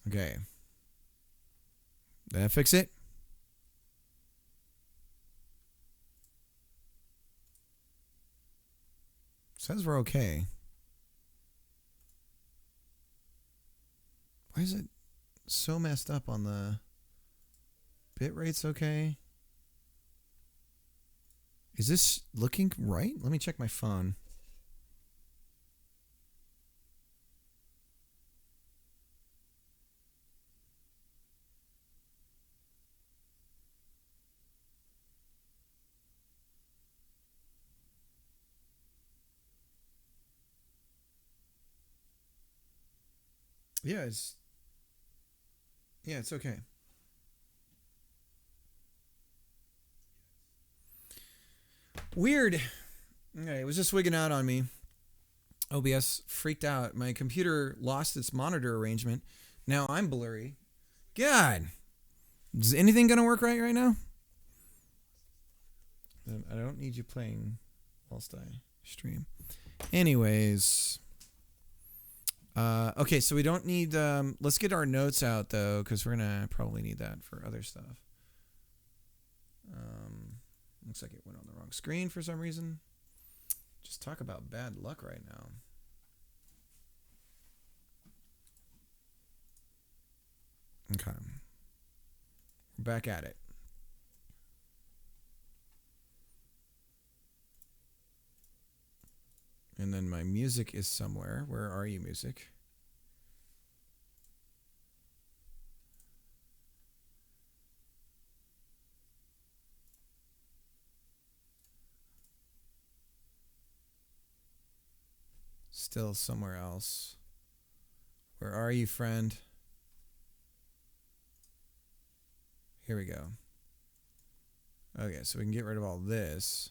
Okay. Did that fix it? Says we're okay. Why is it so messed up on the bit rate's okay? Is this looking right? Let me check my phone. Yeah, it's okay. Weird. Okay, it was just wigging out on me. OBS freaked out. My computer lost its monitor arrangement. Now I'm blurry. God. Is anything going to work right now? I don't need you playing whilst I stream. Anyways. Okay, so we don't need... let's get our notes out, though, because we're going to probably need that for other stuff. Looks like it went on the wrong screen for some reason. Just talk about bad luck right now. Okay. We're back at it. And then my music is somewhere. Where are you, music? Still somewhere else. Where are you, friend? Here we go. Okay, so we can get rid of all this.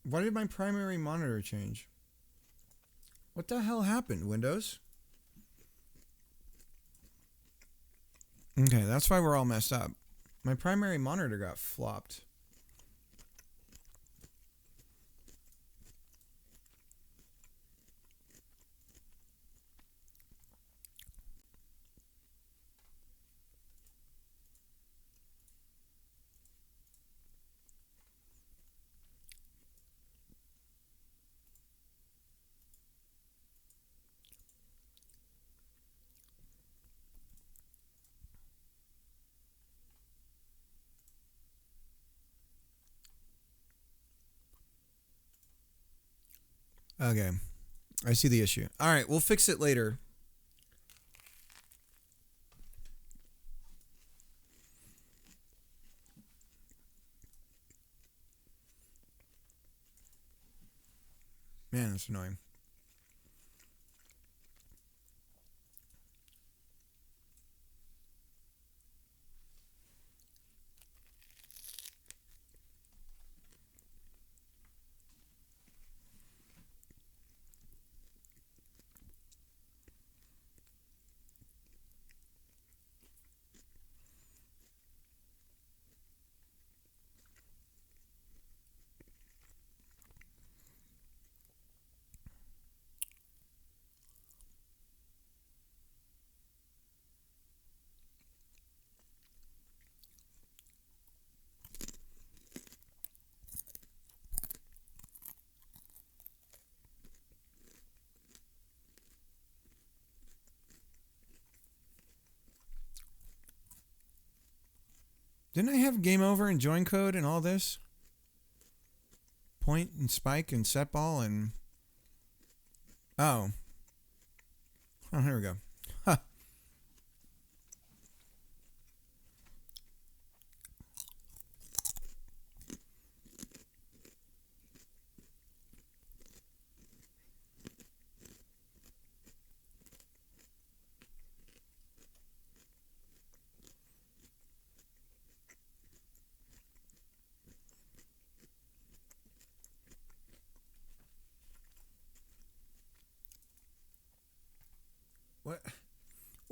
Why did my primary monitor change? What the hell happened, Windows? Okay, that's why we're all messed up. My primary monitor got flopped. Okay. I see the issue. All right, we'll fix it later. Man, that's annoying. Didn't I have game over and join code and all this? Point and spike and set ball and... Oh. Oh, here we go. Huh.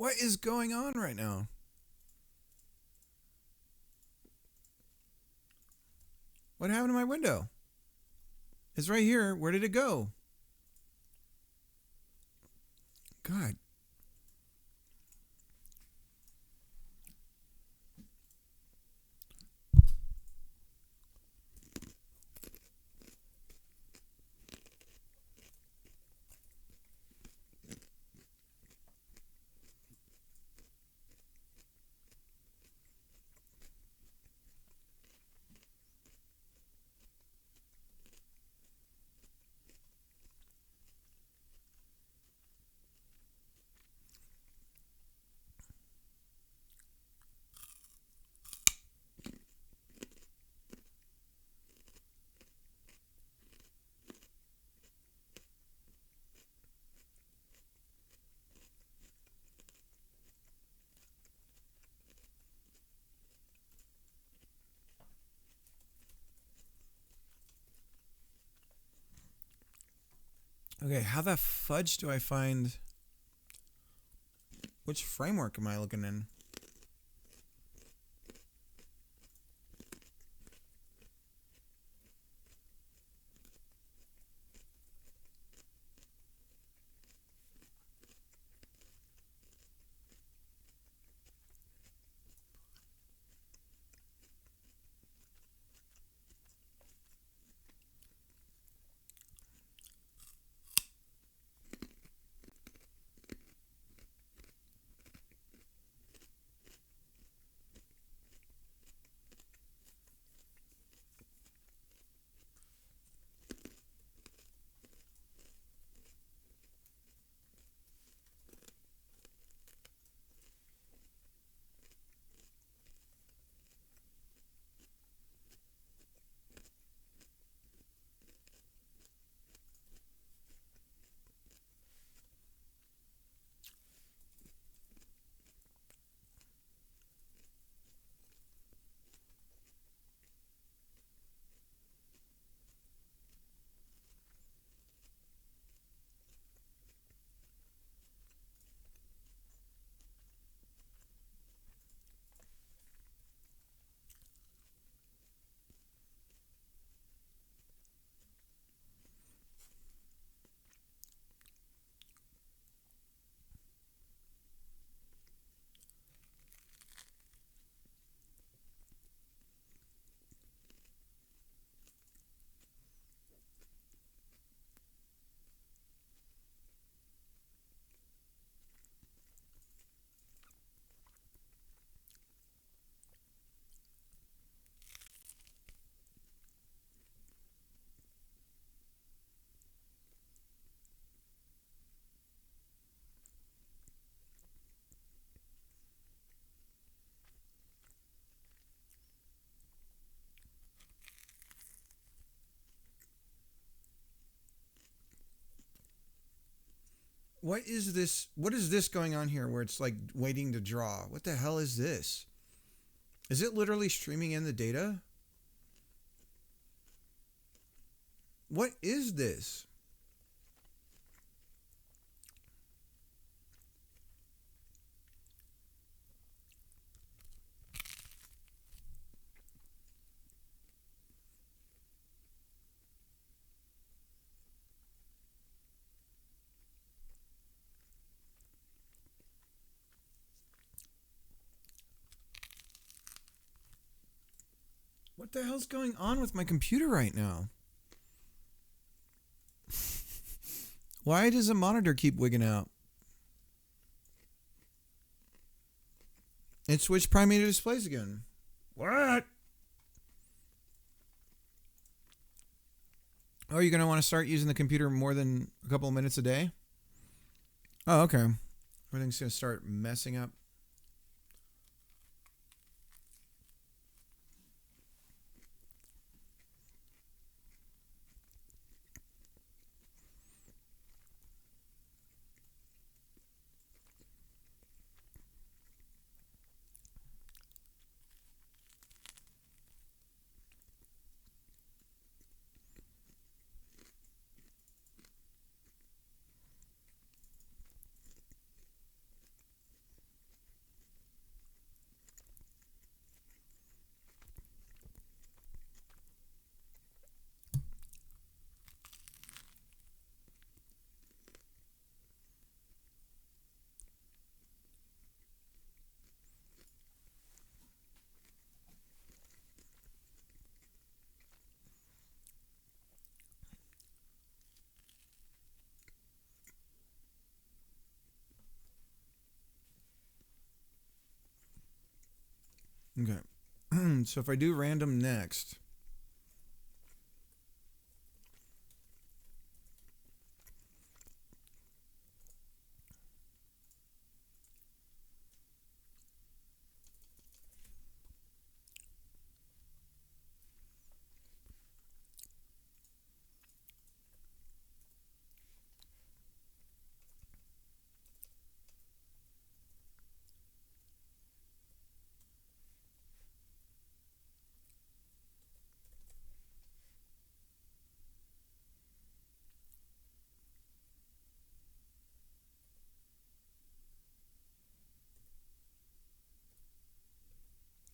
What is going on right now? What happened to my window? It's right here. Where did it go? God. Okay, how the fudge do I find... Which framework am I looking in? What is this? What is this going on here where it's like waiting to draw? What the hell is this? Is it literally streaming in the data? What is this? What the hell's going on with my computer right now? Why does the monitor keep wigging out? It switched primary displays again. What? Oh, you're going to want to start using the computer more than a couple of minutes a day? Oh, okay. Everything's going to start messing up. Okay. So if I do random next,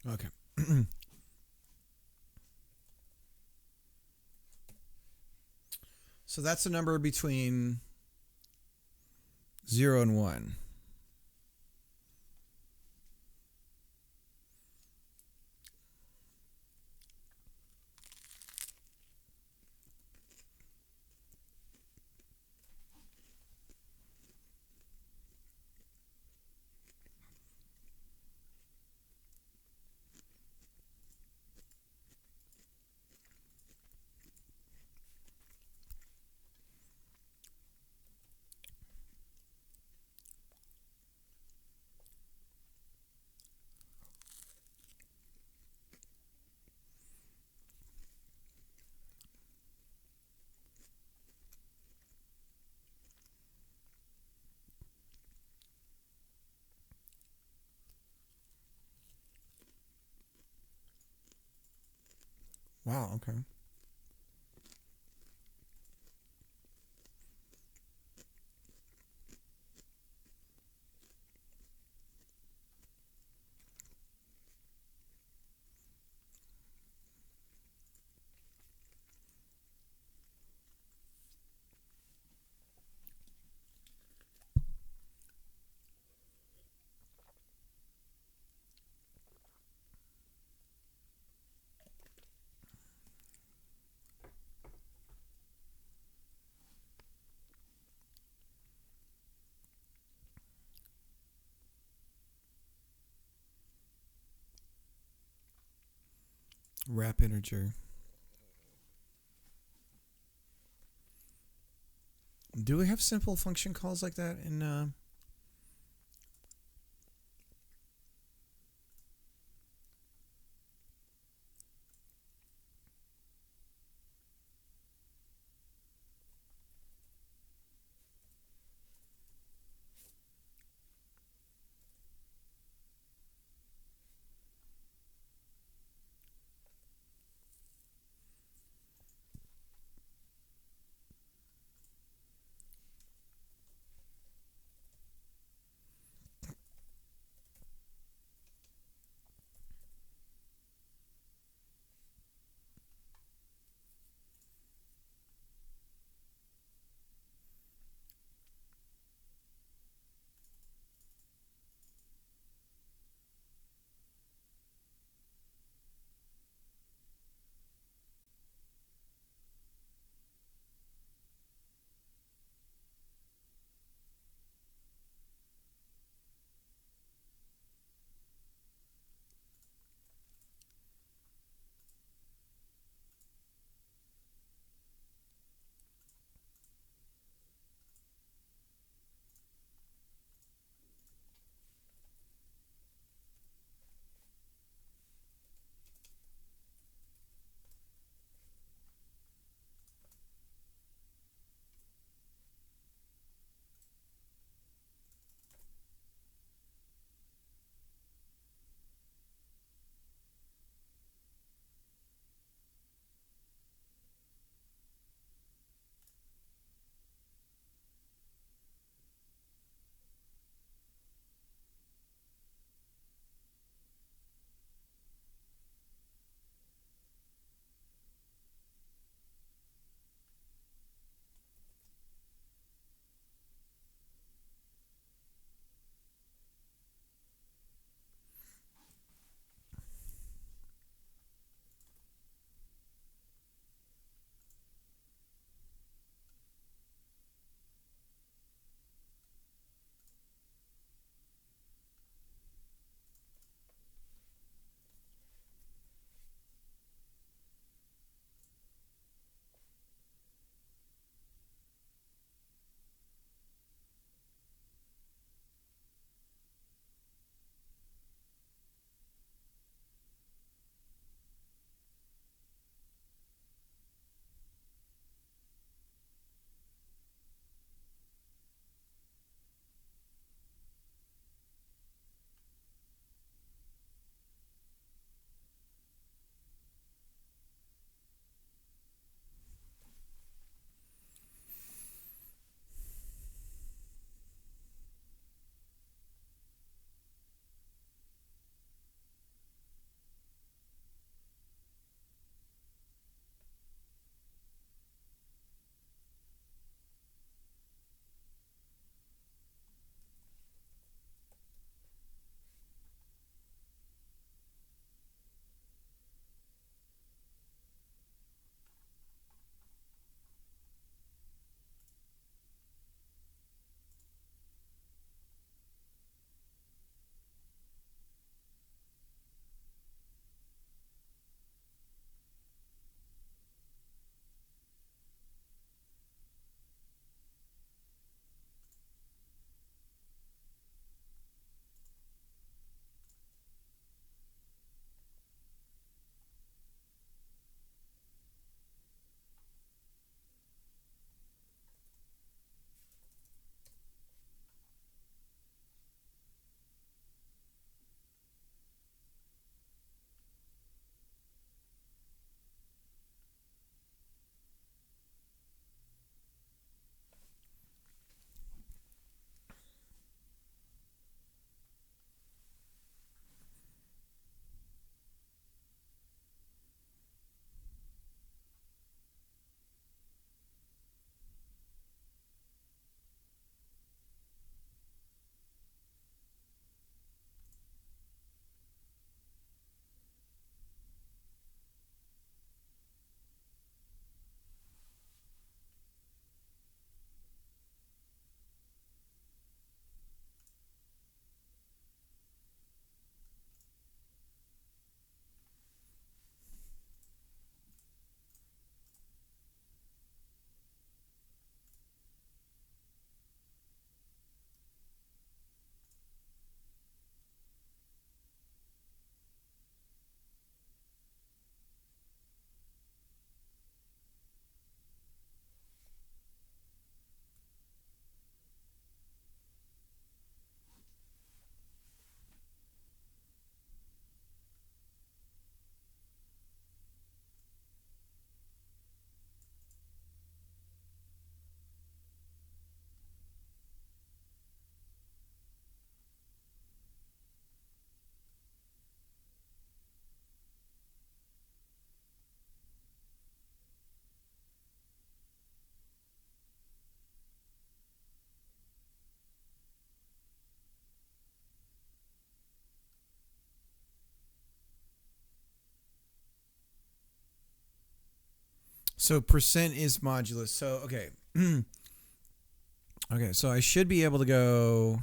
okay. So that's a number between 0 and 1. Wow, okay. Wrap integer. Do we have simple function calls like that in So percent is modulus. So okay. Okay, so I should be able to go.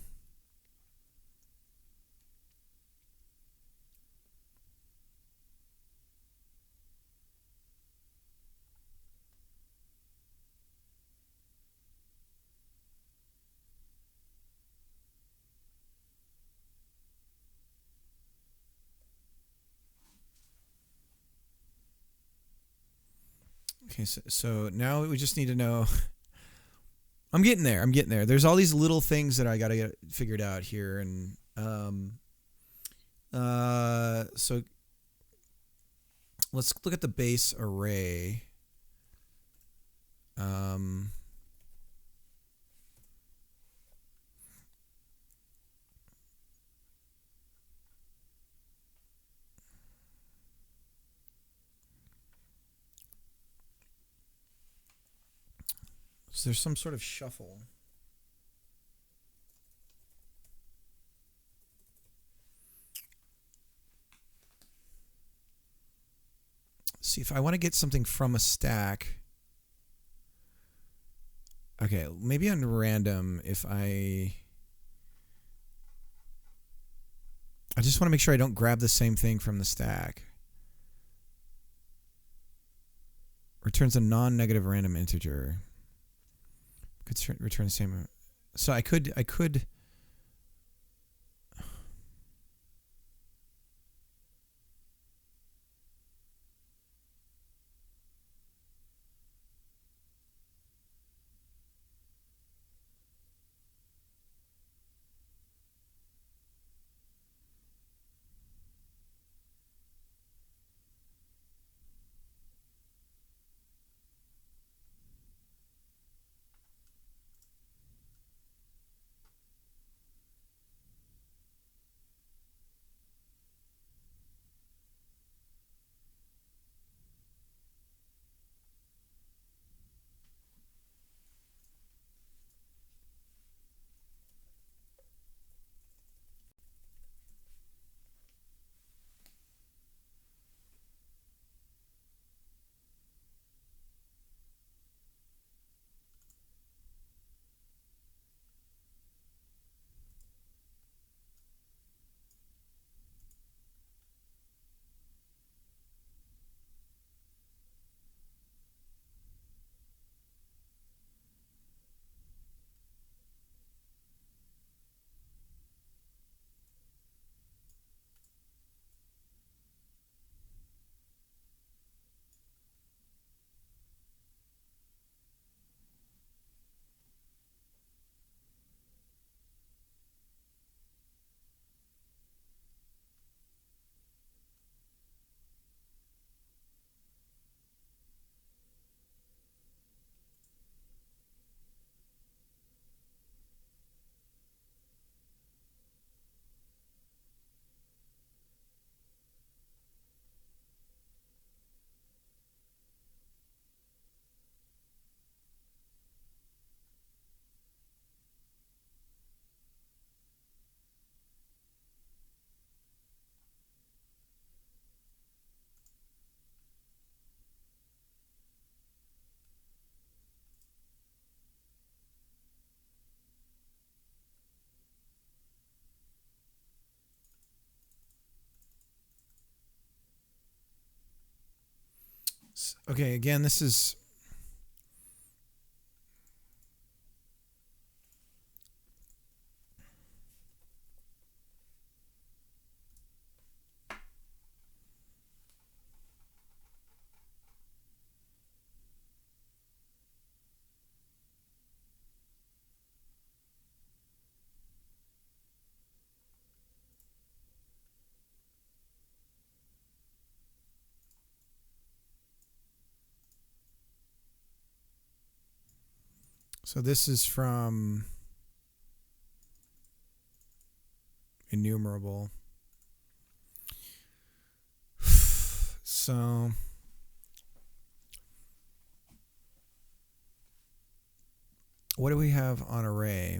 Okay, so now we just need to know. I'm getting there. I'm getting there. There's all these little things that I got to get figured out here, and so let's look at the base array. So there's some sort of shuffle. See if I want to get something from a stack. Okay, maybe on random if I just want to make sure I don't grab the same thing from the stack. Returns a non-negative random integer. Could return the same. So I could Okay, again, this is so this is from enumerable. So what do we have on array?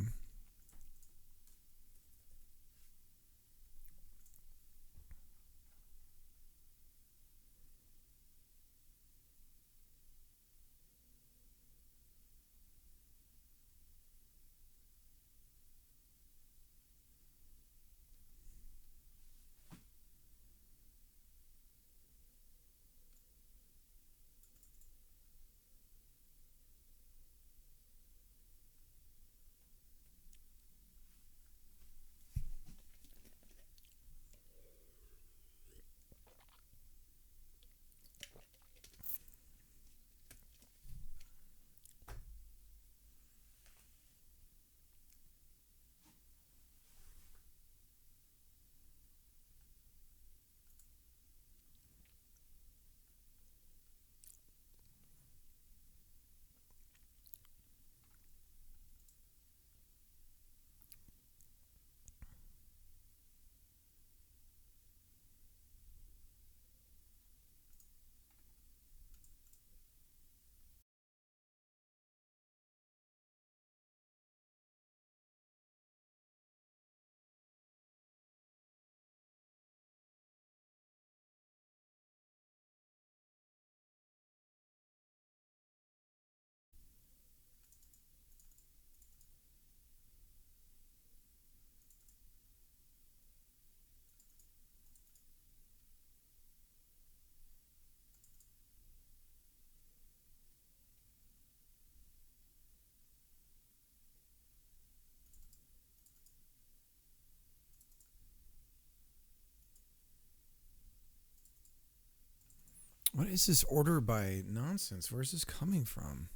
What is this order by nonsense? Where's this coming from?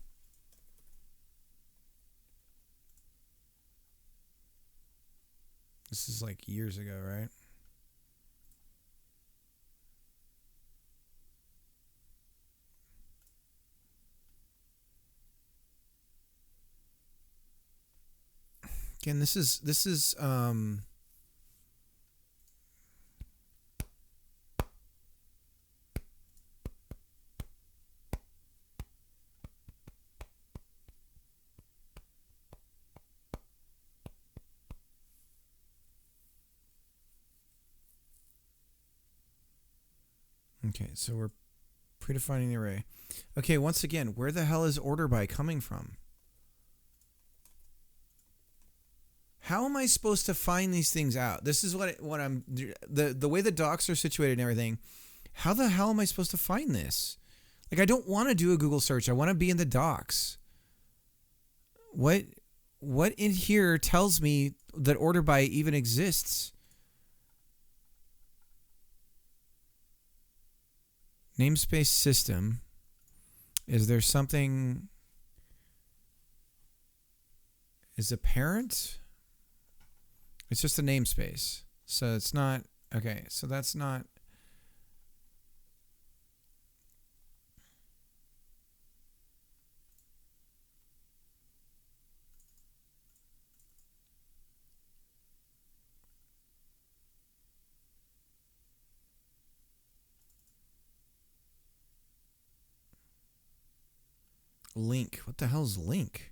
This is like years ago, right? Again, this is okay, so we're predefining the array. Okay, once again, where the hell is order by coming from? How am I supposed to find these things out? This is what I'm the way the docs are situated and everything. How the hell am I supposed to find this? Like, I don't want to do a Google search. I want to be in the docs. What in here tells me that order by even exists? Namespace system. Is there something? Is a parent? It's just a namespace. So it's not okay, so that's not link. What the hell's link?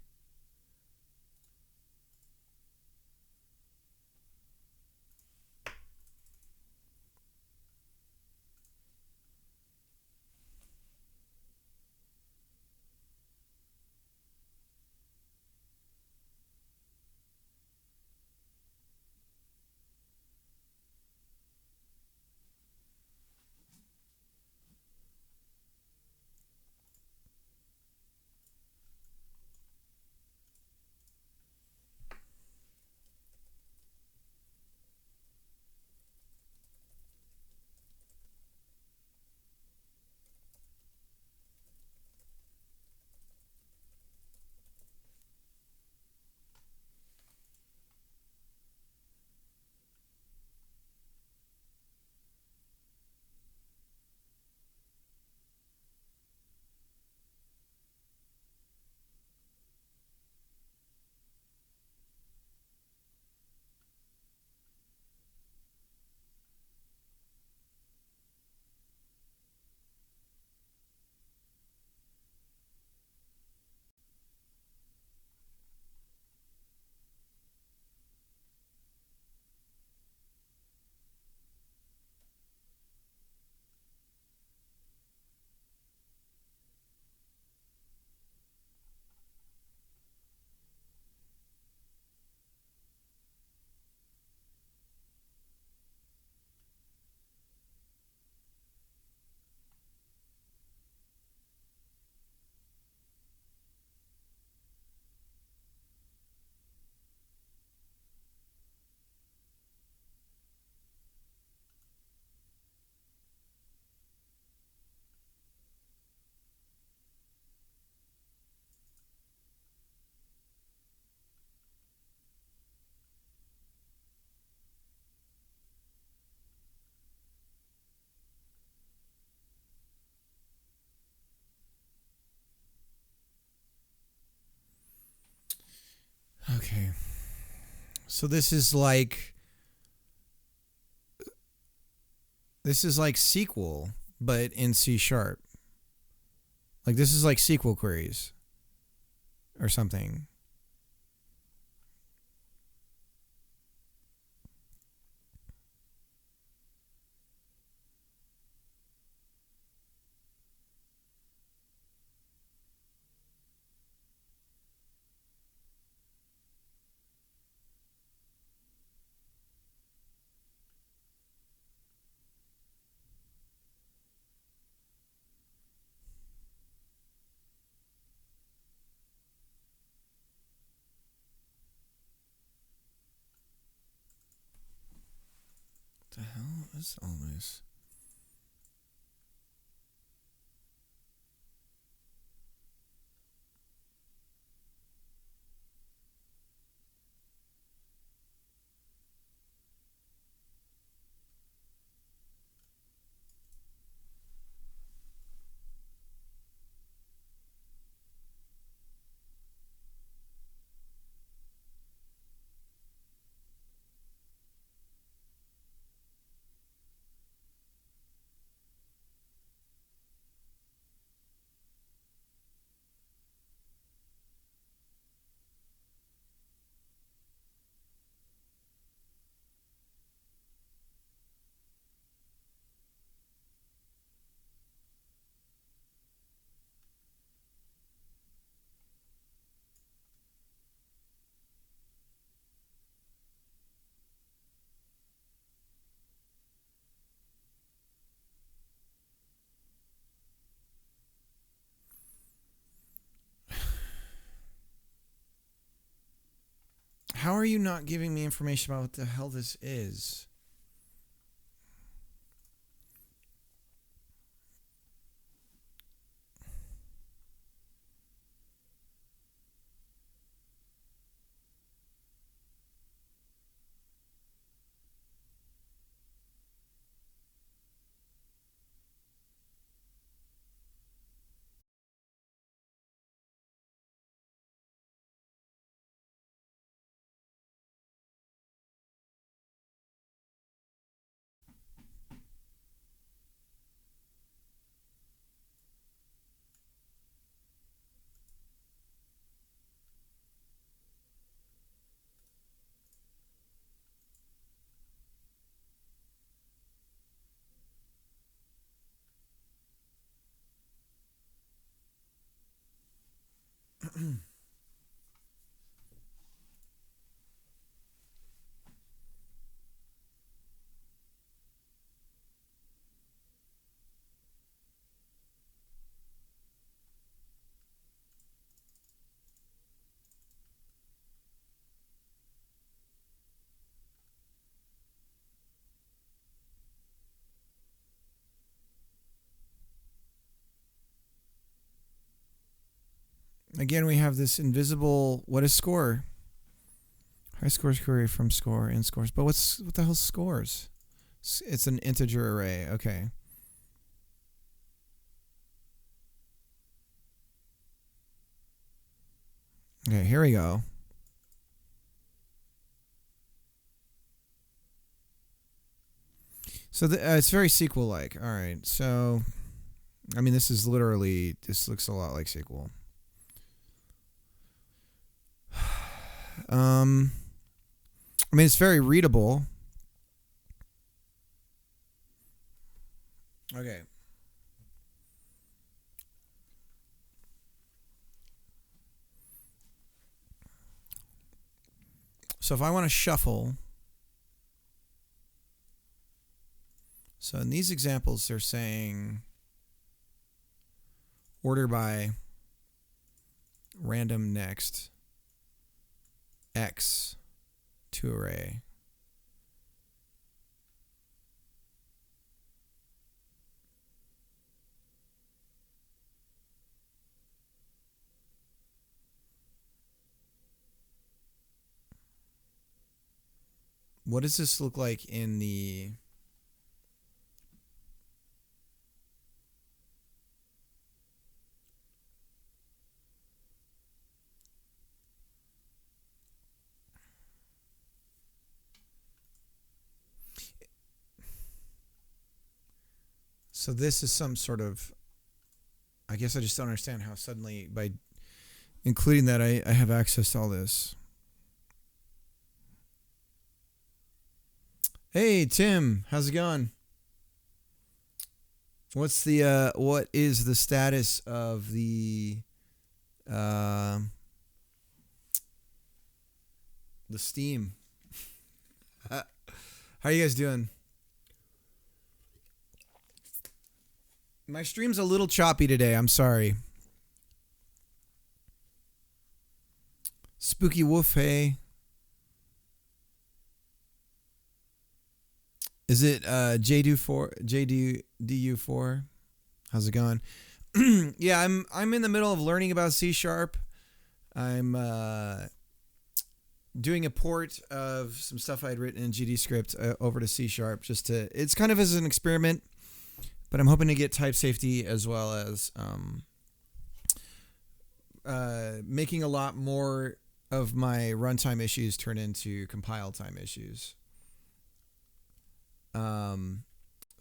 Okay. So this is like SQL, but in C sharp. Like, this is like SQL queries or something. What the hell is all this? How are you not giving me information about what the hell this is? Again, we have this invisible. What is score? High scores query from score in scores. But what the hell scores? It's an integer array. Okay. Okay, here we go. So it's very SQL-like. All right. So, I mean, this looks a lot like SQL. I mean, it's very readable. Okay. So if I want to shuffle, so in these examples, they're saying order by random next X to array. What does this look like in the... So this is some sort of... I guess I just don't understand how suddenly, by including that, I have access to all this. Hey, Tim. How's it going? What is the status of the Steam? How are you guys doing? My stream's a little choppy today. I'm sorry. Spooky Wolf, hey. Is it JDU4? How's it going? Yeah, I'm in the middle of learning about C#. I'm doing a port of some stuff I had written in GDScript over to C#. It's kind of as an experiment, but I'm hoping to get type safety as well as making a lot more of my runtime issues turn into compile time issues.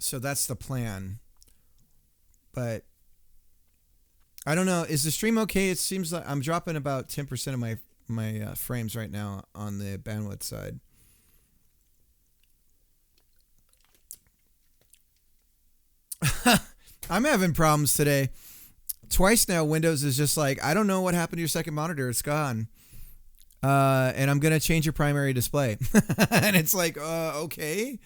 So that's the plan. But I don't know. Is the stream okay? It seems like I'm dropping about 10% of my frames right now on the bandwidth side. I'm having problems today. Twice now, Windows is just like, I don't know what happened to your second monitor. It's gone. And I'm going to change your primary display. And it's like, okay.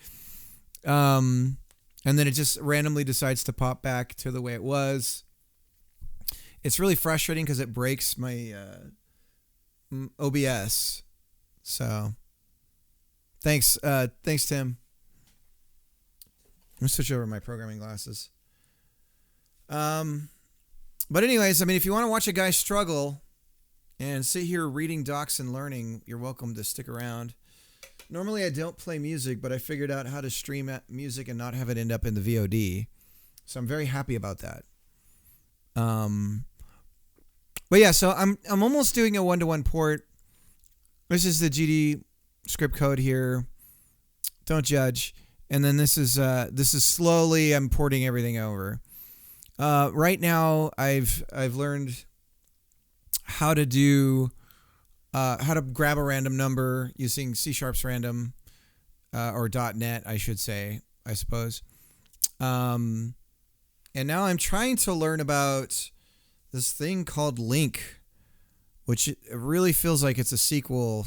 And then it just randomly decides to pop back to the way it was. It's really frustrating because it breaks my OBS. So thanks Tim. I'm gonna switch over my programming glasses. But anyways, I mean, if you want to watch a guy struggle and sit here reading docs and learning, you're welcome to stick around. Normally I don't play music, but I figured out how to stream music and not have it end up in the VOD. So I'm very happy about that. But yeah, so I'm almost doing a 1-to-1 port. This is the GD script code here. Don't judge. And then this is slowly I'm porting everything over. Right now I've learned how to do how to grab a random number using C#'s random or .NET, I should say, I suppose. And now I'm trying to learn about this thing called link, which it really feels like it's a sequel,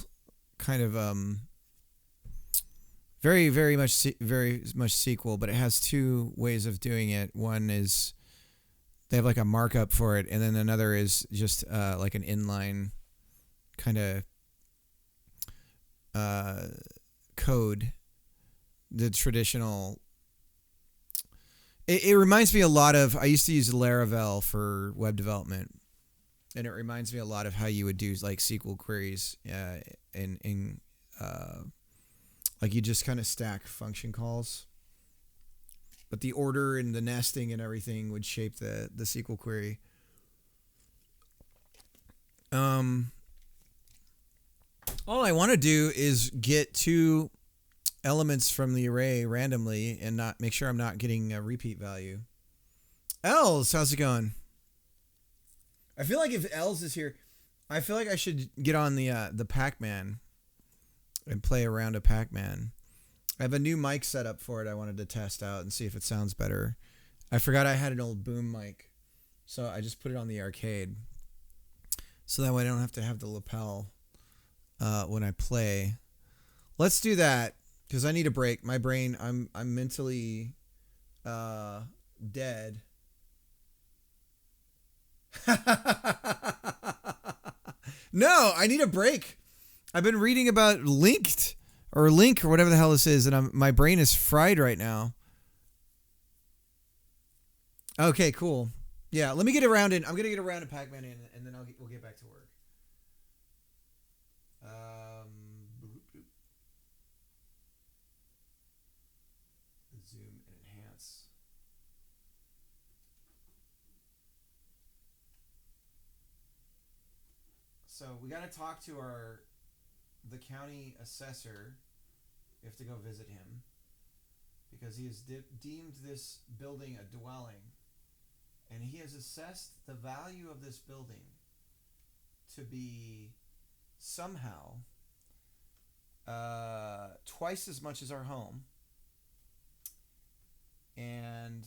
kind of very much sequel, but it has two ways of doing it. One is they have like a markup for it, and then another is just like an inline kind of code, the traditional. It reminds me a lot of, I used to use Laravel for web development, and it reminds me a lot of how you would do like SQL queries in like you just kind of stack function calls, but the order and the nesting and everything would shape the SQL query. All I want to do is get two elements from the array randomly and not make sure I'm not getting a repeat value. Els, how's it going? I feel like if Els is here, I feel like I should get on the Pac-Man and play around a Pac-Man. I have a new mic set up for it. I wanted to test out and see if it sounds better. I forgot I had an old boom mic, so I just put it on the arcade. So that way I don't have to have the lapel when I play. Let's do that because I need a break. My brain, I'm mentally dead. No, I need a break. I've been reading about Link or whatever the hell this is, and my brain is fried right now. Okay, cool. Yeah, let me get around in. I'm gonna get around to Pac-Man and then we'll get back to work. Zoom and enhance. So we got to talk to the county assessor. We have to go visit him because he has deemed this building a dwelling, and he has assessed the value of this building to be somehow twice as much as our home, and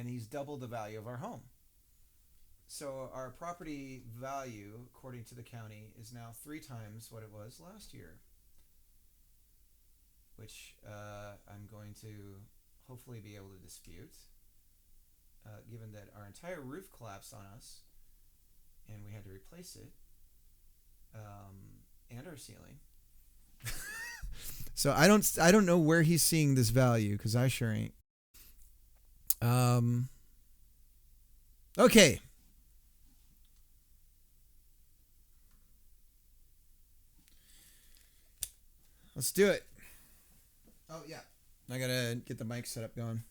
he's doubled the value of our home. So our property value, according to the county, is now 3 times what it was last year, which I'm going to hopefully be able to dispute, given that our entire roof collapsed on us and we had to replace it, and our ceiling. So I don't know where he's seeing this value because I sure ain't. Okay. Let's do it. Oh, yeah. I gotta get the mic set up going.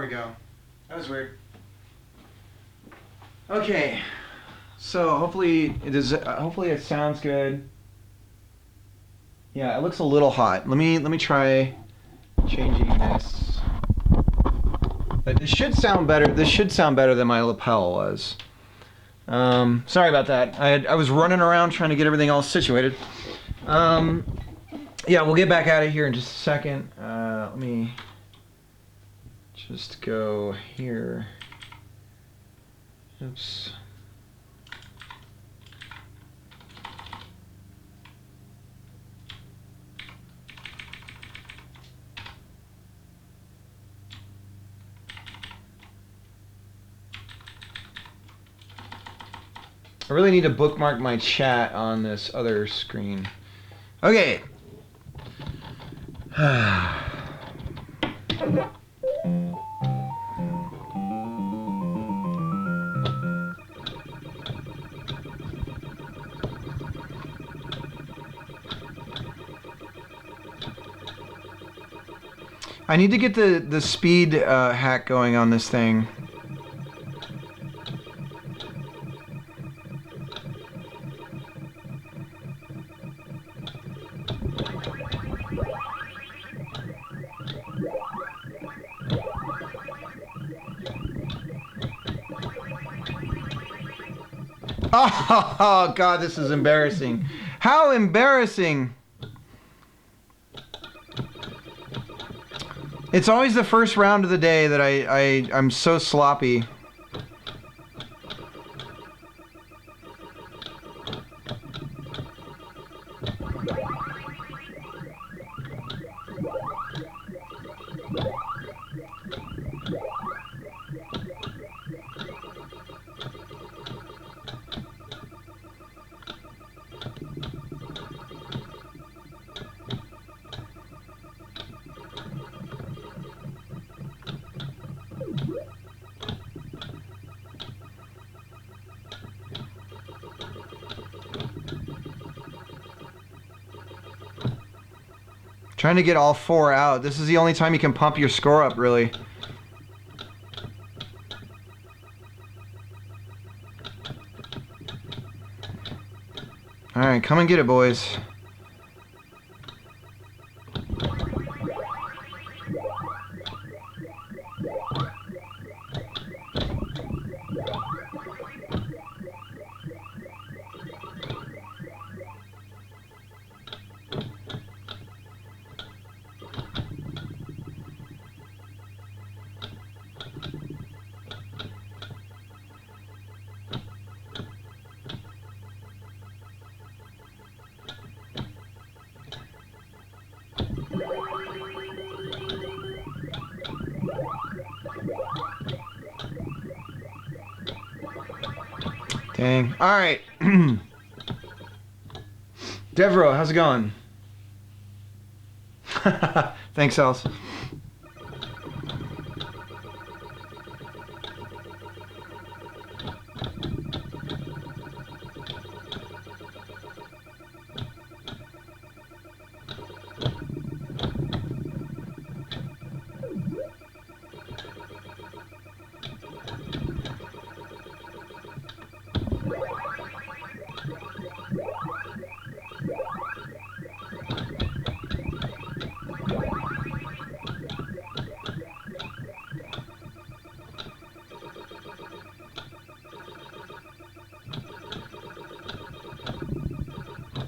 we go. That was weird. Okay. So hopefully it is. Hopefully it sounds good. Yeah, it looks a little hot. Let me try changing this. But this should sound better. This should sound better than my lapel was. Sorry about that. I was running around trying to get everything all situated. Yeah, we'll get back out of here in just a second. Let me just go here. Oops. I really need to bookmark my chat on this other screen. Okay. I need to get the speed hack going on this thing. Oh, God, this is embarrassing. How embarrassing. It's always the first round of the day that I'm so sloppy. Trying to get all 4 out. This is the only time you can pump your score up, really. Alright, come and get it, boys. Dang. All right. Devereaux, how's it going? Thanks, Els.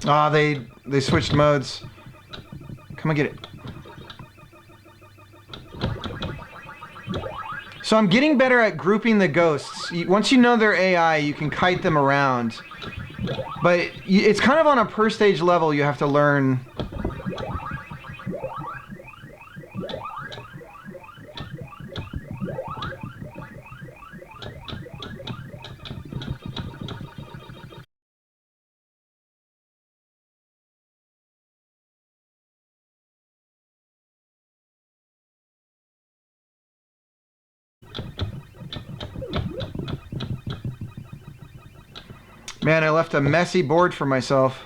Ah, they switched modes. Come and get it. So I'm getting better at grouping the ghosts. Once you know their AI, you can kite them around. But it's kind of on a per stage level you have to learn. Man, I left a messy board for myself.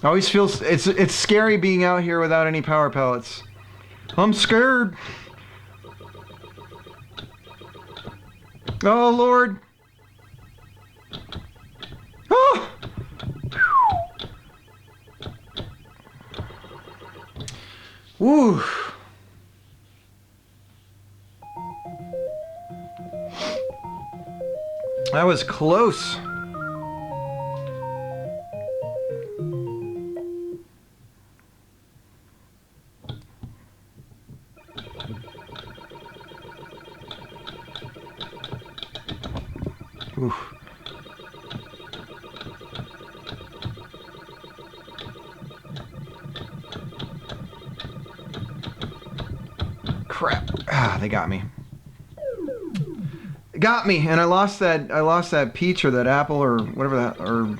I always feel it's scary being out here without any power pellets. I'm scared. Oh Lord. Oh. Woo. That was close. Oof. Crap. Ah, they got me. Got me, and I lost that peach or that apple or whatever that, or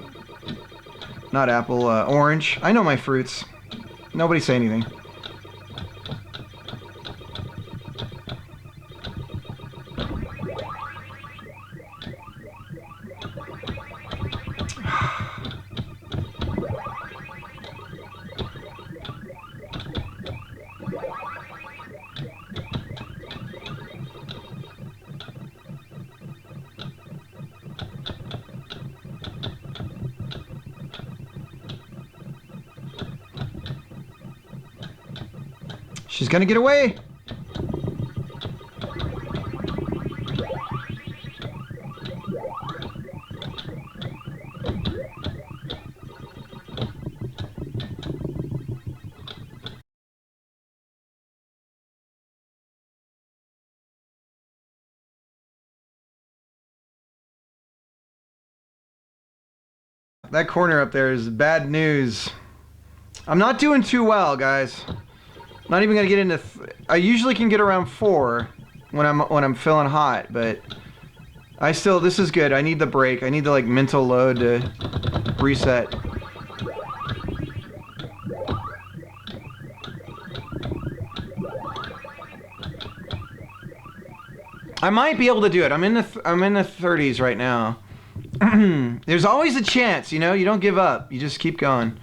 not apple, orange. I know my fruits. Nobody say anything. She's gonna get away. That corner up there is bad news. I'm not doing too well, guys. Not even gonna get into. I usually can get around 4 when I'm feeling hot, but I still. This is good. I need the break. I need the like mental load to reset. I might be able to do it. I'm in the 30s right now. There's always a chance, you know. You don't give up. You just keep going.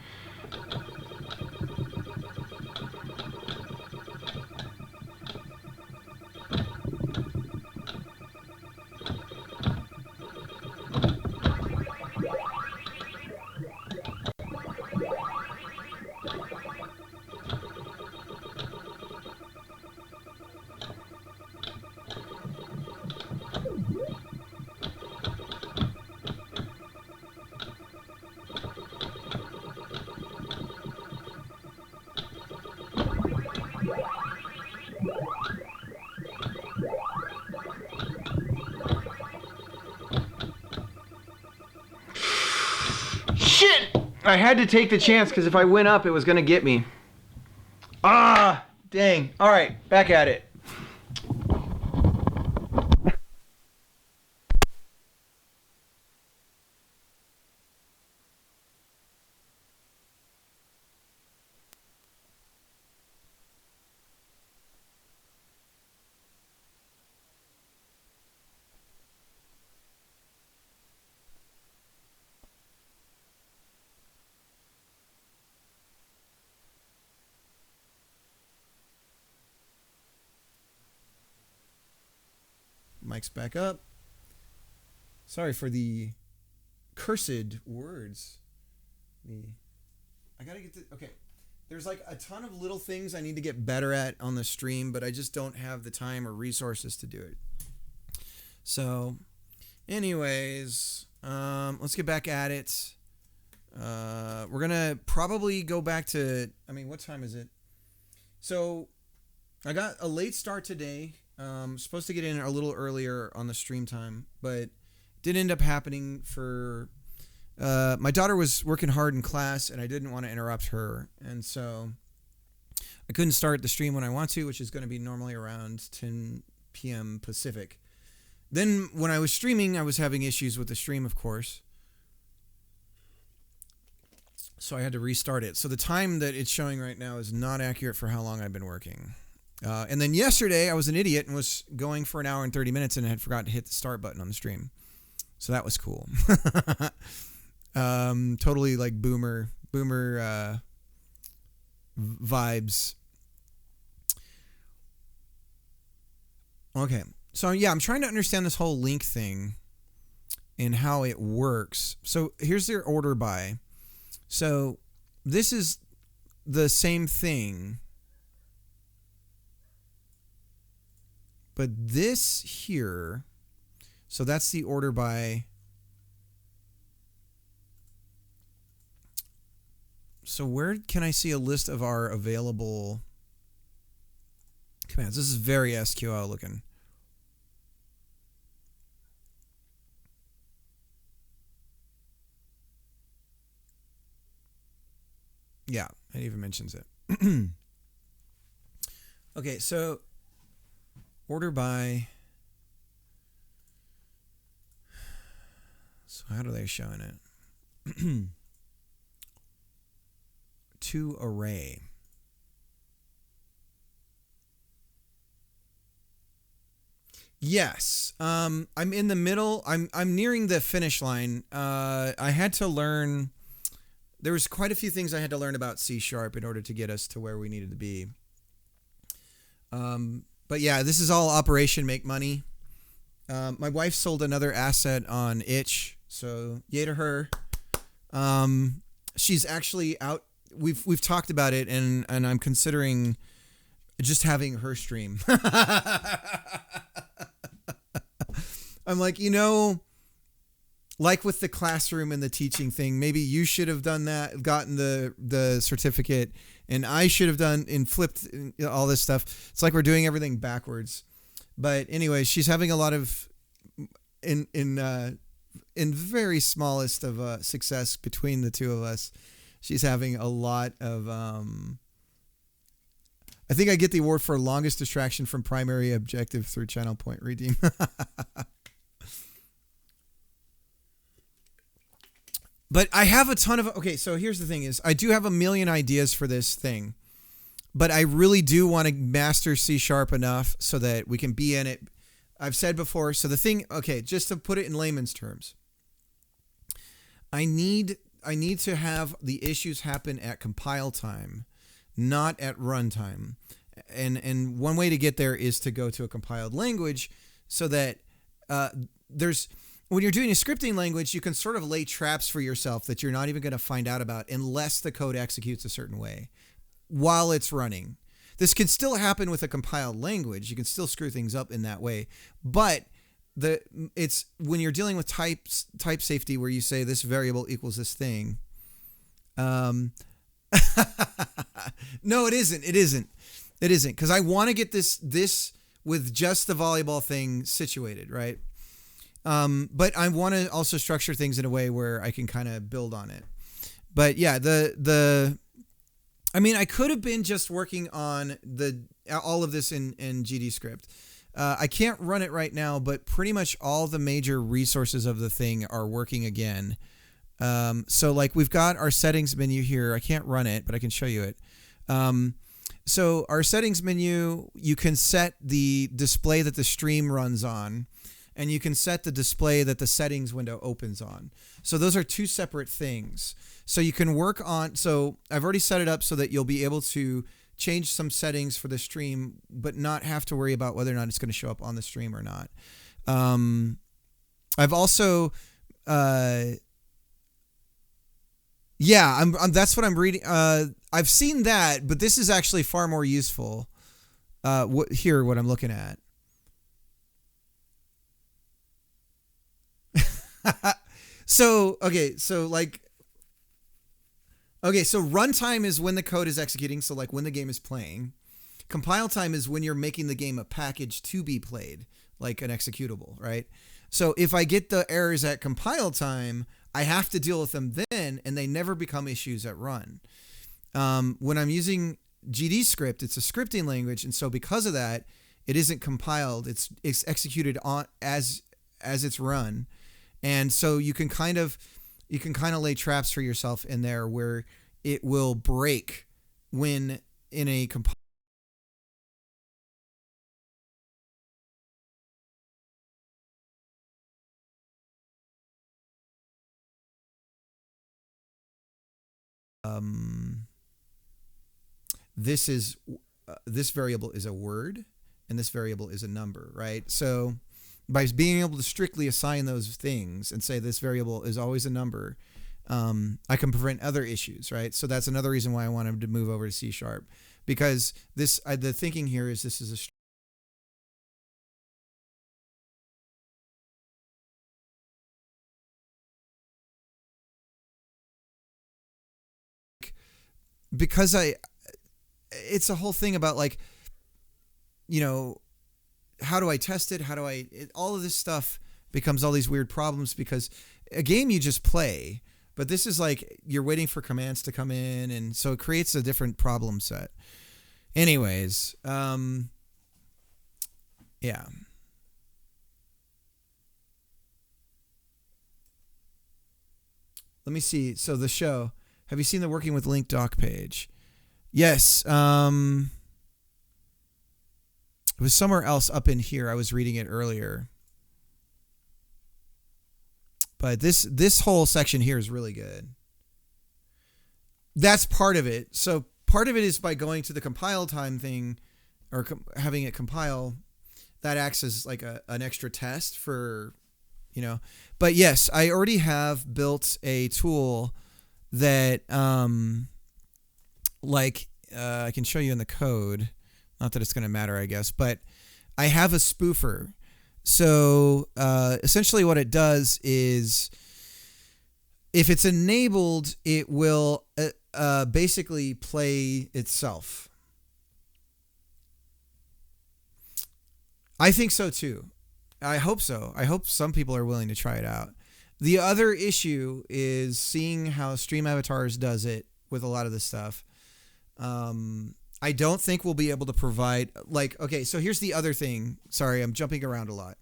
Shit! I had to take the chance because if I went up, it was gonna get me. Ah, dang. All right, back at it. Mic's back up. Sorry for the cursed words. I gotta get to. Okay. There's like a ton of little things I need to get better at on the stream, but I just don't have the time or resources to do it. So, anyways, let's get back at it. We're gonna probably go back to. I mean, what time is it? So, I got a late start today. Supposed to get in a little earlier on the stream time, but did end up happening for my daughter was working hard in class and I didn't want to interrupt her, and so I couldn't start the stream when I want to, which is going to be normally around 10 p.m. Pacific. Then when I was streaming, I was having issues with the stream, of course, so I had to restart it. So the time that it's showing right now is not accurate for how long I've been working. And then yesterday I was an idiot and was going for an hour and 30 minutes and had forgotten to hit the start button on the stream. So that was cool. Totally like boomer boomer vibes. Okay. So yeah, I'm trying to understand this whole link thing and how it works. So here's their order by. So this is the same thing. But this here, so that's the order by. So where can I see a list of our available commands? This is very SQL looking. Yeah, it even mentions it. Okay, so order by. So how do they show in it? To array. Yes. I'm in the middle. I'm nearing the finish line. I had to learn. There was quite a few things I had to learn about C# in order to get us to where we needed to be. But yeah, this is all Operation Make Money. My wife sold another asset on Itch, so yay to her. She's actually out. We've talked about it, and I'm considering just having her stream. I'm like, like with the classroom and the teaching thing, maybe you should have done that, gotten the certificate, and I should have done and flipped all this stuff. It's like we're doing everything backwards. But anyway, she's having a lot of in very smallest of success between the two of us. She's having a lot of I think I get the award for longest distraction from primary objective through channel point redeem. But I have a ton of, okay, so here's the thing is, I do have a million ideas for this thing, but I really do want to master C# enough so that we can be in it. I've said before, so the thing, okay, just to put it in layman's terms, I need to have the issues happen at compile time, not at runtime. And one way to get there is to go to a compiled language so that when you're doing a scripting language, you can sort of lay traps for yourself that you're not even going to find out about unless the code executes a certain way while it's running. This can still happen with a compiled language. You can still screw things up in that way. But it's when you're dealing with type safety where you say this variable equals this thing. No, it isn't. It isn't. Because I want to get this with just the volleyball thing situated, right? But I want to also structure things in a way where I can kind of build on it. But yeah, I could have been just working on all of this in GD script. I can't run it right now, but pretty much all the major resources of the thing are working again. So like we've got our settings menu here. I can't run it, but I can show you it. So our settings menu, you can set the display that the stream runs on, and you can set the display that the settings window opens on. So those are two separate things. So you can work on, so I've already set it up so that you'll be able to change some settings for the stream, but not have to worry about whether or not it's going to show up on the stream or not. I've also, that's what I'm reading. I've seen that, but this is actually far more useful. What I'm looking at. So runtime is when the code is executing. So like when the game is playing. Compile time is when you're making the game a package to be played, like an executable, right? So if I get the errors at compile time, I have to deal with them then, and they never become issues at run. When I'm using GD script, it's a scripting language, and so because of that, it isn't compiled. It's executed on as it's run. And so you can kind of lay traps for yourself in there where it will break when in a compile um, this is this variable is a word and this variable is a number, right? So by being able to strictly assign those things and say this variable is always a number, I can prevent other issues, right? So that's another reason why I wanted to move over to C sharp, because this the thinking here is this is a because it's a whole thing about like, you know, how do I test it? How do all of this stuff becomes all these weird problems because a game you just play, but this is like you're waiting for commands to come in, and so it creates a different problem set. Anyways, yeah. Let me see. So the show. Have you seen the Working with Link doc page? Yes. It was somewhere else up in here. I was reading it earlier. But this whole section here is really good. That's part of it. So part of it is by going to the compile time thing or having it compile. That acts as like an extra test for, you know. But yes, I already have built a tool that I can show you in the code. Not that it's going to matter, I guess, but I have a spoofer. So essentially what it does is if it's enabled, it will basically play itself. I think so too. I hope so. I hope some people are willing to try it out. The other issue is seeing how Stream Avatars does it with a lot of this stuff. I don't think we'll be able to provide okay, so here's the other thing. Sorry, I'm jumping around a lot.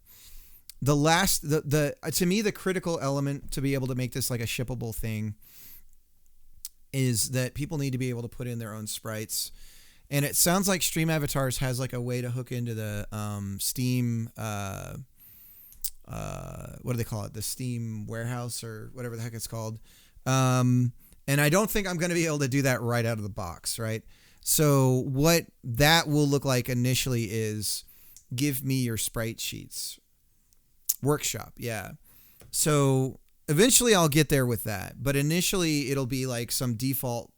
To me, the critical element to be able to make this like a shippable thing is that people need to be able to put in their own sprites. And it sounds like Stream Avatars has like a way to hook into the Steam, what do they call it? The Steam warehouse or whatever the heck it's called. And I don't think I'm going to be able to do that right out of the box, right? So what that will look like initially is give me your sprite sheets. Workshop, yeah. So eventually I'll get there with that. But initially it'll be like some default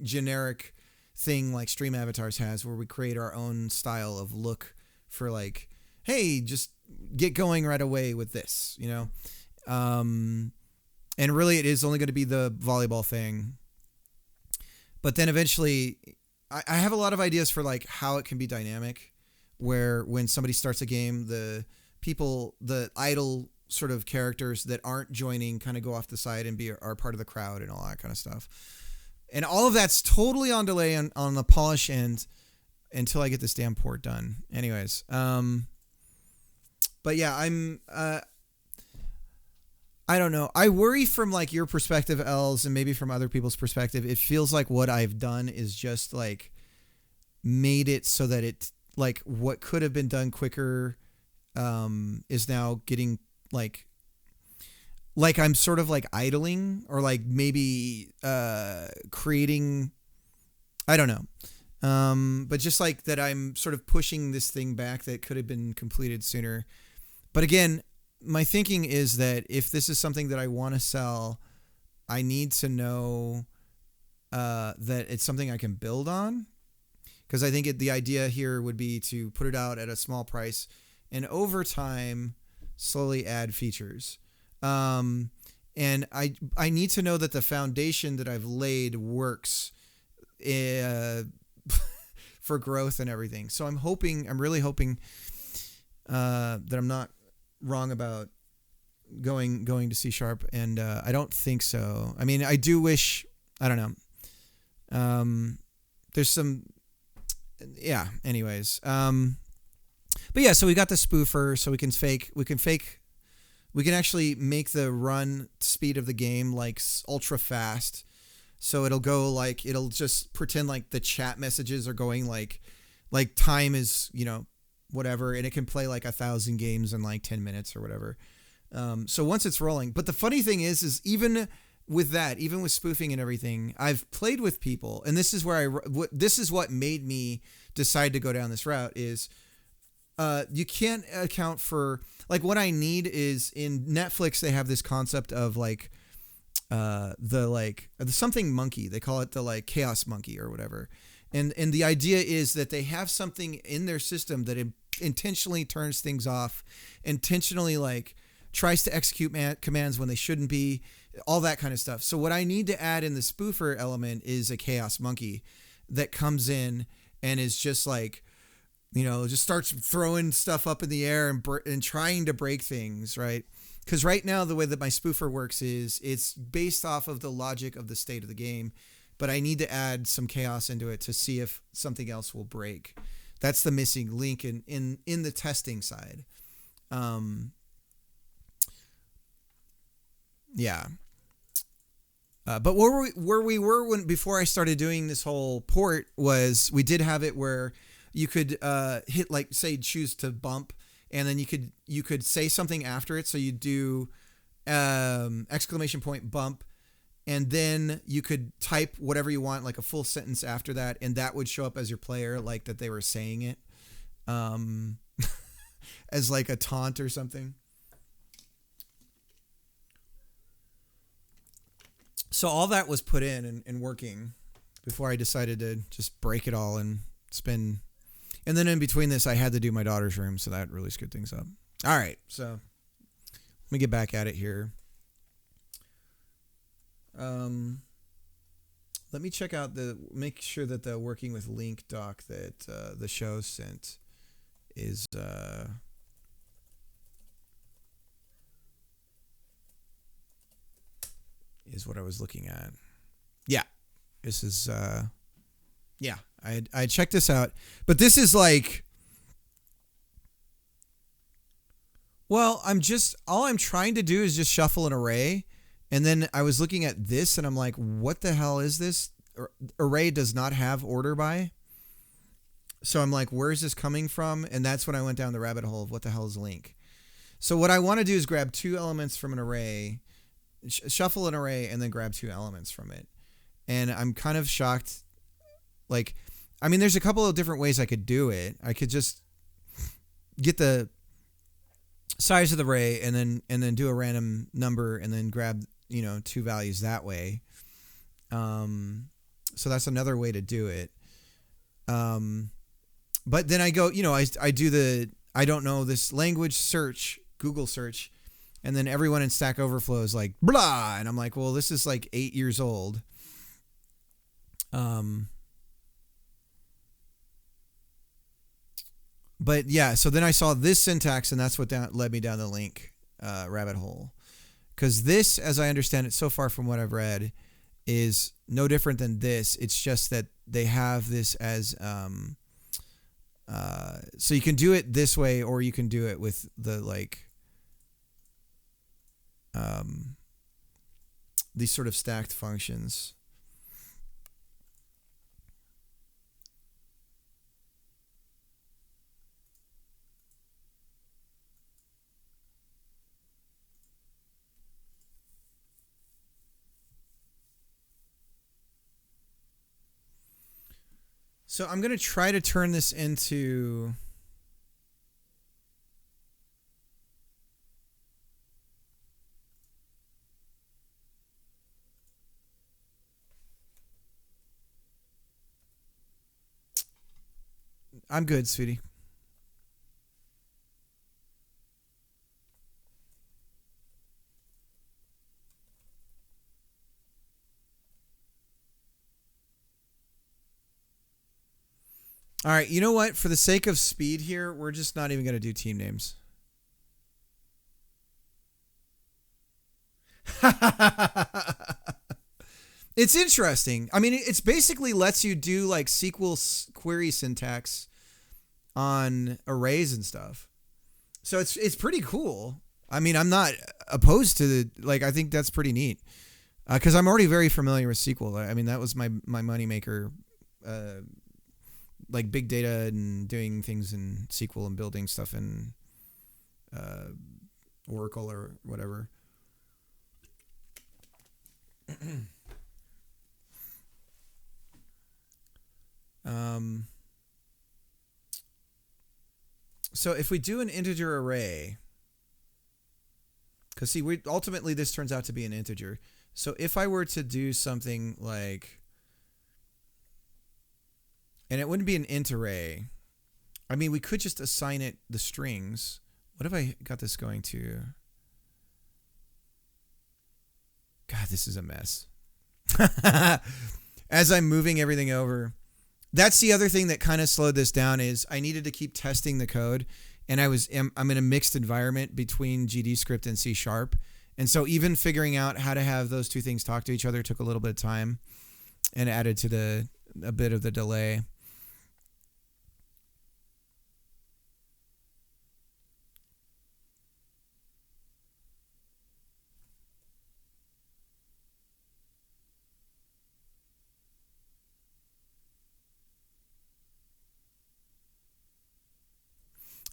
generic thing like Stream Avatars has where we create our own style of look for like, hey, just get going right away with this, you know? And really it is only going to be the volleyball thing. But then eventually I have a lot of ideas for like how it can be dynamic, where when somebody starts a game, the idle sort of characters that aren't joining kind of go off the side and are part of the crowd and all that kind of stuff. And all of that's totally on delay on the polish end until I get this damn port done. Anyways, but yeah, I don't know. I worry from like your perspective, Els, and maybe from other people's perspective. It feels like what I've done is just like made it so that it like what could have been done quicker is now getting like I'm sort of like idling or like maybe creating, I don't know. But just like that I'm sort of pushing this thing back that could have been completed sooner. But again, my thinking is that if this is something that I want to sell, I need to know that it's something I can build on. Because I think the idea here would be to put it out at a small price and over time slowly add features. And I need to know that the foundation that I've laid works for growth and everything. So I'm really hoping that I'm not wrong about going to C sharp, and I don't think so. I mean, I do wish, I don't know. There's some, yeah, anyways. But yeah, so we got the spoofer, so we can actually make the run speed of the game like ultra fast. So it'll just pretend like the chat messages are going like time is, you know, whatever, and it can play like 1,000 games in like 10 minutes or whatever. So once it's rolling, but the funny thing is even with that, even with spoofing and everything, I've played with people, and this is where this is what made me decide to go down this route is you can't account for like what I need is in Netflix. They have this concept of like the something monkey. They call it the like chaos monkey or whatever. And the idea is that they have something in their system that intentionally turns things off, intentionally like tries to execute commands when they shouldn't be, all that kind of stuff. So what I need to add in the spoofer element is a chaos monkey that comes in and is just like, just starts throwing stuff up in the air and trying to break things, right? Because right now the way that my spoofer works is it's based off of the logic of the state of the game, but I need to add some chaos into it to see if something else will break. That's the missing link in the testing side. Yeah. But where we were before I started doing this whole port was we did have it where you could hit like say choose to bump, and then you could say something after it. So you do exclamation point bump, and then you could type whatever you want, like a full sentence after that, and that would show up as your player, like that they were saying it, as like a taunt or something. So all that was put in and working before I decided to just break it all and spend. And then in between this, I had to do my daughter's room, so that really screwed things up. All right, so let me get back at it here. Let me check out make sure that the working with link doc that the show sent is what I was looking at. Yeah, this is yeah, I checked this out, but this is like, well, all I'm trying to do is just shuffle an array. And then I was looking at this and I'm like, what the hell is this? Array does not have order by. So I'm like, where is this coming from? And that's when I went down the rabbit hole of what the hell is link. So what I want to do is grab two elements from an array, shuffle an array, and then grab two elements from it. And I'm kind of shocked. Like, I mean, there's a couple of different ways I could do it. I could just get the size of the array and then do a random number and then grab, two values that way. So that's another way to do it. But then I go, I do I don't know this language search, Google search, and then everyone in Stack Overflow is like, blah. And I'm like, well, this is like 8 years old. But yeah, so then I saw this syntax, and that's what led me down the link rabbit hole. Because this, as I understand it so far from what I've read, is no different than this. It's just that they have this as so you can do it this way, or you can do it with the these sort of stacked functions. So I'm going to try to turn this into... I'm good, sweetie. All right, you know what? For the sake of speed here, we're just not even going to do team names. It's interesting. I mean, it's basically lets you do like SQL query syntax on arrays and stuff. So it's pretty cool. I mean, I'm not opposed to I think that's pretty neat. Because I'm already very familiar with SQL. I mean, that was my moneymaker, like big data and doing things in SQL and building stuff in Oracle or whatever. um, so if we do an integer array, because see, we ultimately this turns out to be an integer. So if I were to do something like, and it wouldn't be an int array. I mean, we could just assign it the strings. What if I got this going to? God, this is a mess. As I'm moving everything over. That's the other thing that kind of slowed this down is I needed to keep testing the code. And I'm in a mixed environment between GDScript and C#. And so even figuring out how to have those two things talk to each other took a little bit of time and added to a bit of the delay.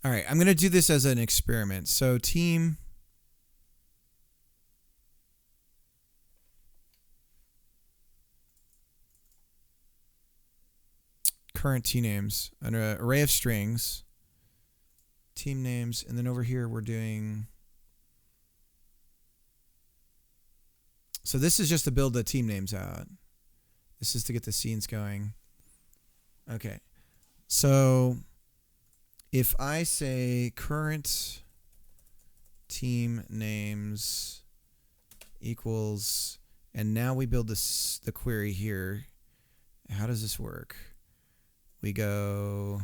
All right, I'm going to do this as an experiment. So team current T names, an array of strings, team names, and then over here we're doing. So this is just to build the team names out. This is to get the scenes going. Okay. So if I say current team names equals, and now we build the query here. How does this work? We go,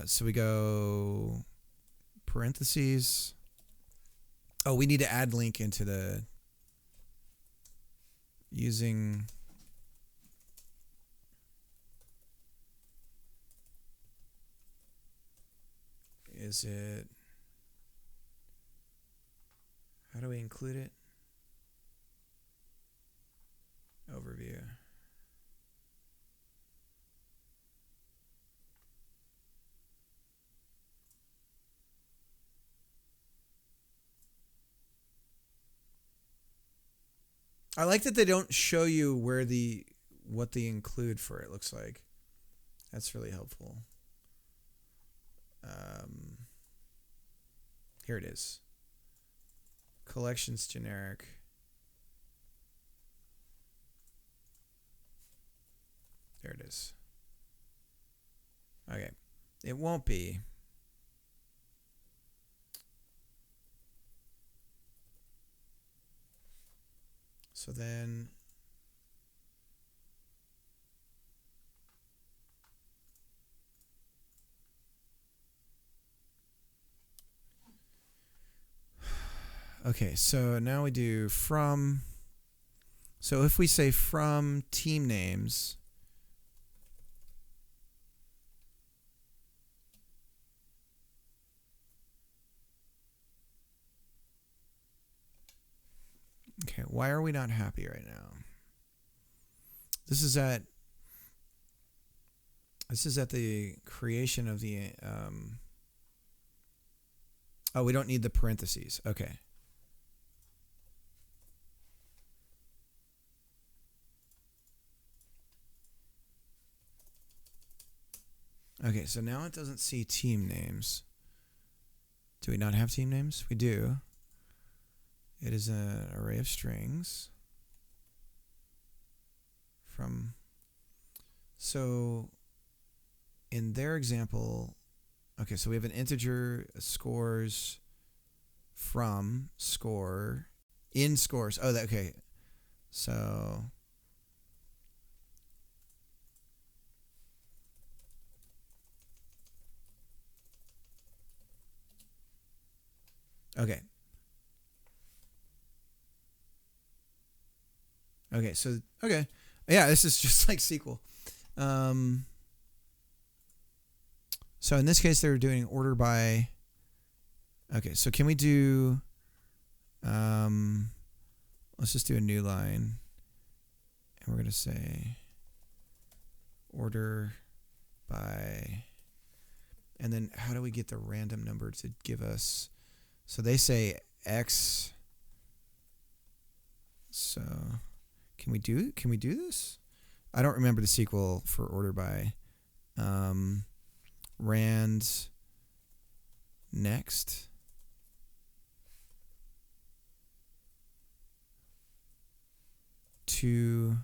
so we go parentheses. Oh, we need to add link into the using is it, how do we include it? Overview. I like that they don't show you where what the include for it looks like. That's really helpful. Here it is. Collections generic. There it is. Okay. It won't be. So then okay, so now we do from. So if we say from team names, okay, why are we not happy right now? This is at the creation of the oh, we don't need the parentheses. Okay. Okay, so now it doesn't see team names. Do we not have team names? We do. It is an array of strings from. So in their example, okay, so we have an integer scores from score in scores. Oh, that okay. So okay. Okay, so okay. Yeah, this is just like SQL. So in this case they're doing order by. Okay, so can we do let's just do a new line. And we're going to say order by, and then how do we get the random number to give us? So they say X. So can we do this? I don't remember the sequel for order by. Rand next. To.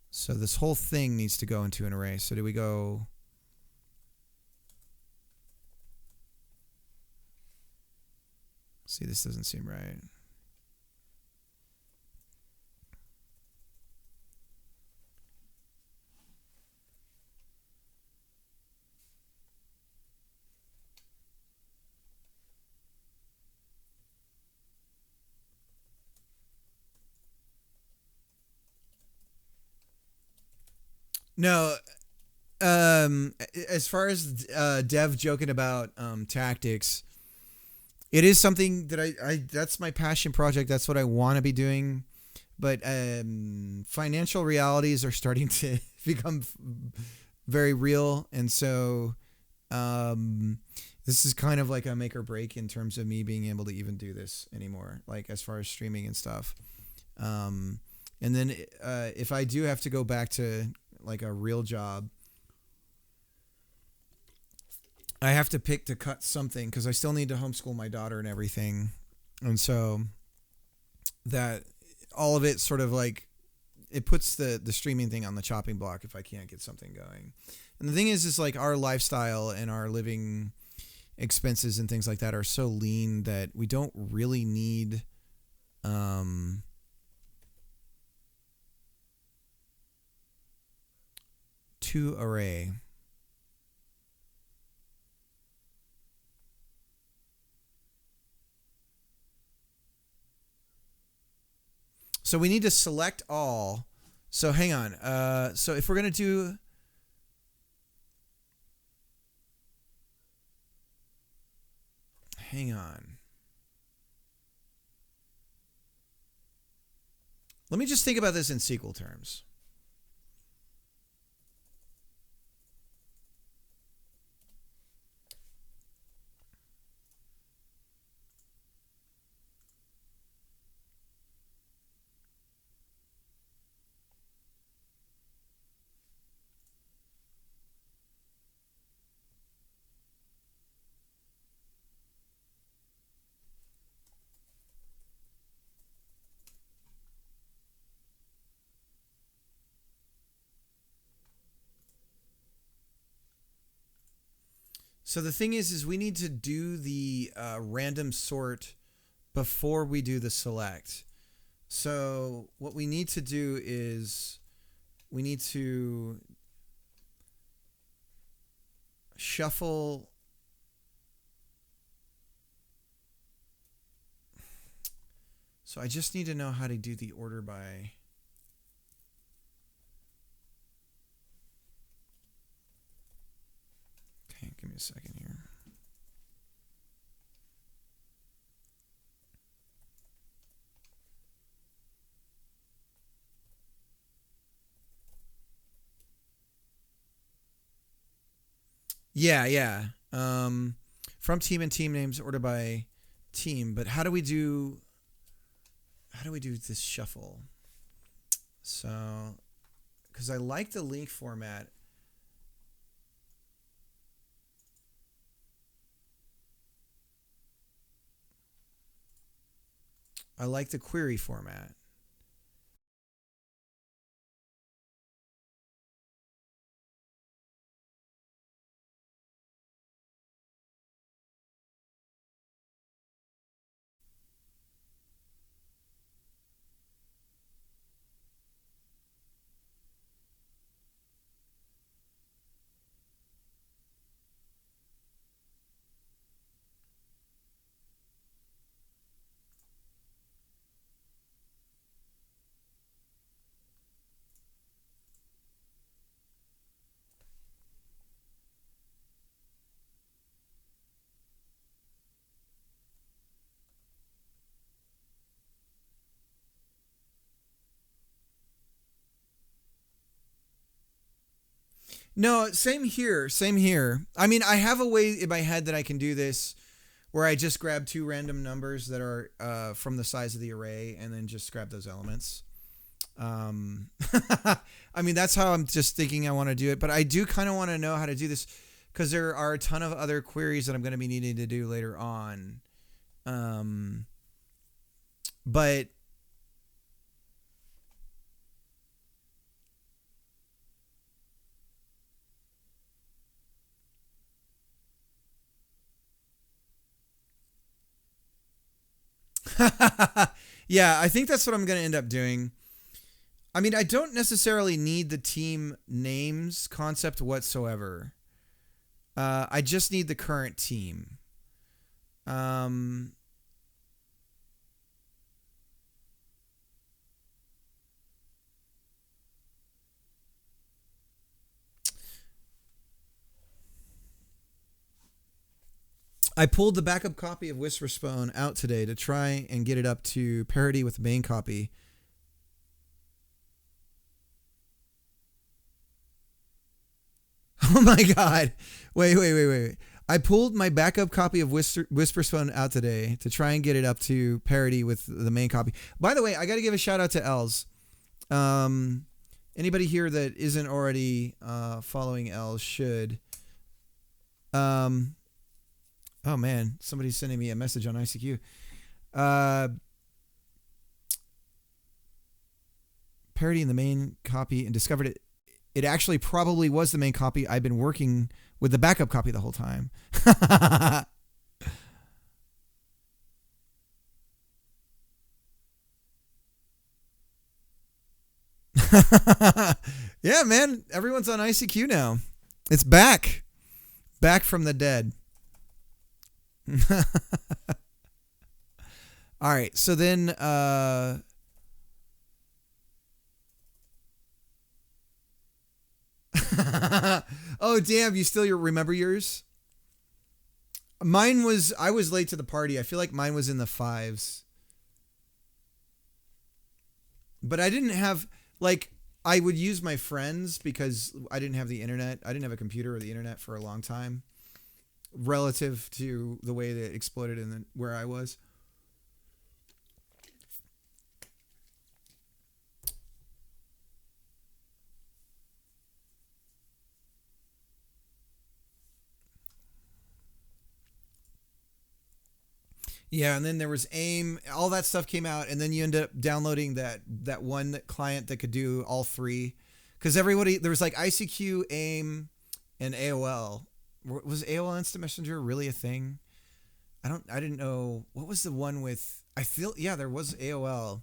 So this whole thing needs to go into an array. So do we go? See, this doesn't seem right. No, as far as Dev joking about tactics, it is something that I that's my passion project. That's what I want to be doing. But financial realities are starting to become very real, and so this is kind of like a make or break in terms of me being able to even do this anymore. Like as far as streaming and stuff. And then if I do have to go back to like a real job, I have to pick to cut something because I still need to homeschool my daughter and everything. And so that all of it sort of like it puts the streaming thing on the chopping block if I can't get something going. And the thing is like our lifestyle and our living expenses and things like that are so lean that we don't really need to array. So we need to select all. So hang on. So if we're going to do... Hang on. Let me just think about this in SQL terms. So the thing is we need to do the random sort before we do the select. So what we need to do is we need to shuffle. So I just need to know how to do the order by. Okay, give me a second here. Yeah. From team and team names order by team, but how do we do this shuffle? So, because I like the link format. I like the query format. No, same here. Same here. I mean, I have a way in my head that I can do this where I just grab two random numbers that are from the size of the array and then just grab those elements. Um, I mean, that's how I'm just thinking I want to do it. But I do kind of want to know how to do this because there are a ton of other queries that I'm going to be needing to do later on. But yeah, I think that's what I'm going to end up doing. I mean, I don't necessarily need the team names concept whatsoever. I just need the current team. Um, I pulled the backup copy of Whisper Spawn out today to try and get it up to parity with the main copy. Oh my god. Wait. I pulled my backup copy of Whisper Spawn out today to try and get it up to parity with the main copy. By the way, I got to give a shout out to Els. Anybody here that isn't already following Els should. Oh man, somebody's sending me a message on ICQ. Parody in the main copy and discovered it. It actually probably was the main copy. I've been working with the backup copy the whole time. Yeah, man. Everyone's on ICQ now. It's back. Back from the dead. All right. So then oh damn, you still remember yours? Mine was I was late to the party. I feel like mine was in the 5s. But I didn't have like I would use my friends because I didn't have the internet. I didn't have a computer or the internet for a long time relative to the way that it exploded in where I was. Yeah, and then there was AIM. All that stuff came out, and then you end up downloading that one client that could do all three. Because everybody, there was like ICQ, AIM, and AOL. Was AOL Instant Messenger really a thing? I didn't know. What was the one with? Yeah, there was AOL,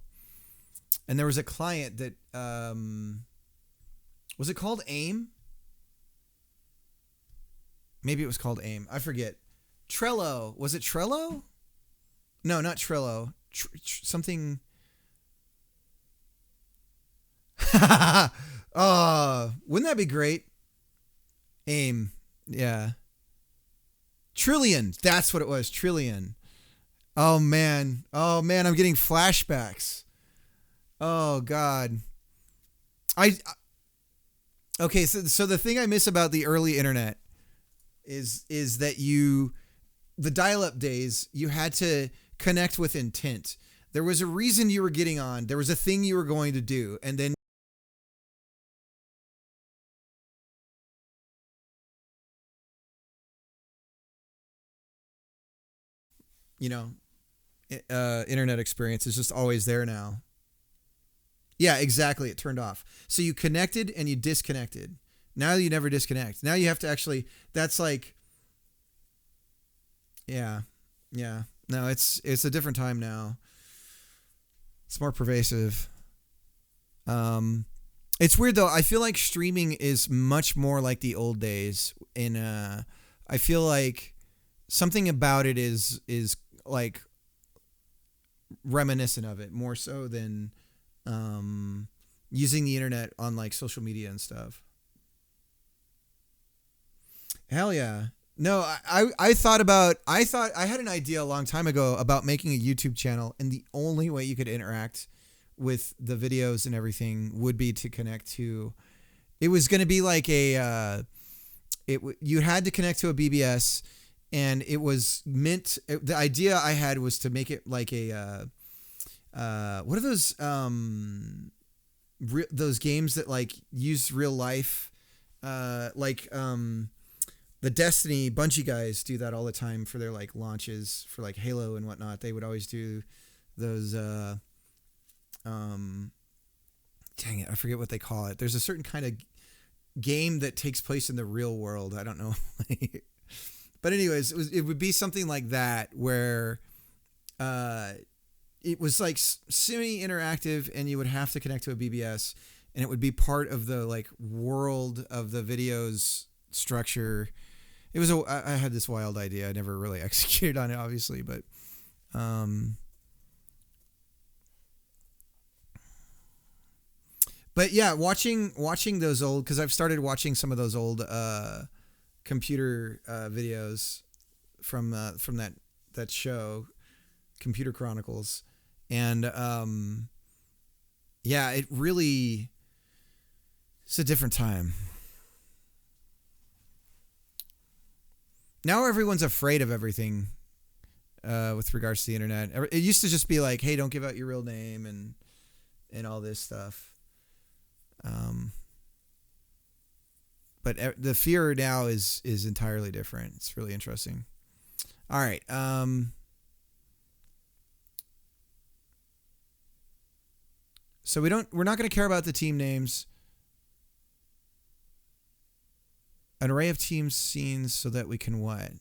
and there was a client that was it called AIM? Maybe it was called AIM. I forget. Trello. Was it Trello? No, not Trello. Something. Oh, wouldn't that be great? AIM. Yeah. Trillion. That's what it was. Trillion. Oh man. I'm getting flashbacks. Oh God. Okay. So the thing I miss about the early internet is that the dial-up days, you had to connect with intent. There was a reason you were getting on. There was a thing you were going to do. And then, internet experience is just always there now. Yeah, exactly. It turned off. So you connected and you disconnected. Now you never disconnect. Now you have to actually, that's like, yeah. No, it's a different time now. It's more pervasive. It's weird though. I feel like streaming is much more like the old days. I feel like something about it is like reminiscent of it more so than using the internet on like social media and stuff. Hell yeah. No, I thought I had an idea a long time ago about making a YouTube channel, and the only way you could interact with the videos and everything would be to connect to It was going to be like you had to connect to a BBS, and it was meant. The idea I had was to make it like a what are those games that like use real life, the Destiny Bungie guys do that all the time for their like launches for like Halo and whatnot. They would always do those. Dang it, I forget what they call it. There's a certain kind of game that takes place in the real world. I don't know. But anyways, it would be something like that where it was like semi-interactive, and you would have to connect to a BBS, and it would be part of the like world of the video's structure. It was I had this wild idea. I never really executed on it, obviously, but yeah, watching those old, because I've started watching some of those old computer videos from that show, Computer Chronicles, and yeah, it really, it's a different time. Now everyone's afraid of everything with regards to the internet. It used to just be like, hey, don't give out your real name and all this stuff. But the fear now is entirely different. It's really interesting. All right. So we're not going to care about the team names. An array of team scenes so that we can what?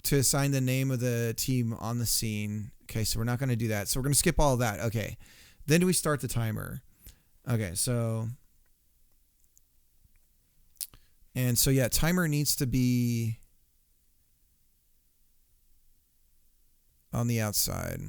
To assign the name of the team on the scene. Okay, so we're not going to do that. So we're going to skip all of that. Okay. Then do we start the timer? Okay, so... And so, yeah, timer needs to be on the outside.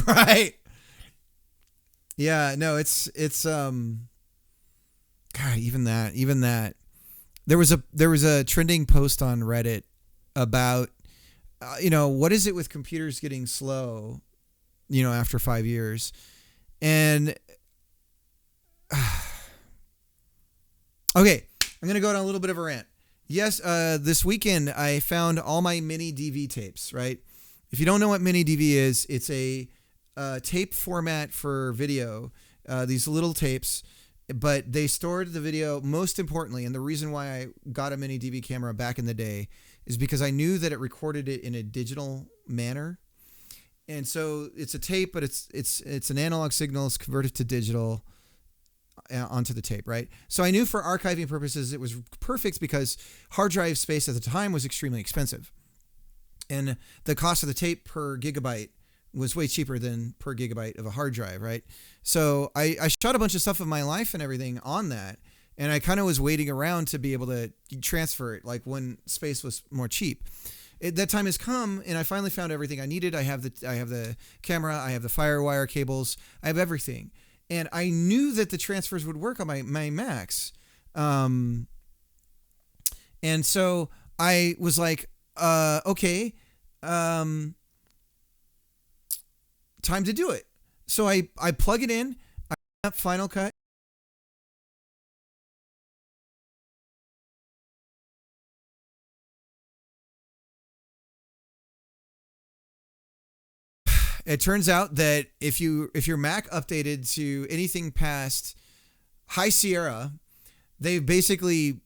Right. Yeah, no, it's God, even that. There was a trending post on Reddit about what is it with computers getting slow, after 5 years. And okay, I'm going to go on a little bit of a rant. Yes, this weekend I found all my mini DV tapes, right? If you don't know what mini DV is, it's a tape format for video, these little tapes, but they stored the video. Most importantly, and the reason why I got a mini DV camera back in the day is because I knew that it recorded it in a digital manner. And so it's a tape, but it's an analog signal. It's converted to digital onto the tape, right? So I knew for archiving purposes it was perfect because hard drive space at the time was extremely expensive. And the cost of the tape per gigabyte was way cheaper than per gigabyte of a hard drive, right? So I shot a bunch of stuff of my life and everything on that, and I kind of was waiting around to be able to transfer it, like when space was more cheap. That time has come, and I finally found everything I needed. I have the camera, I have the FireWire cables, I have everything, and I knew that the transfers would work on my Macs, and so I was like, okay. Time to do it. So I plug it in. I have Final Cut. It turns out that if your Mac updated to anything past High Sierra, they basically,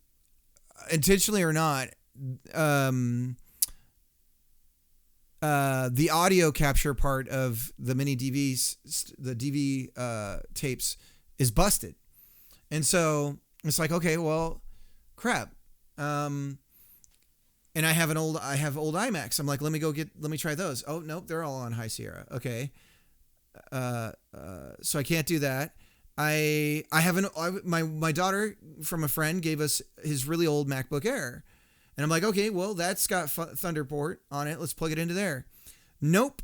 intentionally or not, um, the audio capture part of the mini DVs, the DV tapes, is busted, and so it's like, okay, well, crap. And I have old iMacs. I'm like, let me try those. Oh nope, they're all on High Sierra. Okay, so I can't do that. My daughter from a friend gave us his really old MacBook Air, and I'm like, okay, well that's got Thunderport on it. Let's plug it into there. Nope,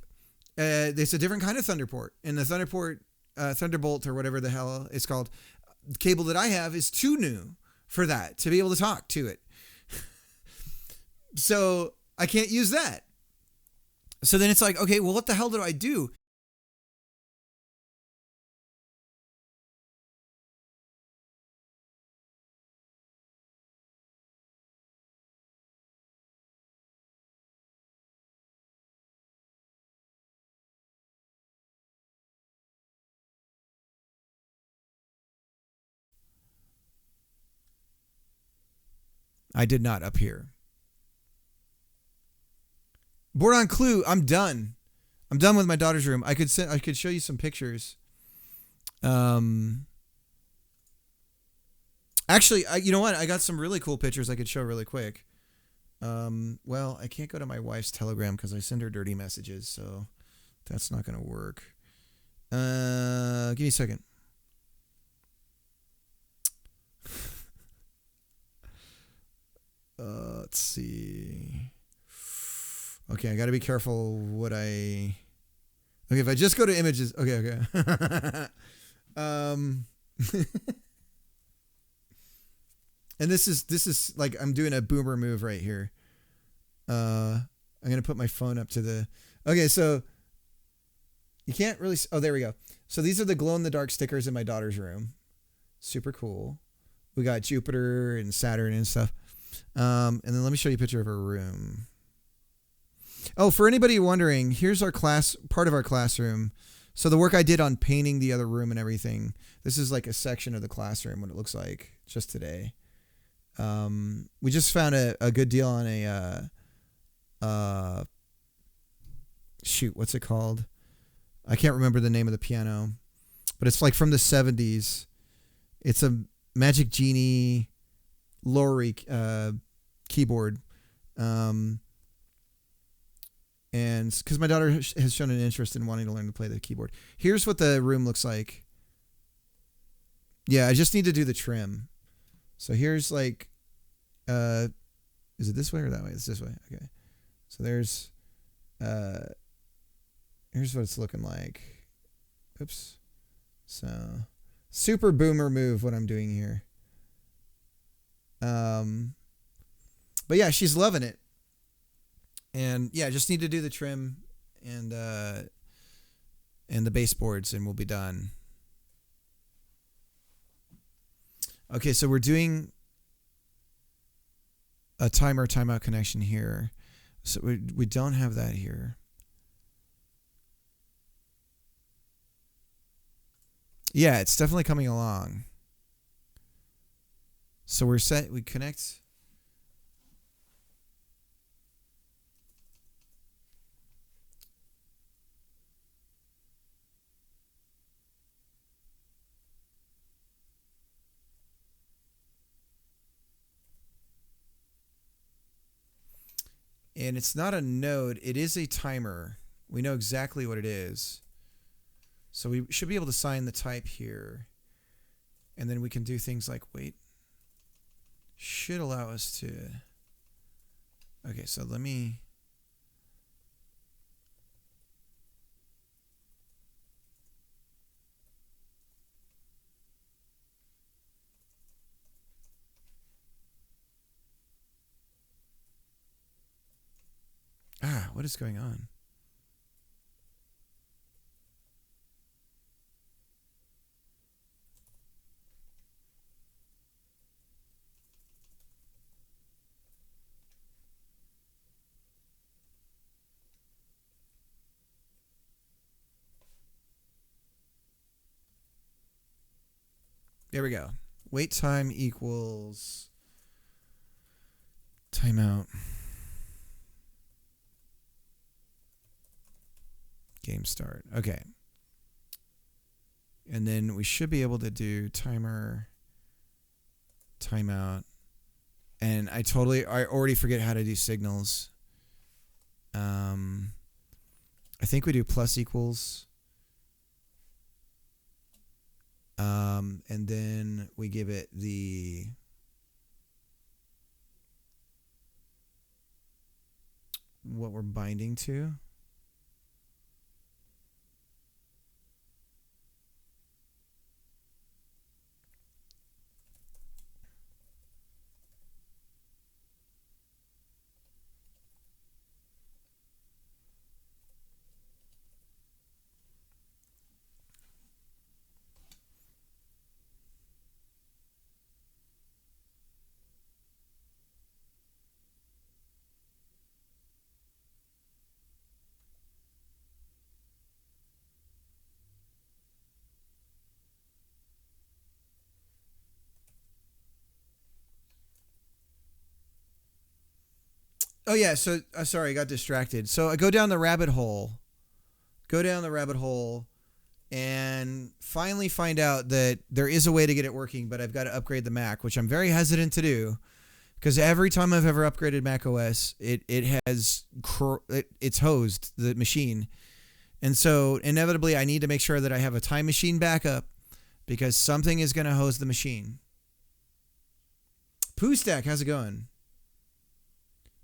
it's a different kind of Thunderport, and the Thunderbolt or whatever the hell it's called, cable that I have is too new for that to be able to talk to it. So I can't use that. So then it's like, okay, well, what the hell do I do? I did not up here. Board on Clue. I'm done. I'm done with my daughter's room. I could show you some pictures. Actually, you know what? I got some really cool pictures I could show really quick. Well, I can't go to my wife's Telegram because I send her dirty messages, so that's not going to work. Give me a second. Let's see. Okay, I got to be careful what I. Okay, if I just go to images. Okay. And this is like I'm doing a boomer move right here. I'm gonna put my phone up to the. Okay, so you can't really. Oh, there we go. So these are the glow in the dark stickers in my daughter's room. Super cool. We got Jupiter and Saturn and stuff. And then let me show you a picture of her room. Oh, for anybody wondering, here's our part of our classroom. So the work I did on painting the other room and everything. This is like a section of the classroom, what it looks like just today. We just found a good deal on shoot, what's it called? I can't remember the name of the piano, but it's like from the 70s. It's a Magic Genie Lowry keyboard. And because my daughter has shown an interest in wanting to learn to play the keyboard. Here's what the room looks like. Yeah, I just need to do the trim. So here's like, is it this way or that way? It's this way. Okay. So here's what it's looking like. Oops. So super boomer move what I'm doing here. But yeah, she's loving it. And yeah, just need to do the trim and the baseboards and we'll be done. Okay, so we're doing a timeout connection here. So we don't have that here. Yeah, it's definitely coming along. So we're set. We connect. And it's not a node. It is a timer. We know exactly what it is. So we should be able to sign the type here. And then we can do things like wait. Should allow us to. Okay, so let me. What is going on? There we go. Wait time equals Timeout. Game start. Okay. And then we should be able to do timer, timeout. And I already forget how to do signals. I think we do plus equals. And then we give it what we're binding to. Oh yeah, so sorry, I got distracted. So I go down the rabbit hole. And finally find out that there is a way to get it working, but I've got to upgrade the Mac, which I'm very hesitant to do because every time I've ever upgraded Mac OS, it's hosed the machine. And so inevitably I need to make sure that I have a time machine backup because something is going to hose the machine. Poo Stack, how's it going?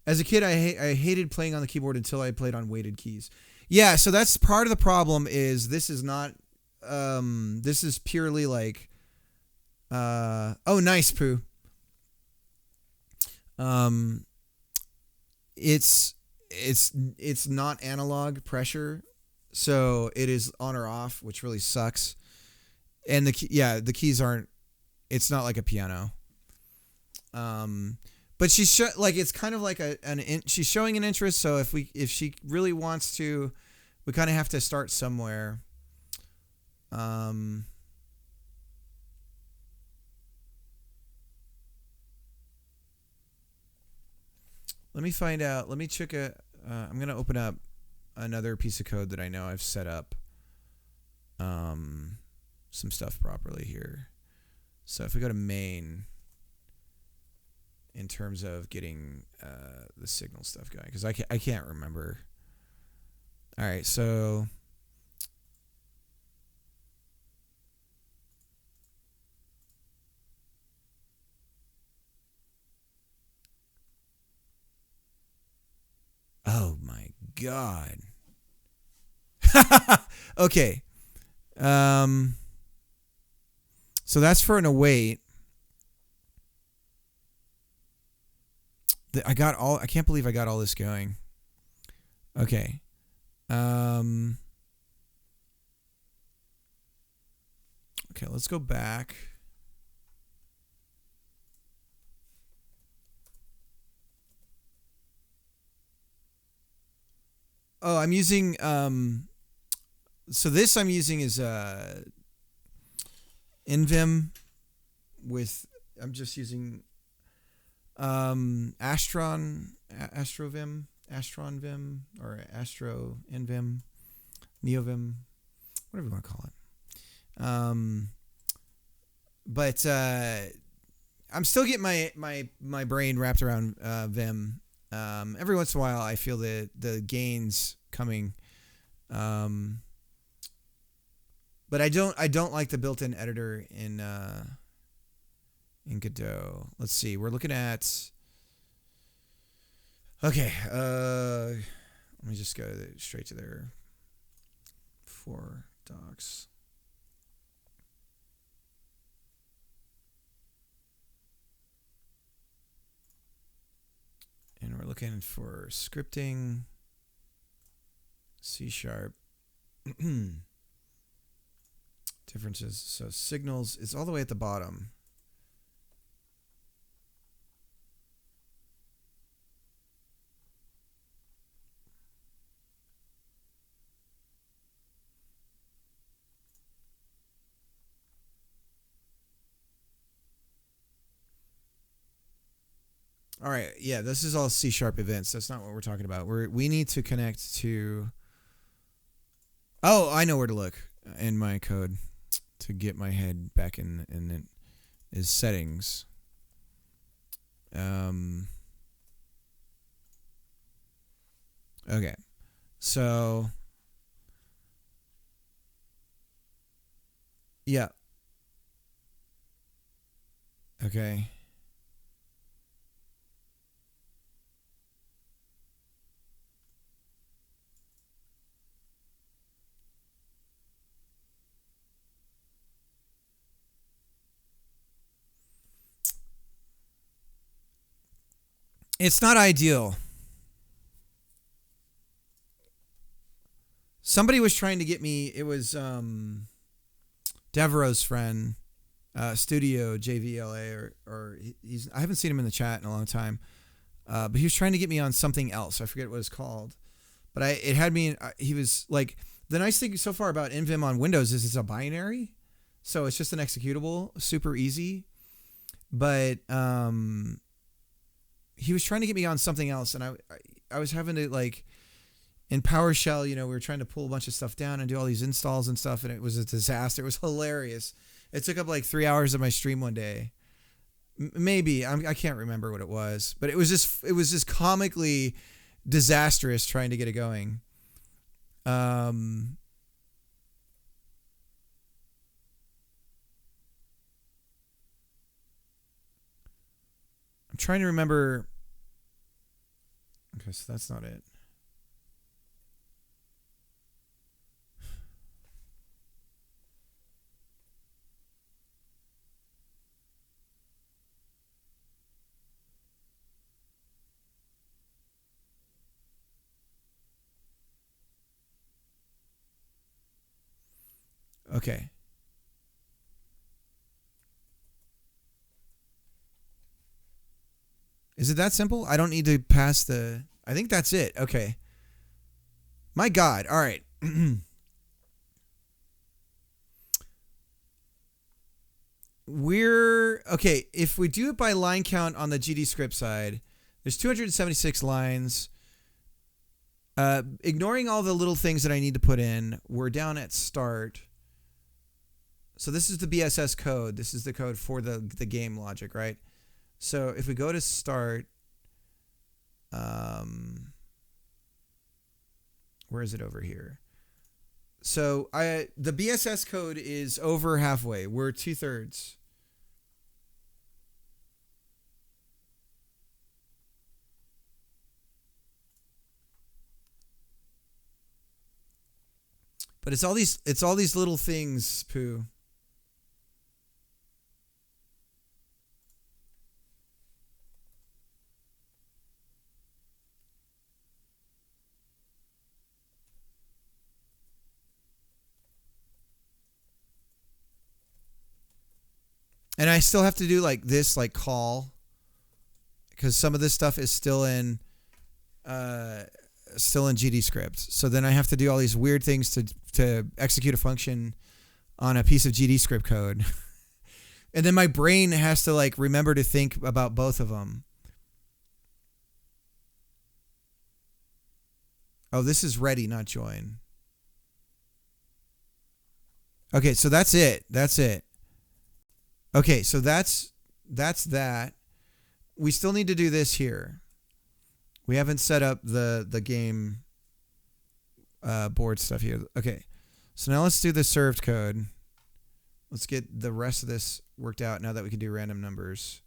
As a kid, I hated playing on the keyboard until I played on weighted keys. Yeah, so that's part of the problem is this is not, this is purely like, oh, nice, Pooh. It's not analog pressure, so it is on or off, which really sucks. And the keys aren't, it's not like a piano. But she's it's kind of like she's showing an interest. So if she really wants to, we kind of have to start somewhere. Let me find out. Let me check I'm gonna open up another piece of code that I know I've set up some stuff properly here. So if we go to main. In terms of getting the signal stuff going, because I can't remember. All right, so oh my god. Okay. So that's for an await. I can't believe I got all this going. Okay. Okay, let's go back. Oh, I'm using so this I'm using is NVim with I'm just using Astrovim, or Astro NVim, NeoVim, whatever you want to call it. But I'm still getting my brain wrapped around Vim. Every once in a while, I feel the gains coming. But I don't like the built-in editor in Godot. Let's see. We're looking at. Okay. Let me just go straight to there. For docs. And we're looking for scripting. C#. Differences. So signals. It's all the way at the bottom. All right. Yeah, this is all C# events. That's not what we're talking about. We need to connect to. Oh, I know where to look in my code to get my head back in it is settings. Okay. So yeah. Okay. It's not ideal. Somebody was trying to get me. It was Devereaux's friend, Studio JVLA, or he's. I haven't seen him in the chat in a long time, but he was trying to get me on something else. I forget what it's called, but it had me. He was like, the nice thing so far about NVim on Windows is it's a binary, so it's just an executable, super easy. But he was trying to get me on something else, and I was having to like. In PowerShell, we were trying to pull a bunch of stuff down and do all these installs and stuff, and it was a disaster. It was hilarious. It took up like 3 hours of my stream one day. Maybe I can't remember what it was, but it was just comically disastrous trying to get it going. I'm trying to remember. Okay, so that's not it. Okay. Is it that simple? I don't need to pass the... I think that's it. Okay. My God. All right. Okay, if we do it by line count on the GD script side, there's 276 lines. Ignoring all the little things that I need to put in, we're down at start. So this is the BSS code. This is the code for the game logic, right? So if we go to start, where is it over here? So the BSS code is over halfway. We're 2/3. But it's all these little things, Pooh. And I still have to do like this, like call, because some of this stuff is still in GD script. So then I have to do all these weird things to execute a function on a piece of GD script code. And then my brain has to like remember to think about both of them. Oh, this is ready, not join. Okay, so that's it. That's it. Okay, so that's that. We still need to do this here. We haven't set up the game board stuff here. Okay, so now let's do the served code. Let's get the rest of this worked out now that we can do random numbers.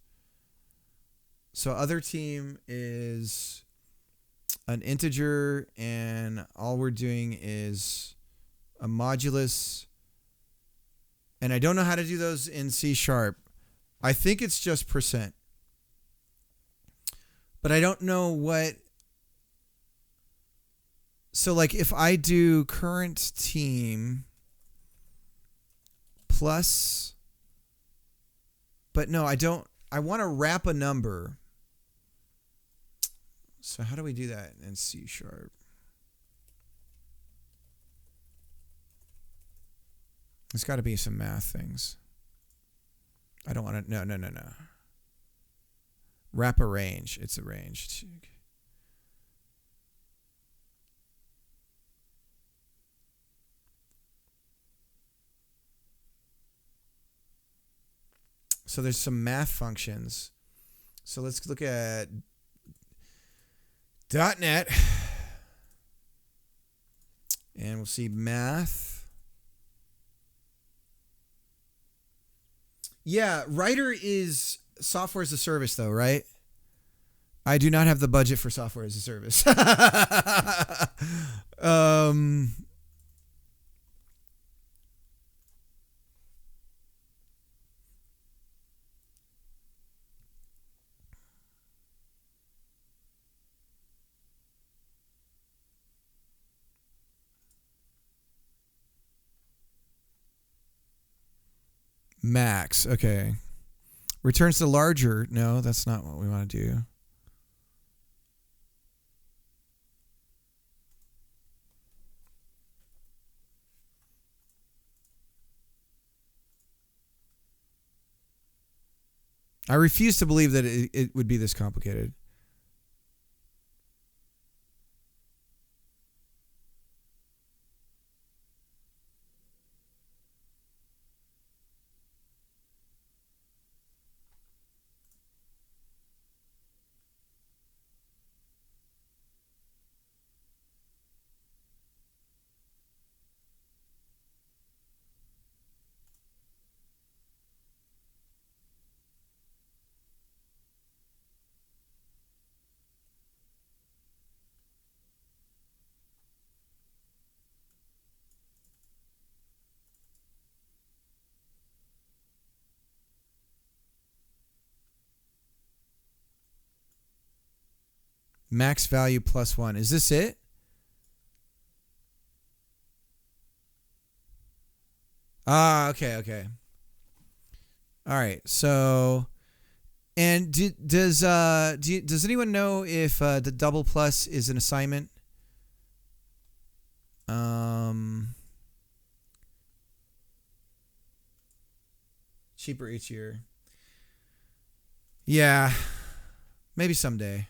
So other team is an integer, and all we're doing is a modulus. And I don't know how to do those in C#. I think it's just %. But I don't know what... So like if I do current team plus... But no, I don't... I want to wrap a number. So how do we do that in C#? There's got to be some math things. I don't want to... No. Wrap a range. It's a range. So there's some math functions. So let's look at .NET. And we'll see math. Yeah, Writer is software as a service, though, right? I do not have the budget for software as a service. Max. Okay. Returns to larger. No, that's not what we want to do. I refuse to believe that it would be this complicated. Max value +1. Is this it? Okay. All right. So, and does anyone know if the double plus is an assignment? Cheaper each year. Yeah, maybe someday.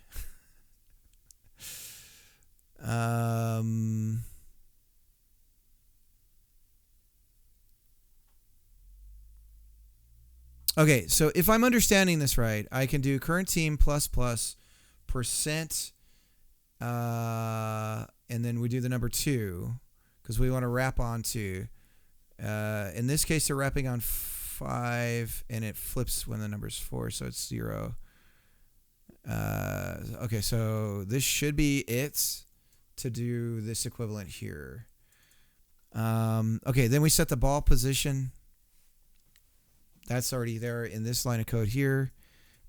Okay, so if I'm understanding this right, I can do current team +% and then we do the number 2 because we want to wrap on 2. In this case, they're wrapping on 5 and it flips when the number's 4, so it's 0. Okay, so this should be it to do this equivalent here. Okay, then we set the ball position. That's already there in this line of code here.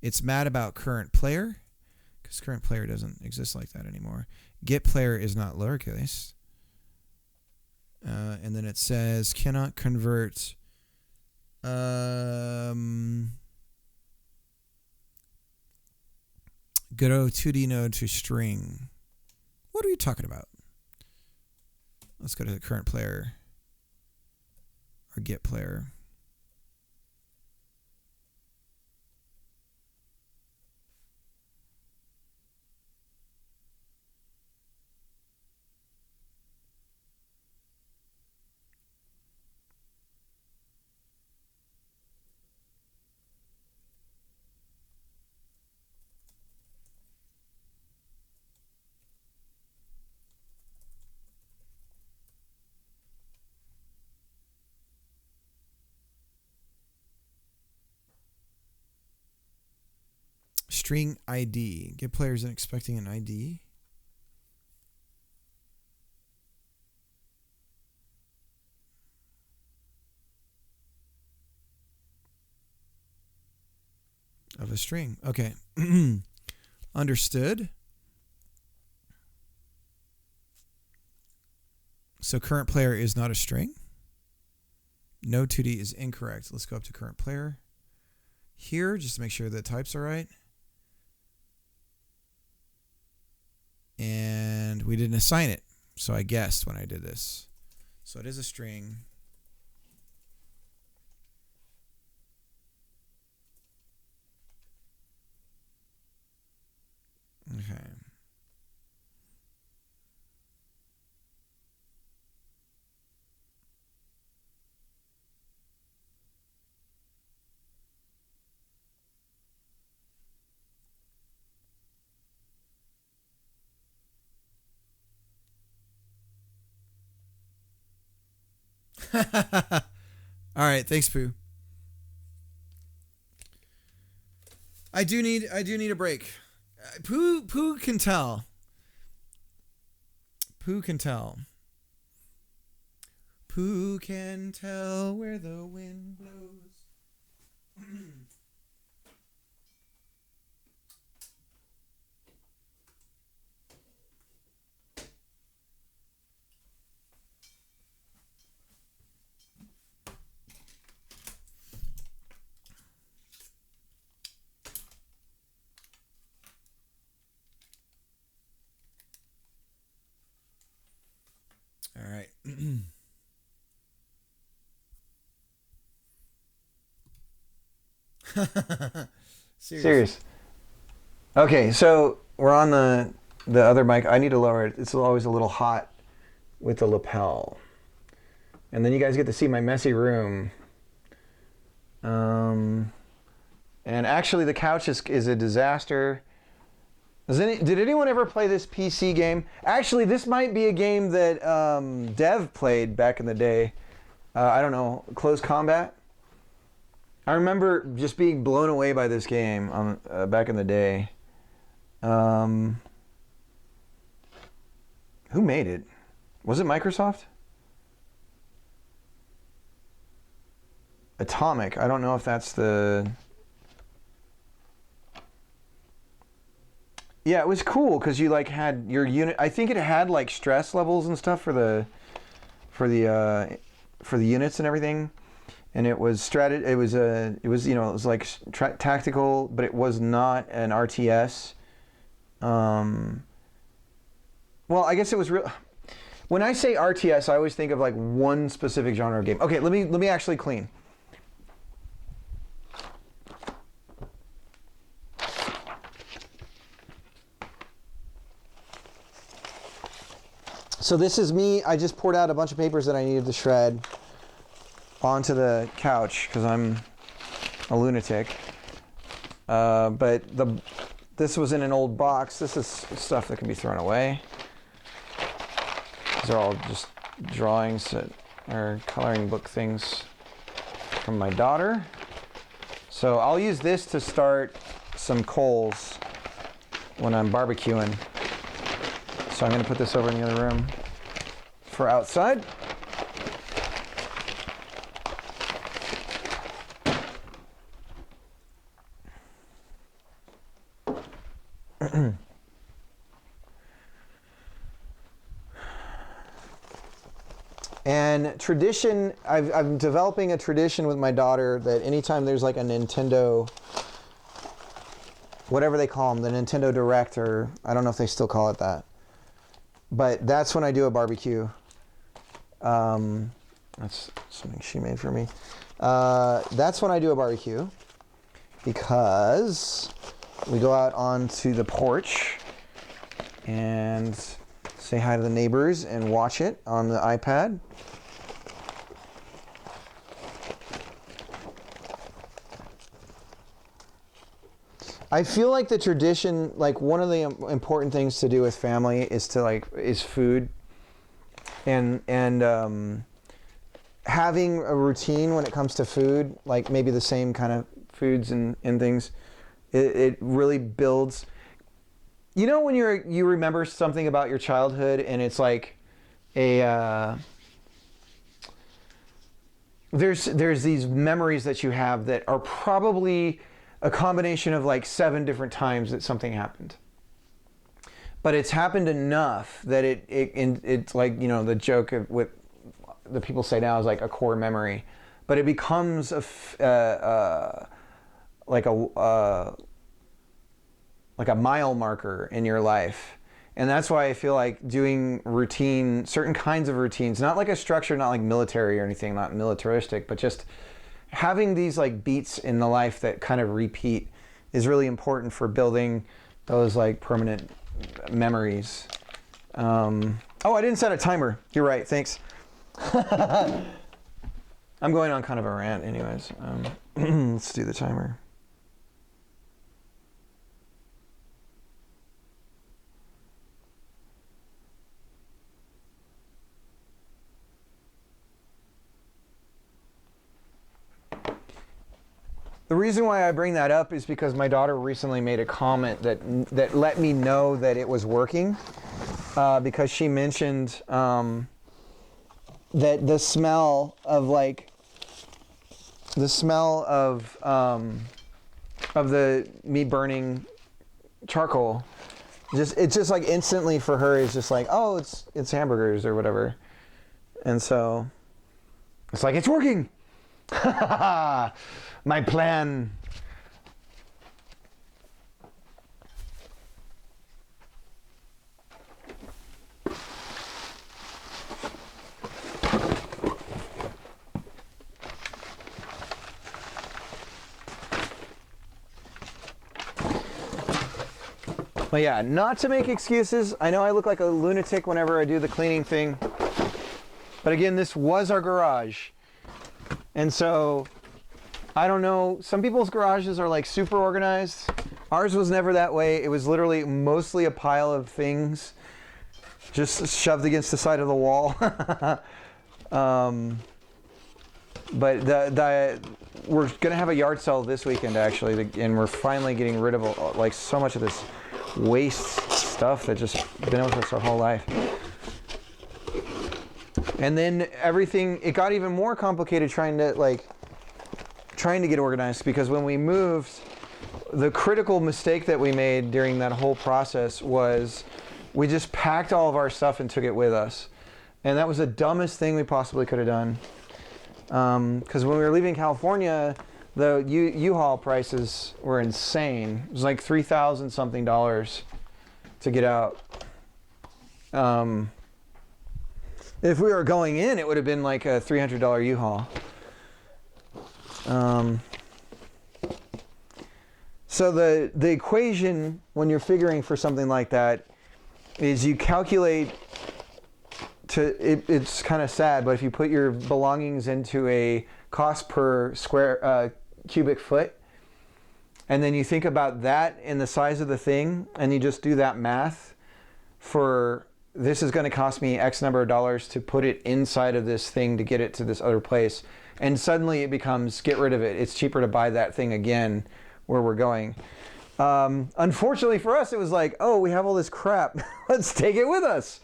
It's mad about current player because current player doesn't exist like that anymore. Get player is not lowercase. And then it says cannot convert Godot 2D node to string. What are you talking about? Let's go to the current player or get player. String ID. Get player isn't expecting an ID. Of a string. Okay. Understood. So current player is not a string. No 2D is incorrect. Let's go up to current player here just to make sure the types are right. And we didn't assign it. So I guessed when I did this. So it is a string. All right, thanks, Pooh. I do need a break. Pooh can tell. Pooh can tell. Pooh can tell where the wind blows. All right. Serious. Serious. Okay, so we're on the other mic. I need to lower it. It's always a little hot with the lapel. And then you guys get to see my messy room. And actually the couch is a disaster. Did anyone ever play this PC game? Actually, this might be a game that Dev played back in the day. I don't know, Close Combat? I remember just being blown away by this game back in the day. Who made it? Was it Microsoft? Atomic. I don't know if that's the... Yeah, it was cool because you like had your unit. I think it had like stress levels and stuff for the units and everything. And it was it was like tactical, but it was not an RTS. Well, I guess it was real. When I say RTS, I always think of like one specific genre of game. Okay, let me actually clean. So this is me. I just poured out a bunch of papers that I needed to shred onto the couch because I'm a lunatic. But this was in an old box. This is stuff that can be thrown away. These are all just drawings that are coloring book things from my daughter. So I'll use this to start some coals when I'm barbecuing. So I'm going to put this over in the other room for outside. And tradition, I'm developing a tradition with my daughter that anytime there's like a Nintendo, whatever they call them, the Nintendo Direct, or I don't know if they still call it that. But that's when I do a barbecue. That's something she made for me. That's when I do a barbecue because we go out onto the porch and say hi to the neighbors and watch it on the iPad. I feel like the tradition, like one of the important things to do with family is food, and having a routine when it comes to food, like maybe the same kind of foods and things, it really builds. You know when you remember something about your childhood and it's like there's these memories that you have that are probably a combination of like 7 different times that something happened. But it's happened enough that it's like, you know, the joke of what the people say now is like a core memory. But it becomes like a mile marker in your life. And that's why I feel like doing certain kinds of routines, not like a structure, not like military or anything, not militaristic, but just having these like beats in the life that kind of repeat is really important for building those like permanent memories. Oh, I didn't set a timer. You're right. Thanks. I'm going on kind of a rant anyways. Let's do the timer. The reason why I bring that up is because my daughter recently made a comment that let me know that it was working, because she mentioned that the smell of the me burning charcoal, it's just like instantly for her is just like, oh, it's hamburgers or whatever, and so it's like, it's working. My plan. But yeah, not to make excuses. I know I look like a lunatic whenever I do the cleaning thing. But again, this was our garage. And so, I don't know, some people's garages are like super organized. Ours was never that way. It was literally mostly a pile of things just shoved against the side of the wall. But we're gonna have a yard sale this weekend actually, and we're finally getting rid of like so much of this waste stuff that just been with us our whole life. And then everything, it got even more complicated trying to get organized, because when we moved, the critical mistake that we made during that whole process was we just packed all of our stuff and took it with us. And that was the dumbest thing we possibly could have done. Because when we were leaving California, the U-Haul prices were insane. It was like $3,000 something to get out. If we were going in, it would have been like a $300 U-Haul. So the equation when you're figuring for something like that is you calculate it's kind of sad, but if you put your belongings into a cost per square cubic foot, and then you think about that in the size of the thing, and you just do that math for, this is going to cost me X number of dollars to put it inside of this thing to get it to this other place, and suddenly it becomes, get rid of it. It's cheaper to buy that thing again where we're going. Unfortunately for us, it was like, oh, we have all this crap. Let's take it with us.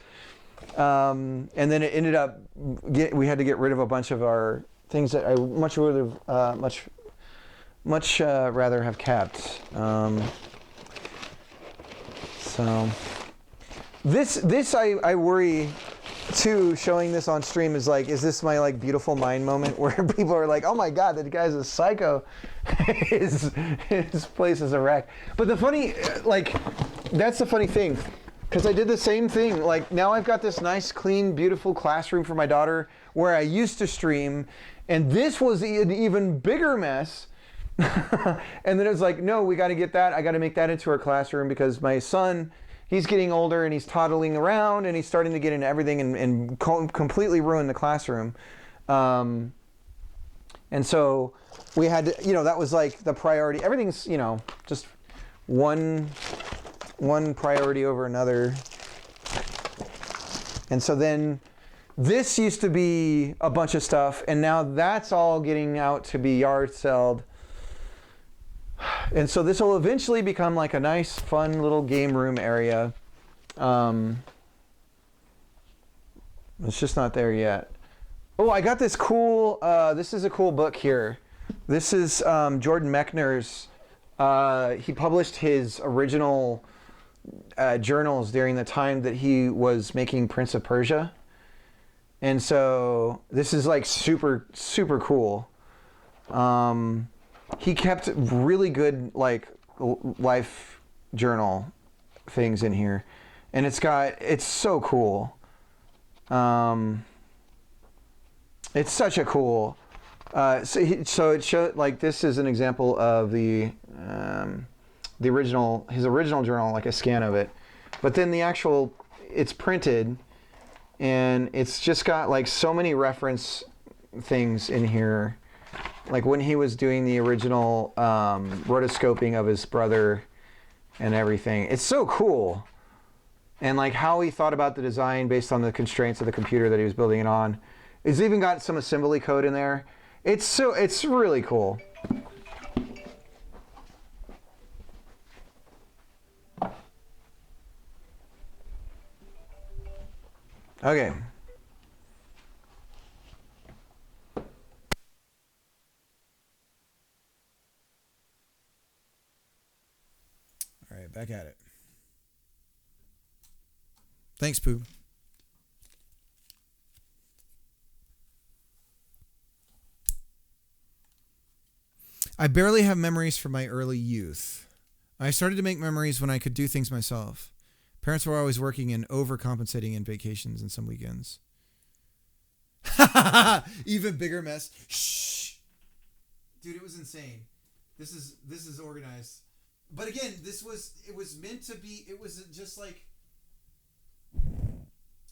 And then it ended up, we had to get rid of a bunch of our things that I much rather have kept. So this I worry too, showing this on stream is like, is this my like beautiful mind moment where people are like, oh my God, that guy's a psycho. his place is a wreck. But the funny, that's the funny thing. Because I did the same thing. Like, now I've got this nice, clean, beautiful classroom for my daughter where I used to stream, and this was an even bigger mess. And then it was like, no, we got to get that. I got to make that into our classroom because my son, he's getting older and he's toddling around and he's starting to get into everything and completely ruin the classroom. And so we had to, that was like the priority. Everything's, just one priority over another. And so then this used to be a bunch of stuff, and now that's all getting out to be yard sold. And so this will eventually become like a nice, fun little game room area. It's just not there yet. Oh, I got this cool, this is a cool book here. This is Jordan Mechner's, he published his original journals during the time that he was making Prince of Persia. And so this is like super, super cool. He kept really good like life journal things in here. And it's so cool. It's such a cool, so it showed, like, this is an example of his original journal, like a scan of it. But then it's printed, and it's just got like so many reference things in here. Like when he was doing the original rotoscoping of his brother and everything. It's so cool. And like how he thought about the design based on the constraints of the computer that he was building it on. It's even got some assembly code in there. It's really cool. Okay. All right, back at it. Thanks, Pooh. I barely have memories from my early youth. I started to make memories when I could do things myself. Parents were always working and overcompensating in vacations and some weekends. Even bigger mess. Shh. Dude, it was insane. This is organized. But again, it was meant to be, it was just like,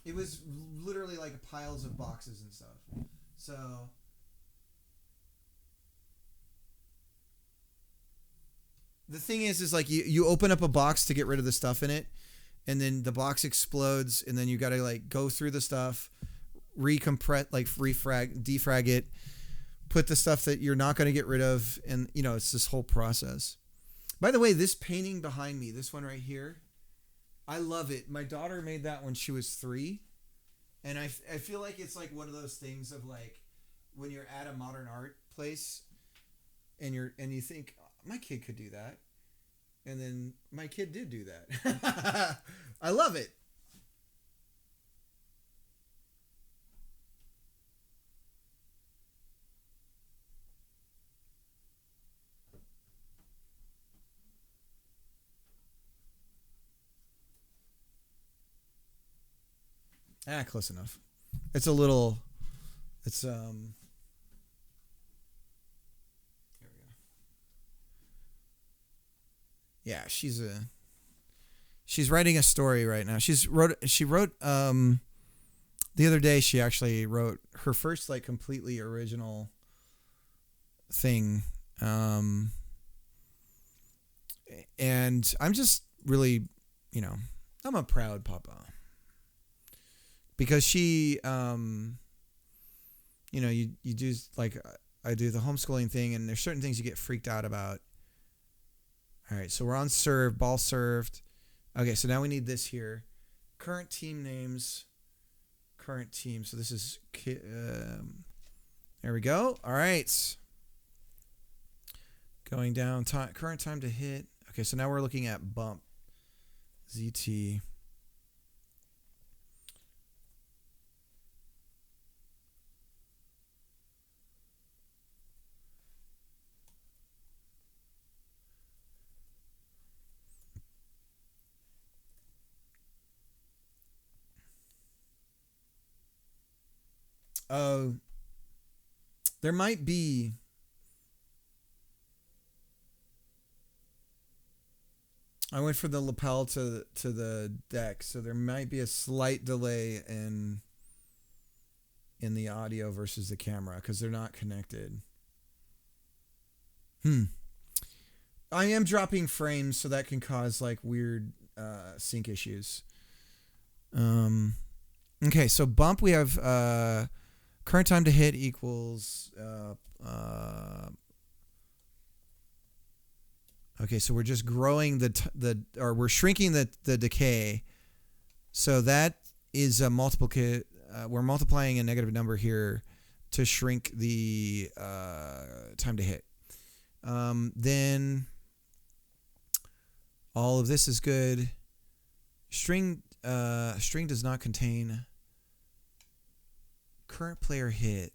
it was literally like piles of boxes and stuff. So the thing is like you open up a box to get rid of the stuff in it, and then the box explodes, and then you got to like go through the stuff, recompress, like defrag it, put the stuff that you're not going to get rid of, and it's this whole process. By the way, this painting behind me, this one right here, I love it. My daughter made that when she was 3, and I feel like it's like one of those things of like when you're at a modern art place, and you think my kid could do that, and then my kid did do that. I love it. Close enough. It's a little. It's Here we go. Yeah, she's writing a story right now. She wrote the other day. She actually wrote her first like completely original thing, and I'm just really, I'm a proud papa. Because she, you do like I do the homeschooling thing, and there's certain things you get freaked out about. All right, so we're on serve, ball served. Okay, so now we need this here. Current team names. Current team. So this is, there we go. All right. Going down, current time to hit. Okay, so now we're looking at bump. ZT. There might be. I went from the lapel to the deck, so there might be a slight delay in the audio versus the camera because they're not connected. I am dropping frames, so that can cause like weird sync issues. Okay, so bump, we have current time to hit equals okay, so we're just growing or we're shrinking the decay. So that is a multiplicative. We're multiplying a negative number here to shrink the time to hit. Then all of this is good. String does not contain current player hit.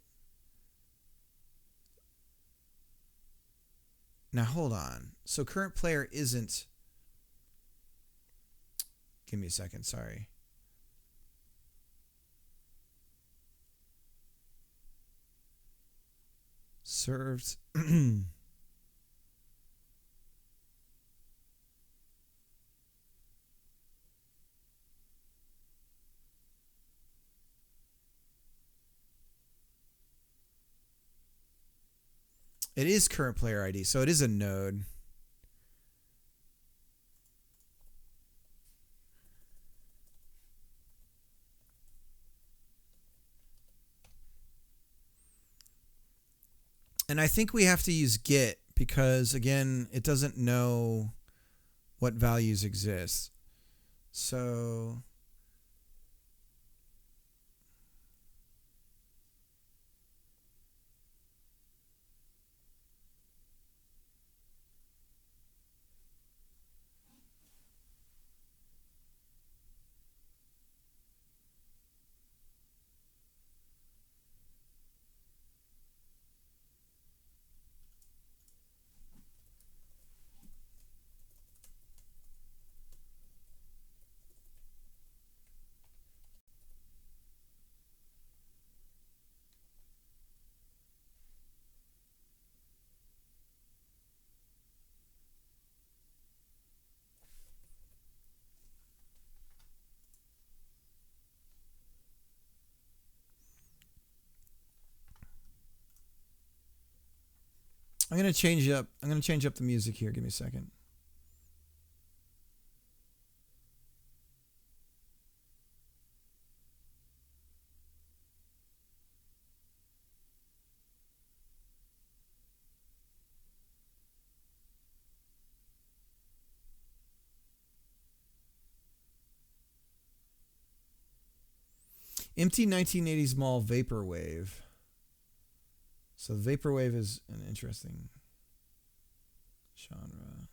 Now hold on. So current player isn't. Give me a second. Sorry. Served. It is current player ID, so it is a node. And I think we have to use get because, again, it doesn't know what values exist. So gonna change up. I'm gonna change up the music here. Give me a second. Empty 1980s mall vaporwave. So vaporwave is an interesting genre.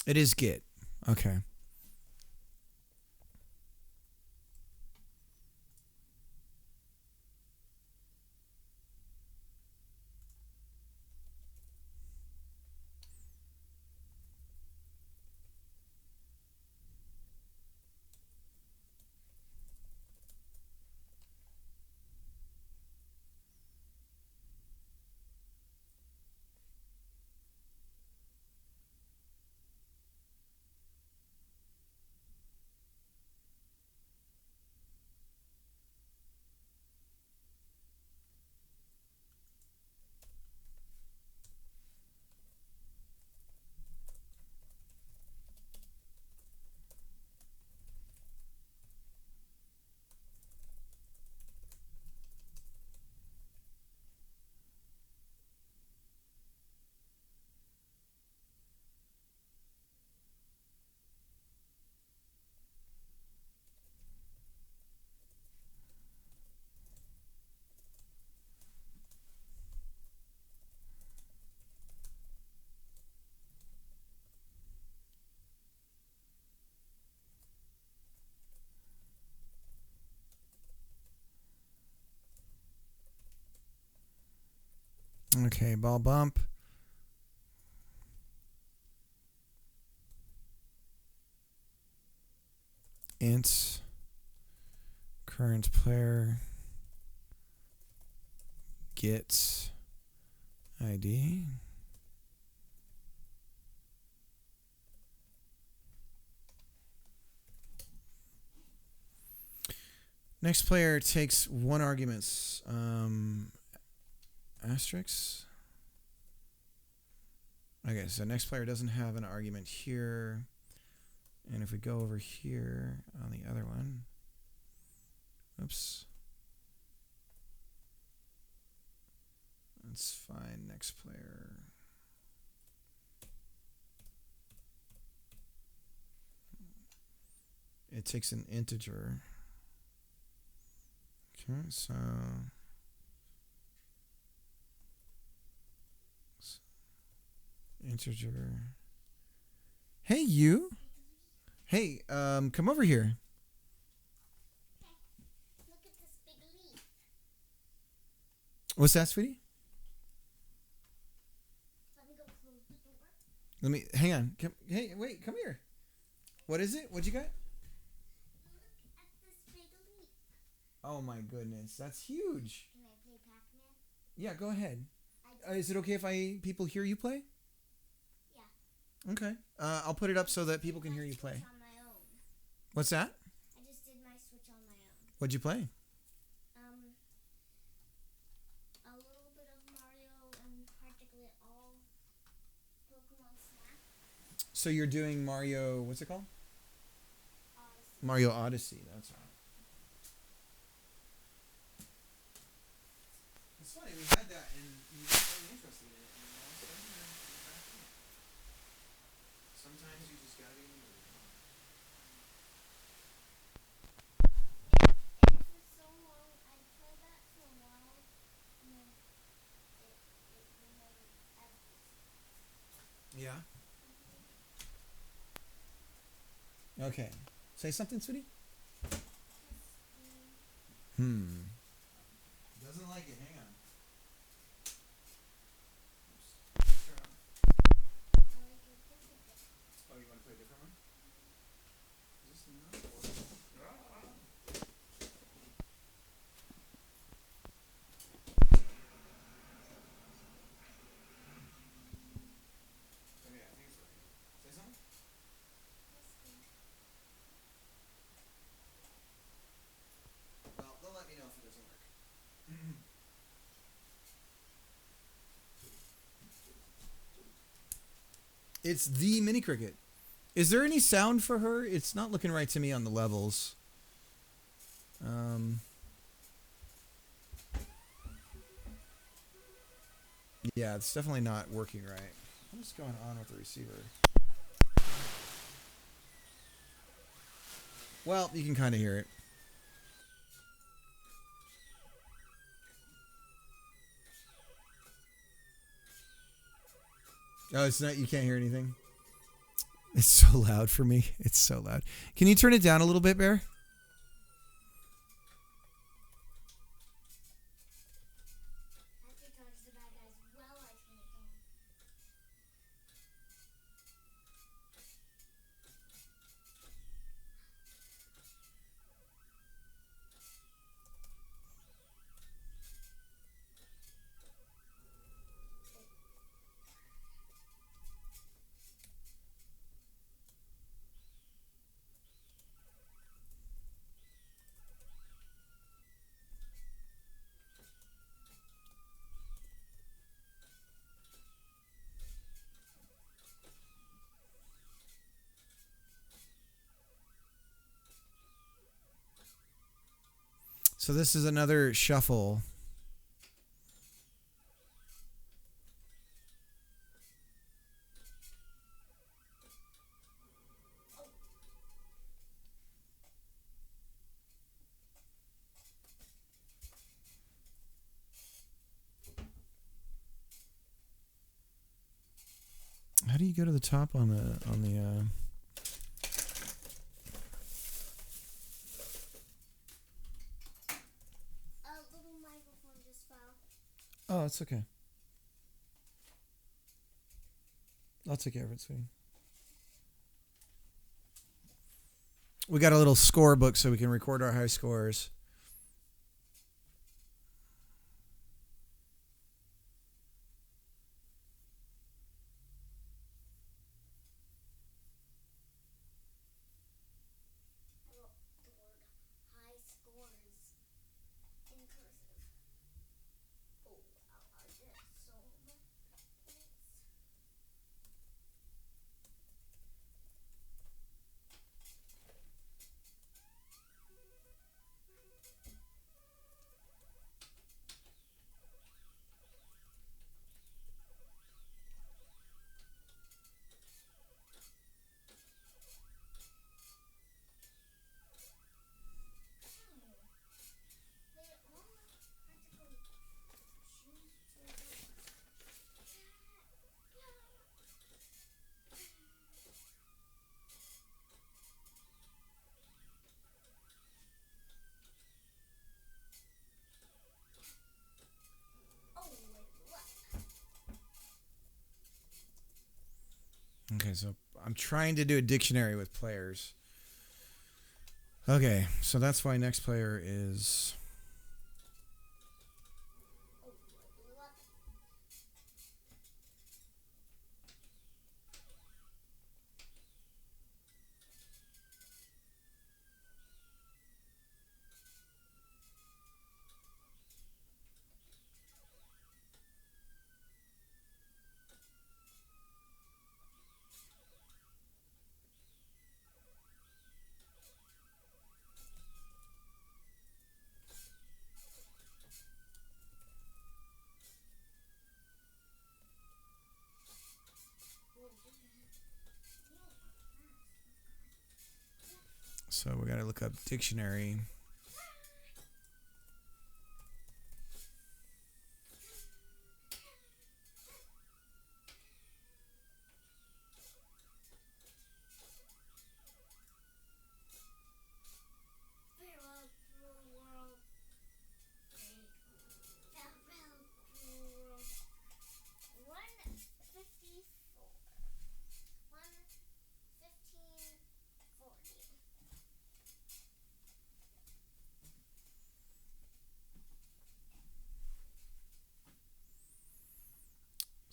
It is Git. Okay. Okay, ball bump. Int. Current player. Get ID. Next player takes one arguments. Asterisk. Okay, so next player doesn't have an argument here. And if we go over here on the other one, oops. That's fine. Next player. It takes an integer. Okay, so integer. Hey, you. Hey, come over here. Look at this big leaf. What's that, sweetie? Let me hang on. Hey, wait, come here. What is it? What you got? Oh my goodness, that's huge. Can I play Pac-Man? Yeah, go ahead. Is it okay if people hear you play? Yeah. Okay. I'll put it up so that people can hear you play. On my own. What's that? I just did my Switch on my own. What'd you play? A little bit of Mario and practically all Pokemon Snap. So you're doing Mario. What's it called? Odyssey. Mario Odyssey. That's right. It's funny we had that and you weren't really interested in it, and all of a sudden you're back in it. Sometimes you just gotta be in the mood. And for so long, I played that for a while, and then it never ever. Yeah. Okay. Say something, sweetie. Doesn't like it. Hang on. Oops. Turn on. I like it different. Oh, you want to play a different one? Is this not working? Okay, I think it's working. Say something. Well, they'll let me know if it doesn't work. It's the mini cricket. Is there any sound for her? It's not looking right to me on the levels. Yeah, it's definitely not working right. What is going on with the receiver? Well, you can kind of hear it. Oh, it's not. You can't hear anything. It's so loud for me. It's so loud. Can you turn it down a little bit, Bear? I think I was the bad guy as well. I turned it down. So this is another shuffle. How do you go to the top on the A little microphone just fell. Oh, it's okay. I'll take care of it, sweetie. We got a little score book so we can record our high scores. I wrote the word high scores in cursive. Oh, wow, I did so much. Okay, so I'm trying to do a dictionary with players. Okay, so that's why next player is... Oh, I blew up. So we got to look up dictionary. Farewell, cruel world. Farewell, cruel world. 154. 11540.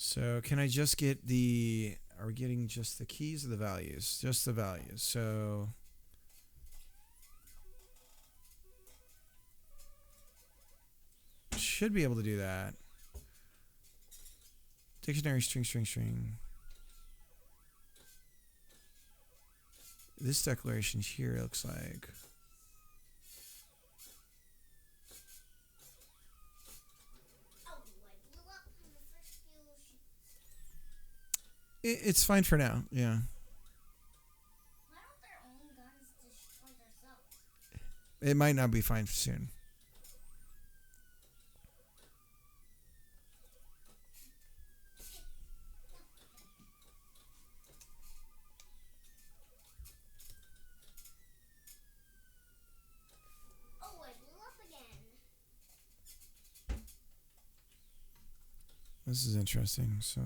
So can I just get the... Are we getting just the keys or the values? Just the values. So... Should be able to do that. Dictionary string. This declaration here looks like... Oh, I blew up on the first few shoots. It's fine for now, yeah. Why don't their own guns destroy themselves? It might not be fine soon. Oh, I blew up again. This is interesting, so...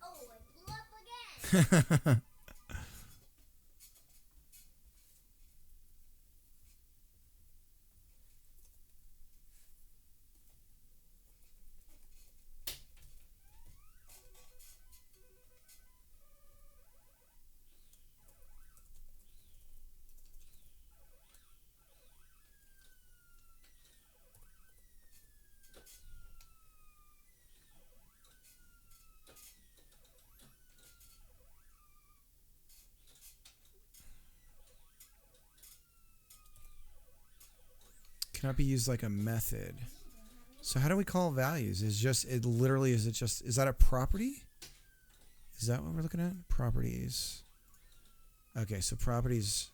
Oh, I blew up again. Cannot be used like a method. So how do we call values? Is that a property? Is that what we're looking at? Properties. Okay, so properties.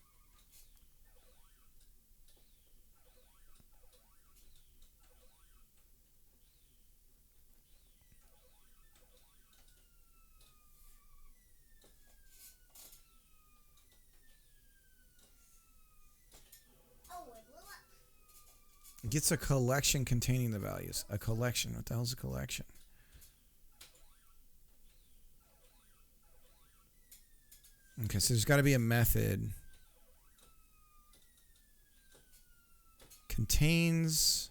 Oh, I blew up. Gets a collection containing the values. A collection. What the hell is a collection? Okay, so there's got to be a method. Contains.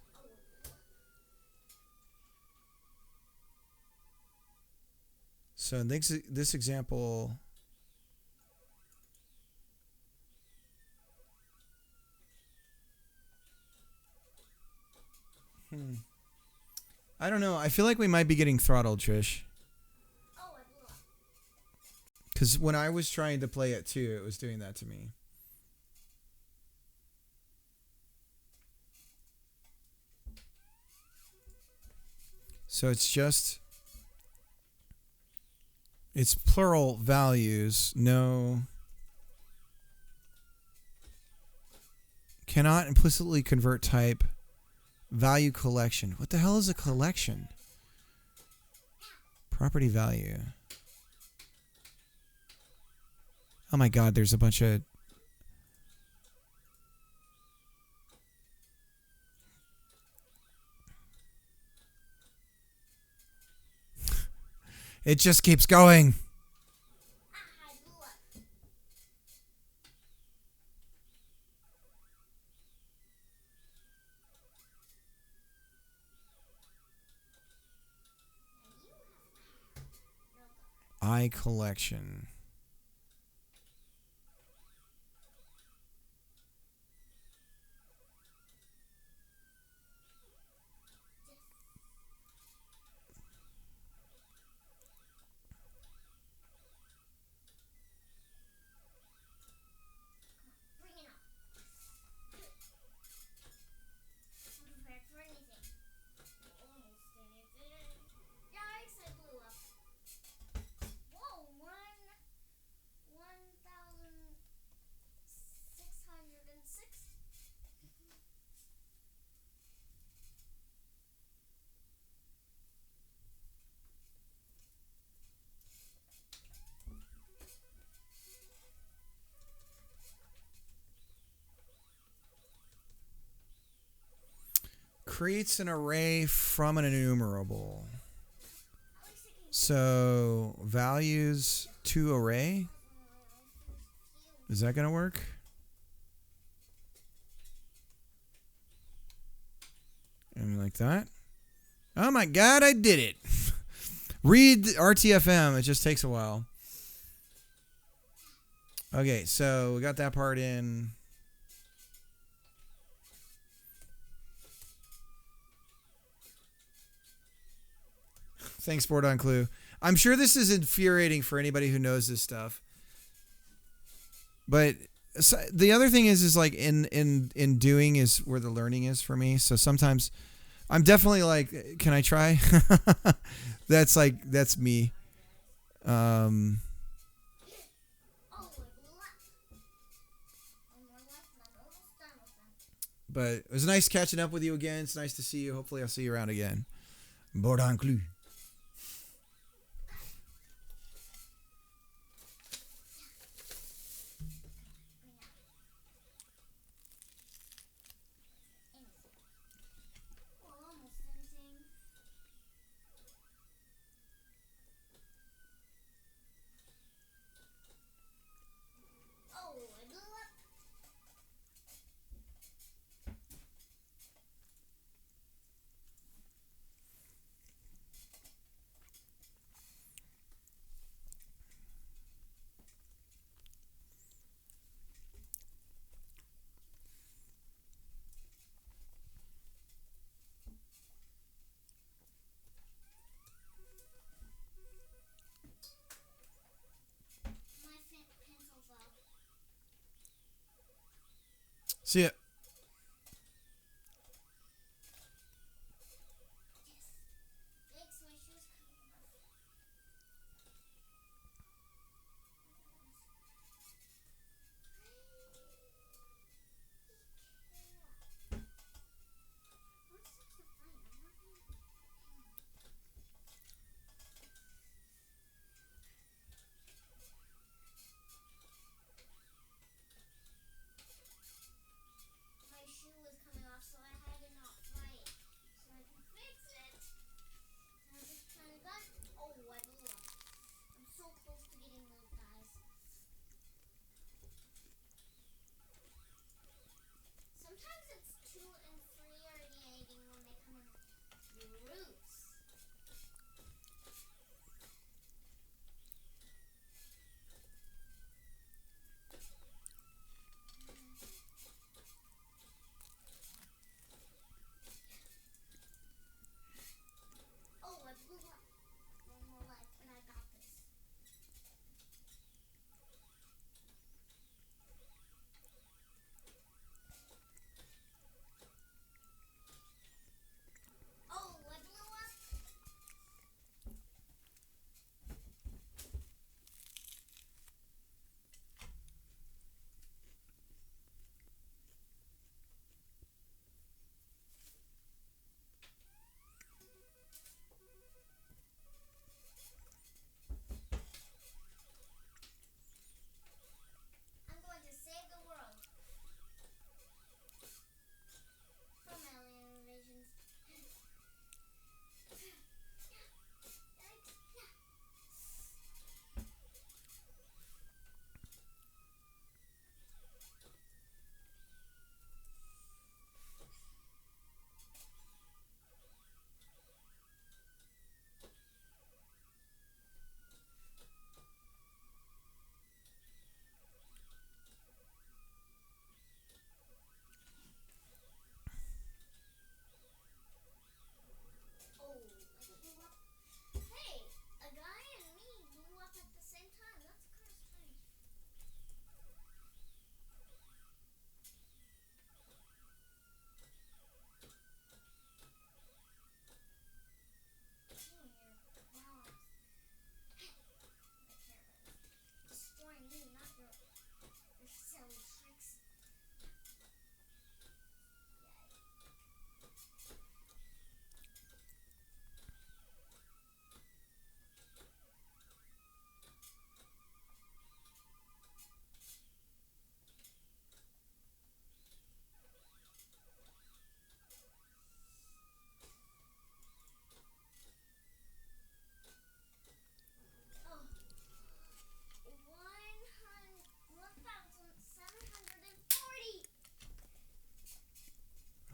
So in this example, I don't know. I feel like we might be getting throttled, Trish. Oh, I blew up. Because when I was trying to play it too, it was doing that to me. So it's plural values. No. Cannot implicitly convert type. Value collection. What the hell is a collection? Property value. Oh my god, there's a bunch of... It just keeps going. Ah, I blew up. And you have no guard. Eye collection. Bring it on. I'm prepared for anything. Almost anything. Yikes, I blew up. Whoa, 1,606. Creates an array from an enumerable. At least it can So values to array. Is that going to work? And like that. Oh my God, I did it. Read RTFM. It just takes a while. Okay, so we got that part in. Thanks, Board on Clue. I'm sure this is infuriating for anybody who knows this stuff. But the other thing is like in doing is where the learning is for me. So sometimes I'm definitely like, can I try? That's me. Oh, I blew up. One more left and I'm almost done with them. But it was nice catching up with you again. It's nice to see you. Hopefully I'll see you around again. Board on Clue. Well, almost anything. Oh, I blew up. My pencil fell. See ya. Yes. Thanks, my shoes coming off. What's such a fight? I'm not gonna.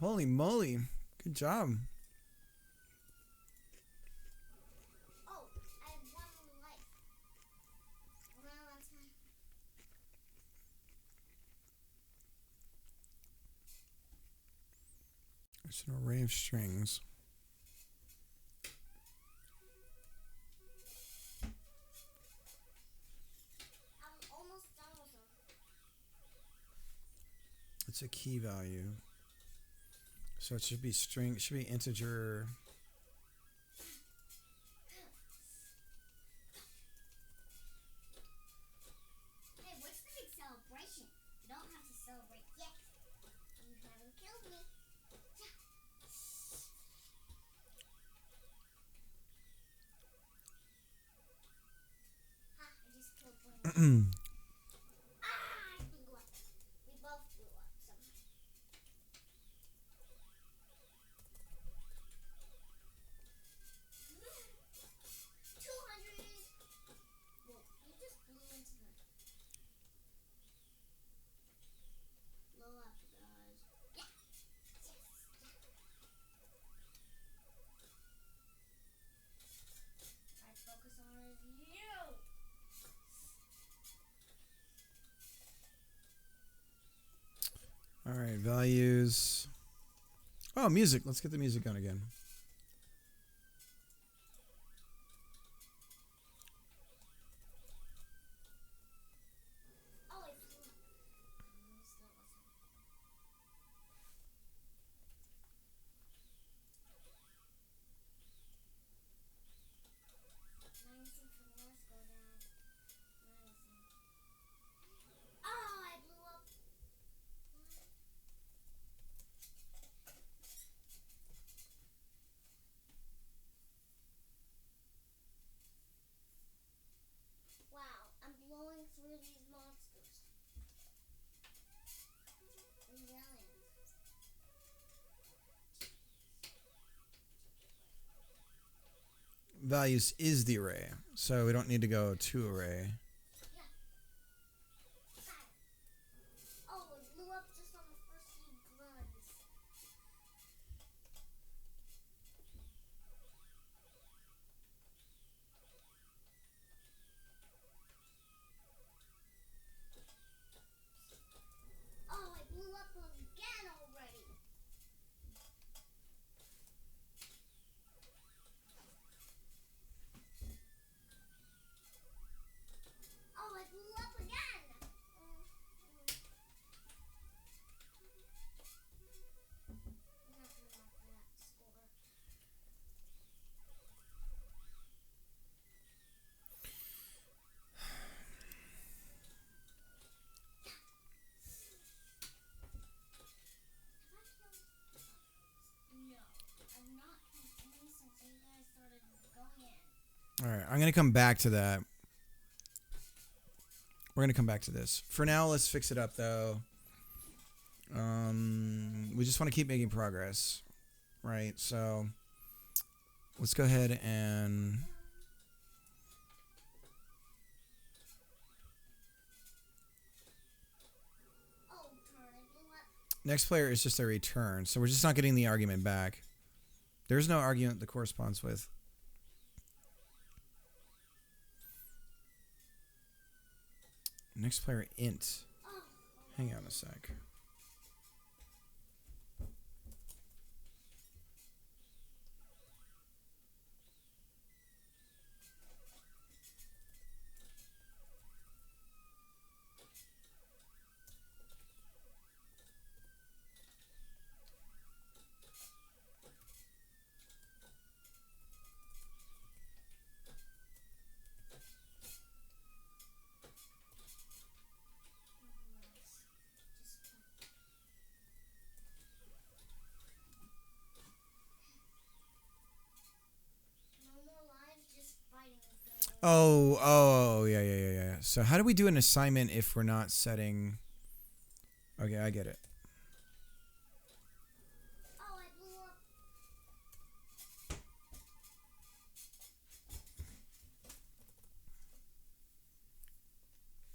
Holy moly. Good job. Oh, I have one more life. Well, that's fine. It's an array of strings. I'm almost done with them. It's a key value. So it should be string, it should be integer. Hey, what's the big celebration? You don't have to celebrate yet. You haven't killed me. Ha, I just killed one. I blew up. We both blew up somehow. 200. Well, you just blew into the. Blow up, guys. Yeah. Yes. Alright, focus on you. All right, values. Oh, music. Let's get the music on again. Oh, it blew up. Still wasn't. Nineteen from North go down. 19. Oh, I blew up. Wow, I'm blowing through these monsters. These aliens. Values is the array, so we don't need to go to array. Yeah. Fire. Oh, it blew up just on the first few grunts. Oh, I blew up again already. Oh, I blew up again. I'm not gonna mark that score. No, I've not killed any since you guys started going in. All right, I'm going to come back to that. We're going to come back to this. For now, let's fix it up, though. We just want to keep making progress, right? So let's go ahead and... Oh, turn, it blew up. Next player is just a return, so we're just not getting the argument back. There's no argument that corresponds with. Next player int. Oh, Hang on a sec. no more lives, just fighting with the. Oh, yeah. So how do we do an assignment if we're not setting... Okay, I get it. Oh, I blew up.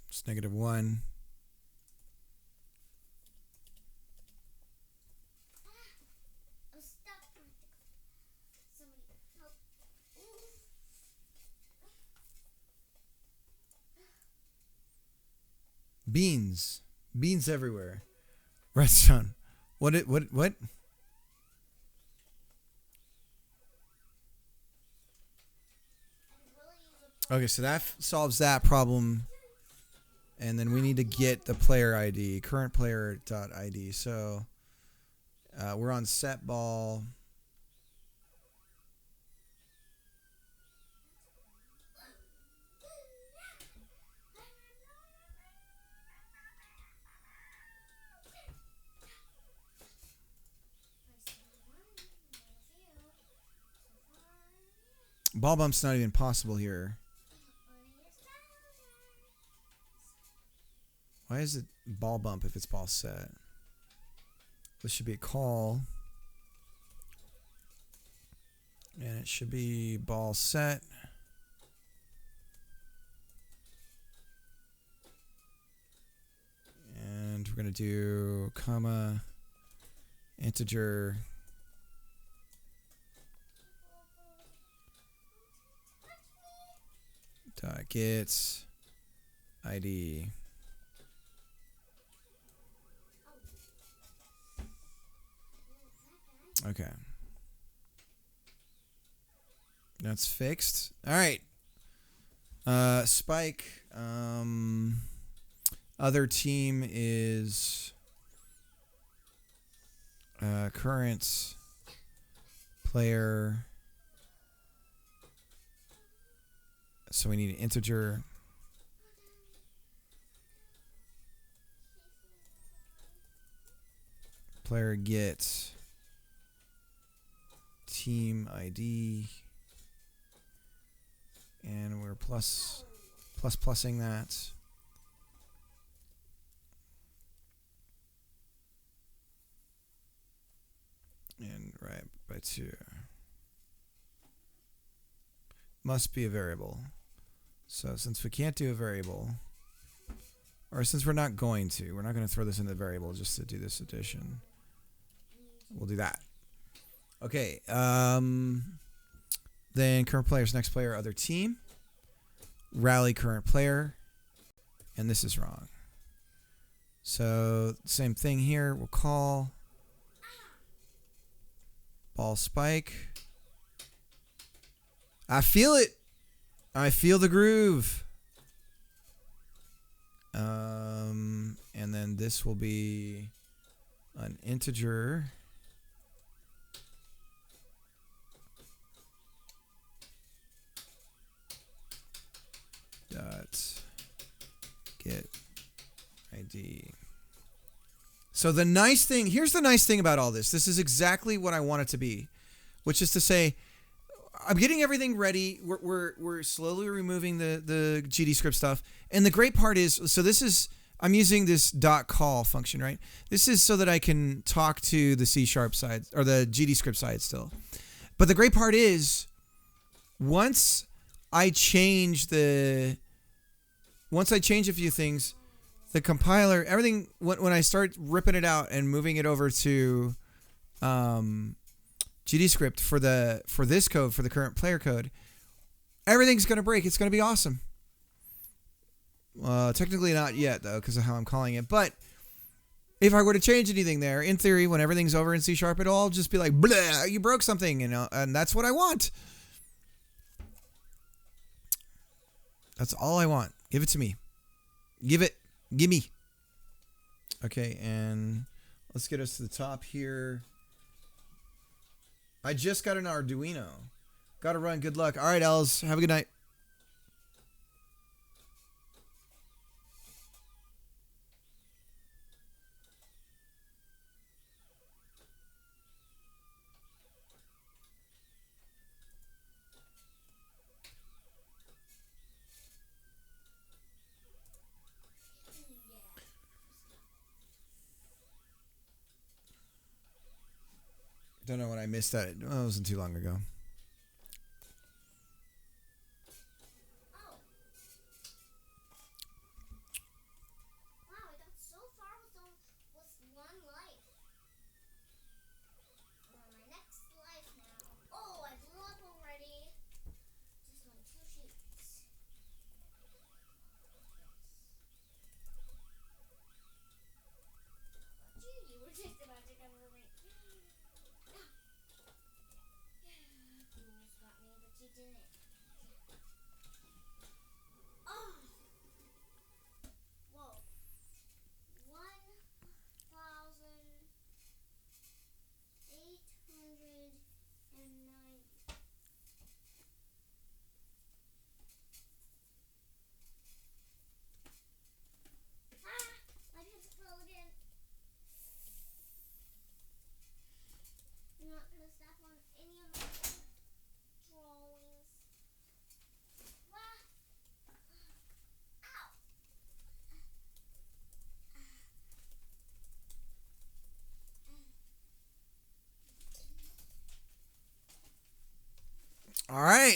It's -1. Beans. Beans everywhere. Redstone. What? Okay, so that solves that problem. And then we need to get the player ID, current player .id. So we're on set ball. Ball bump's not even possible here. Why is it ball bump if it's ball set? This should be a call. And it should be ball set. And we're going to do comma, integer, dot get ID. Okay. That's fixed. All right. Spike. Other team is current player. So we need an integer. Player get team ID. And we're plusing that. And right by 2. Must be a variable. So since we can't do a variable, or since we're not going to throw this in the variable just to do this addition. We'll do that. Okay. Then current player's next player, other team. Rally current player. And this is wrong. So same thing here. We'll call ball spike. I feel it. I feel the groove. And then this will be an integer. Dot get ID. So the nice thing, here's the nice thing about all this. This is exactly what I want it to be, which is to say, I'm getting everything ready. We're slowly removing the GD script stuff. And the great part is, so this is, I'm using this .call function, right? This is so that I can talk to the C# side or the GD script side still. But the great part is, once I change a few things, the compiler, everything, when I start ripping it out and moving it over to GDScript for this code, for the current player code, everything's going to break. It's going to be awesome. Technically not yet, though, because of how I'm calling it. But if I were to change anything there, in theory, when everything's over in C#, it'll all just be like, blah, you broke something, and that's what I want. That's all I want. Give it to me. Give me. Okay, and let's get us to the top here. I just got an Arduino. Gotta run. Good luck. All right, Els. Have a good night. Don't know when I missed that. It wasn't too long ago. Wow, I got so far with one life. I'm on my next life now. Oh, I blew up already. Just on 2 sheets.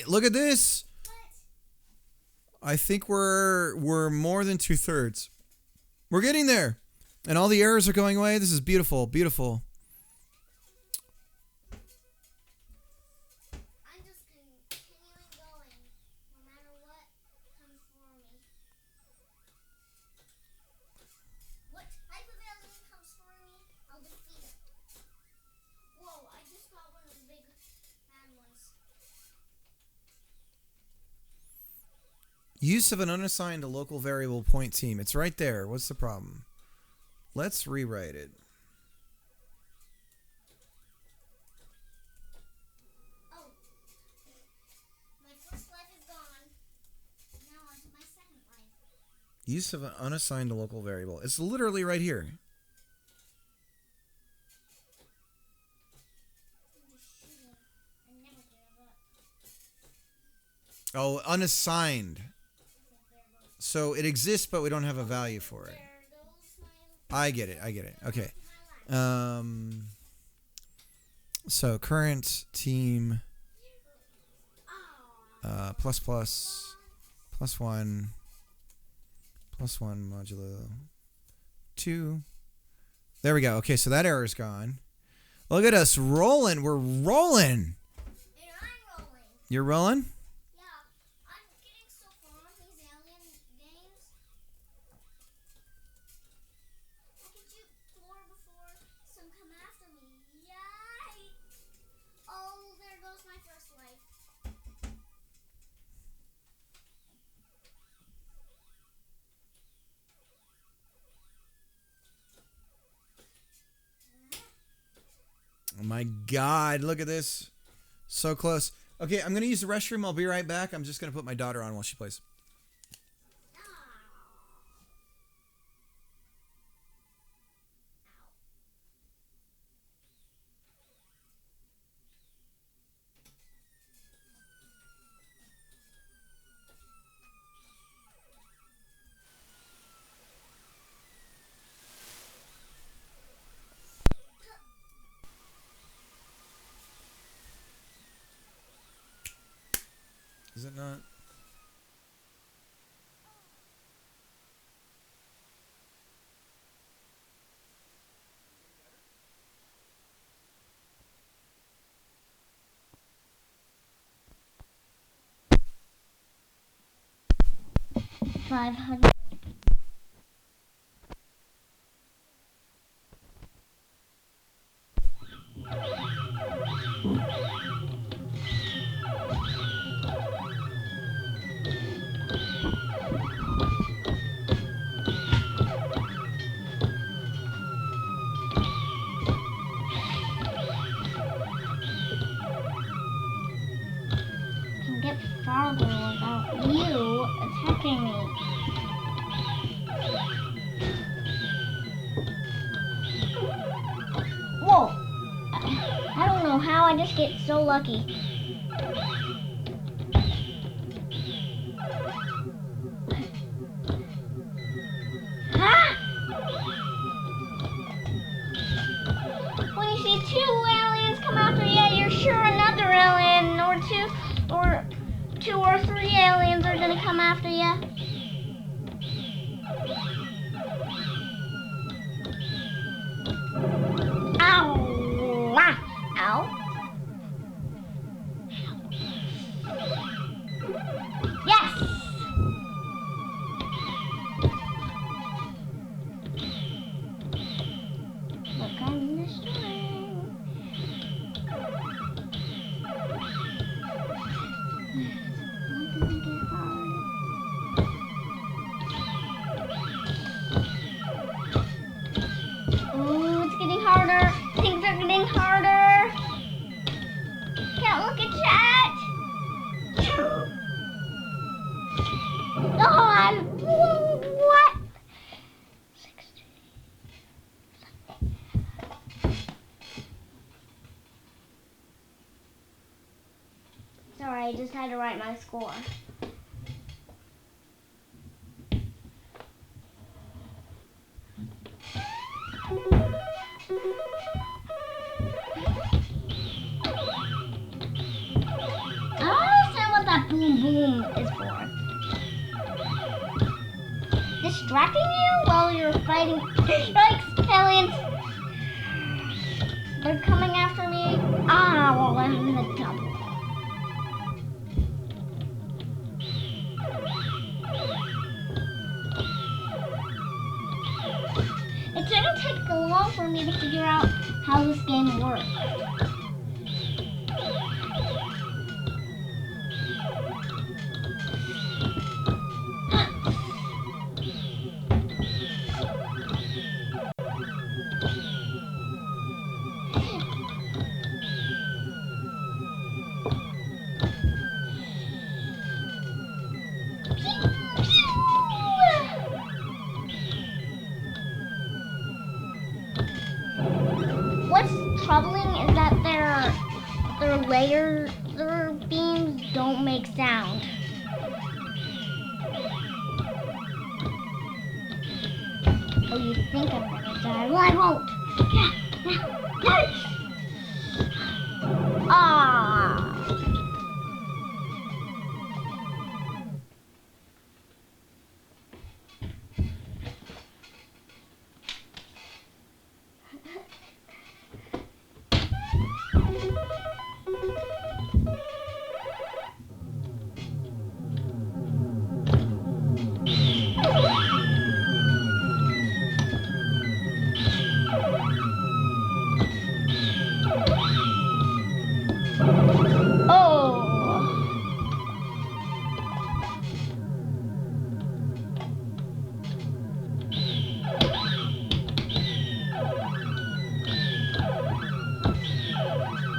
Look at this. What? I think we're more than 2/3. We're getting there. And all the errors are going away. This is beautiful, beautiful. I'm just continuing going, no matter what comes for me. What type of alien comes for me, I'll defeat it. Whoa, I just got one of the big bad ones. Use of an unassigned local variable point team. It's right there. What's the problem? Let's rewrite it. Oh, my first life is gone. Now on to my second life. Use of an unassigned local variable. It's literally right here. I'm just shooting. I never give up. Oh, unassigned. There goes, So it exists, but we don't have a value for it. there goes my I get it. I get it. Okay. life. So current team Oh, plus plus plus one modulo 2. There we go. Okay, so that error's gone. Look at us rolling. We're rolling. and I'm rolling. You're rolling? Yeah, I'm getting so far on these alien games. I can shoot 4 before some come after me. Yay! Oh, there goes my first life. Oh my God, look at this. So close. Okay, I'm going to use the restroom. I'll be right back. I'm just going to put my daughter on while she plays. Is it not? $500. Can get farther without you attacking me. Whoa! I don't know how I just get so lucky. Ah! When you see 2 aliens come after you, you're sure another alien or 2 or 3 aliens are gonna come after you. Ow! Ah! Ow! Yes! Look, I'm destroying. It's gonna get hard. Ooh, it's getting harder. Things are getting harder. Can't look at chat. God, what? 60. Sorry, I just had to write my score. I don't understand what boom is for. Distracting you while you're fighting. Yikes, aliens! They're coming after me. Ah, well, I'm in the double. It didn't take long for me to figure out how this game works. What's troubling is that their laser beams don't make sound. Oh, you think I'm gonna die? Well, I won't. Ah.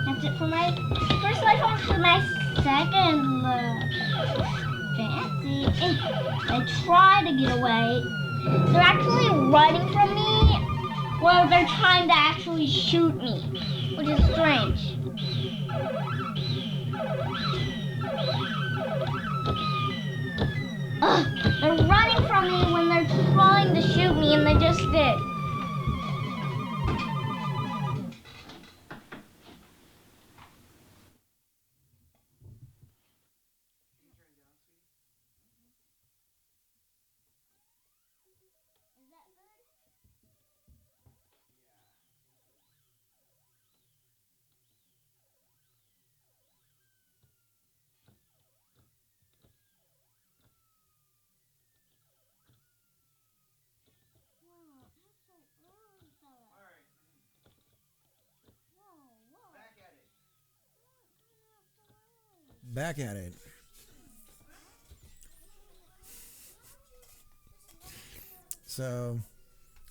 That's it for my first life on for my second fancy. They try to get away. They're actually running from me while they're trying to actually shoot me, which is strange. Ugh, they're running from me when they're trying to shoot me, and they just did. Back at it. So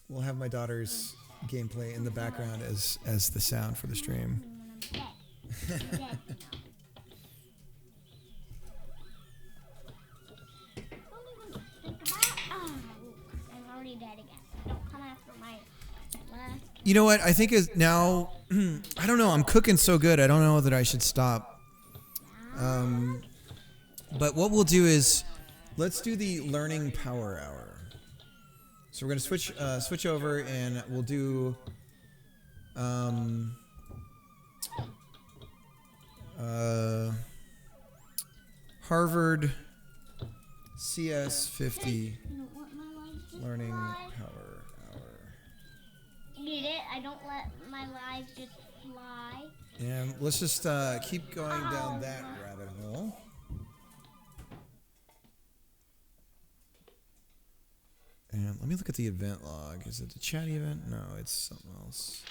we'll have my daughter's gameplay in the background as the sound for the stream. I'm already dead again. Don't come after my last. You know what? I think is now. I don't know. I'm cooking so good. I don't know that I should stop. But what we'll do is, let's do the learning power hour. So we're gonna switch over, and we'll do Harvard CS 50 learning power hour. Get it? I don't let my lives just fly. And let's just keep going down that rabbit hole. And let me look at the event log. Is it the chatty event? No, it's something else.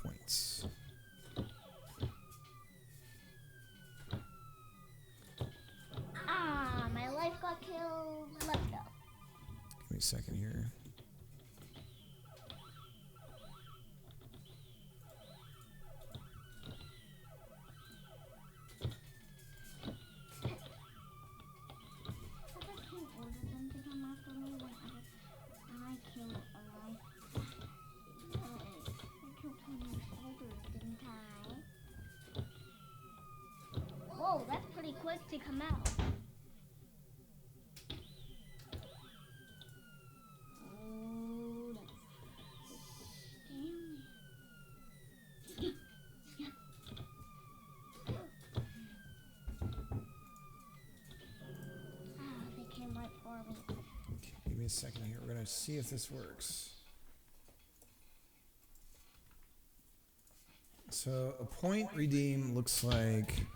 Points. Ah, my life got killed. Let's go. Give me a second here. Whoa, that's pretty quick to come out. a second here. We're going to see if this works. So a point redeem looks like...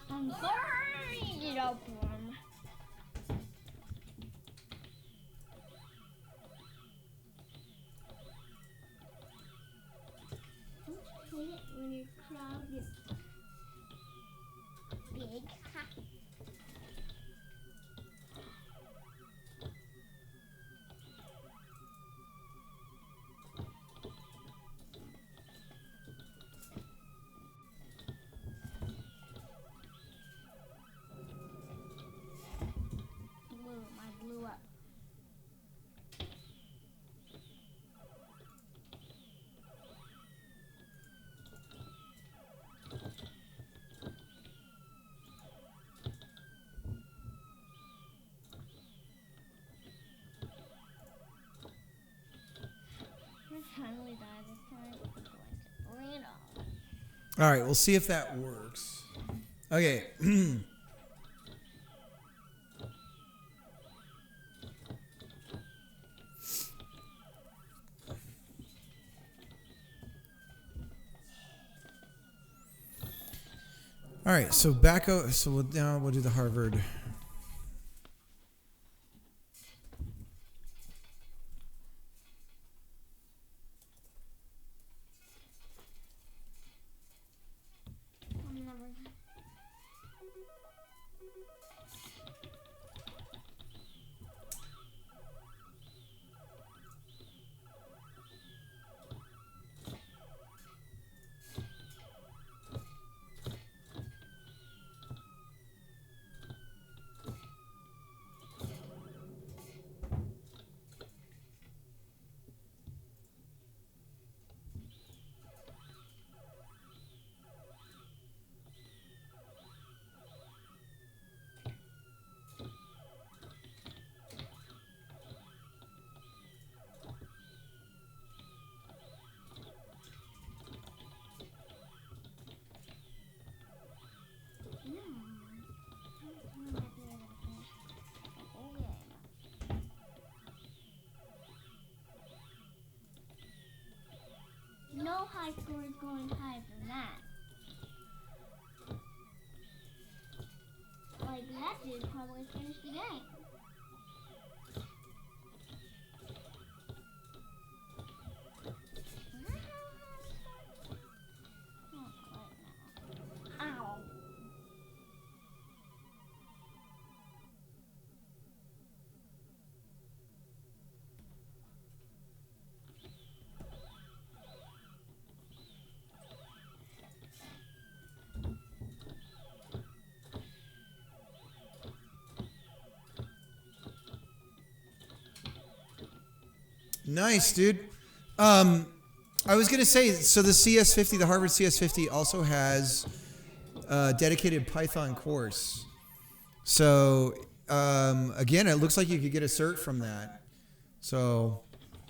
I'm sorry, get up one. Don't hate it when your crowd is big. I blew up. I finally died this time. I'm going to bring it on. All right, we'll see if that works. Okay. All right, so now we'll do the Harvard. No high score is going higher than that. Like that dude probably finished the game. Ow. Nice, dude. I was going to say, so the CS50, the Harvard CS50 also has a dedicated Python course. So, again, it looks like you could get a cert from that. So,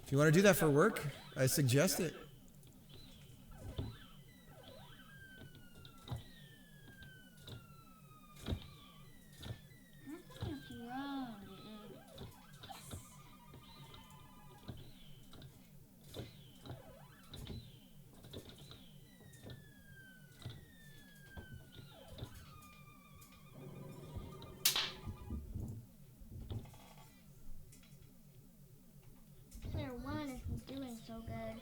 if you want to do that for work, I suggest it. Player 1 isn't doing so good.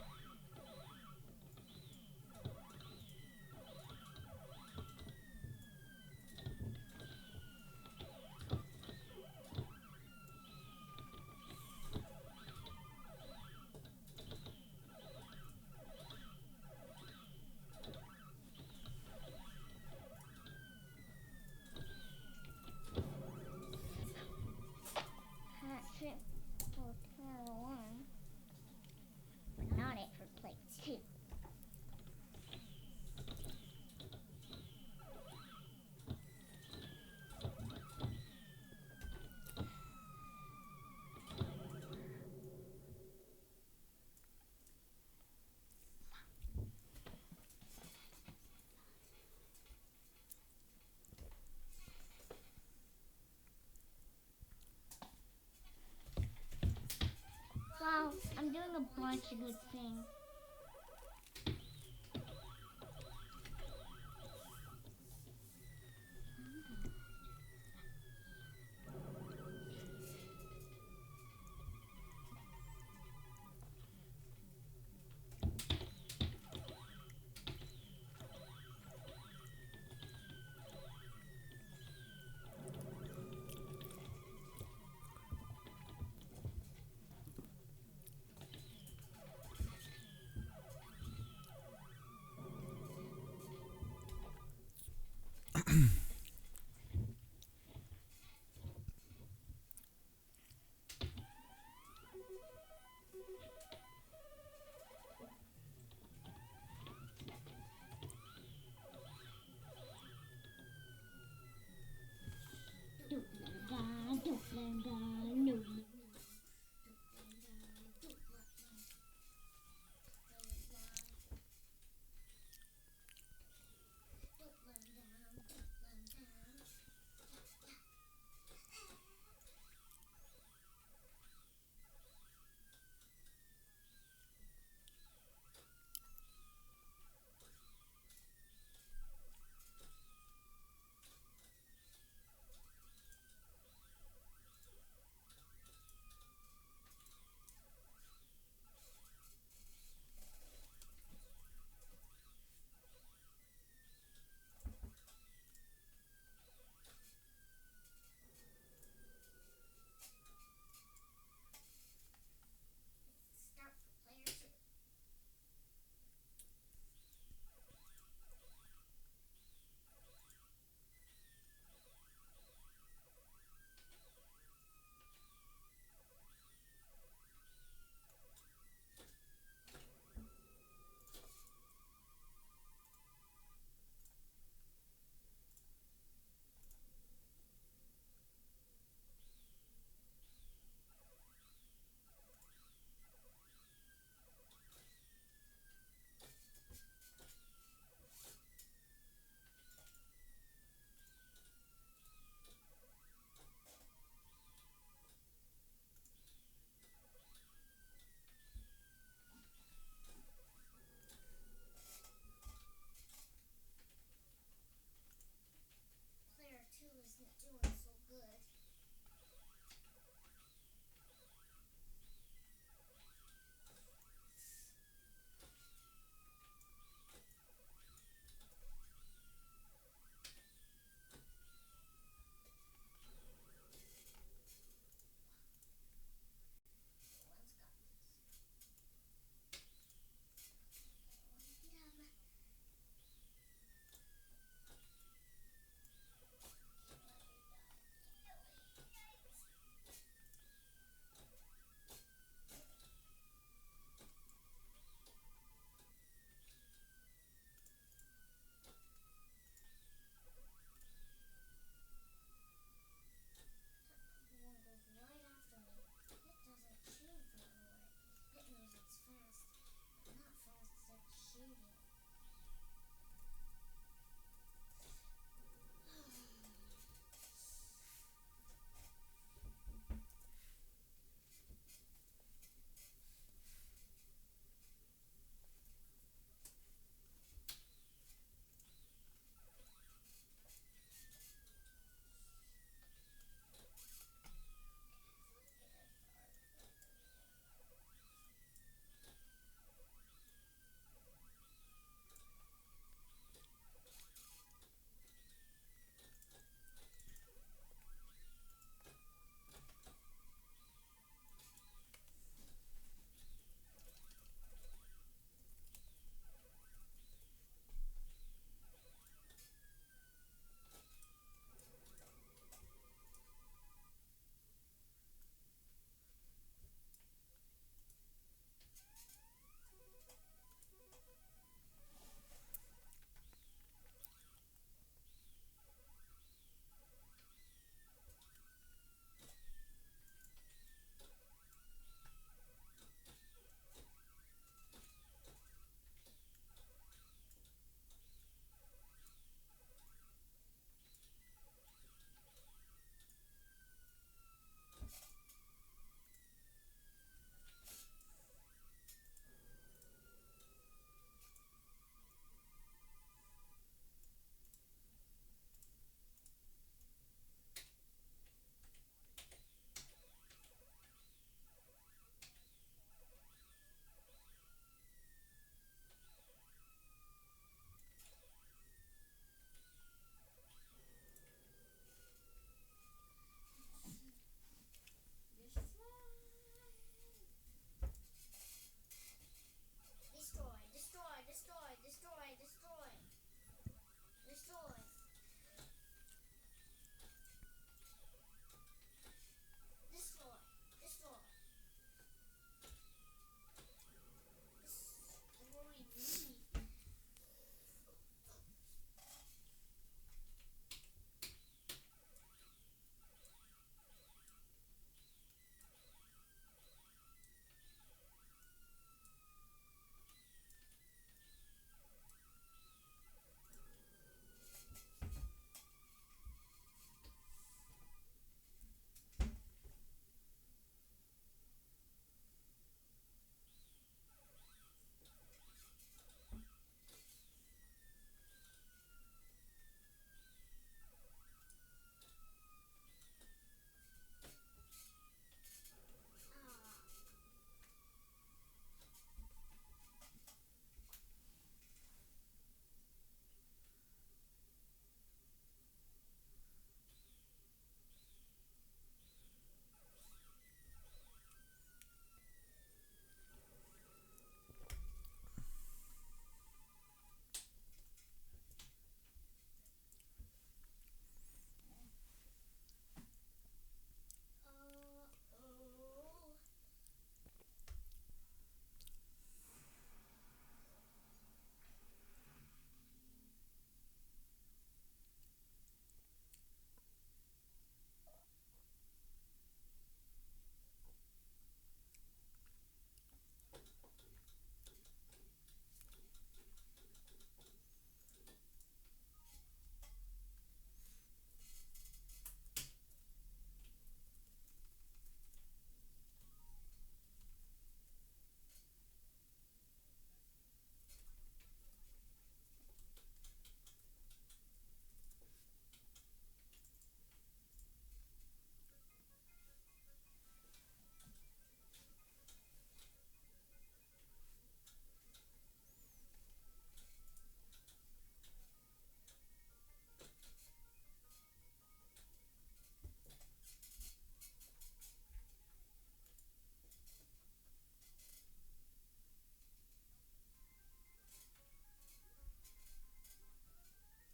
found a bunch of good things.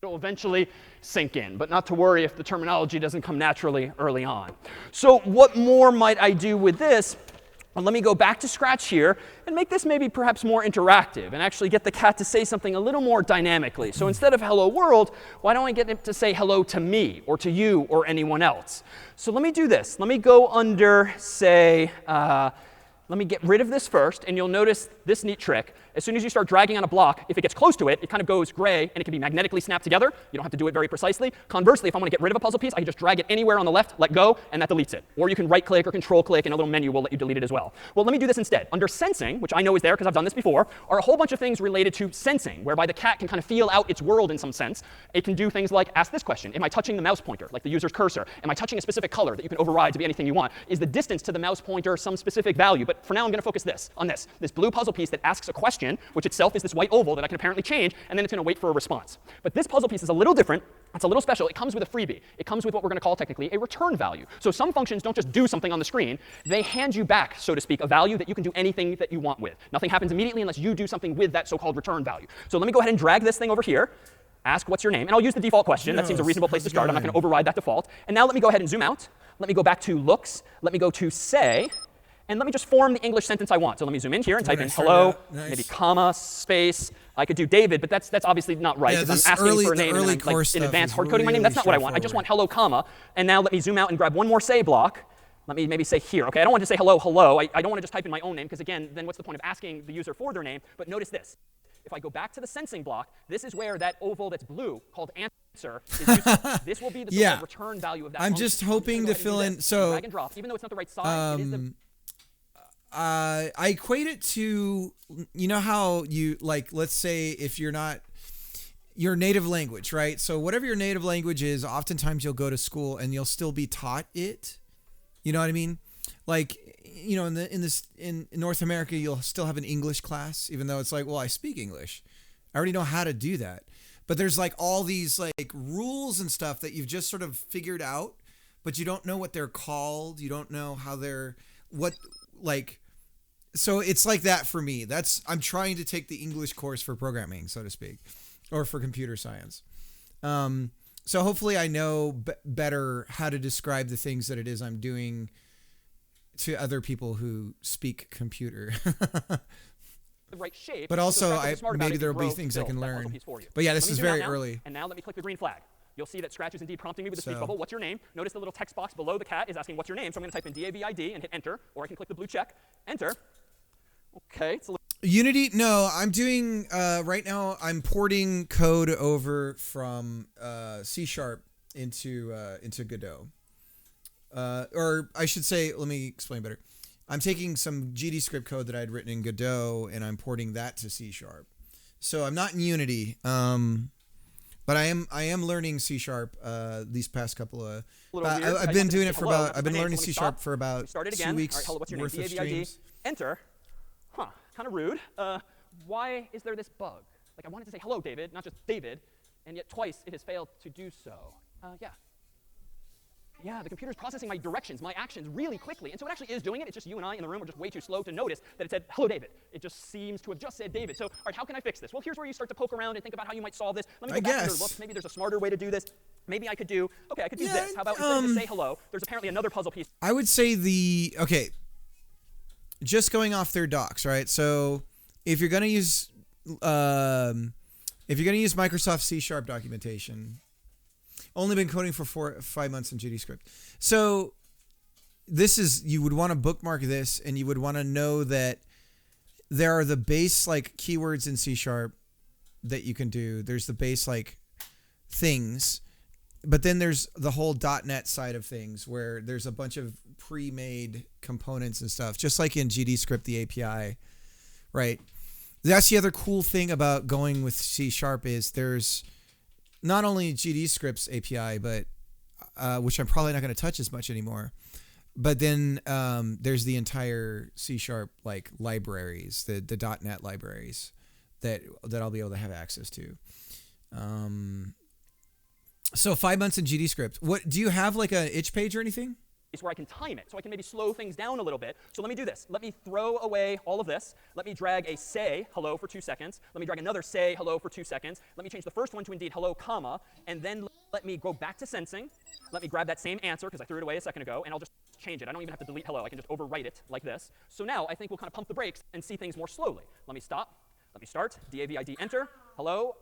It'll eventually sink in, but not to worry if the terminology doesn't come naturally early on. So what more might I do with this? Well, let me go back to Scratch here and make this maybe perhaps more interactive and actually get the cat to say something a little more dynamically. So instead of hello world, why don't I get it to say hello to me or to you or anyone else? So let me do this. Let me go under, say, let me get rid of this first, and you'll notice this neat trick. As soon as you start dragging on a block, if it gets close to it, it kind of goes gray, and it can be magnetically snapped together. You don't have to do it very precisely. Conversely, if I want to get rid of a puzzle piece, I can just drag it anywhere on the left, let go, and that deletes it. Or you can right-click or control-click, and a little menu will let you delete it as well. Well, let me do this instead. Under Sensing, which I know is there because I've done this before, are a whole bunch of things related to sensing, whereby the cat can kind of feel out its world in some sense. It can do things like ask this question. Am I touching the mouse pointer, like the user's cursor? Am I touching a specific color that you can override to be anything you want? Is the distance to the mouse pointer some specific value? But for now, I'm going to focus on this blue puzzle piece that asks a question, which itself is this white oval that I can apparently change, and then it's going to wait for a response. But this puzzle piece is a little different. It's a little special. It comes with a freebie. It comes with what we're going to call technically a return value. So some functions don't just do something on the screen. They hand you back, so to speak, a value that you can do anything that you want with. Nothing happens immediately unless you do something with that so-called return value. So let me go ahead and drag this thing over here. Ask what's your name. And I'll use the default question. That seems a reasonable place to start. I'm not going to override that default. And now let me go ahead and zoom out. Let me go back to looks. Let me go to say. And let me just form the English sentence I want. So let me zoom in here and type in hello, maybe comma, space. I could do David, but that's obviously not right, because I'm asking for a name and I'm like, in advance hard coding my name. That's not what I want. I just want hello, comma. And now let me zoom out and grab one more say block. Let me maybe say here. OK, I don't want to say hello, hello. I don't want to just type in my own name, because again, then what's the point of asking the user for their name? But notice this. If I go back to the sensing block, this is where that oval that's blue called answer is useful. This will be the sort of return value of that I'm function. just hoping to fill in. So drag and drop, even though it's not the right size, it is the I equate it to, you know how you, like, let's say if you're not your native language, right? So whatever your native language is, oftentimes you'll go to school and you'll still be taught it. You know what I mean? Like, you know, in North America, you'll still have an English class, even though it's like, well, I speak English. I already know how to do that. But there's like all these like rules and stuff that you've just sort of figured out, but you don't know what they're called. You don't know how so it's like that for me. I'm trying to take the English course for programming, so to speak, or for computer science. So hopefully I know better how to describe the things that it is I'm doing to other people who speak computer. the right shape. But also, maybe there will be things I can learn. But yeah, this is very early. And now let me click the green flag. You'll see that Scratch is indeed prompting me with a speech bubble. What's your name? Notice the little text box below the cat is asking what's your name. So I'm going to type in DAVID and hit enter, or I can click the blue check, enter. Okay. It's a little Unity? No, I'm doing, right now, I'm porting code over from C# into Godot. Or I should say, let me explain better. I'm taking some GDScript code that I had written in Godot, and I'm porting that to C#. So I'm not in Unity, but I am learning C# these past couple of. I've been doing it for about. I've been learning C# for about 2 weeks. All right, hello, what's your name? Worth of streams. Enter. Huh. Kind of rude. Why is there this bug? Like I wanted to say hello, David, not just David, and yet twice it has failed to do so. Yeah, the computer's processing my directions, my actions really quickly. And so it actually is doing it. It's just you and I in the room are just way too slow to notice that it said, hello, David. It just seems to have just said David. So, all right, how can I fix this? Well, here's where you start to poke around and think about how you might solve this. Let me go back and look. Maybe there's a smarter way to do this. Maybe I could do this. How about instead of say hello, there's apparently another puzzle piece. I would say just going off their docs, right? So if you're going to use Microsoft C# documentation, only been coding for 5 months in GDScript. So you would want to bookmark this, and you would want to know that there are the base like keywords in C# that you can do. There's the base like things, but then there's the whole .NET side of things where there's a bunch of pre-made components and stuff, just like in GDScript, the API, right? That's the other cool thing about going with C# is there's not only GDScript's API, but which I'm probably not going to touch as much anymore. But then there's the entire C# like libraries, the .NET libraries that I'll be able to have access to. So 5 months in GDScript. What do you have like an itch page or anything? where I can time it, so I can maybe slow things down a little bit. So let me do this. Let me throw away all of this. Let me drag a say hello for 2 seconds. Let me drag another say hello for 2 seconds. Let me change the first one to indeed hello, comma, and then let me go back to sensing. Let me grab that same answer, because I threw it away a second ago, and I'll just change it. I don't even have to delete hello. I can just overwrite it like this. So now I think we'll kind of pump the brakes and see things more slowly. Let me stop. Let me start. DAVID, enter. Hello.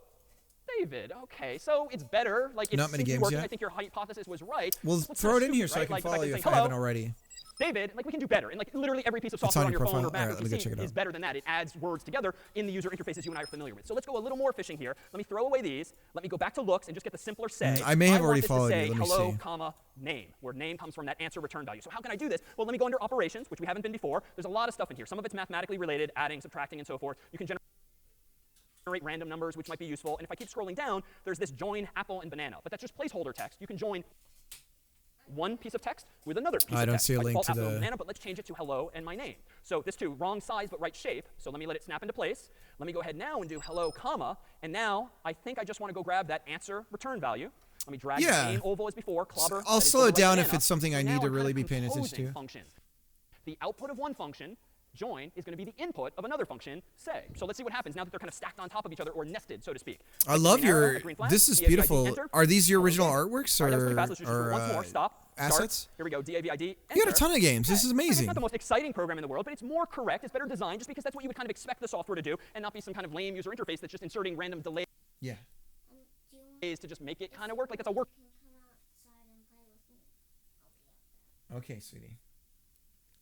David. Okay, so it's better. Like, it's Not many simply games working. yet. I think your hypothesis was right. Well, Let's throw not it in shoot, here so I right? can Like, follow if you I if say, I haven't hello, already. David, like, we can do better. And like literally every piece of It's software on on your your phone profile? or Mac Alright, or let me go PC check it is out. better than that. It adds words together in the user interfaces you and I are familiar with. So let's go a little more efficient here. Let me throw away these. Let me go back to looks and just get the simpler say. I may have want already this to followed say you. Let me hello, see. comma, name, where name comes from that answer return value. So how can I do this? Well, let me go under operations, which we haven't been before. There's a lot of stuff in here. Some of it's mathematically related, adding, subtracting, and so forth. You can generate random numbers, which might be useful. And if I keep scrolling down, there's this join apple and banana. But that's just placeholder text. You can join one piece of text with another piece of text. I don't see a By link default, to apple and the... banana, but let's change it to hello and my name. So this too, wrong size but right shape. So let me let it snap into place. Let me go ahead now and do hello, comma. And now I think I just want to go grab that answer return value. Let me drag the same oval as before, clobber. I'll that is slow the it down banana. if it's something I So need now to I'm really kind be of paying attention composing to. functions. The output of one function, join, is going to be the input of another function, say. So let's see what happens now that they're kind of stacked on top of each other or nested, so to speak. I love Green arrow, your... a green flag, This is DAVID, beautiful. enter. Are these your Hello, original David. artworks All right, that was pretty fast. Let's just do it once more. or Stop. assets? Start. Here we go. DAVID. Enter. You got a ton of games. This is Like, amazing. it's not the most exciting program in the world, but it's more correct. It's better designed, just because that's what you would kind of expect the software to do, and not be some kind of lame user interface that's just inserting random delays Yeah. to just make it kind of work. Like, that's a work. Okay, sweetie.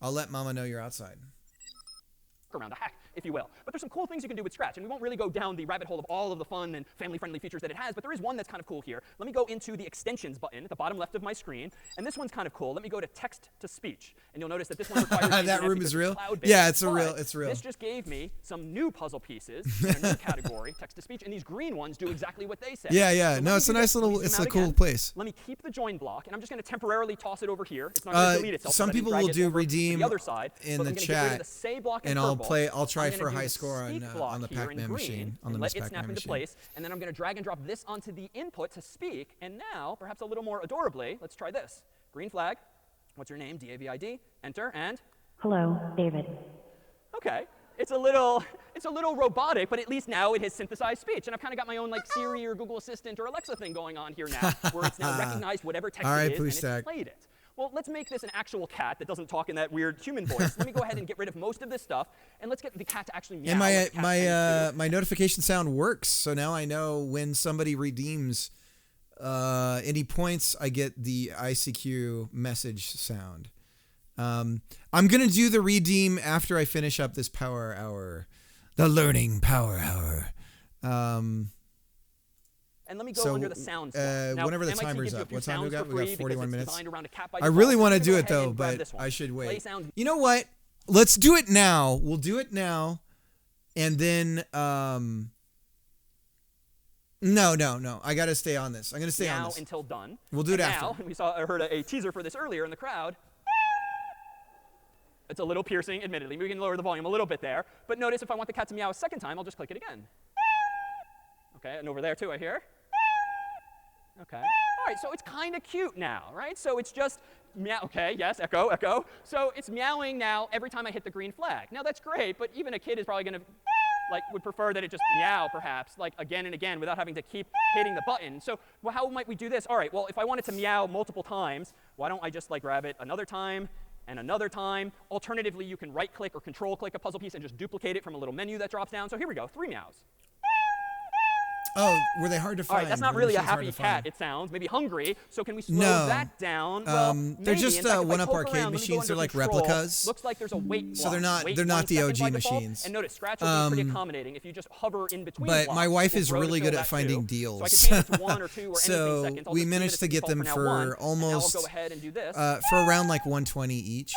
I'll let Mama know you're outside. Around a hack, if you will. But there's some cool things you can do with Scratch, and we won't really go down the rabbit hole of all of the fun and family-friendly features that it has, but there is one that's kind of cool here. Let me go into the extensions button at the bottom left of my screen, and this one's kind of cool. Let me go to text to speech, and you'll notice that this one requires That internet room because is it's real? cloud-based. Yeah, it's But real. This just gave me some new puzzle pieces in a new category, text to speech, and these green ones do exactly what they say. Yeah, yeah. So No, let me it's do a nice this. Let me little... zoom It's out a cool again. place. Let me keep the join block, and I'm just going to temporarily toss it over here. It's not going to delete itself. Some so I can people drag will it do over to redeem the other side, in but the I'm gonna get rid of chat, the say block in and purple. I'll try I'm gonna for a do high the score speak on block the here in Pac-Man green, machine, on the and Miss let it Pac-Man snap into machine. place, and then I'm going to drag and drop this onto the input to speak, and now, perhaps a little more adorably, let's try this. Green flag. What's your name? DAVID. Enter, and... Hello, David. Okay. It's a little robotic, but at least now it has synthesized speech. And I've kind of got my own like Siri or Google Assistant or Alexa thing going on here now, where it's now recognized whatever text All right, it is, and please, it's Stack. played it. Well, let's make this an actual cat that doesn't talk in that weird human voice. Let me go ahead and get rid of most of this stuff, and let's get the cat to actually meow. And like the cat tends to. my notification sound works, so now I know when somebody redeems any points, I get the ICQ message sound. I'm gonna do the redeem after I finish up this power hour, the learning power hour. And let me go under the sounds block. Now, whenever the MIT timer's gives you a up. few What time we sounds got? for We got free 41 because it's minutes. designed around a cat by I default. really So want to I'm do gonna it go ahead though, and grab but this one. I should Play wait. sound. You know what? Let's do it now. We'll do it now, and then no. I gotta stay on this. I'm gonna stay on Now this. until done. We'll do it And after. Now, I heard a teaser for this earlier in the crowd. It's a little piercing, admittedly. We can lower the volume a little bit there. But notice if I want the cat to meow a second time, I'll just click it again. Okay, and over there too, I hear. Okay. All right, so it's kind of cute now, right? So it's just meow. Okay, yes, echo, echo. So it's meowing now every time I hit the green flag. Now that's great, but even a kid is probably going to would prefer that it just meow, perhaps, like again and again without having to keep hitting the button. So how might we do this? All right, well, if I want it to meow multiple times, why don't I just grab it another time and another time? Alternatively, you can right-click or control-click a puzzle piece and just duplicate it from a little menu that drops down. So here we go, 3 meows. Oh, were they hard to All find? right, that's not Were the really a machines hard happy to find? cat, it sounds. Maybe hungry. So can we slow No. that down? Well, They're maybe. just In fact, if I one-up poke arcade around, let me go machines. They're under like control. replicas. Looks like there's a wait So block. they're not- Wait they're not 1 the second OG by default. machines. And notice, Scratch will be pretty accommodating. If you just hover in between But blocks, my wife we'll is grow to really fill good at that finding too. deals. So I can change it to 1 or 2 or So anything seconds. I'll we just leave managed it to at get default them now for 1, and now almost I'll go ahead and do this. for around like 120 each.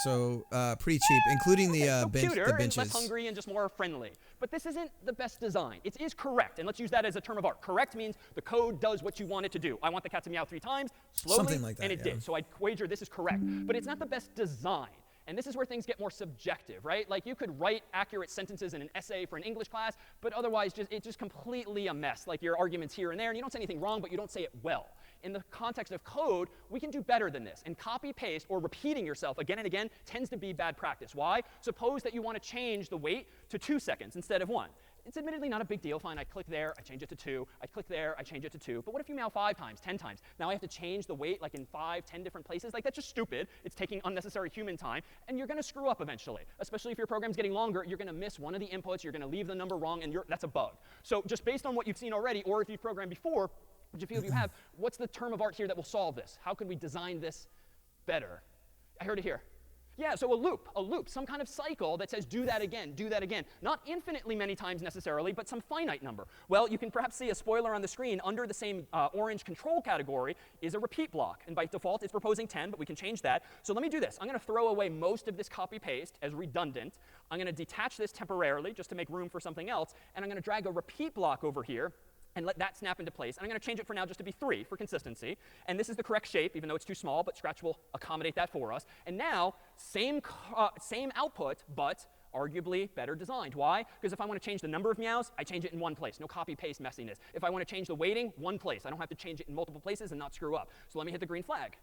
So pretty cheap, including the So bench, cuter the and less benches. hungry and just more friendly. But this isn't the best design. It is correct, and let's use that as a term of art. Correct means the code does what you want it to do. I want the cat to meow 3 times, slowly, Something like that, and it yeah. did. So I wager this is correct. But it's not the best design. And this is where things get more subjective, right? Like you could write accurate sentences in an essay for an English class, but otherwise it's just completely a mess. Like your arguments here and there, and you don't say anything wrong, but you don't say it well. in the context of code, we can do better than this. And copy paste or repeating yourself again and again tends to be bad practice. Why? Suppose that you want to change the wait to 2 seconds instead of 1. It's admittedly not a big deal. Fine, I click there, I change it to 2. I click there, I change it to 2. But what if you meow 5 times, 10 times? Now I have to change the wait like in 5, 10 different places? Like, that's just stupid. It's taking unnecessary human time. And you're going to screw up eventually. Especially if your program's getting longer, you're going to miss one of the inputs. You're going to leave the number wrong, and that's a bug. So just based on what you've seen already, or if you've programmed before, which a few of you have, what's the term of art here that will solve this? How could we design this better? I heard it here. Yeah, so a loop, some kind of cycle that says do that again, do that again. Not infinitely many times necessarily, but some finite number. Well, you can perhaps see a spoiler on the screen. Under the same orange control category is a repeat block. And by default, it's proposing 10, but we can change that. So let me do this. I'm going to throw away most of this copy-paste as redundant. I'm going to detach this temporarily just to make room for something else. And I'm going to drag a repeat block over here and let that snap into place. And I'm going to change it for now just to be 3 for consistency. And this is the correct shape, even though it's too small, but Scratch will accommodate that for us. And now, same output, but arguably better designed. Why? Because if I want to change the number of meows, I change it in one place. No copy-paste messiness. If I want to change the weighting, one place. I don't have to change it in multiple places and not screw up. So let me hit the green flag.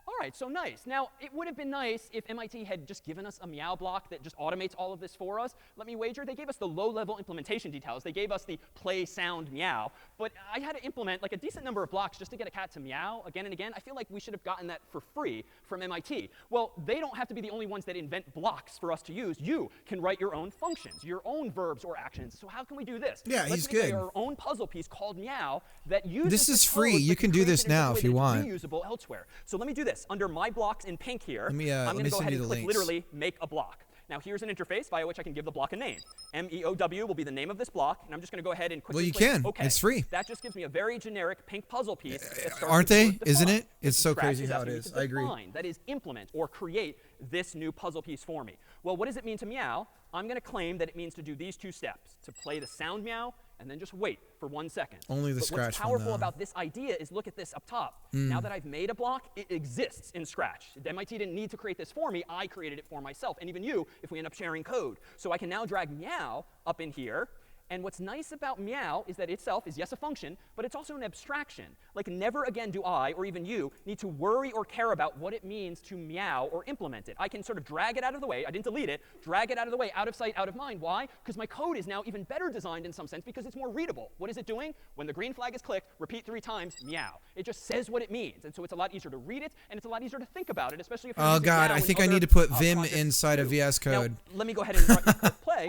All right, so nice. Now, it would have been nice if MIT had just given us a meow block that just automates all of this for us. Let me wager they gave us the low-level implementation details. They gave us the play sound meow. But I had to implement like a decent number of blocks just to get a cat to meow again and again. I feel like we should have gotten that for free from MIT. Well, they don't have to be the only ones that invent blocks for us to use. You can write your own functions, your own verbs or actions. So how can we do this? Yeah, Let's he's make good. Our own puzzle piece called meow that uses This is the free. code, You but can do this creates it in such a now way if you that want. it's reusable elsewhere. So let me do this. Under my blocks in pink here, Let me, I'm going to go send ahead you and the click links. literally make a block. Now here's an interface via which I can give the block a name. MEOW will be the name of this block, and I'm just going to go ahead and quickly Well, you click can. OK. It's free. That just gives me a very generic pink puzzle piece. that starts Aren't with the they? word Isn't define. it? It's so Scratch crazy is how it asking me is. to I agree. define, that is implement or create this new puzzle piece for me. Well, what does it mean to meow? I'm going to claim that it means to do these 2 steps, to play the sound meow and then just wait for 1 second. Only the but Scratch what's one, powerful though. about this idea is look at this up top. Now that I've made a block, it exists in Scratch. MIT didn't need to create this for me. I created it for myself, and even you if we end up sharing code. So I can now drag meow up in here. And what's nice about meow is that itself is, yes, a function, but it's also an abstraction. Like, never again do I, or even you, need to worry or care about what it means to meow or implement it. I can sort of drag it out of the way. I didn't delete it. Drag it out of the way, out of sight, out of mind. Why? Because my code is now even better designed in some sense because it's more readable. What is it doing? When the green flag is clicked, repeat 3 times, meow. It just says what it means. And so it's a lot easier to read it, and it's a lot easier to think about it, especially if you're Oh, using God. meow I in think I other, need to put Vim projects inside of too. VS Code. Now, let me go ahead and click play.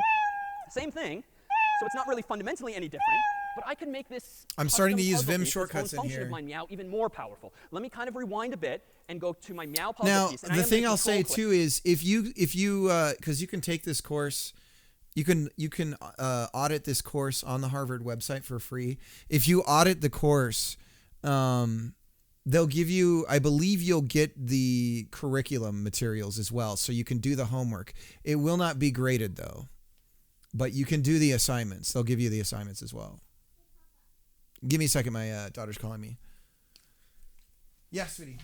Same thing. So it's not really fundamentally any different, but I can make this I'm starting to custom use puzzle Vim piece, this own shortcuts in function here. of my meow even more powerful. Let me kind of rewind a bit and go to my meow puzzle Now, piece. And I the am thing gonna I'll say control too click. is if you because you can take this course, you can audit this course on the Harvard website for free. If you audit the course, they'll give you, I believe you'll get the curriculum materials as well, so you can do the homework. It will not be graded though, but you can do the assignments. They'll give you the assignments as well. Give me a second. My daughter's calling me. Yeah, sweetie.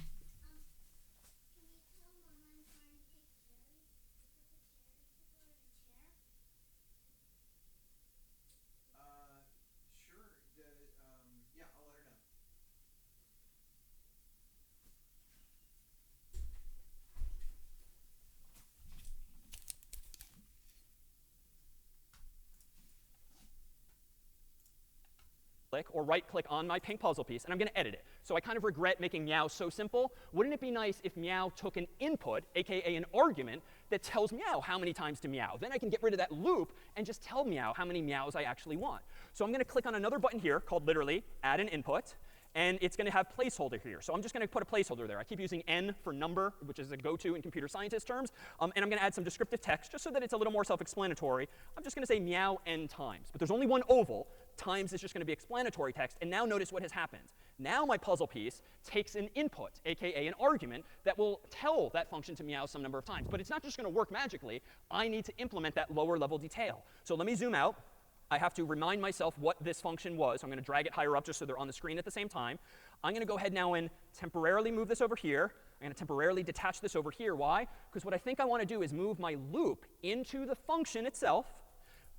Click or right click on my pink puzzle piece, and I'm going to edit it. So I kind of regret making meow so simple. Wouldn't it be nice if meow took an input, aka an argument, that tells meow how many times to meow? Then I can get rid of that loop and just tell meow how many meows I actually want. So I'm going to click on another button here called literally add an input. And it's going to have placeholder here. So I'm just going to put a placeholder there. I keep using n for number, which is a go-to in computer scientist terms. And I'm going to add some descriptive text just so that it's a little more self-explanatory. I'm just going to say meow n times. But there's only one oval. Times is just going to be explanatory text. And now notice what has happened. Now my puzzle piece takes an input, aka an argument, that will tell that function to meow some number of times. But it's not just going to work magically. I need to implement that lower level detail. So let me zoom out. I have to remind myself what this function was. I'm going to drag it higher up just so they're on the screen at the same time. I'm going to go ahead now and temporarily move this over here. I'm going to temporarily detach this over here. Why? Because what I think I want to do is move my loop into the function itself,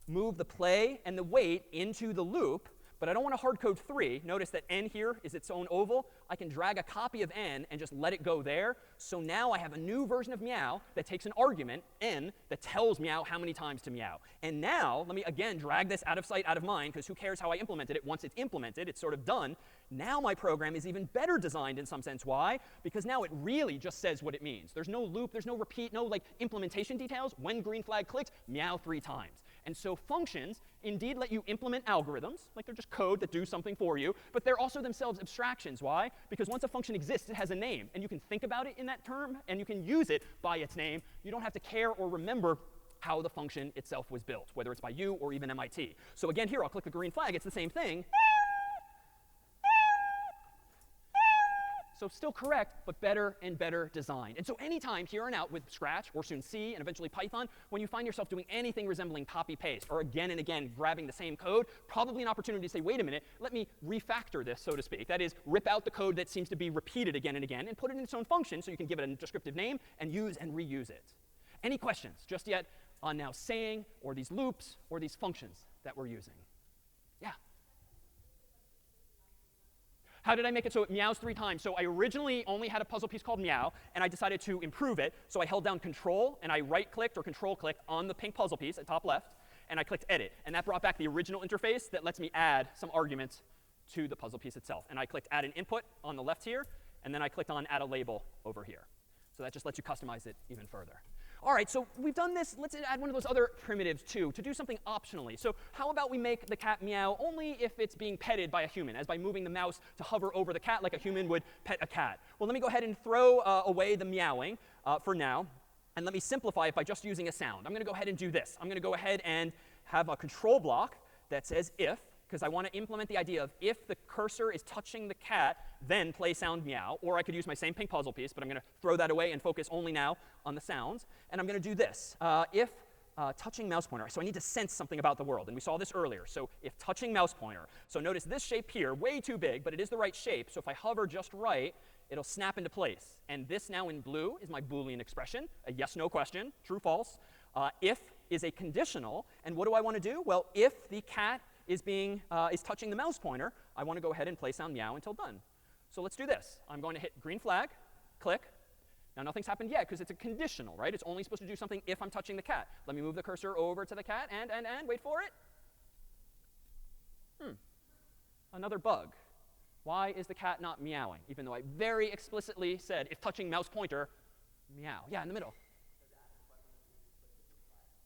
move the play and the wait into the loop, but I don't want to hard code 3. Notice that n here is its own oval. I can drag a copy of n and just let it go there. So now I have a new version of meow that takes an argument, n, that tells meow how many times to meow. And now, let me again drag this out of sight, out of mind, because who cares how I implemented it? Once it's implemented, it's sort of done. Now my program is even better designed in some sense. Why? Because now it really just says what it means. There's no loop, there's no repeat, no like implementation details. When green flag clicks, meow 3 times. And so functions indeed let you implement algorithms, like they're just code that do something for you, but they're also themselves abstractions. Why? Because once a function exists, it has a name, and you can think about it in that term, and you can use it by its name. You don't have to care or remember how the function itself was built, whether it's by you or even MIT. So again, here, I'll click the green flag. It's the same thing. So still correct, but better and better designed. And so anytime here on out with Scratch, or soon C, and eventually Python, when you find yourself doing anything resembling copy-paste, or again and again grabbing the same code, probably an opportunity to say, wait a minute, let me refactor this, so to speak. That is, rip out the code that seems to be repeated again and again, and put it in its own function so you can give it a descriptive name and use and reuse it. Any questions just yet on now saying, or these loops, or these functions that we're using? Yeah? How did I make it so it meows 3 times? So I originally only had a puzzle piece called meow, and I decided to improve it. So I held down Control, and I right-clicked or Control-clicked on the pink puzzle piece at top left, and I clicked Edit. And that brought back the original interface that lets me add some arguments to the puzzle piece itself. And I clicked Add an Input on the left here, and then I clicked on Add a Label over here. So that just lets you customize it even further. All right, so we've done this. Let's add one of those other primitives, too, to do something optionally. So how about we make the cat meow only if it's being petted by a human, as by moving the mouse to hover over the cat like a human would pet a cat? Well, let me go ahead and throw away the meowing for now. And let me simplify it by just using a sound. I'm going to go ahead and do this. I'm going to go ahead and have a control block that says if, because I want to implement the idea of if the cursor is touching the cat, then play sound meow. Or I could use my same pink puzzle piece, but I'm going to throw that away and focus only now on the sounds. And I'm going to do this. If touching mouse pointer, so I need to sense something about the world. And we saw this earlier. So if touching mouse pointer, so notice this shape here, way too big, but it is the right shape. So if I hover just right, it'll snap into place. And this now in blue is my Boolean expression, a yes-no question, true, false. If is a conditional. And what do I want to do? Well, if the cat is touching the mouse pointer, I want to go ahead and play sound meow until done. So let's do this. I'm going to hit green flag, click. Now nothing's happened yet because it's a conditional, right? It's only supposed to do something if I'm touching the cat. Let me move the cursor over to the cat and wait for it. Another bug. Why is the cat not meowing? Even though I very explicitly said if touching mouse pointer, meow. Yeah, in the middle.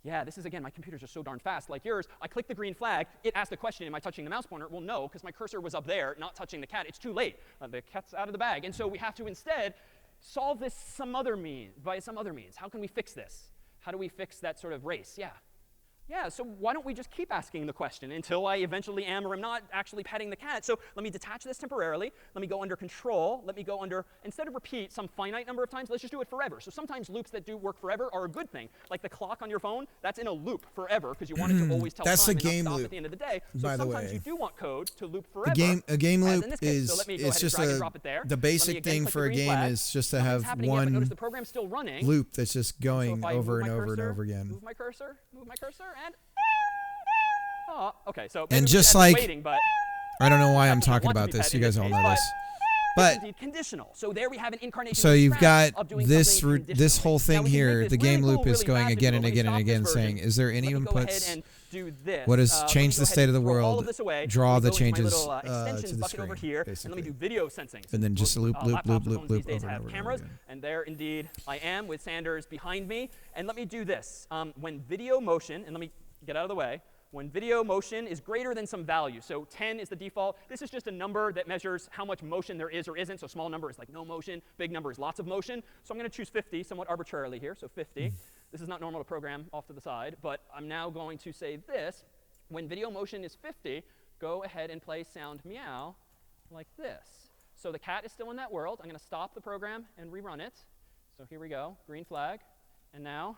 Yeah, this is, again, my computer's just so darn fast. Like yours, I click the green flag. It asked the question, am I touching the mouse pointer? Well, no, because my cursor was up there, not touching the cat. It's too late. The cat's out of the bag. And so we have to instead solve this by some other means. How can we fix this? How do we fix that sort of race? Yeah. Yeah, so why don't we just keep asking the question until I eventually am or am not actually petting the cat? So let me detach this temporarily. Let me go under Control. Let me go under, instead of repeat some finite number of times, let's just do it forever. So sometimes loops that do work forever are a good thing. Like the clock on your phone, that's in a loop forever because you want it to always tell That's time a and game not stop loop, at the end of the day. So by the sometimes way. you do want code to loop forever. A game as loop in this case. So let me go it's ahead and just drag and drop it there. the Let me basic again thing click for the a green game flag. is just to Nothing's have happening yet, but notice one the program's still running. loop that's just So going if I over move and my over and cursor, over again. move my cursor, and oh, okay, so And maybe just we should add like- waiting, but I don't know why I'm doesn't talking want to about be this. pet You in guys this all case, know but this. it's But indeed conditional. So there we have an incarnation. so of you've Scratch got of doing this something this whole conditionally. Now thing we can here. make The this game really loop cool, is really going fast again if and you again go, and let me again, stop this saying, version. is there any Let me go ahead inputs? and do this. What is Let me change go the ahead state and of the throw all world, of this away. draw Let me the go into my changes little, to extensions the bucket over screen, here, and let me basically. do video sensing. And then just loop, loop, laptops loop, and loop, phones loop these days over and have over and cameras, over again. and there indeed I am with Sanders behind me. And let me do this. When video motion, and let me get out of the way. When video motion is greater than some value, so 10 is the default. This is just a number that measures how much motion there is or isn't. So small number is like no motion, big number is lots of motion. So I'm going to choose 50 somewhat arbitrarily here, so 50. This is not normal to program off to the side, but I'm now going to say this. When video motion is 50, go ahead and play sound meow like this. So the cat is still in that world. I'm going to stop the program and rerun it. So here we go, green flag. And now,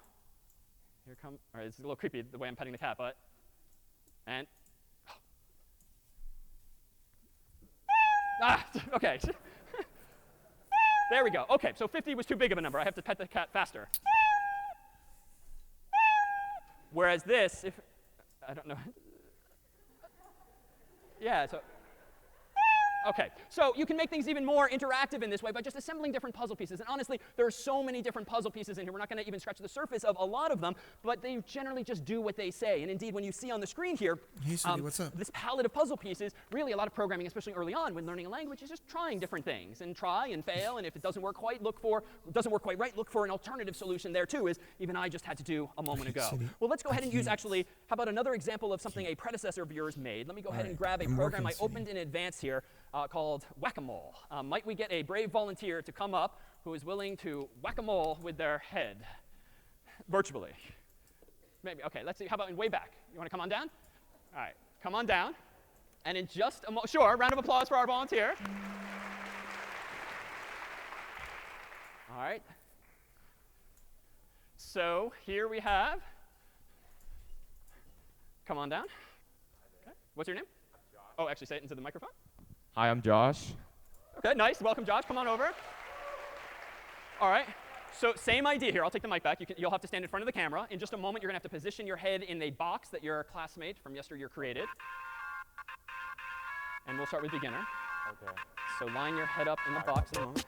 here come, all right, it's a little creepy the way I'm petting the cat, but, and, okay. There we go. Okay, so 50 was too big of a number. I have to pet the cat faster. Whereas this, if, I don't know. Yeah, so. Okay, so you can make things even more interactive in this way by just assembling different puzzle pieces. And honestly, there are so many different puzzle pieces in here. We're not going to even scratch the surface of a lot of them, but they generally just do what they say. And indeed, when you see on the screen here, Hey, Sweetie, what's up? this palette of puzzle pieces, really a lot of programming, especially early on when learning a language, is just trying different things and try and fail. And if it doesn't work quite, doesn't work quite right, look for an alternative solution there too, as even I just had to do a moment ago. Sweetie, Well, let's go ahead and use actually, how about another example of something a predecessor of yours made? Let me go ahead and grab a program I opened in advance here called Whack-A-Mole. Might we get a brave volunteer to come up who is willing to whack-a-mole with their head virtually? Maybe. OK, let's see. How about in way back? You want to come on down? All right, come on down. And in just a moment, sure, round of applause for our volunteer. All right. So here we have. Come on down. Okay. What's your name? Oh, actually, say it into the microphone. Hi, I'm Josh. OK, nice. Welcome, Josh. Come on over. All right. So same idea here. I'll take the mic back. You'll have to stand in front of the camera. In just a moment, you're going to have to position your head in a box that your classmate from yesteryear created. And we'll start with beginner. Okay. So line your head up in the box in a moment.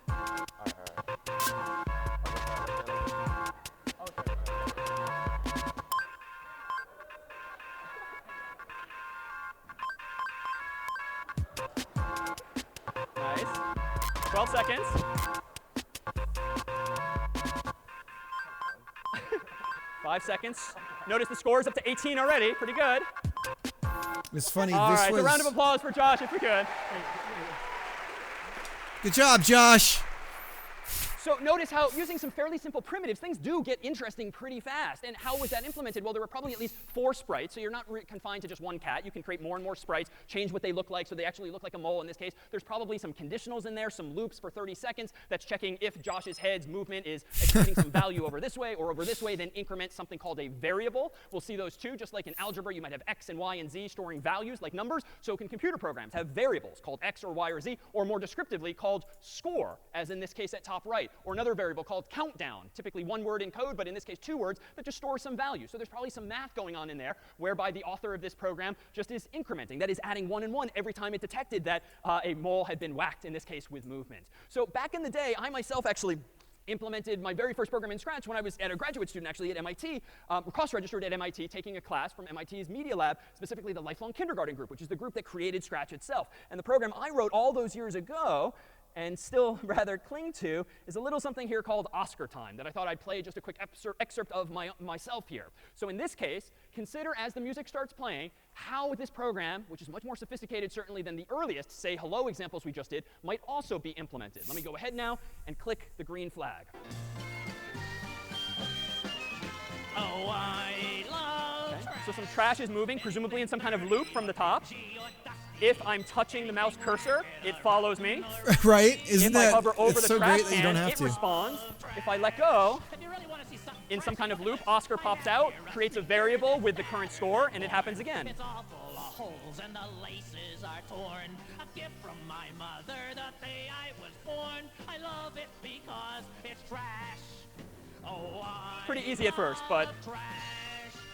Nice. 12 seconds. Five seconds. Notice the score is up to 18 already. Pretty good. It's funny. All this right, was... a round of applause for Josh if we could. Good job, Josh. So notice how using some fairly simple primitives, things do get interesting pretty fast. And how was that implemented? Well, there were probably at least 4 sprites, so you're not confined to just one cat. You can create more and more sprites, change what they look like so they actually look like a mole in this case. There's probably some conditionals in there, some loops for 30 seconds. That's checking if Josh's head's movement is expecting some value over this way or over this way, then increment something called a variable. We'll see those too. Just like in algebra, you might have x and y and z storing values like numbers. So can computer programs have variables called x or y or z, or more descriptively called score, as in this case at top right, or another variable called countdown, typically one word in code, but in this case 2 words, that just store some value. So there's probably some math going on in there, whereby the author of this program just is incrementing. That is adding 1 and 1 every time it detected that a mole had been whacked, in this case with movement. So back in the day, I myself actually implemented my very first program in Scratch when I was a graduate student actually at MIT, cross-registered at MIT, taking a class from MIT's Media Lab, specifically the Lifelong Kindergarten Group, which is the group that created Scratch itself. And the program I wrote all those years ago and still rather cling to is a little something here called Oscar Time that I thought I'd play just a quick excerpt of myself here. So in this case, consider as the music starts playing how this program, which is much more sophisticated certainly than the earliest say hello examples we just did, might also be implemented. Let me go ahead now and click the green flag. Oh, I love Okay. So some trash is moving, presumably in some kind of loop from the top. If I'm touching the mouse cursor, it follows me. Right? Isn't If that I hover over it's the so trash great that you don't can, have it to? responds. If I let go, if you really want to see something in some kind of loop, Oscar pops out, creates a variable with the current score, and it happens again. it's all full of holes and the laces are torn. A gift from my mother the day I was born. I love it because it's trash. Oh, I Pretty easy at first, but love trash.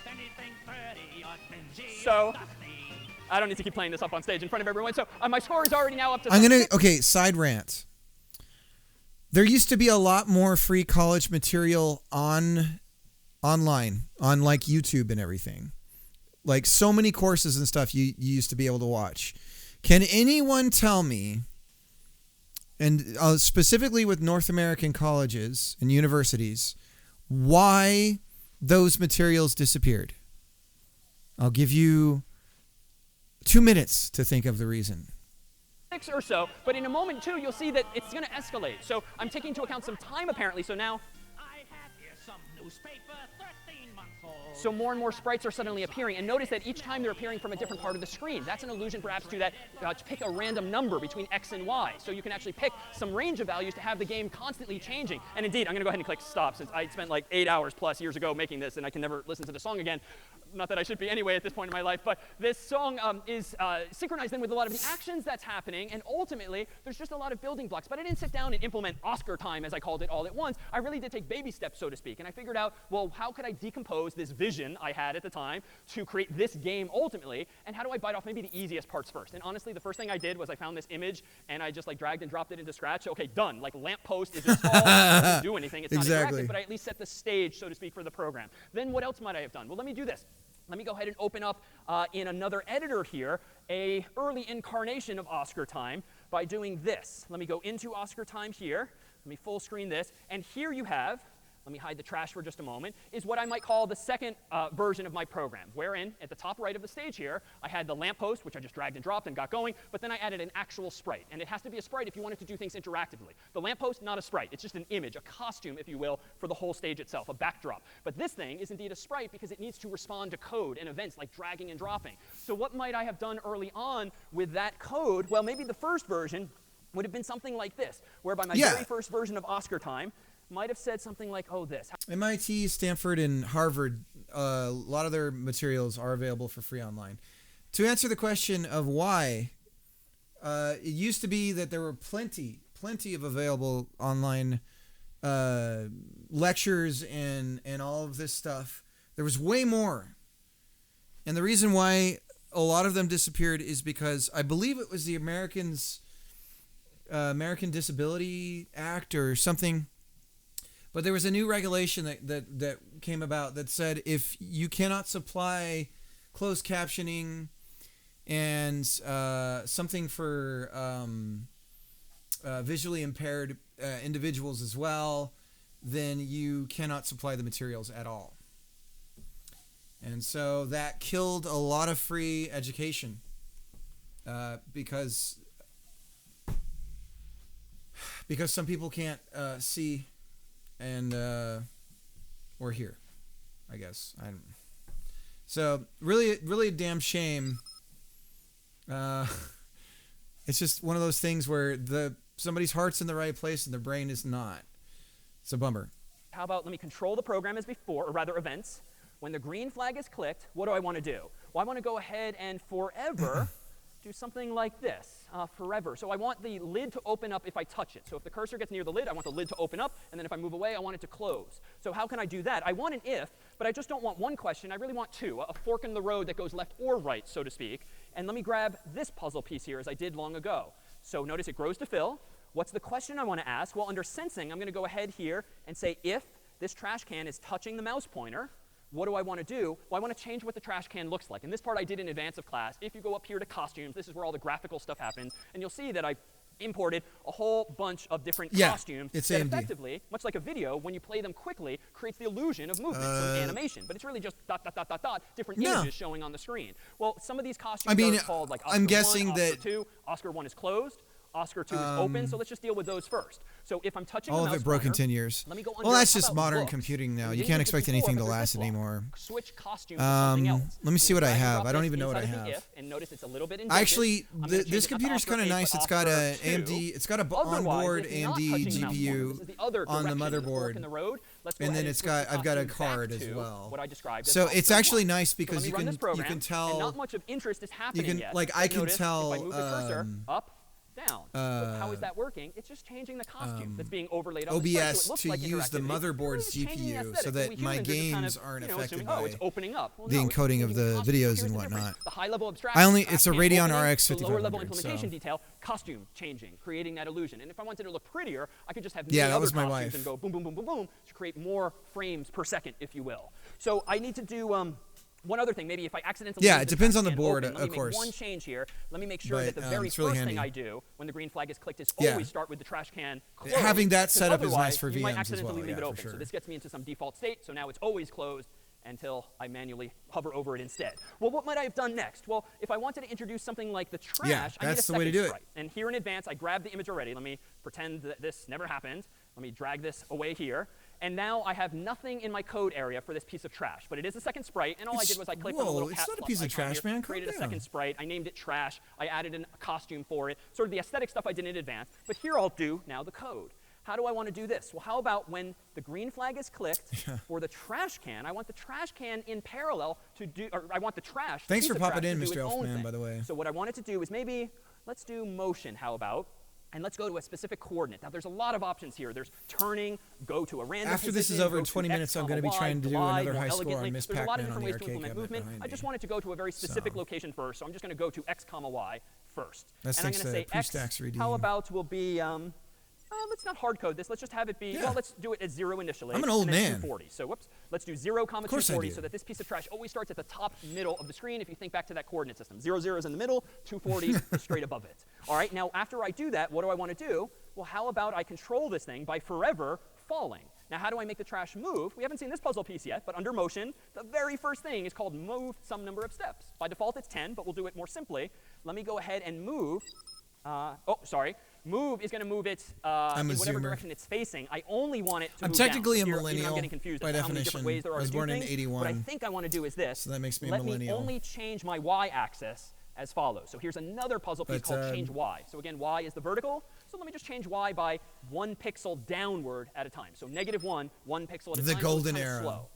Anything pretty or dingy So- or dusty. I don't need to keep playing this up on stage in front of everyone. So my score is already now up to I'm gonna 6. okay, side rant. There used to be a lot more free college material online on like YouTube and everything. Like so many courses and stuff you used to be able to watch. Can anyone tell me, and specifically with North American colleges and universities, why those materials disappeared? I'll give you 2 minutes to think of the reason. Or so, but in a moment too, you'll see that it's going to escalate. So I'm taking into account some time apparently. So now, I have here some newspaper, 13 months old. so more and more sprites are suddenly appearing. And notice that each time they're appearing from a different part of the screen. That's an allusion perhaps to that, to pick a random number between x and y. So you can actually pick some range of values to have the game constantly changing. And indeed, I'm going to go ahead and click stop since I spent like 8 hours plus years ago making this and I can never listen to the song again. not that I should be anyway at this point in my life, but this song is synchronized then with a lot of the actions that's happening, and ultimately, there's just a lot of building blocks. But I didn't sit down and implement Oscar time, as I called it, all at once. I really did take baby steps, so to speak, and I figured out, well, how could I decompose this vision I had at the time to create this game ultimately, and how do I bite off maybe the easiest parts first? And honestly, the first thing I did was I found this image, and I just like dragged and dropped it into Scratch. Okay, done. Like lamppost is installed. It doesn't do anything. It's not interactive, but I at least set the stage, so to speak, for the program. Then what else might I have done? Well, let me do this. Let me go ahead and open up in another editor here a early incarnation of Oscar time by doing this. Let me go into Oscar time here. Let me full screen this. And here you have, let me hide the trash for just a moment, is what I might call the second version of my program, wherein at the top right of the stage here, I had the lamppost, which I just dragged and dropped and got going, but then I added an actual sprite. And it has to be a sprite if you want it to do things interactively. The lamppost, not a sprite. It's just an image, a costume, if you will, for the whole stage itself, a backdrop. But this thing is indeed a sprite because it needs to respond to code and events like dragging and dropping. So what might I have done early on with that code? Well, maybe the first version would have been something like this, whereby my very first version of Oscar time might have said something like, oh, this. MIT, Stanford, and Harvard, a lot of their materials are available for free online. To answer the question of why, it used to be that there were plenty of available online lectures and all of this stuff. There was way more. And the reason why a lot of them disappeared is because I believe it was the American Disability Act or something. But there was a new regulation that came about that said if you cannot supply closed captioning and something for visually impaired individuals as well, then you cannot supply the materials at all. And so that killed a lot of free education because some people can't see and or here, I guess. So really a damn shame. It's just one of those things where somebody's heart's in the right place and their brain is not. It's a bummer. How about let me control the program as before, or rather events. When the green flag is clicked, what do I want to do? Well, I want to go ahead and forever do something like this, forever. So I want the lid to open up if I touch it. So if the cursor gets near the lid, I want the lid to open up, and then if I move away, I want it to close. So how can I do that? I want an if, but I just don't want one question. I really want two, a fork in the road that goes left or right, so to speak. And let me grab this puzzle piece here as I did long ago. So notice it grows to fill. What's the question I want to ask? Well, under sensing, I'm going to go ahead here and say if this trash can is touching the mouse pointer, what do I want to do? Well, I want to change what the trash can looks like. And this part I did in advance of class. If you go up here to costumes, this is where all the graphical stuff happens. And you'll see that I imported a whole bunch of different costumes it's that AMD. Effectively, much like a video, when you play them quickly, creates the illusion of movement, some animation. But it's really just ... different images showing on the screen. Well, some of these costumes are called like Oscar I'm guessing 1, Oscar that 2. Oscar 1 is closed. Oscar 2 is open, so let's just deal with those first. So if I'm touching all the of mouse it broke in pointer, 10 years. let me go under, Well, that's how just about modern looks? computing now. We You didn't can't do this expect before, anything but to there's last this law. anymore. Switch costume to something else. Let me see what I Drag and have. drop I don't this even know what I inside of the have. if, and notice it's a little bit indented. Actually, I'm gonna change this it not to computer's Oscar kind of 8, nice. but It's got Oscar a 2. AMD. It's got a Otherwise, onboard if you're not AMD touching the mouse pointer, GPU this is the other on the direction, the fork motherboard. in the road. Let's go And ahead then and it's switch the got I've got a costume card back as to well. what I described as So Oscar it's actually 1. nice So let because me you run this program, can tell and not much of interest is happening yet. like But I can notice tell if I move the cursor up, down. But how is that working? It's just changing the costume that's being overlaid on the sprite, so it OBS looks to like use the interactivity. motherboard's It's changing the GPU aesthetic. so We that my humans are just kind games of, aren't assuming, affected oh, by it's opening up. Well, the no, it's encoding of changing the costume. So videos here's and the difference. whatnot. The high level abstraction. It's a trash can Radeon opening, RX the lower level 5500, implementation so. detail, costume changing, creating that illusion. And if I wanted to look prettier, I could just have Yeah, many that other was my costumes wife. and go boom, boom, boom, boom, boom to create more frames per second, if you will. So I need to do one other thing, maybe if I accidentally Yeah, leave it the depends trash on the can board, open, let of me course. make one change here. Let me make sure But, that the very it's really first thing handy. I do when the green flag is clicked is Yeah. always start with the trash can closed. Having that 'cause set up is nice otherwise, for you might VMs as accidentally well, leave it yeah, for open. sure. So this gets me into some default state, so now it's always closed until I manually hover over it instead. Well, what might I have done next? Well, if I wanted to introduce something like the trash, I need a that's the way to second do it. sprite. And here in advance, I grabbed the image already. Let me pretend that this never happened. Let me drag this away here. And now I have nothing in my code area for this piece of trash. But it is a second sprite, and all I did was I clicked on the little Whoa, cat it's not a plus piece of icon trash, here, man. Calm created a down. second sprite. I named it trash. I added a costume for it. Sort of the aesthetic stuff I did in advance. But here I'll do now the code. How do I want to do this? Well, how about when the green flag is clicked for the trash can, I want the trash can in parallel to do, or I want the trash. Thanks piece for of trash popping in, to do Mr. its own Elfman, thing. by the way. So what I want it to do is maybe, let's do motion, how about? And let's go to a specific coordinate. Now, there's a lot of options here. There's turning, go to a random After this is position, over go in to 20 X, minutes, I'm going to be Y, trying to do glide another more high score elegantly. on Miss There's a lot of Pac-Man on different the ways to arcade implement cabinet movement. behind I just me. wanted to go to a very specific So. location first, so I'm just going to go to X, Y first. That's and I'm thanks going to to say X, Pre-Stacks Redeem. how about will be, let's not hard code this. Let's just have it be, Yeah. well, let's do it at 0 initially. I'm an old and then man. 240. So whoops, let's do 0, Of course I 240 do. so that this piece of trash always starts at the top middle of the screen if you think back to that coordinate system. 0, 0 is in the middle, 240 is straight above it. All right, now after I do that, what do I want to do? Well, how about I control this thing by forever falling? Now, how do I make the trash move? We haven't seen this puzzle piece yet, but under motion, the very first thing is called move some number of steps. By default, it's 10, but we'll do it more simply. Let me go ahead and move. Move is going to move it in whatever direction it's facing. I only want it to I'm move technically down. a Here, millennial I'm getting confused by about how many different definition. ways there are I was to do born in things. 81. What I think I want to do is this. So that makes me a Let millennial. me only change my y-axis as follows. So here's another puzzle piece But, called change y. So again, y is the vertical. So let me just change y by 1 pixel downward at a time. So -1, 1 pixel at a The time. golden so it's kinda era. slow.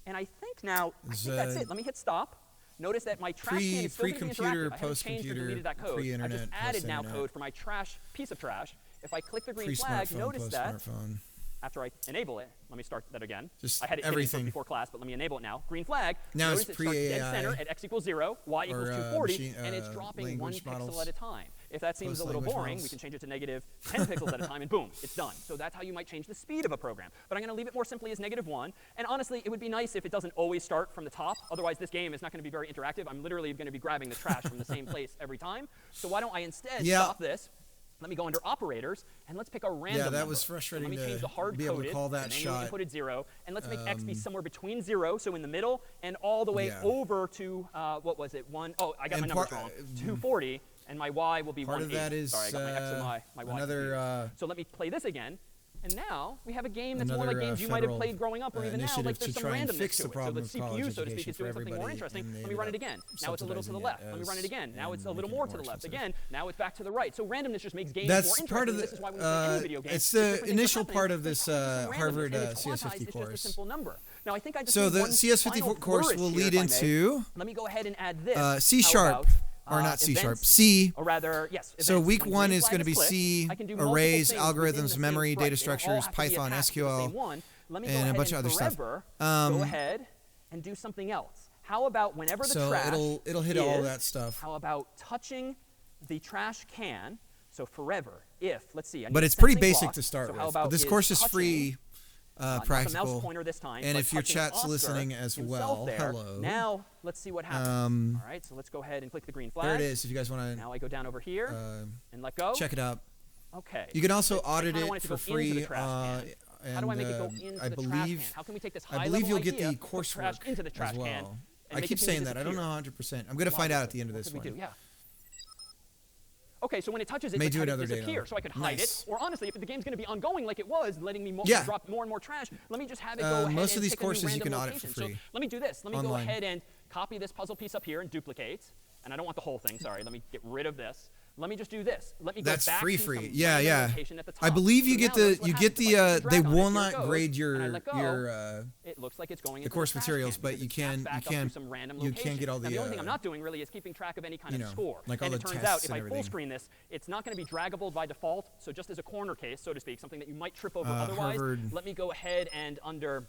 And I think now, I Is, think that's it. Let me hit stop. Notice that my trash can is still going to be pre-computer, interactive. I haven't changed or post-computer, deleted that code. I pre-internet, just added now post-internet. code for my trash piece of trash. If I click the green flag, Pre-smartphone, notice that post-smartphone. after I enable it, let me start that again. Just I had it everything. hidden before class, but let me enable it now. Green flag. Now notice it's it starts dead pre-AI center at x equals 0, y equals or, 240, machine- and it's dropping 1 language pixel models. at a time. If that seems a little Post-language boring, models. we can change it to -10 pixels at a time, and boom, it's done. So that's how you might change the speed of a program. But I'm going to leave it more simply as -1. And honestly, it would be nice if it doesn't always start from the top. Otherwise, this game is not going to be very interactive. I'm literally going to be grabbing the trash from the same place every time. So why don't I instead stop this? Let me go under operators, and let's pick a random Yeah, that number. was So frustrating let me to change the hard be able to coded, call that the manually shot. inputted 0, and let's make x be somewhere between 0, so in the middle, and all the way Yeah. over to, what was it, 1, oh, I got And my numbers part- wrong, 240, and my y will be Part of 180. that is Sorry, I got my x and my y another, confused. So let me play this again. And now we have a game that's more another, like games you might have federal, played growing up, or even now, initiative like there's to some try and randomness fix to the it. So problem the of college CPU, so to speak, education is for doing something more everybody, interesting. and they Let me run it ended again. up Now it's a little to the subsidizing left. it Let me run it as- again. Now it's a and little making more it to the more left. expensive. Again, now it's back to the right. So randomness just makes games That's more interesting. part of This the. is why when we play any video game, It's if the different things are initial happening, part of there's this some randomness, Harvard and it's CS50 quantized, it's just a course. simple number. Now I think I just So need the one CS50 final course flourish will here, lead if I may. into Let me go ahead and add this. C How sharp, about, or not C sharp, events? C. Or rather, yes. So events. week When one green is flag going to be clicked, C, I can do multiple arrays, things within algorithms, the same memory, sprite. data They don't all structures, have to be Python, attached to the SQL, same one. Let me go and a ahead bunch of other stuff. forever go ahead and do something else. How about whenever the So trash it'll hit all is, that stuff. How about touching the trash can? So forever, if, let's see. I But need it's a pretty sensing basic block. to start So with. how But about this course is touching, free, not the mouse practical. pointer this time, And but if your touching chat's Oscar listening as himself well, there. hello. Now, let's see what happens. All right, so let's go ahead and click the green flag. There it is. If you guys want Now I go down over here to and let go. check it out. Okay. You can also I audit kinda it want to for go into free. the trash can. And How do I make it go into I the trash believe can? How can we take this I high-level believe you'll get idea the of trash coursework into the trash as can well. and I make keep it seem saying to that. I don't know disappear? 100%. I'm going to find out at the Logically. end of What this could we one. do? Yeah. Okay, so when it touches it, May let's do have it another day disappear. now. So I could hide Nice. it. Or honestly, if the game's going to be ongoing like it was, letting me Yeah. drop more and more trash, let me just have it go ahead most and of these pick a new courses you random can audit location. for free. So let me do this. Let me Online. go ahead and copy this puzzle piece up here and duplicate. And I don't want the whole thing. Sorry. Let me get rid of this. Let me just do this. Let me go That's back free. to some Yeah, random yeah. location at the top. I believe you So get now notice the what you get happens. If I the drag they on it, will here it not goes, grade and I your let go, it looks like it's going into course trash materials, can but because you it's tapped can- back you up to can't- some random you can't location. get all Now, the, the only thing I'm not doing really is keeping track of any kind you of know, score. like all And the it turns tests out if and I full everything. screen this, it's not going to be draggable by default. So just as a corner case, so to speak, something that you might trip over otherwise, Harvard. let me go ahead and under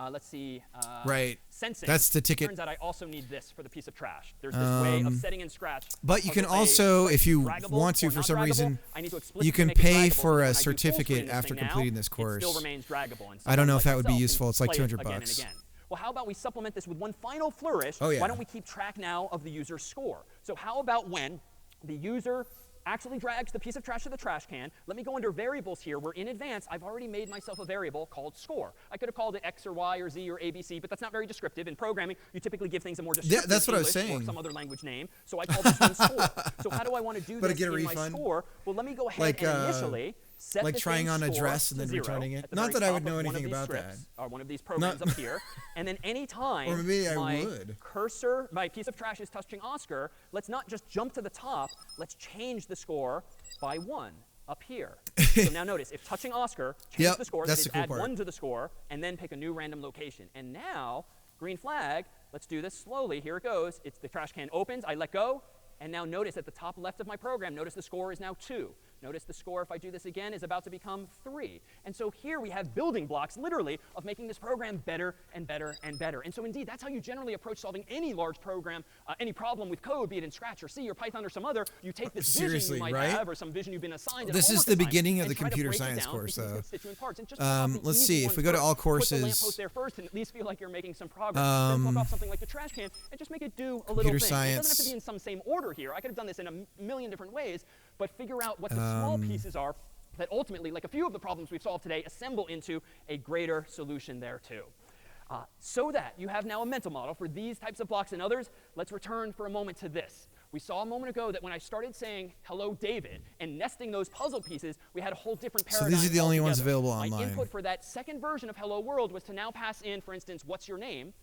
let's see. Right. Sensing. That's the ticket. Turns out I also need this for the piece of trash. There's this way of setting in Scratch. But you can puzzle A, also, like if you draggable want to, or for not some draggable, reason, I need to you explicitly can make it pay draggable. for So a when I do full certificate screen this after thing now, completing this it course. still remains draggable. And I don't know someone if that like would be yourself useful. can It's like play it 200 again and bucks. again. Well, how about we supplement this with one final flourish? Oh, yeah. Why don't we keep track now of the user's score? So how about when the user actually drags the piece of trash to the trash can? Let me go under variables here, where in advance I've already made myself a variable called score. I could have called it X or Y or Z or ABC, but that's not very descriptive. In programming, you typically give things a more descriptive that's what I was English or saying. some other language name. So I call this one score. So how do I want to do But this to get a in my refund? score? Well, let me go ahead Like, and initially set like the trying same on a score dress and to then 0 returning it. at the Not very that I top would know of one of anything these about strips, that. or one of these programs up here. And then any time Or maybe I my would. cursor, my piece of trash is touching Oscar, let's not just jump to the top, let's change the score by 1. up here. So now notice, if touching Oscar, change Yep, the score, that's that is, the cool add part. 1 to the score, and then pick a new random location. And now, green flag, let's do this slowly. Here it goes. It's the trash can opens, I let go, and now notice at the top left of my program, notice the score is now 2. Notice the score, if I do this again, is about to become 3. And so here we have building blocks, literally, of making this program better and better and better. And so indeed, that's how you generally approach solving any large program, any problem with code, be it in Scratch or C or Python or some other. You take this vision Seriously, you might right? have or some vision you've been assigned. This is homework the assignment, beginning of and the try to computer break it science down course, into though. constituent parts and just knock off the Let's easy see, if ones we go to first. all Put the courses. lamppost there first and at least feel like you're making some progress. Then flip off something like the trash can and just make it do a little Computer thing. It doesn't have to science. be in some same order here. I could have done this in a million different ways, but figure out what the small pieces are that ultimately, like a few of the problems we've solved today, assemble into a greater solution there too. So that you have now a mental model for these types of blocks and others. Let's return for a moment to this. We saw a moment ago that when I started saying, hello, David, and nesting those puzzle pieces, we had a whole different paradigm. So these are the only ones altogether. available My online. input for that second version of hello world was to now pass in, for instance, what's your name,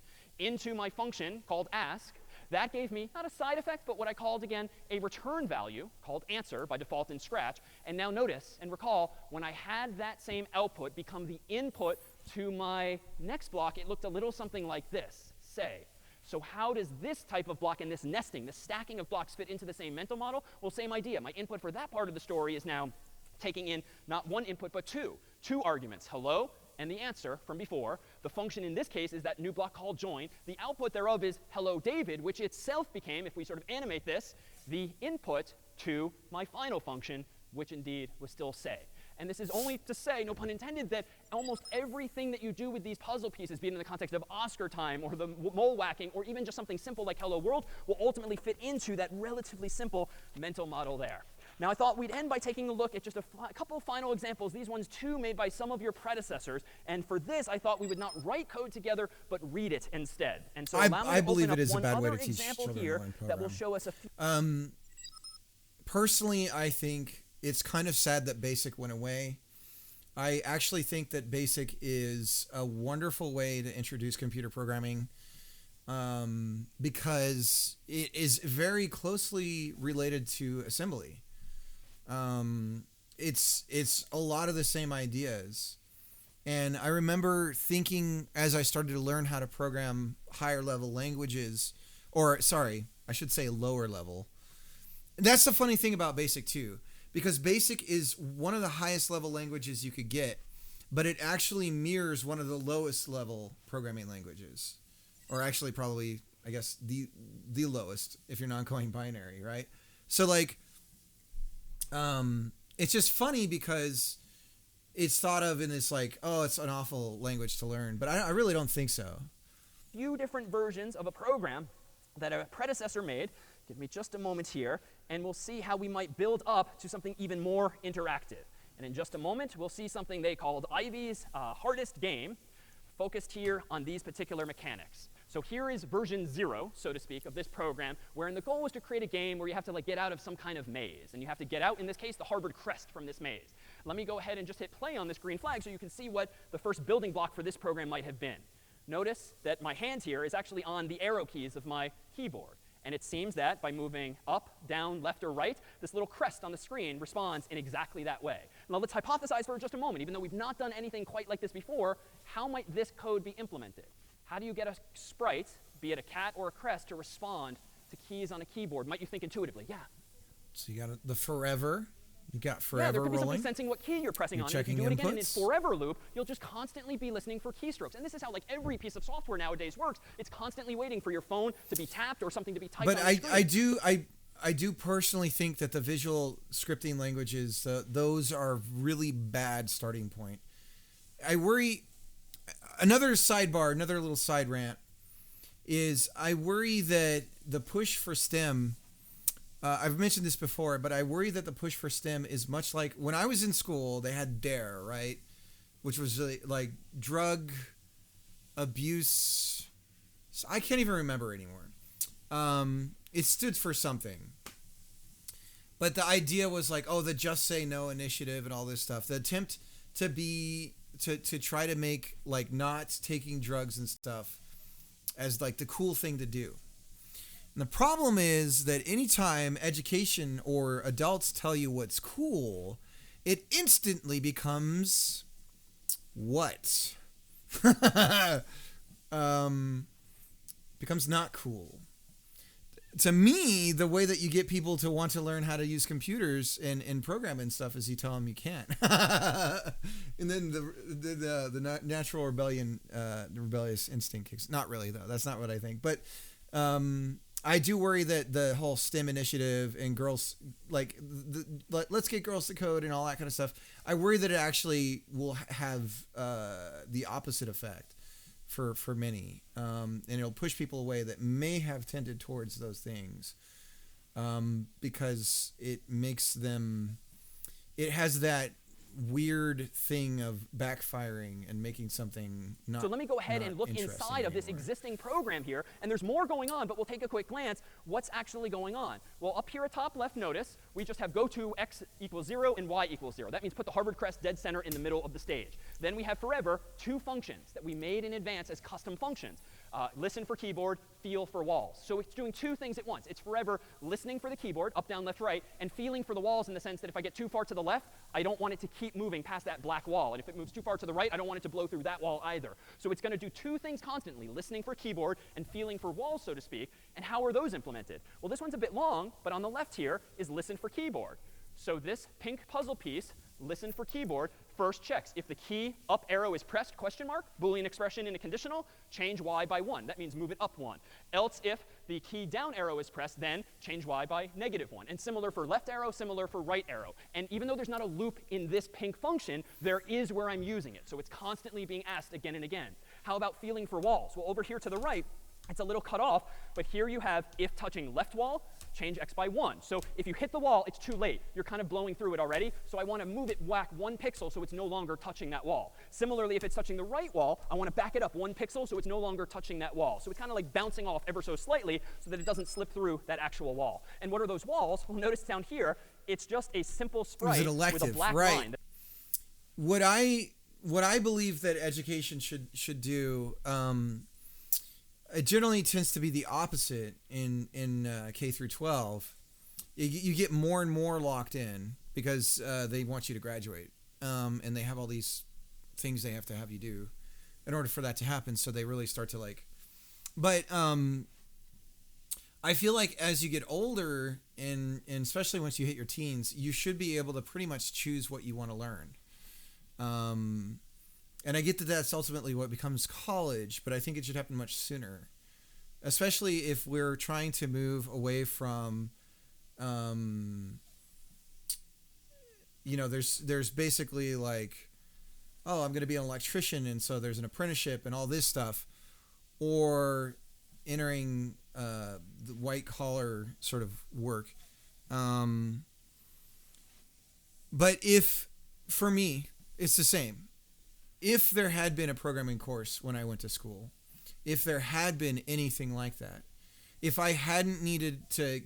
into my function called ask. That gave me not a side effect, but what I called, again, a return value called answer by default in Scratch. And now notice and recall, when I had that same output become the input to my next block, it looked a little something like this, say. So how does this type of block and this nesting, this stacking of blocks fit into the same mental model? Well, same idea. My input for that part of the story is now taking in not one input, but two. Two arguments, hello and the answer from before. The function in this case is that new block called join. The output thereof is hello David, which itself became, if we sort of animate this, the input to my final function, which indeed was still say. And this is only to say, no pun intended, that almost everything that you do with these puzzle pieces, be it in the context of Oscar time or the mole whacking or even just something simple like hello world, will ultimately fit into that relatively simple mental model there. Now, I thought we'd end by taking a look at just a couple of final examples, these ones too made by some of your predecessors. And for this, I thought we would not write code together, but read it instead. And so allow me I to believe open it up is a one bad way other to teach example children here to learn that will program. show us a few. Personally, I think it's kind of sad that BASIC went away. I actually think that BASIC is a wonderful way to introduce computer programming because it is very closely related to assembly. It's a lot of the same ideas. And I remember thinking as I started to learn how to program higher level languages, or sorry, I should say lower level. That's the funny thing about BASIC too, because BASIC is one of the highest level languages you could get, but it actually mirrors one of the lowest level programming languages, or actually probably, I guess, the lowest if you're non-coding binary, right? So like, it's just funny because it's thought of in this like, oh, it's an awful language to learn, but I really don't think so. Few different versions of a program that a predecessor made. Give me just a moment here, and we'll see how we might build up to something even more interactive. And in just a moment, we'll see something they called Ivy's hardest game, focused here on these particular mechanics. So here is version 0, so to speak, of this program, wherein the goal was to create a game where you have to like get out of some kind of maze. And you have to get out, in this case, the Harvard crest from this maze. Let me go ahead and just hit play on this green flag so you can see what the first building block for this program might have been. Notice that my hand here is actually on the arrow keys of my keyboard. And it seems that by moving up, down, left, or right, this little crest on the screen responds in exactly that way. Now let's hypothesize for just a moment. Even though we've not done anything quite like this before, how might this code be implemented? How do you get a sprite, be it a cat or a crest, to respond to keys on a keyboard? Might you think intuitively? Yeah. So you got the forever. You got Yeah, forever there could be rolling. something sensing what key you're pressing You're on. And if you checking do it again in its inputs. forever loop, you'll just constantly be listening for keystrokes. And this is how like every piece of software nowadays works. It's constantly waiting for your phone to be tapped or something to be typed But on the screen. I do personally think that the visual scripting languages, those are really bad starting point. I worry. Another sidebar, another little side rant, is I worry that the push for STEM. I've mentioned this before, but I worry that the push for STEM is much like when I was in school. They had DARE, right, which was really like drug abuse. I can't even remember anymore. It stood for something, but the idea was like, oh, the Just Say No initiative and all this stuff. The attempt to try to make like not taking drugs and stuff as like the cool thing to do. And the problem is that anytime education or adults tell you what's cool, it instantly becomes what? Becomes not cool. To me, the way that you get people to want to learn how to use computers and program and stuff is you tell them you can't. And then the natural rebellious instinct kicks. Not really, though. That's not what I think. But I do worry that the whole STEM initiative and girls, like, let's get girls to code and all that kind of stuff, I worry that it actually will have the opposite effect for many, and it'll push people away that may have tended towards those things, because it makes them, it has that weird thing of backfiring and making something not. So let me go ahead and look interesting inside of this anymore. existing program here, and there's more going on, but we'll take a quick glance. What's actually going on? Well, up here at top left, notice we just have go to x equals 0 and y equals 0. That means put the Harvard crest dead center in the middle of the stage. Then we have forever two functions that we made in advance as custom functions. Listen for keyboard, feel for walls. So it's doing two things at once. It's forever listening for the keyboard, up, down, left, right, and feeling for the walls in the sense that if I get too far to the left, I don't want it to keep moving past that black wall. And if it moves too far to the right, I don't want it to blow through that wall either. So it's going to do two things constantly, listening for keyboard and feeling for walls, so to speak. And how are those implemented? Well, this one's a bit long, but on the left here is listen for keyboard. So this pink puzzle piece, listen for keyboard, first checks if the key up arrow is pressed, question mark, Boolean expression in a conditional, change y by 1. That means move it up 1. Else if the key down arrow is pressed, then change y by -1. And similar for left arrow, similar for right arrow. And even though there's not a loop in this pink function, there is where I'm using it. So it's constantly being asked again and again. How about feeling for walls? Well, over here to the right, it's a little cut off, but here you have if touching left wall, change x by 1. So if you hit the wall, it's too late. You're kind of blowing through it already, so I want to move it whack 1 pixel so it's no longer touching that wall. Similarly, if it's touching the right wall, I want to back it up 1 pixel so it's no longer touching that wall. So it's kind of like bouncing off ever so slightly so that it doesn't slip through that actual wall. And what are those walls? Well, notice down here, it's just a simple sprite with a black line. What I believe that education should do, it generally tends to be the opposite in K through 12. You get more and more locked in because they want you to graduate, and they have all these things they have to have you do in order for that to happen. So they really start to like. But I feel like as you get older, and especially once you hit your teens, you should be able to pretty much choose what you want to learn. And I get that that's ultimately what becomes college, but I think it should happen much sooner, especially if we're trying to move away from, there's basically like, oh, I'm going to be an electrician, and so there's an apprenticeship and all this stuff, or entering the white collar sort of work. But for me, it's the same. If there had been a programming course when I went to school, if there had been anything like that, if I hadn't needed to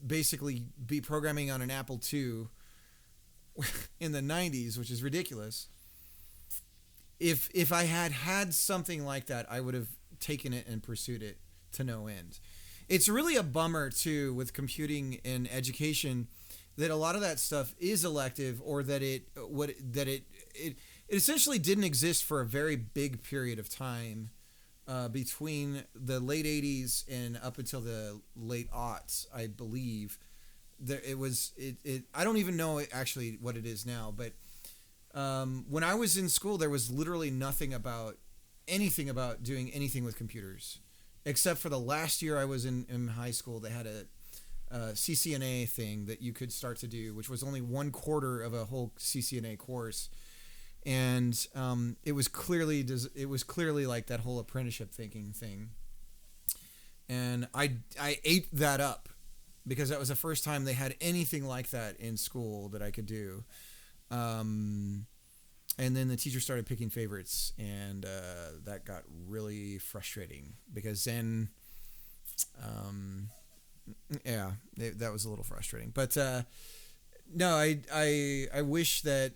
basically be programming on an Apple II in the 90s, which is ridiculous, if I had something like that, I would have taken it and pursued it to no end. It's really a bummer, too, with computing and education, that a lot of that stuff is elective, or that it essentially didn't exist for a very big period of time, between the late 80s and up until the late aughts, I believe. I don't even know actually what it is now, but when I was in school, there was literally anything about doing anything with computers, except for the last year I was in high school. They had a CCNA thing that you could start to do, which was only 1/4 of a whole CCNA course. And it was clearly like that whole apprenticeship thinking thing, and I ate that up because that was the first time they had anything like that in school that I could do. And then the teacher started picking favorites, and that got really frustrating because then, that was a little frustrating. But no, I wish that.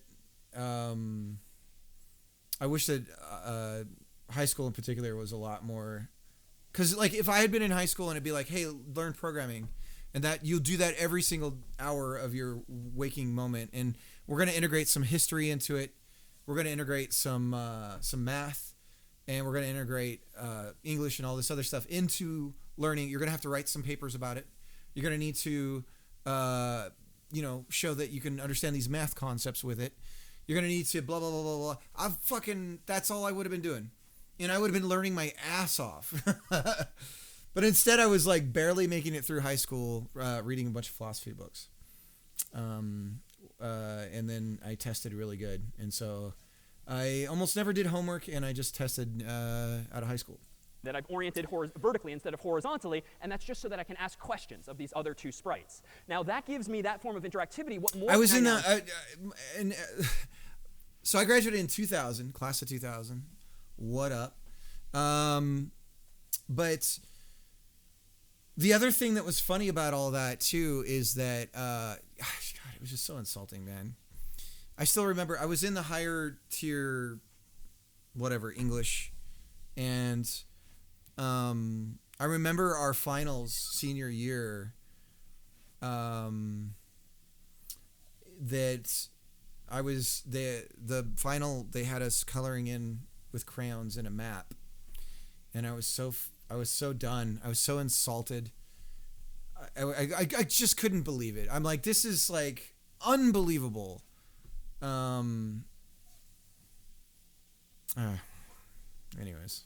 I wish that high school in particular was a lot more, because like if I had been in high school and it'd be like, hey, learn programming, and that you'll do that every single hour of your waking moment. And we're going to integrate some history into it. We're going to integrate some math, and we're going to integrate English and all this other stuff into learning. You're going to have to write some papers about it. You're going to need to, show that you can understand these math concepts with it. You're going to need to blah, blah, blah, blah, blah. That's all I would have been doing. And I would have been learning my ass off. But instead I was like barely making it through high school, reading a bunch of philosophy books. And then I tested really good. And so I almost never did homework, and I just tested out of high school. That I've oriented vertically instead of horizontally, and that's just so that I can ask questions of these other two sprites. Now that gives me that form of interactivity. What more? So I graduated in 2000, class of 2000. What up? But the other thing that was funny about all that too is that, God, it was just so insulting, man. I still remember I was in the higher tier, whatever, English, and I remember our finals senior year, that I was the final, they had us coloring in with crayons in a map, and I was so done. I was so insulted. I just couldn't believe it. I'm like, this is like unbelievable. Anyways,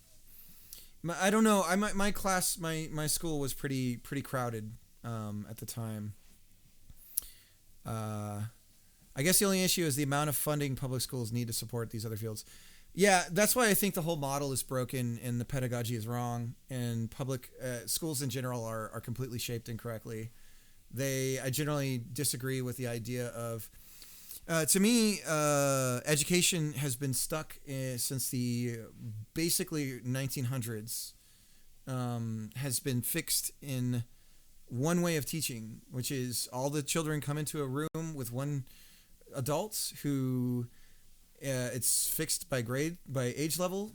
I don't know. My class, my school was pretty crowded at the time. I guess the only issue is the amount of funding public schools need to support these other fields. Yeah, that's why I think the whole model is broken and the pedagogy is wrong, and public schools in general are completely shaped incorrectly. I generally disagree with the idea of, to me, education has been stuck since the basically 1900s, has been fixed in one way of teaching, which is all the children come into a room with one adult who... it's fixed by age level.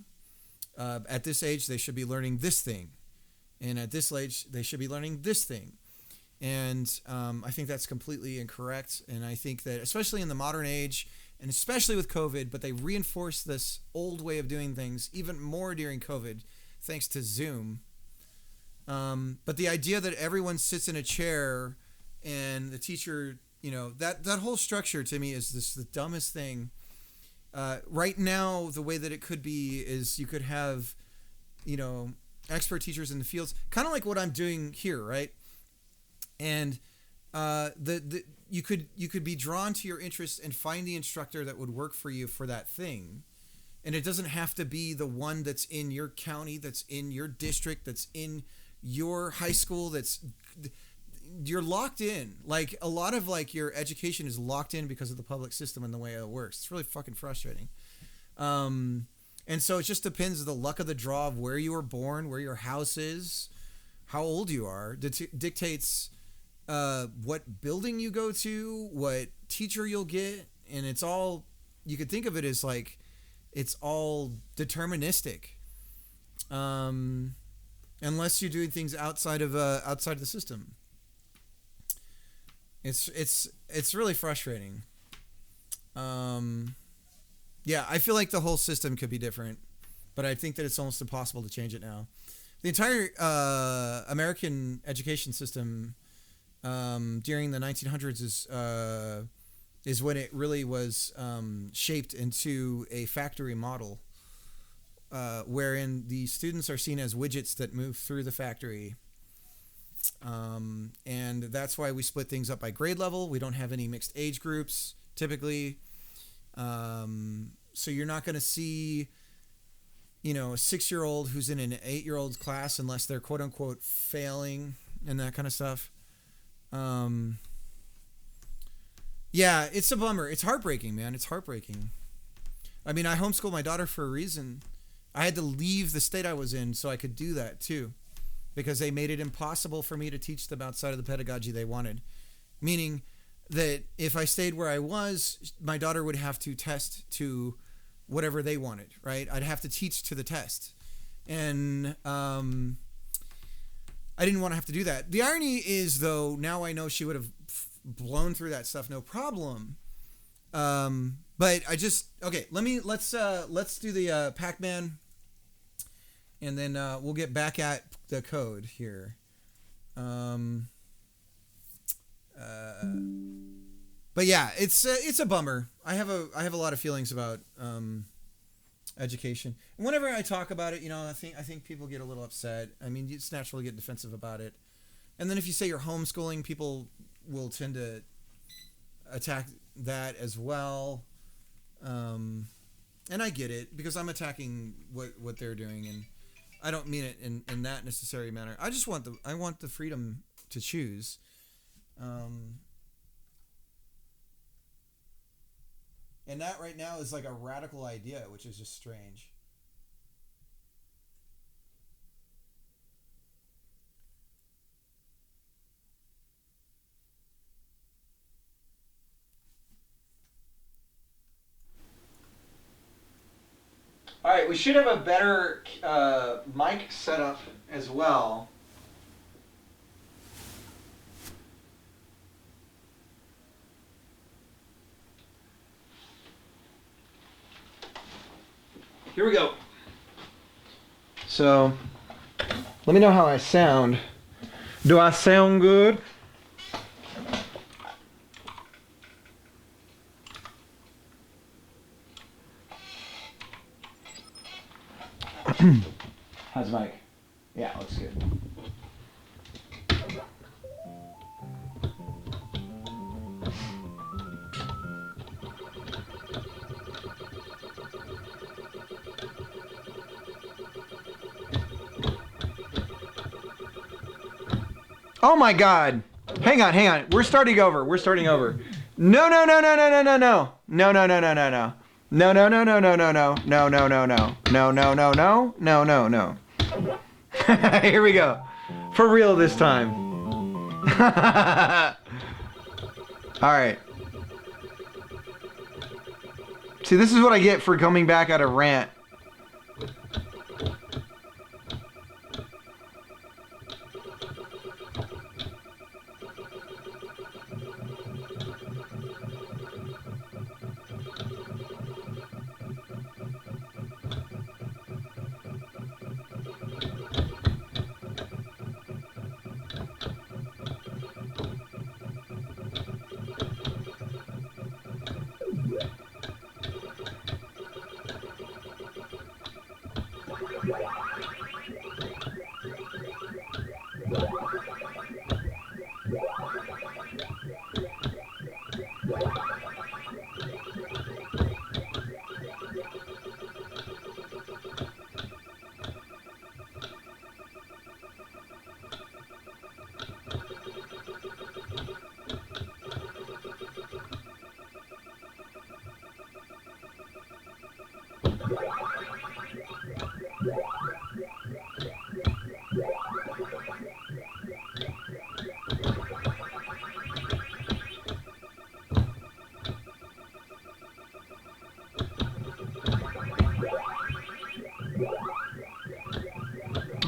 At this age, they should be learning this thing. And at this age, they should be learning this thing. And I think that's completely incorrect. And I think that, especially in the modern age, and especially with COVID, but they reinforced this old way of doing things even more during COVID, thanks to Zoom. But the idea that everyone sits in a chair and the teacher, that whole structure to me is the dumbest thing. Right now, the way that it could be is you could have, expert teachers in the fields, kind of like what I'm doing here, right? And you could be drawn to your interests and find the instructor that would work for you for that thing. And it doesn't have to be the one that's in your county, that's in your district, that's in your high school, you're locked in. Like, a lot of your education is locked in because of the public system and the way it works. It's really fucking frustrating. And so it just depends the luck of the draw of where you were born, where your house is, how old you are, dictates what building you go to, what teacher you'll get. And it's all, you could think of it as it's all deterministic. Unless you're doing things outside of the system. It's really frustrating. Yeah, I feel like the whole system could be different, but I think that it's almost impossible to change it now. The entire American education system during the 1900s is when it really was shaped into a factory model, wherein the students are seen as widgets that move through the factory. And that's why we split things up by grade level. We don't have any mixed age groups typically. So you're not going to see, a 6-year-old who's in an 8-year-old's class unless they're quote unquote failing and that kind of stuff. Yeah, it's a bummer. It's heartbreaking, man. It's heartbreaking. I mean, I homeschooled my daughter for a reason. I had to leave the state I was in so I could do that too, because they made it impossible for me to teach them outside of the pedagogy they wanted. Meaning that if I stayed where I was, my daughter would have to test to whatever they wanted, right? I'd have to teach to the test. And I didn't want to have to do that. The irony is, though, now I know she would have blown through that stuff no problem. But I just okay. Let's do the Pac-Man, and then we'll get back at the code here. But yeah, it's a bummer. I have a lot of feelings about education. And whenever I talk about it, I think people get a little upset. I mean, it's natural to get defensive about it. And then if you say you're homeschooling, people will tend to attack that as well. And I get it because I'm attacking what they're doing, and I don't mean it in that necessary manner. I just want the freedom to choose. And that right now is like a radical idea, which is just strange. All right, we should have a better mic setup as well. Here we go. So, let me know how I sound. Do I sound good? How's the mic? Yeah, looks good. Oh my God. Hang on. We're starting over. No. No. Here we go. For real this time. All right. See, this is what I get for coming back at a rant.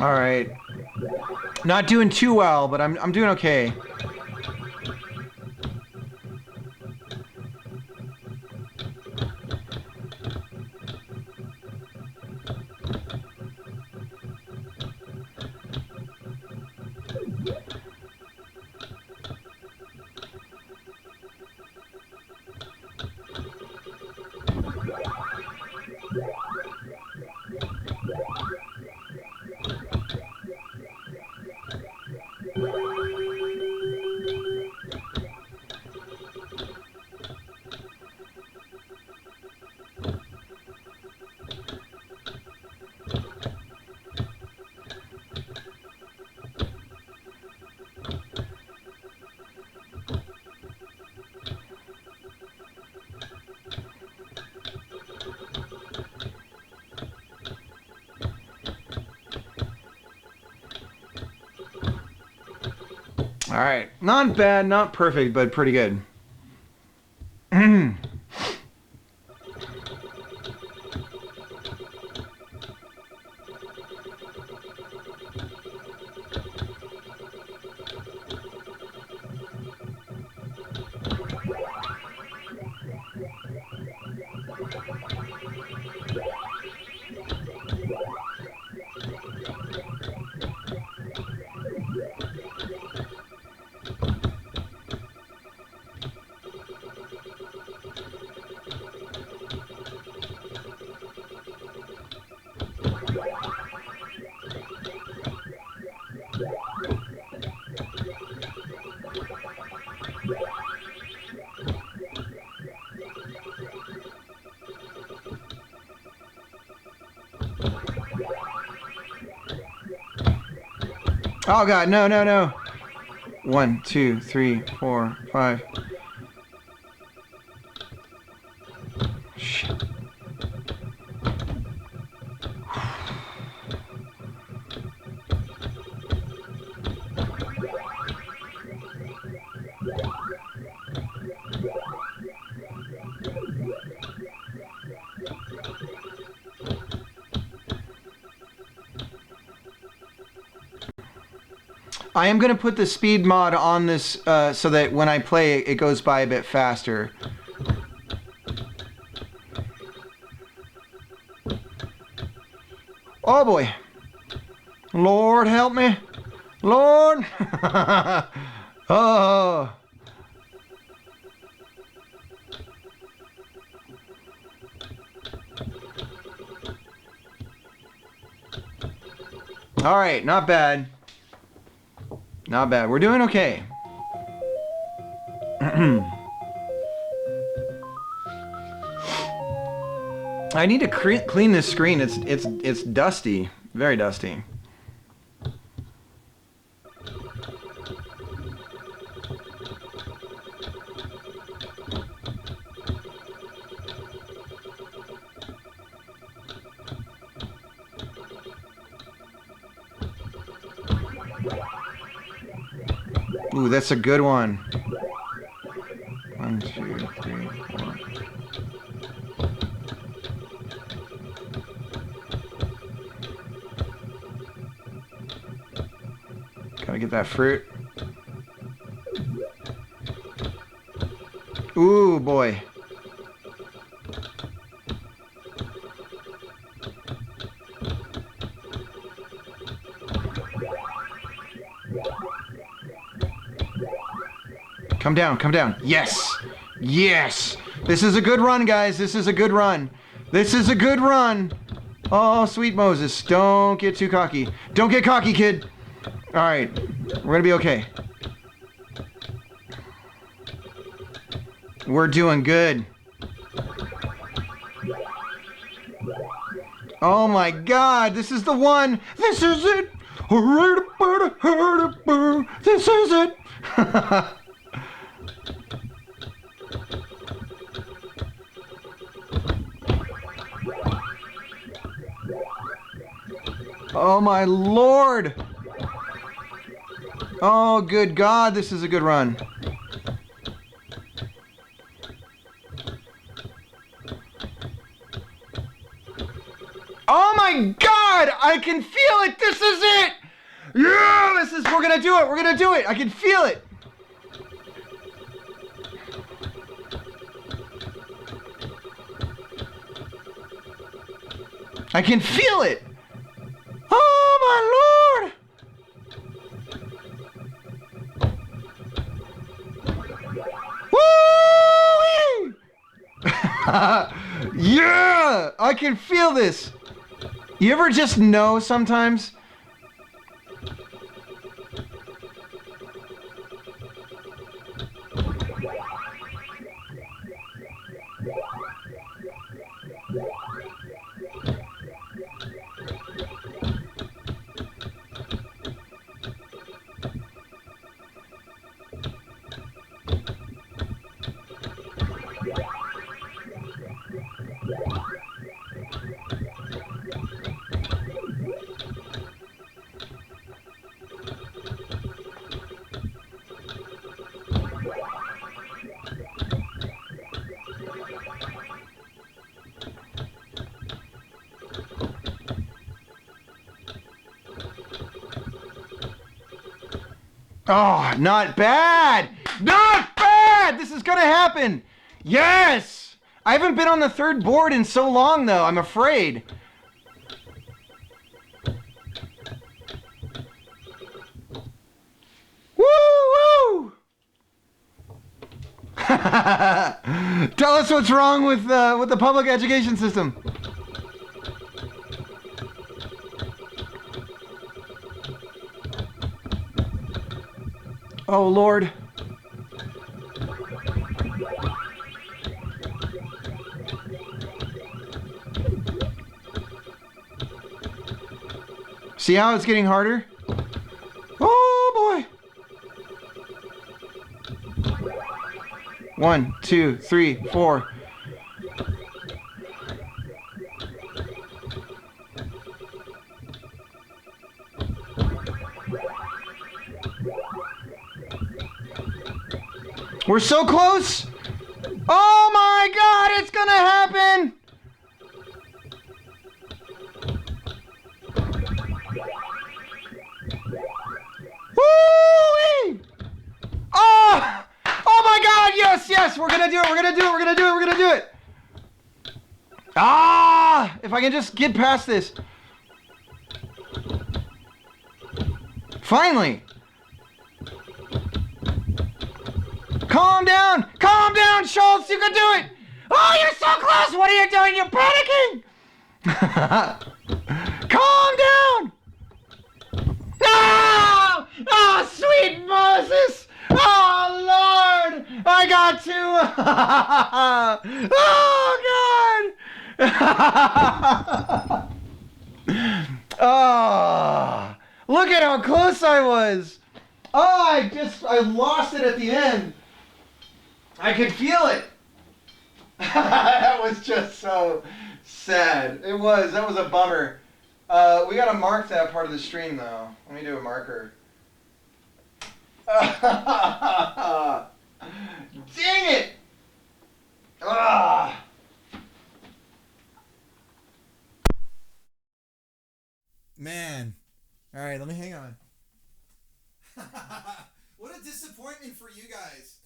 All right. Not doing too well, but I'm doing okay. All right. Not bad, not perfect, but pretty good. Oh god, no, no, no. 1, 2, 3, 4, 5. Shit. I am going to put the speed mod on this so that when I play it goes by a bit faster. Oh boy. Lord help me. Lord. Oh. All right, not bad. Not bad. We're doing okay. I need to clean this screen. It's dusty, very dusty. Ooh, that's a good one. 1, 2, 3, 4. Gotta get that fruit. Ooh, boy. Come down, come down. Yes! Yes! This is a good run, guys. This is a good run. This is a good run. Oh, sweet Moses. Don't get too cocky. Don't get cocky, kid. All right. We're going to be okay. We're doing good. Oh my God. This is the one. This is it. This is it. Oh my Lord! Oh good God, this is a good run. Oh my God! I can feel it! This is it! Yeah! We're gonna do it! We're gonna do it! I can feel it! I can feel it! Oh my Lord! Woo! Yeah! I can feel this! You ever just know sometimes? Oh, not bad! Not bad! This is gonna happen! Yes! I haven't been on the third board in so long, though, I'm afraid. Woo! Woo! Tell us what's wrong with the public education system. Oh, Lord. See how it's getting harder? Oh, 1, 2, 3, 4. We're so close! Oh my god, it's gonna happen! Woo-wee! Oh! Oh my god, yes, yes! We're gonna do it, we're gonna do it, we're gonna do it, we're gonna do it! Ah! If I can just get past this. Finally! Calm down, Schultz, you can do it! Oh, you're so close! What are you doing? You're panicking! Calm down! No! Oh, sweet Moses! Oh, Lord! I got two! Oh, God! Oh, look at how close I was! Oh, I lost it at the end. I could feel it. That was just so sad. That was a bummer. We gotta mark that part of the stream though. Let me do a marker. Dang it! Ah. Man. All right, let me hang on. What a disappointment for you guys.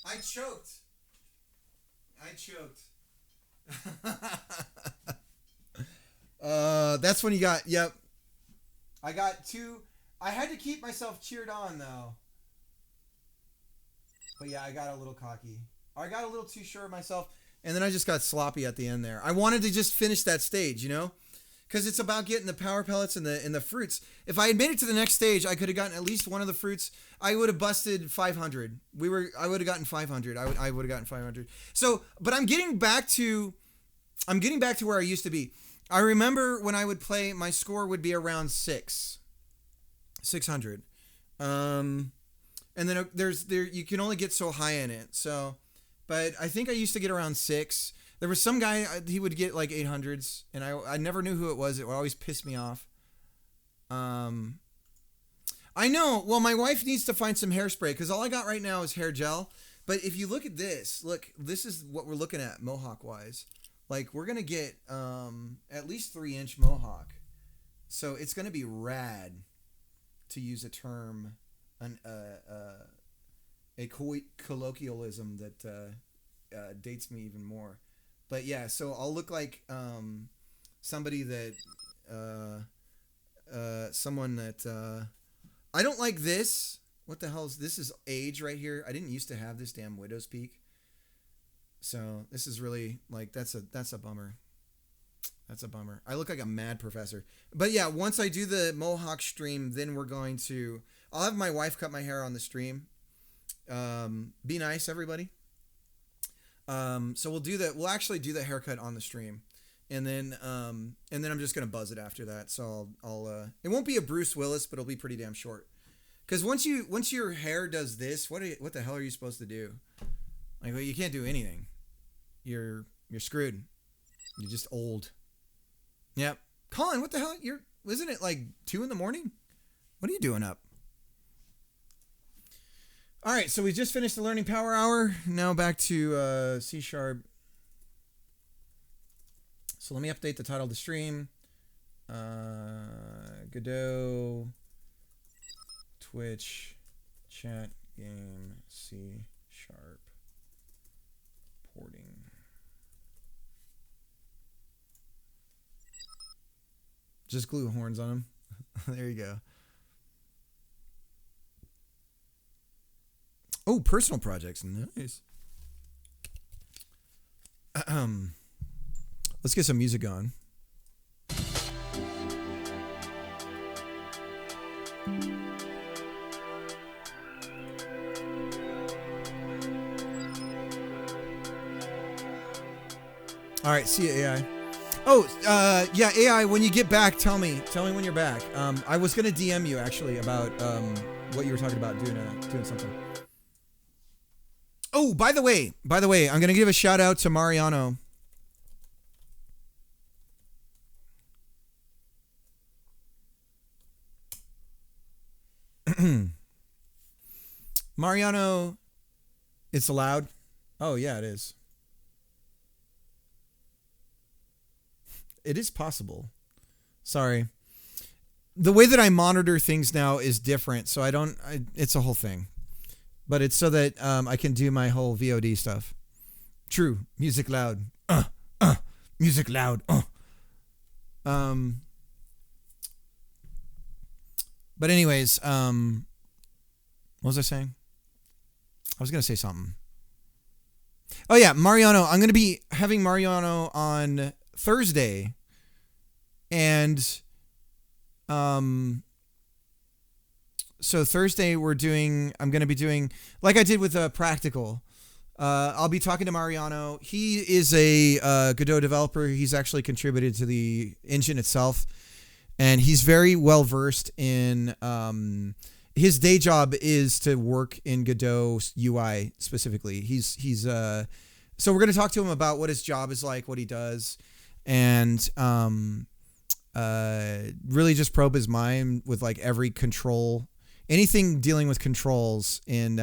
I choked. That's when you got, yep. I got two. I had to keep myself cheered on though. But yeah, I got a little cocky. I got a little too sure of myself. And then I just got sloppy at the end there. I wanted to just finish that stage, you know? Because it's about getting the power pellets and the fruits. If I had made it to the next stage, I could have gotten at least one of the fruits. I would have busted 500. I would have gotten 500. I would have gotten 500. So, but I'm getting back to where I used to be. I remember when I would play, my score would be around 600. And then you can only get so high in it. So, but I think I used to get around 6. There was some guy, he would get like 800s, and I never knew who it was. It would always piss me off. I know. Well, my wife needs to find some hairspray, because all I got right now is hair gel. But if you look at this, this is what we're looking at mohawk-wise. Like, we're going to get at least 3-inch mohawk. So it's going to be rad, to use a term, a colloquialism that dates me even more. But yeah, so I'll look like somebody that, someone that, I don't like this. What the hell is this? Is age right here. I didn't used to have this damn widow's peak. So this is really like, that's a bummer. That's a bummer. I look like a mad professor. But yeah, once I do the mohawk stream, then I'll have my wife cut my hair on the stream. Be nice, everybody. So we'll do that. We'll actually do the haircut on the stream, and then I'm just gonna buzz it after that. So I'll it won't be a Bruce Willis, but it'll be pretty damn short. Because once your hair does this, what the hell are you supposed to do? Like, well, you can't do anything. You're screwed. You're just old. Yep. Colin, what the hell? Isn't it like 2 a.m? What are you doing up? All right, so we just finished the Learning Power Hour. Now back to C#. So let me update the title of the stream. Godot, Twitch, chat, game, C#, porting. Just glue horns on them. There you go. Oh, personal projects. Nice. Let's get some music on. All right, see you, AI. Oh, yeah, AI, when you get back, tell me when you're back. I was going to DM you, actually, about what you were talking about doing something. Oh, by the way, I'm gonna give a shout out to Mariano. Mariano, it's allowed. Oh yeah, it is. It is possible. Sorry. The way that I monitor things now is different, so it's a whole thing. But it's so that I can do my whole VOD stuff. True. Music loud. Music loud. But anyways, what was I saying? I was going to say something. Oh yeah, Mariano. I'm going to be having Mariano on Thursday. And so Thursday I'm going to be doing, like I did with Practical. I'll be talking to Mariano. He is a Godot developer. He's actually contributed to the engine itself. And he's very well versed in, his day job is to work in Godot UI specifically. So we're going to talk to him about what his job is like, what he does, and really just probe his mind with like every control, anything dealing with controls in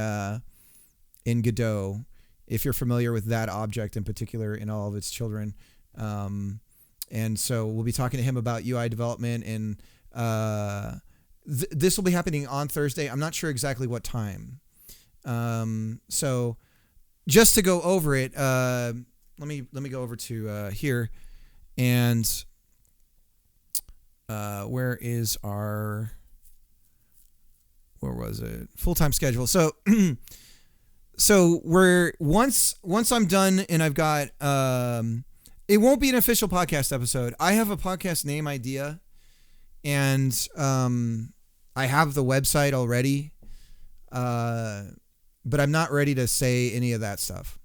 Godot, if you're familiar with that object in particular in all of its children. And so we'll be talking to him about UI development, and this will be happening on Thursday. I'm not sure exactly what time. So just to go over it, let me go over to here, and where was it? Full-time schedule. So so once I'm done and I've got it won't be an official podcast episode. I have a podcast name idea, and I have the website already, but I'm not ready to say any of that stuff.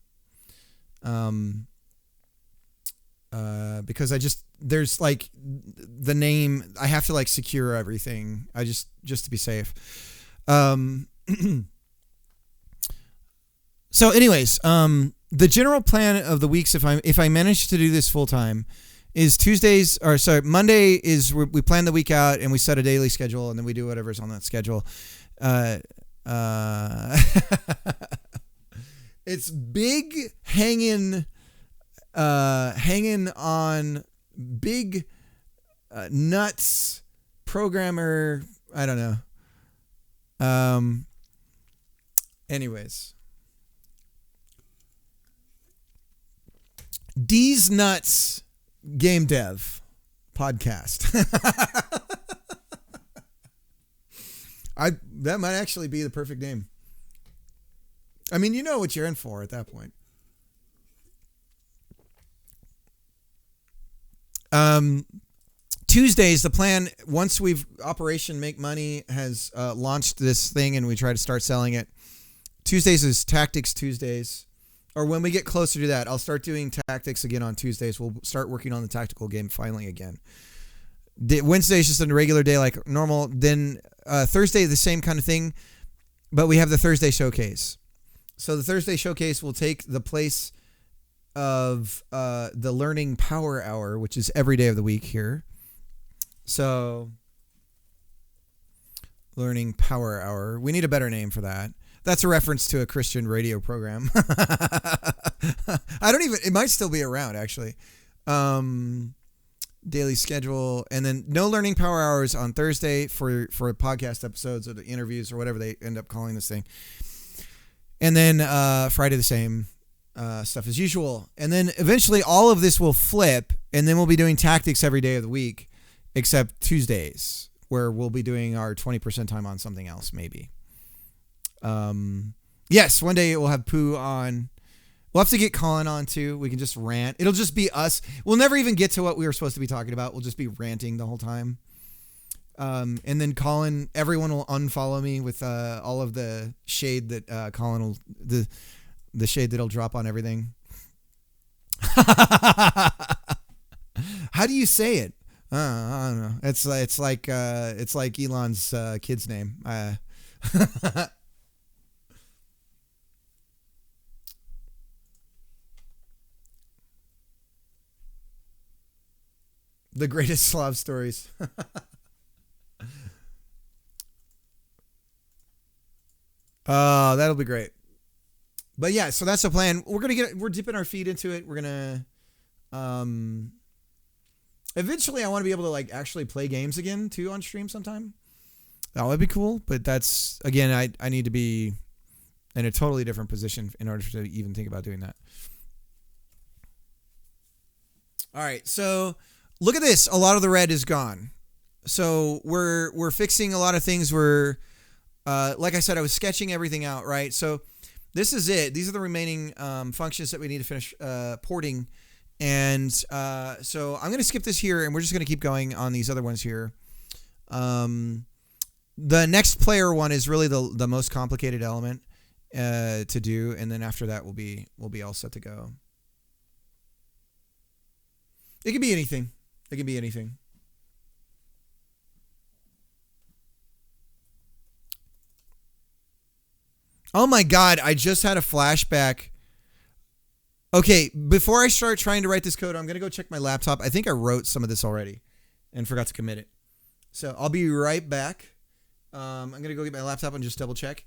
Because there's like the name, I have to like secure everything. Just to be safe. So anyways, the general plan of the weeks, if I manage to do this full time, is Monday is we plan the week out and we set a daily schedule, and then we do whatever's on that schedule. It's big hanging on big nuts programmer. I don't know. Anyways. D's Nuts Game Dev Podcast. That might actually be the perfect name. I mean, you know what you're in for at that point. Tuesdays, the plan, once Operation Make Money has launched this thing and we try to start selling it, Tuesdays is Tactics Tuesdays. Or when we get closer to that, I'll start doing tactics again on Tuesdays. We'll start working on the tactical game finally again. Wednesday is just a regular day like normal. Then Thursday, the same kind of thing, but we have the Thursday showcase. So the Thursday showcase will take the place of the Learning Power Hour, which is every day of the week here. So Learning Power Hour. We need a better name for that. That's a reference to a Christian radio program. It might still be around actually. Daily schedule, and then no Learning Power Hours on Thursday for podcast episodes or the interviews or whatever they end up calling this thing. And then Friday the same stuff as usual. And then eventually all of this will flip, and then we'll be doing tactics every day of the week except Tuesdays, where we'll be doing our 20% time on something else maybe. Yes, one day we'll have Pooh on. We'll have to get Colin on too. We can just rant. It'll just be us. We'll never even get to what we were supposed to be talking about. We'll just be ranting the whole time. And then Colin, everyone will unfollow me with all of the shade that Colin will, the shade that he'll drop on everything. How do you say it? I don't know. It's like Elon's kid's name. The greatest Slav stories. That'll be great. But yeah, so that's the plan. We're dipping our feet into it. We're gonna eventually I want to be able to like actually play games again too on stream sometime. That would be cool, but that's again I need to be in a totally different position in order to even think about doing that. All right, so look at this. A lot of the red is gone. So we're fixing a lot of things. Like I said, I was sketching everything out, right? So this is it. These are the remaining functions that we need to finish porting. And so I'm going to skip this here, and we're just going to keep going on these other ones here. The next player one is really the most complicated element to do, and then after that we'll be all set to go. It can be anything. It can be anything. Oh my God, I just had a flashback. Okay, before I start trying to write this code, I'm going to go check my laptop. I think I wrote some of this already and forgot to commit it. So I'll be right back. I'm going to go get my laptop and just double check.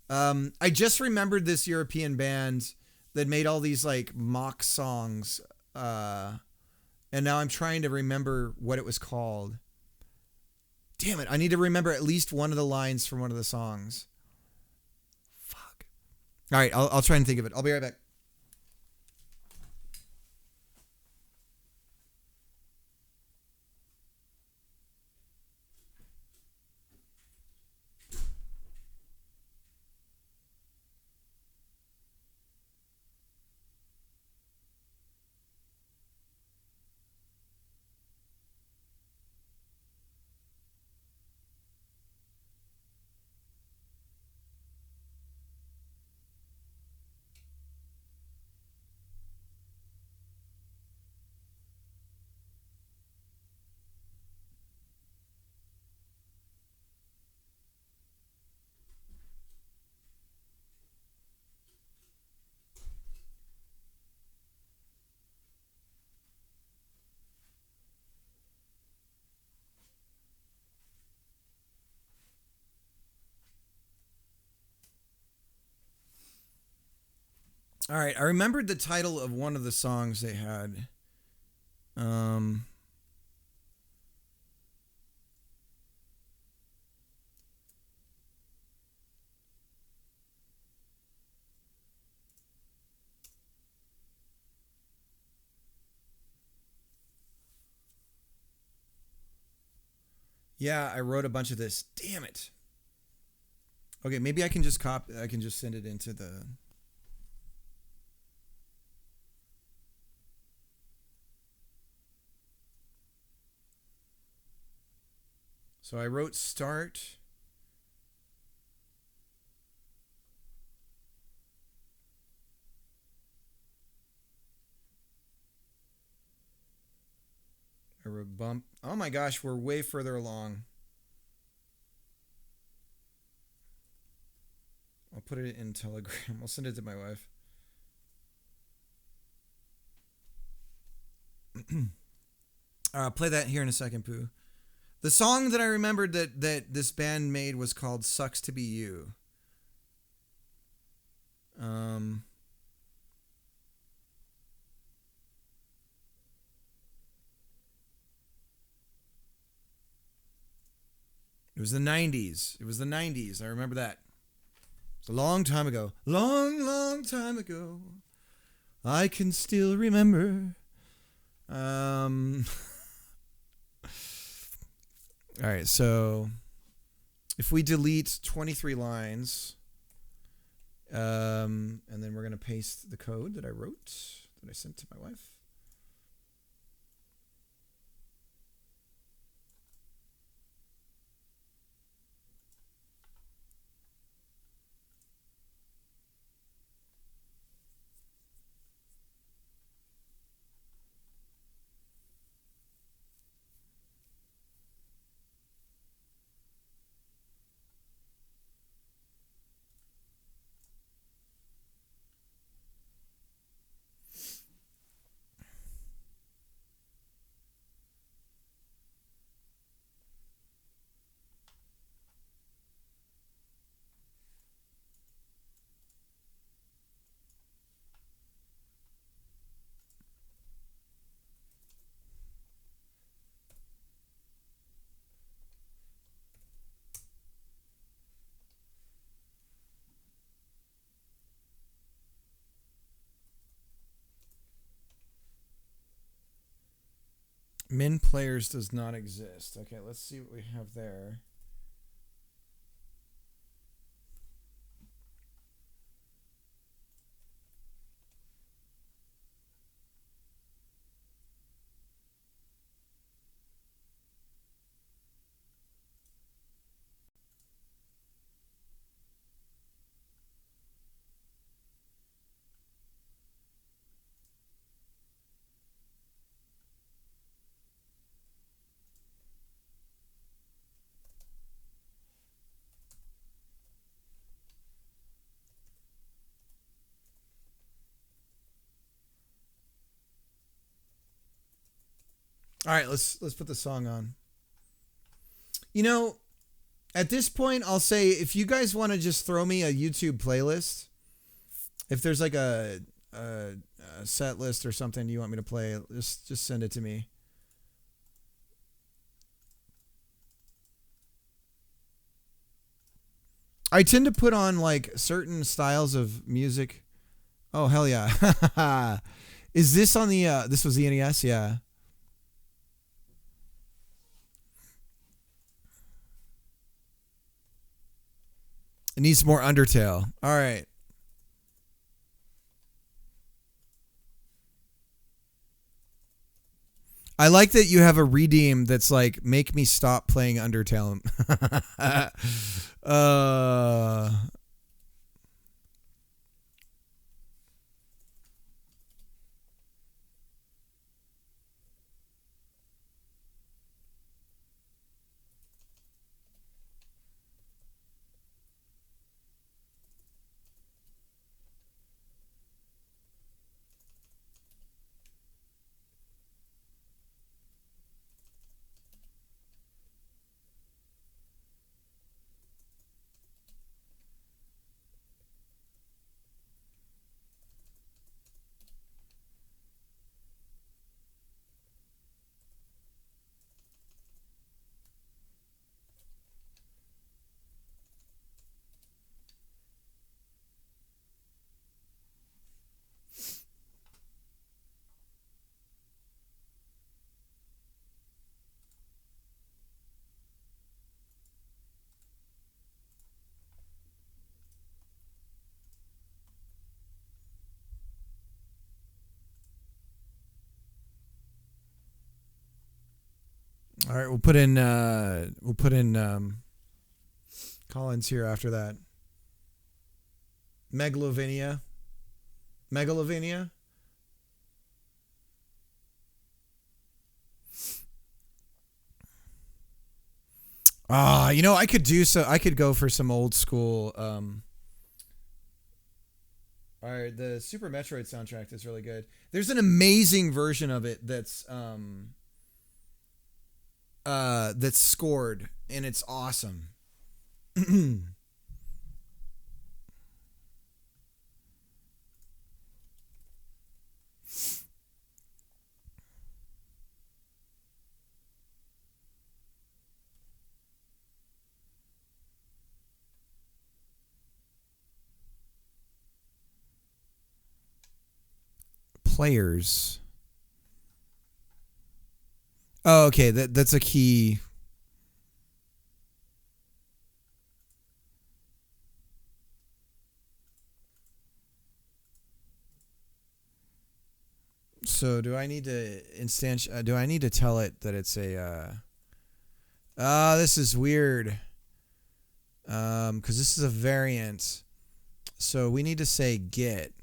I just remembered this European band that made all these like mock songs. And now I'm trying to remember what it was called. Damn it, I need to remember at least one of the lines from one of the songs. Fuck. All right, I'll try and think of it. I'll be right back. All right, I remembered the title of one of the songs they had. Yeah, I wrote a bunch of this. Damn it. Okay, maybe I can just I can just send it into the. So I wrote start. I wrote bump. Oh my gosh, we're way further along. I'll put it in Telegram. I'll send it to my wife. I'll play that here in a second, Pooh. The song that I remembered that this band made was called "Sucks to Be You." It was the 90s. It was the 90s. I remember that. It's a long time ago. Long, long time ago. I can still remember. All right, so if we delete 23 lines, and then we're going to paste the code that I wrote, that I sent to my wife. Min players does not exist. Okay, let's see what we have there. All right, let's put the song on. You know, at this point, I'll say if you guys want to just throw me a YouTube playlist, if there's like a set list or something you want me to play, just send it to me. I tend to put on like certain styles of music. Oh hell yeah! Is this on the? This was the NES, yeah. It needs more Undertale. All right. I like that you have a redeem that's like, make me stop playing Undertale. uh, all right, we'll put in Collins here after that. Megalovania. You know, I could do so. I could go for some old school. All right, the Super Metroid soundtrack is really good. There's an amazing version of it that's scored, and it's awesome. Players. Oh, okay. That's a key. So do I need to do I need to tell it that it's a this is weird. Cuz this is a variant. So we need to say get.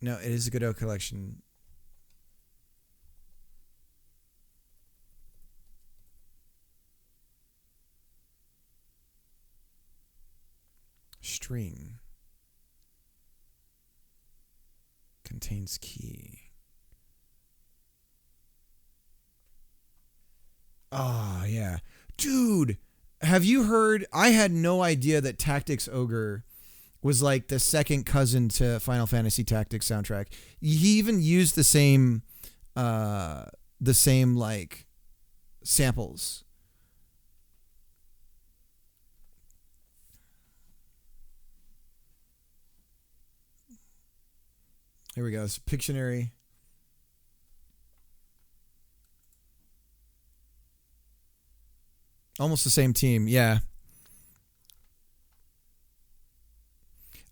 No, it is a Godot collection. String contains key. Oh, yeah. Dude, have you heard? I had no idea that Tactics Ogre was like the second cousin to Final Fantasy Tactics soundtrack. He even used the same like samples. Here we go. It's Pictionary. Almost the same team. Yeah.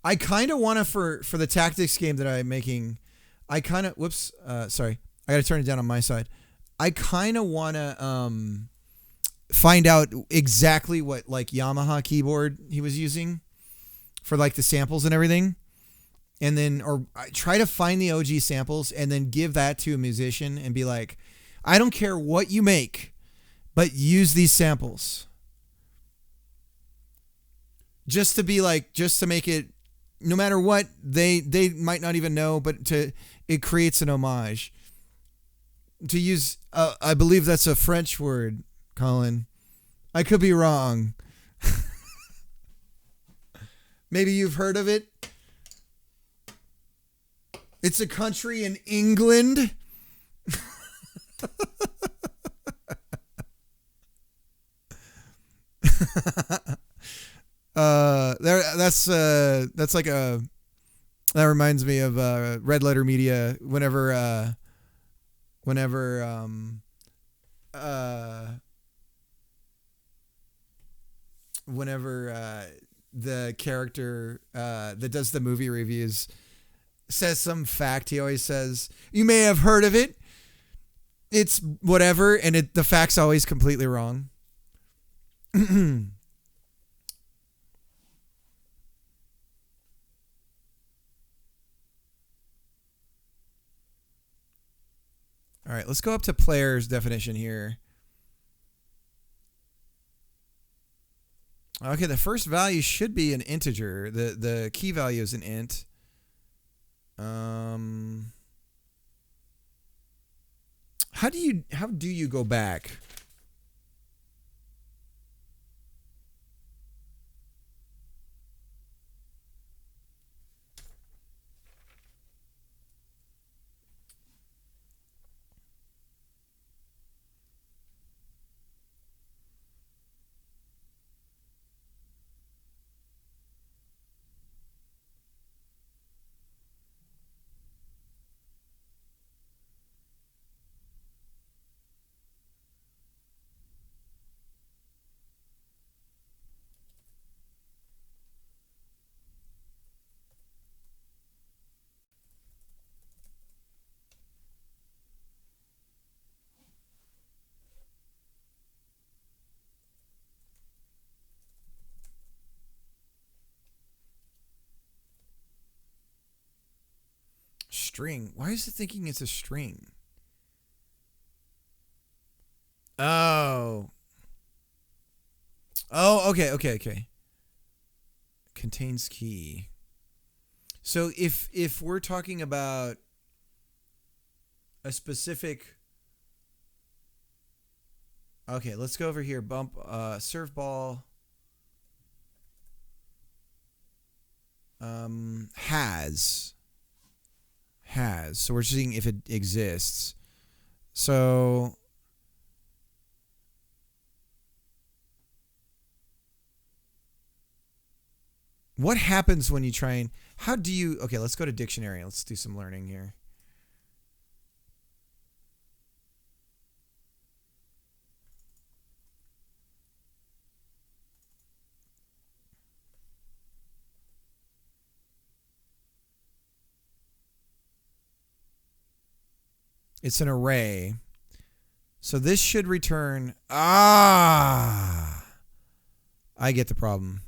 I kind of want to for the tactics game that I'm making. I kind of sorry. I got to turn it down on my side. I kind of want to find out exactly what like Yamaha keyboard he was using for like the samples and everything. And then, or I try to find the OG samples and then give that to a musician and be like, I don't care what you make, but use these samples. Just to be like, just to make it, no matter what, they might not even know, but it creates an homage. To use, I believe that's a French word, Colin. I could be wrong. Maybe you've heard of it. It's a country in England. That's like a, that reminds me of Red Letter Media whenever the character that does the movie reviews says some fact, he always says, you may have heard of it. It's whatever, and the fact's always completely wrong. All right, let's go up to player's definition here. Okay, the first value should be an integer. The key value is an int. How do you go back? String. Why is it thinking it's a string? Oh. Oh, okay. Contains key. So if we're talking about a specific, okay, let's go over here. Bump serve ball has. So we're seeing if it exists. So what happens when you try and, how do you, okay, let's go to dictionary. Let's do some learning here. It's an array. So this should return, I get the problem.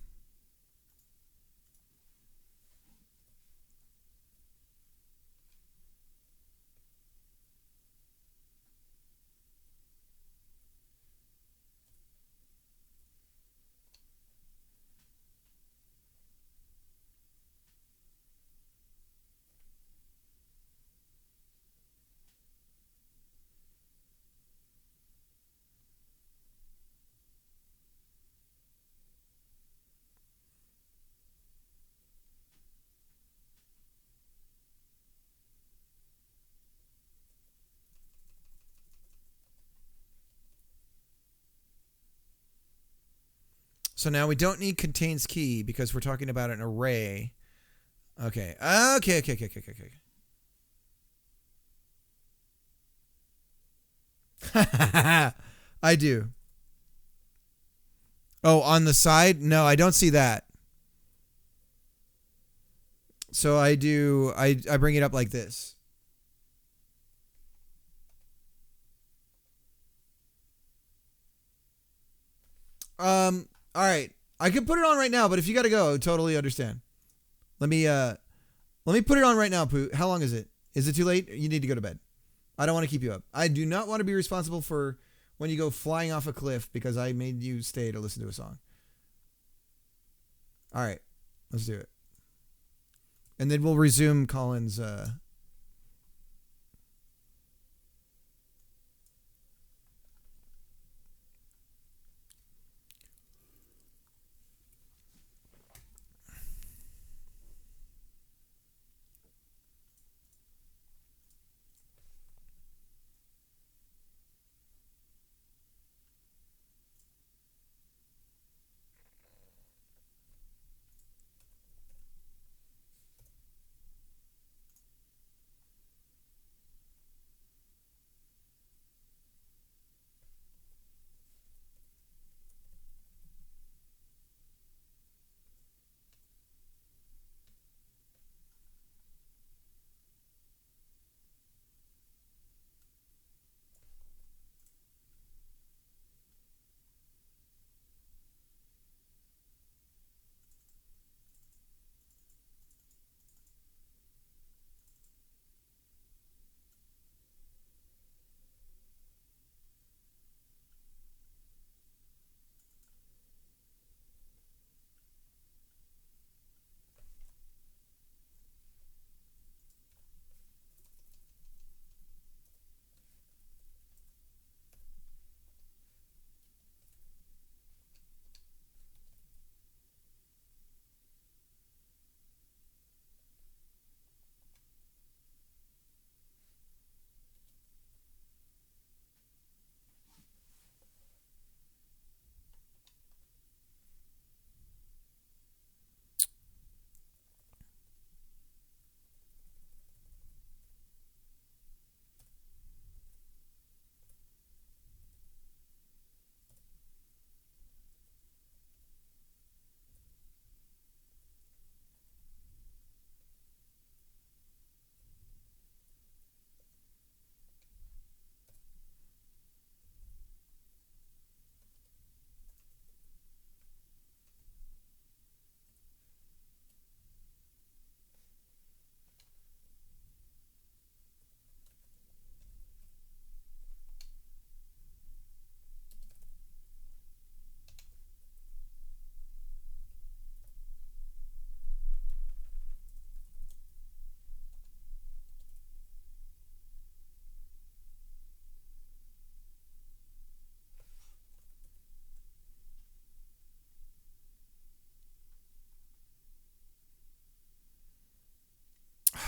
So now we don't need contains key because we're talking about an array. Okay. Okay. I do. Oh, on the side? No, I don't see that. So I bring it up like this. All right. I can put it on right now, but if you got to go, totally understand. Let me put it on right now, Pooh. How long is it? Is it too late? You need to go to bed. I don't want to keep you up. I do not want to be responsible for when you go flying off a cliff because I made you stay to listen to a song. All right. Let's do it. And then we'll resume Colin's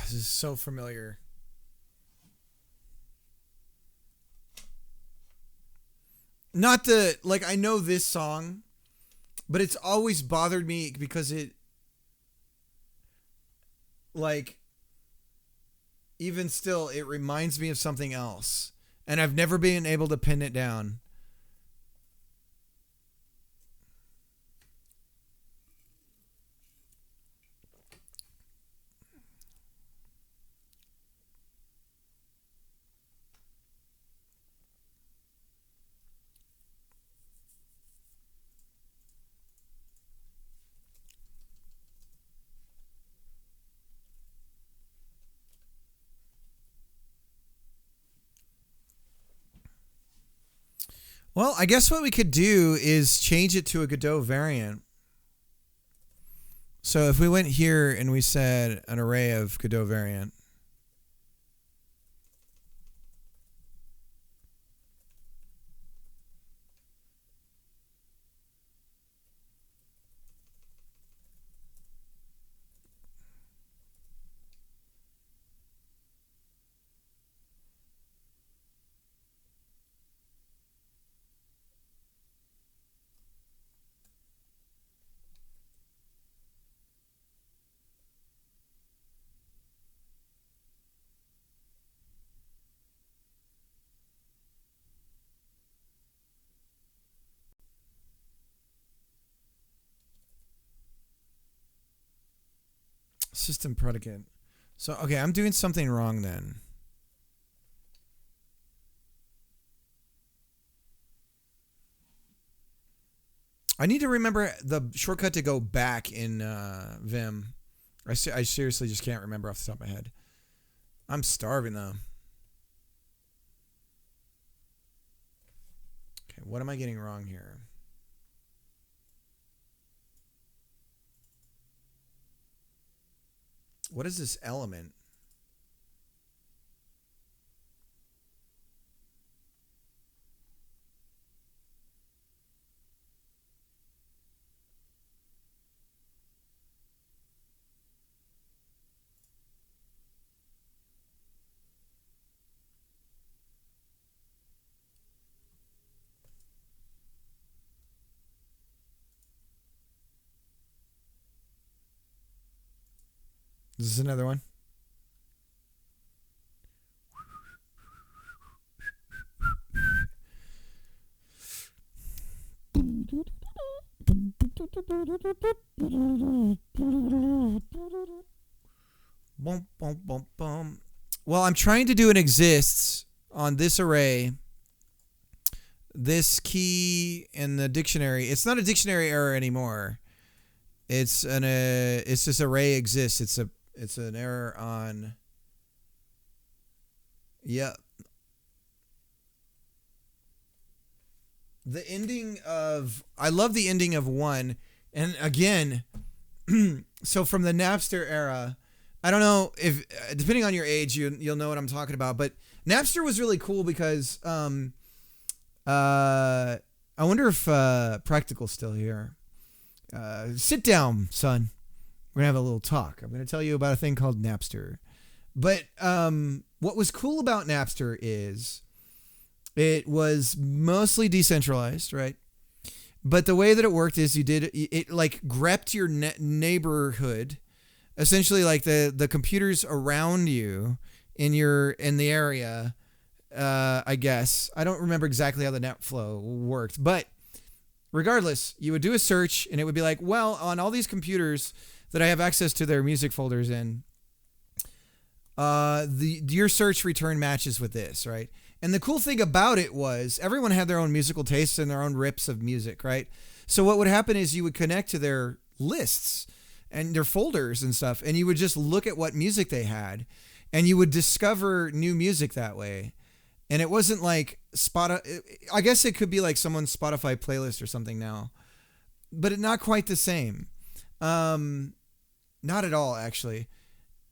This is so familiar. Not the like I know this song, but it's always bothered me because it like even still it reminds me of something else and I've never been able to pin it down. Well, I guess what we could do is change it to a Godot variant. So if we went here and we said an array of Godot variant. System predicate. So, okay, I'm doing something wrong then. I need to remember the shortcut to go back in Vim. I seriously just can't remember off the top of my head. I'm starving though. Okay, what am I getting wrong here? What is this element? This is another one. Boom, boom, boom, boom. Well, I'm trying to do an exists on this array. This key in the dictionary. It's not a dictionary error anymore. It's this array exists. It's an error on. Yeah. The ending of, I love the ending of 1. And again, so from the Napster era, I don't know if, depending on your age, you'll know what I'm talking about, but Napster was really cool because, I wonder if, Practical's still here. Sit down, son. We're going to have a little talk. I'm going to tell you about a thing called Napster. But, what was cool about Napster is it was mostly decentralized, right? But the way that it worked is it like grepped your neighborhood, essentially like the computers around you in the area. I guess I don't remember exactly how the net flow worked, but regardless, you would do a search and it would be like, well, on all these computers that I have access to their music folders in, your search return matches with this, right? And the cool thing about it was everyone had their own musical tastes and their own rips of music, right? So what would happen is you would connect to their lists and their folders and stuff, and you would just look at what music they had, and you would discover new music that way. And it wasn't like I guess it could be like someone's Spotify playlist or something now, but not quite the same. Not at all, actually.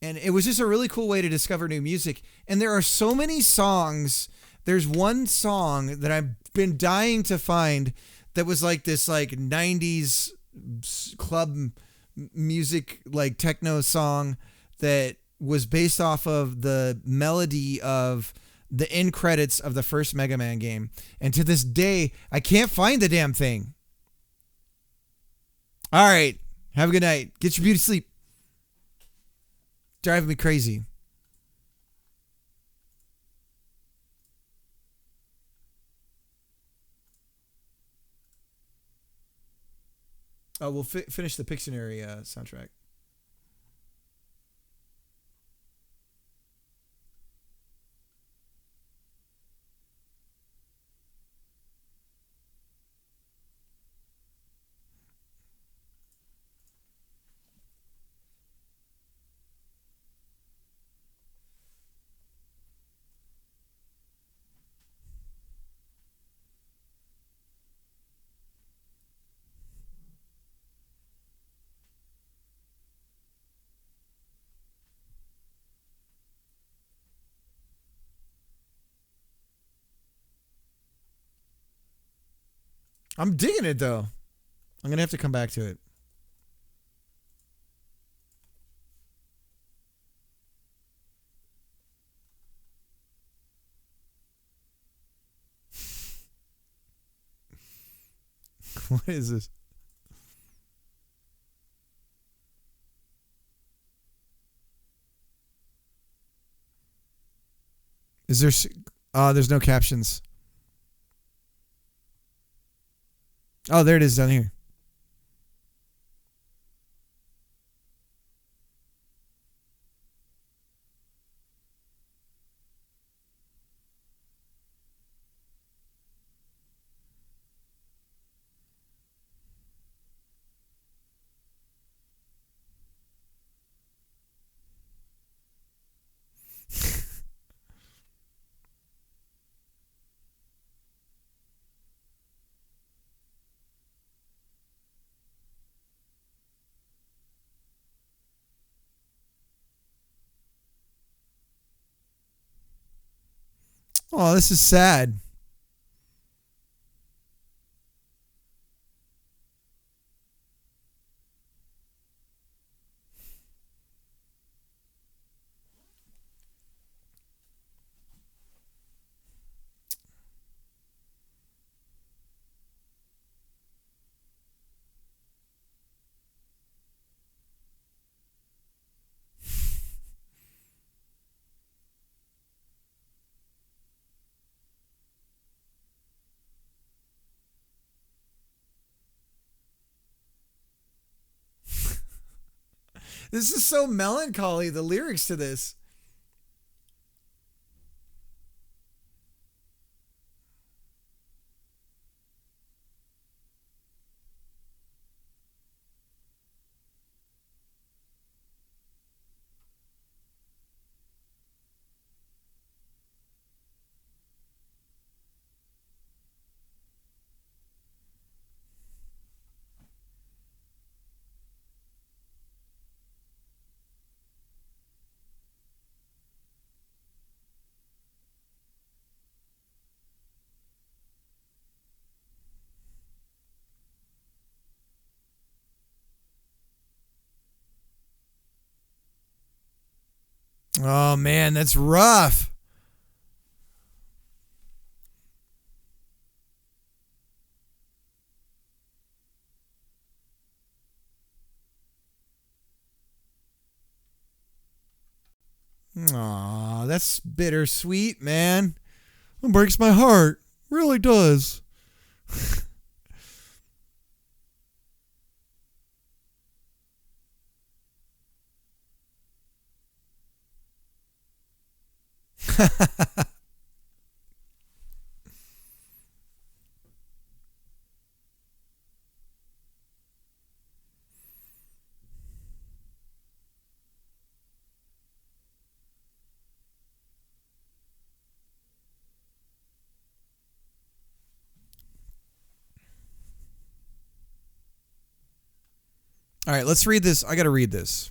And it was just a really cool way to discover new music. And there are so many songs. There's one song that I've been dying to find that was like this like 90s club music, like techno song that was based off of the melody of the end credits of the first Mega Man game. And to this day, I can't find the damn thing. All right. Have a good night. Get your beauty sleep. Driving me crazy. Oh, we'll finish the Pictionary soundtrack. I'm digging it though. I'm gonna have to come back to it. What is this? Is there? There's no captions. Oh, there it is down here. Oh, this is sad. This is so melancholy, the lyrics to this. Oh man, that's rough. Aw, that's bittersweet, man. It breaks my heart. Really does. All right, let's read this. I got to read this.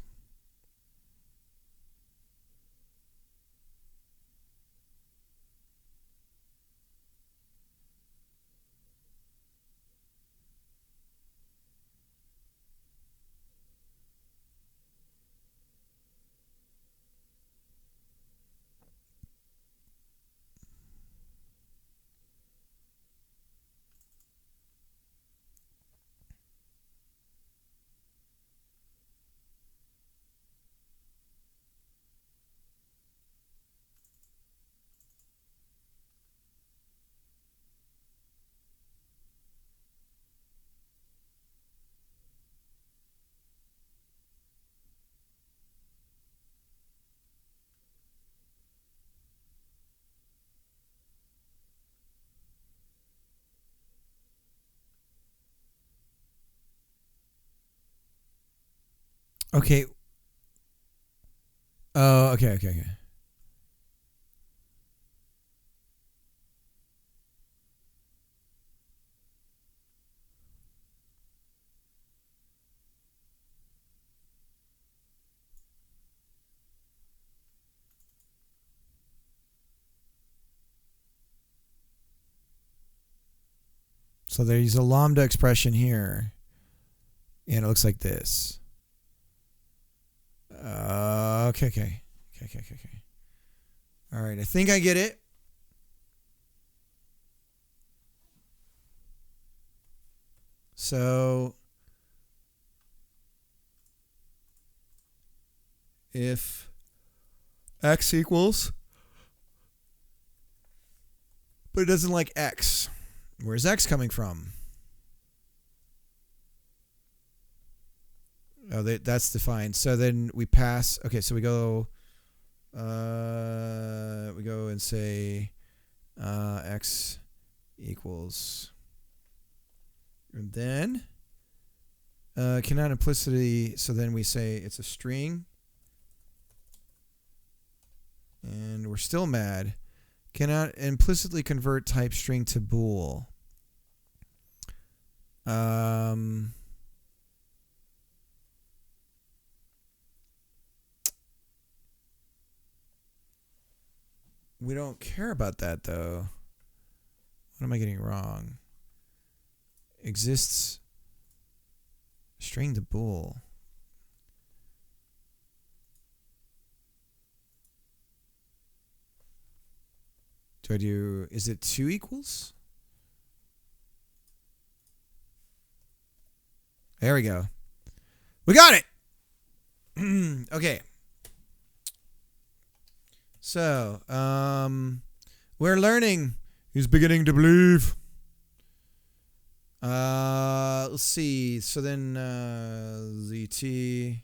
Okay. Oh, okay. So there's a lambda expression here. And it looks like this. Okay. All right, I think I get it. So if x equals, but it doesn't like x, where's x coming from? Oh, that's defined. So then we pass. Okay, so we go and say x equals, and then cannot implicitly. So then we say it's a string, and we're still mad. Cannot implicitly convert type string to bool. we don't care about that though. What am I getting wrong? Exists string to bool. Do I do, is it 2 equals? There we go. We got it. Okay. So, we're learning. He's beginning to believe. Let's see. So then, ZT.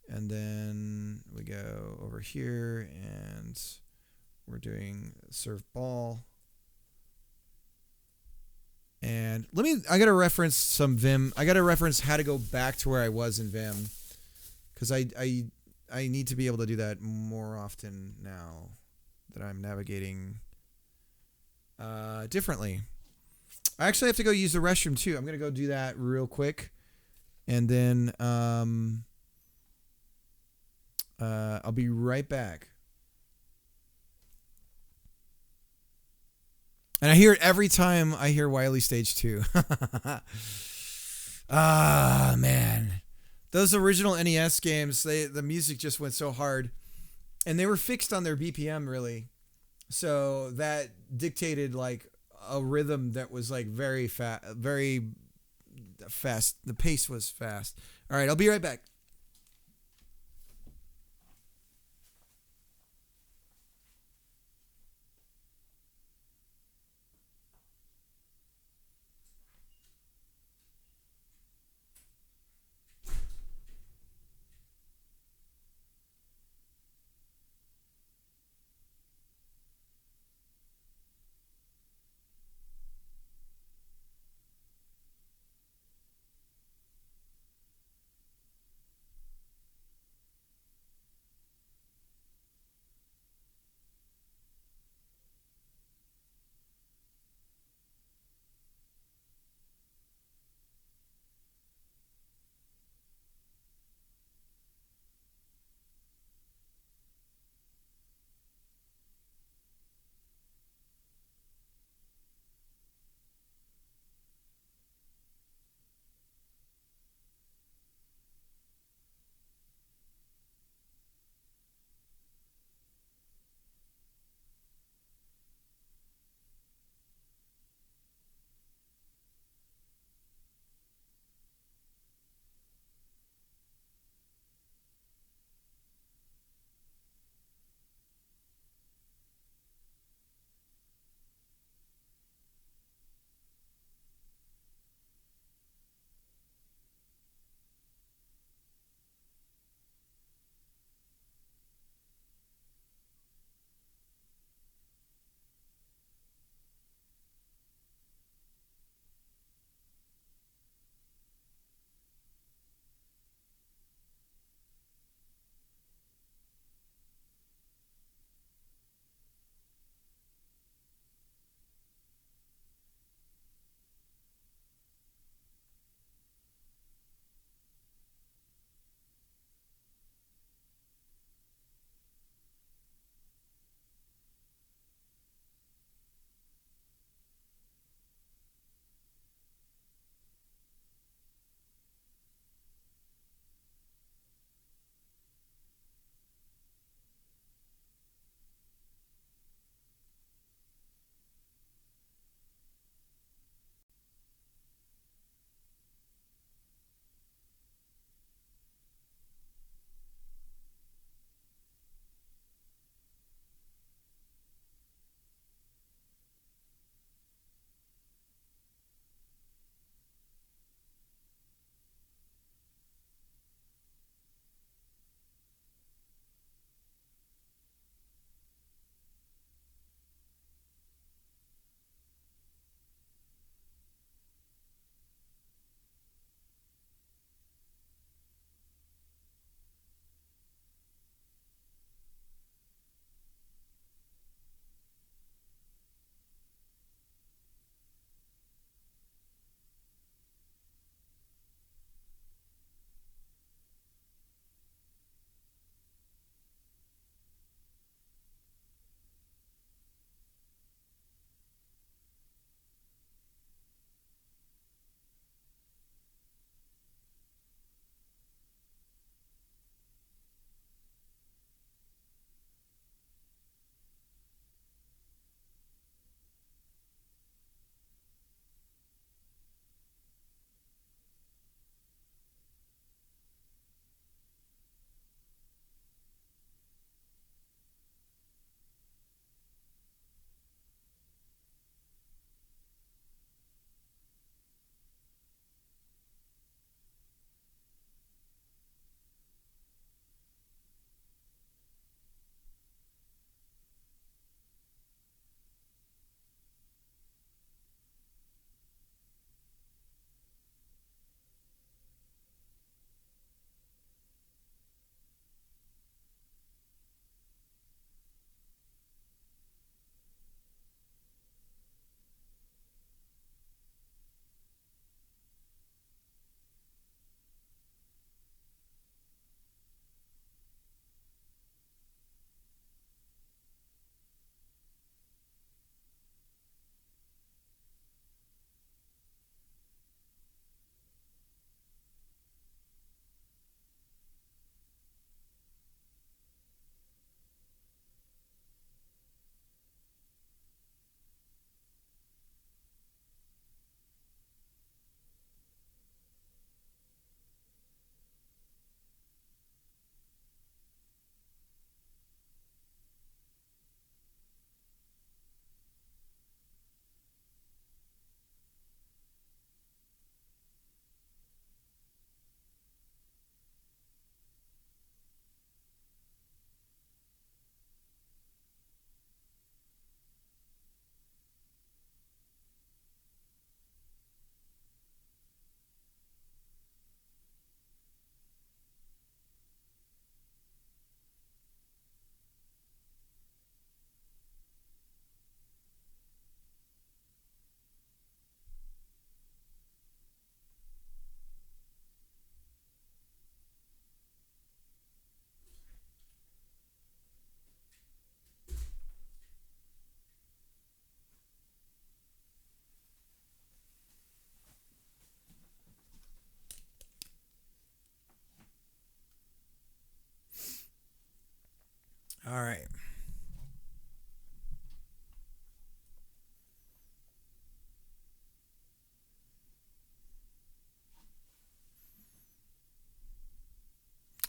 And then we go over here and we're doing serve ball. And I got to reference some Vim. I got to reference how to go back to where I was in Vim. Because I need to be able to do that more often now that I'm navigating differently. I actually have to go use the restroom too. I'm going to go do that real quick. And then I'll be right back. And I hear it every time I hear Wily Stage 2. Ah, man. Those original NES games, the music just went so hard. And they were fixed on their BPM, really. So that dictated, like, a rhythm that was, like, very fast. The pace was fast. All right, I'll be right back.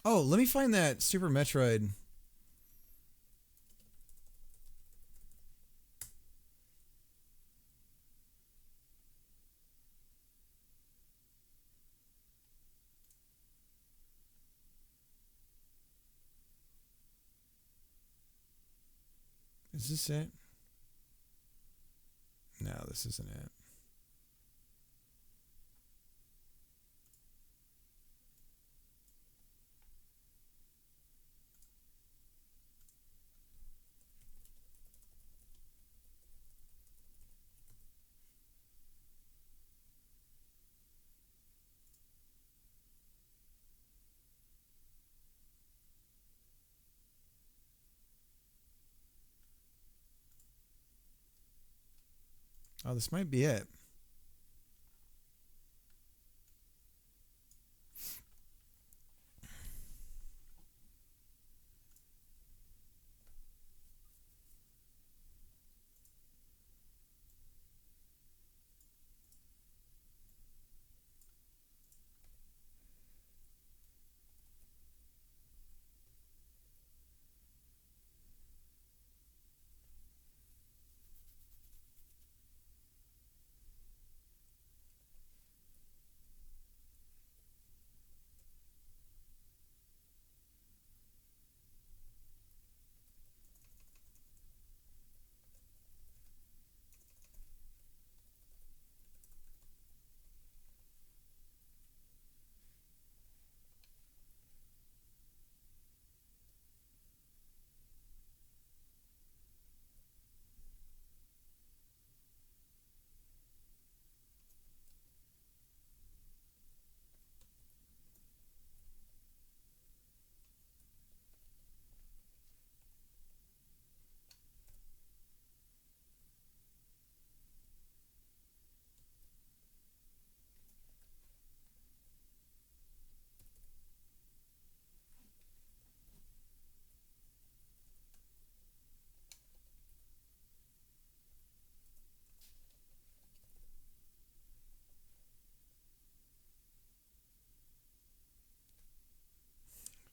Oh, let me find that Super Metroid. Is this it? No, this isn't it. Oh, this might be it.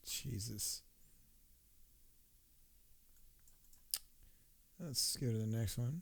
Jesus. Let's go to the next one.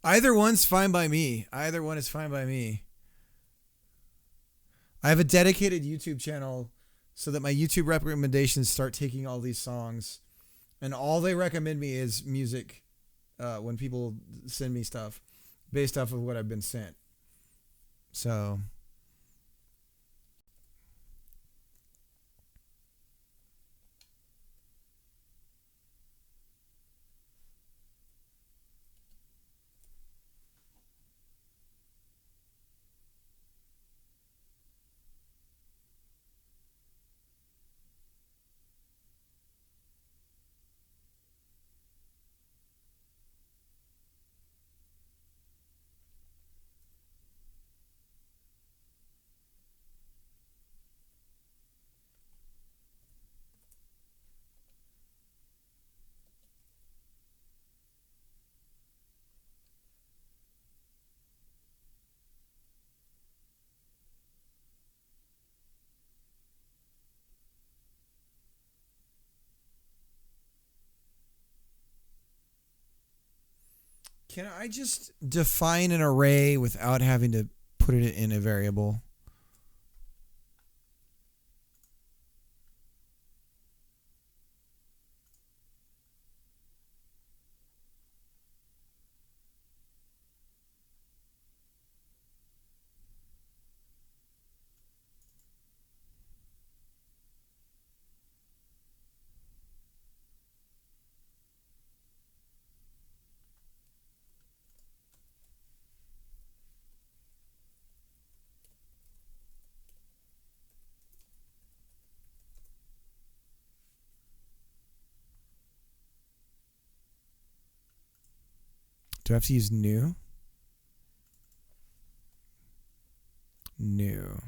Either one's fine by me. Either one is fine by me. I have a dedicated YouTube channel so that my YouTube recommendations start taking all these songs, and all they recommend me is music when people send me stuff based off of what I've been sent. So can I just define an array without having to put it in a variable? Do I have to use new? New.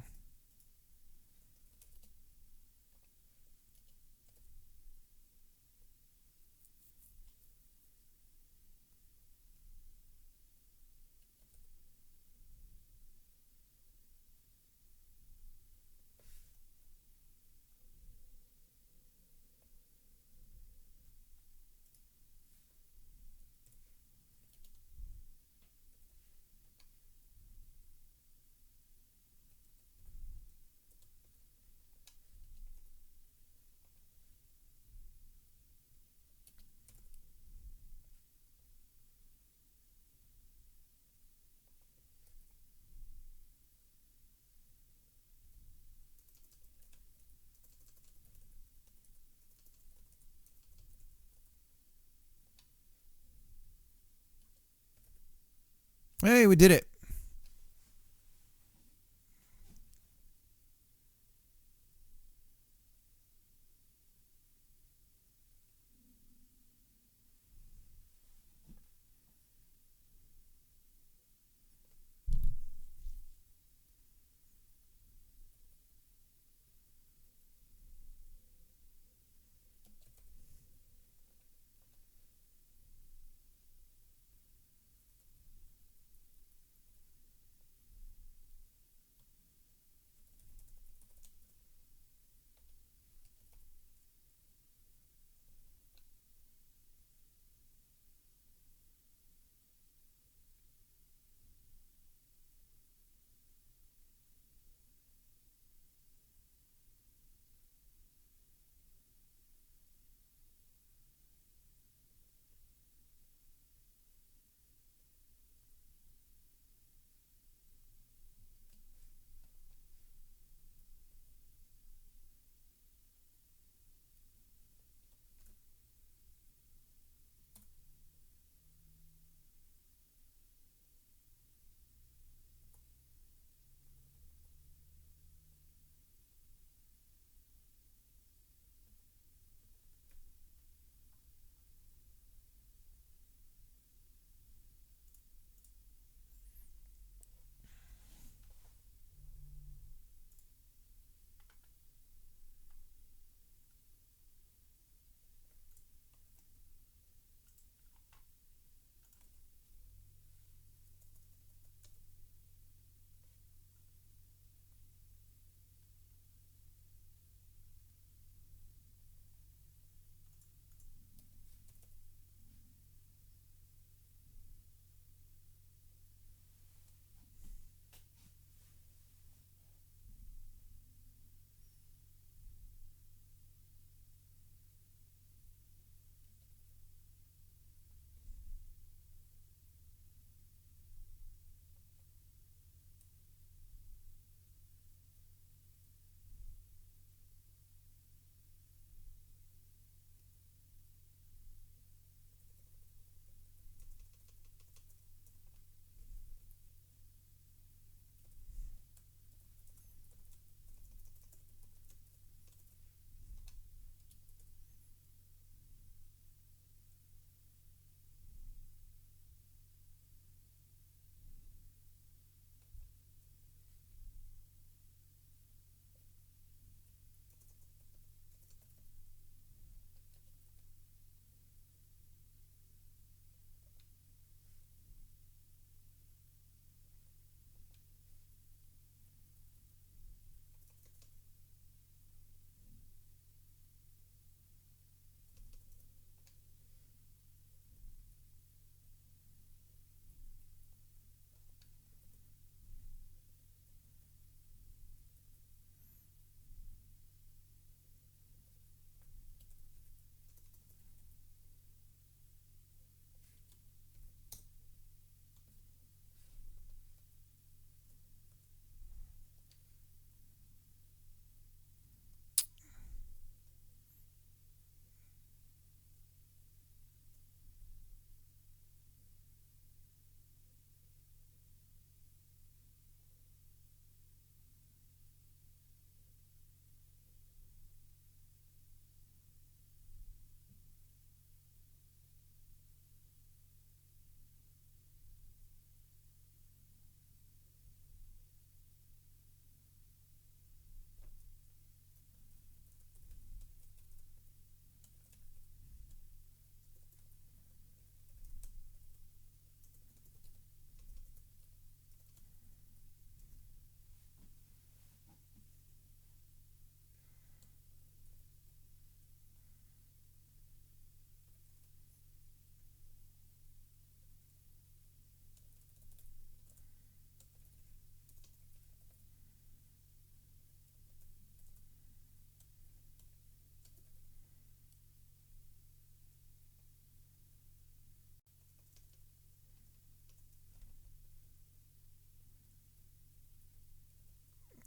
Hey, we did it.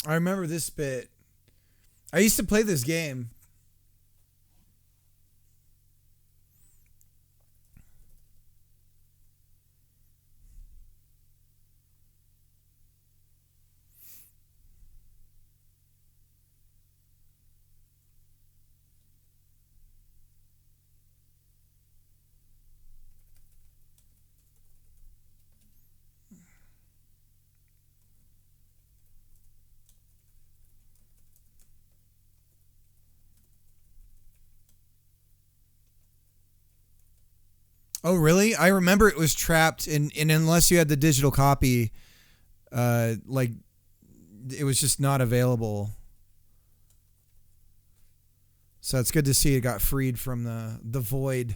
I remember this bit. I used to play this game. Oh, really? I remember it was trapped, and unless you had the digital copy, like it was just not available. So it's good to see it got freed from the void.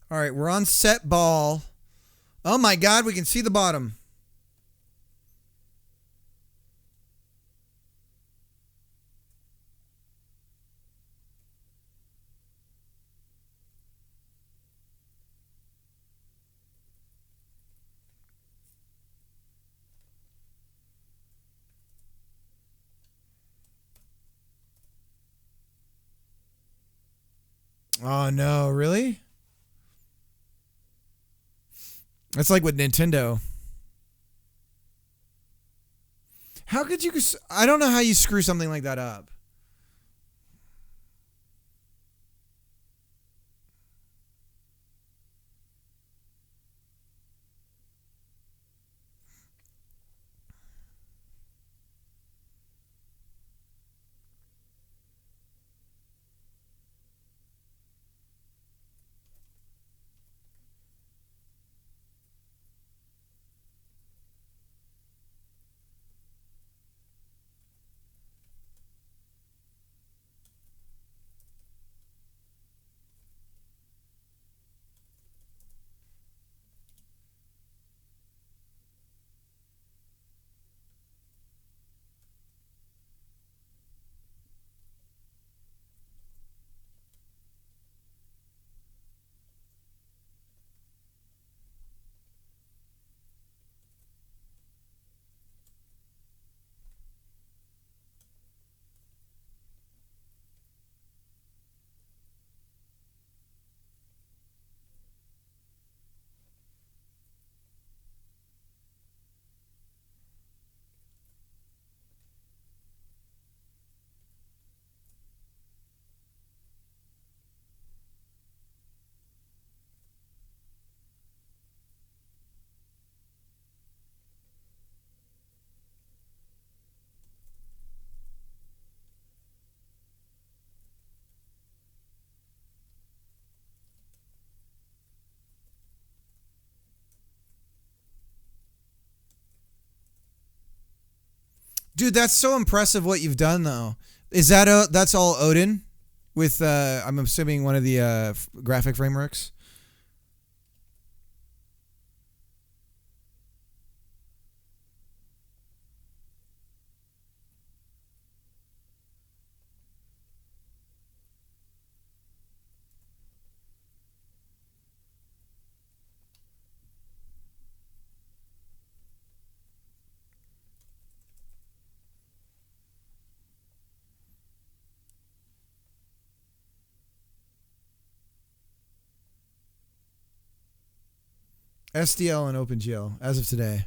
All right, we're on set ball. Oh my God, we can see the bottom. Oh no, really? It's like with Nintendo. How could you? I don't know how you screw something like that up. Dude, that's so impressive what you've done though. Is that that's all Odin with I'm assuming one of the graphic frameworks? SDL and OpenGL as of today.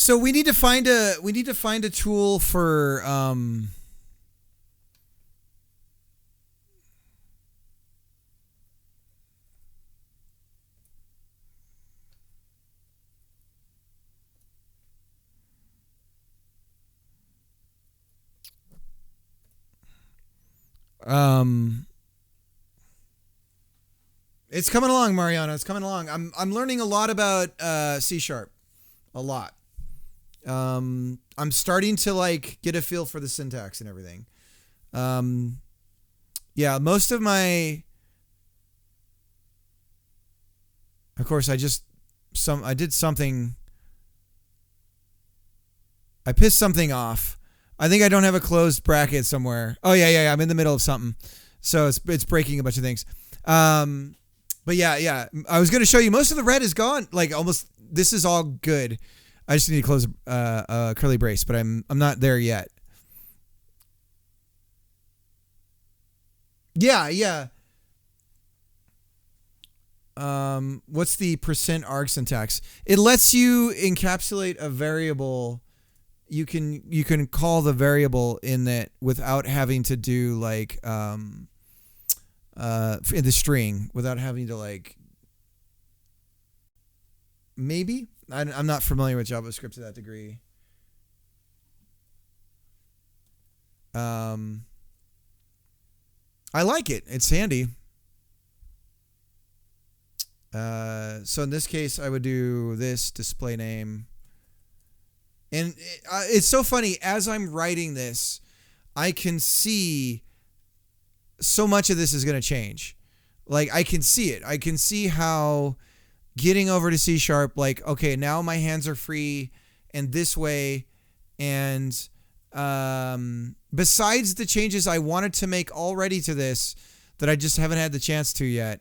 So we need to find a tool for it's coming along, Mariano. It's coming along. I'm learning a lot about C#. A lot. I'm starting to like get a feel for the syntax and everything. Yeah, most of my, of course, I did something. I pissed something off. I think I don't have a closed bracket somewhere. Oh yeah. I'm in the middle of something, so it's breaking a bunch of things. But yeah. I was gonna show you most of the red is gone. Like almost, this is all good. I just need to close a curly brace, but I'm not there yet. Yeah. What's the %arg syntax? It lets you encapsulate a variable. You can call the variable in that without having to do like in the string, without having to like, maybe. I'm not familiar with JavaScript to that degree. I like it. It's handy. So in this case, I would do this display name. And it's so funny. As I'm writing this, I can see so much of this is going to change. Like, I can see it. I can see how getting over to C#, like, okay, now my hands are free and this way. And besides the changes I wanted to make already to this that I just haven't had the chance to yet,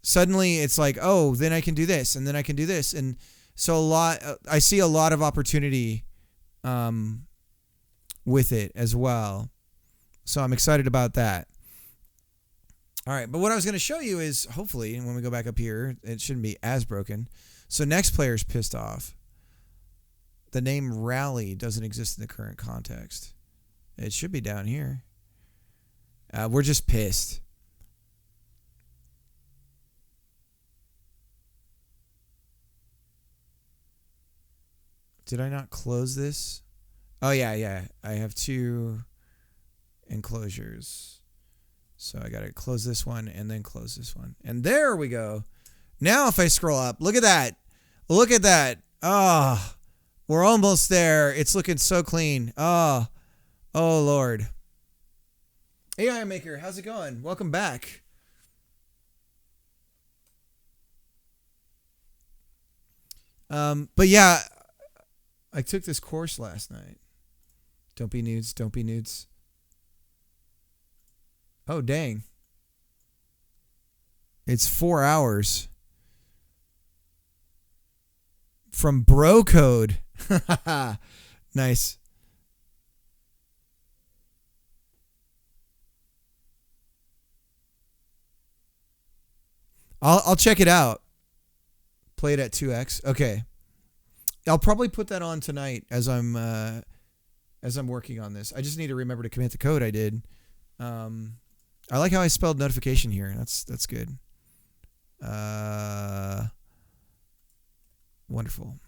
suddenly it's like, oh, then I can do this and then I can do this. And so I see a lot of opportunity with it as well. So I'm excited about that. All right, but what I was going to show you is, hopefully, when we go back up here, it shouldn't be as broken. So next player's pissed off. The name Rally doesn't exist in the current context. It should be down here. We're just pissed. Did I not close this? Oh, yeah. I have two enclosures. So I got to close this one and then close this one. And there we go. Now if I scroll up, look at that. Look at that. Oh, we're almost there. It's looking so clean. Oh, Lord. AI Maker, how's it going? Welcome back. But yeah, I took this course last night. Don't be nudes. Don't be nudes. Oh, dang. It's 4 hours. From Bro Code. Nice. I'll check it out. Play it at 2x. Okay. I'll probably put that on tonight as I'm working on this. I just need to remember to commit the code I did. I like how I spelled notification here. That's good. Wonderful.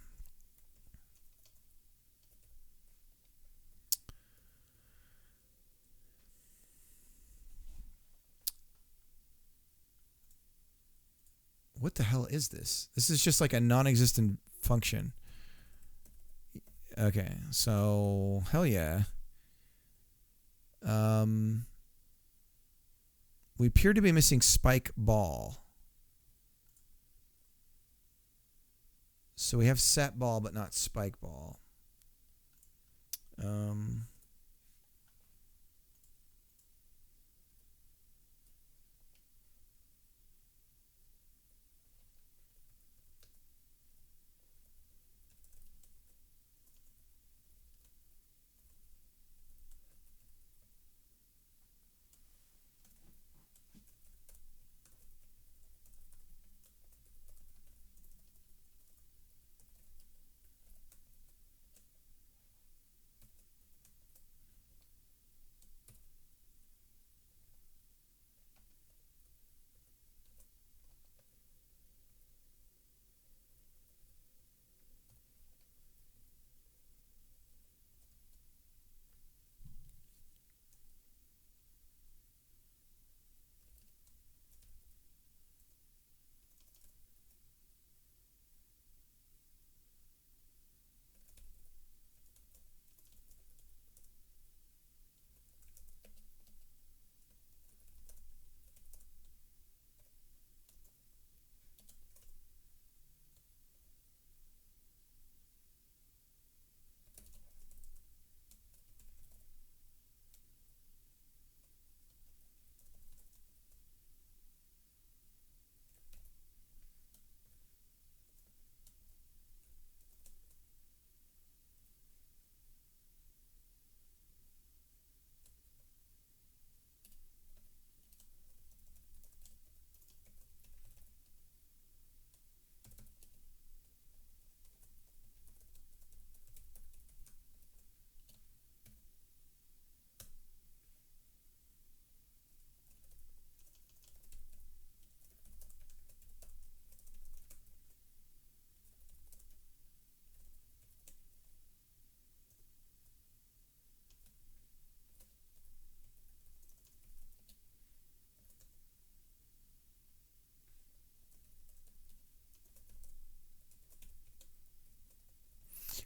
What the hell is this? This is just like a non-existent function. Okay, so hell yeah. We appear to be missing spike ball. So we have set ball, but not spike ball.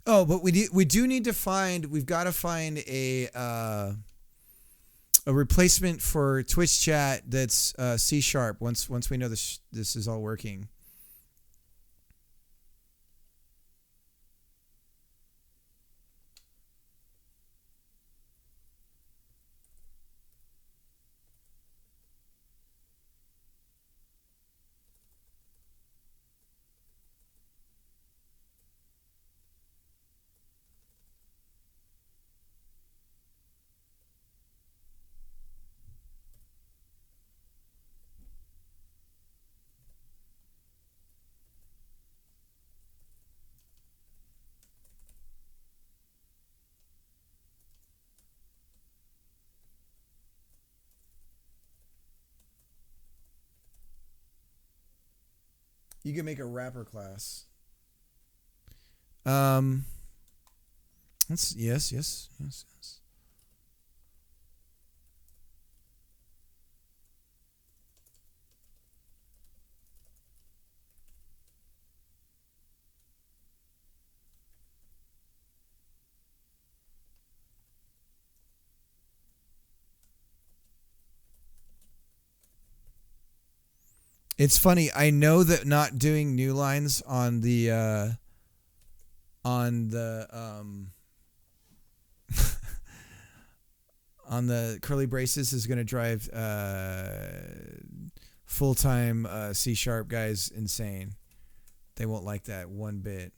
Oh, but we do need to find. We've got to find a replacement for Twitch chat that's C#. Once we know this is all working. You can make a rapper class. That's yes. It's funny. I know that not doing new lines on the on the curly braces is going to drive full-time C# guys insane. They won't like that one bit.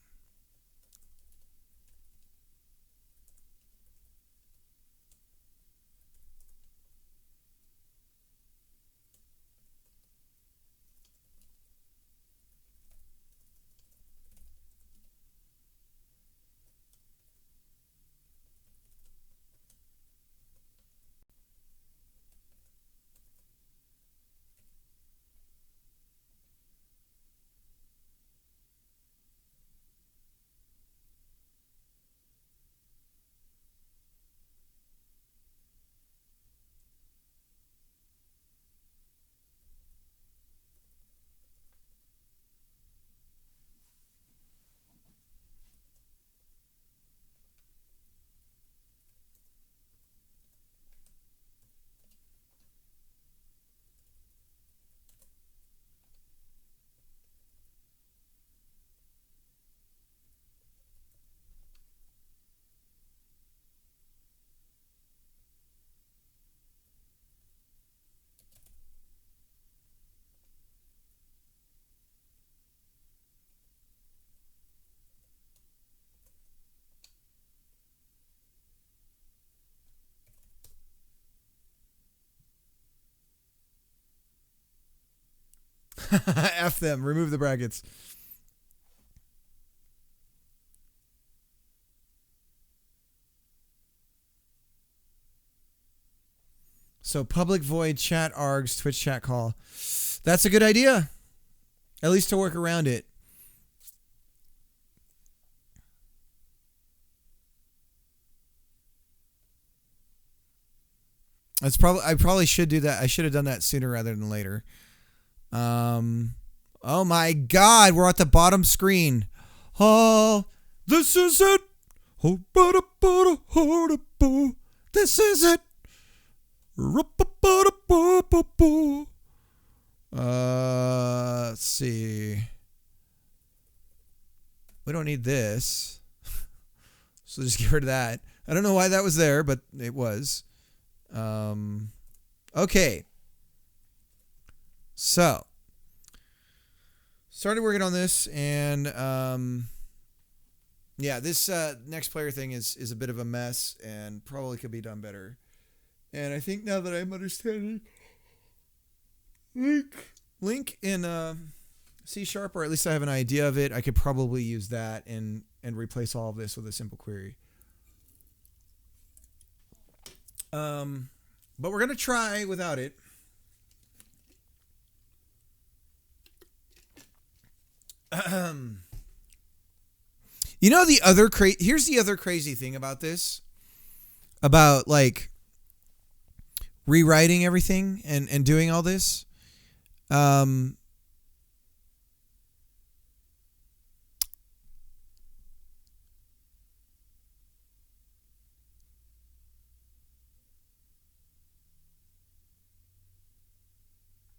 F them. Remove the brackets. So public void chat args Twitch chat call. That's a good idea. At least to work around it. That's probably I probably should do that. I should have done that sooner rather than later. Oh my God, we're at the bottom screen. Oh, this is it. This is it. Let's see. We don't need this. So just get rid of that. I don't know why that was there, but it was. Okay. So, started working on this, and yeah, this next player thing is a bit of a mess and probably could be done better. And I think now that I'm understanding link in C#, or at least I have an idea of it, I could probably use that and replace all of this with a simple query. But we're gonna try without it. You know, here's the other crazy thing about this, about like rewriting everything and doing all this.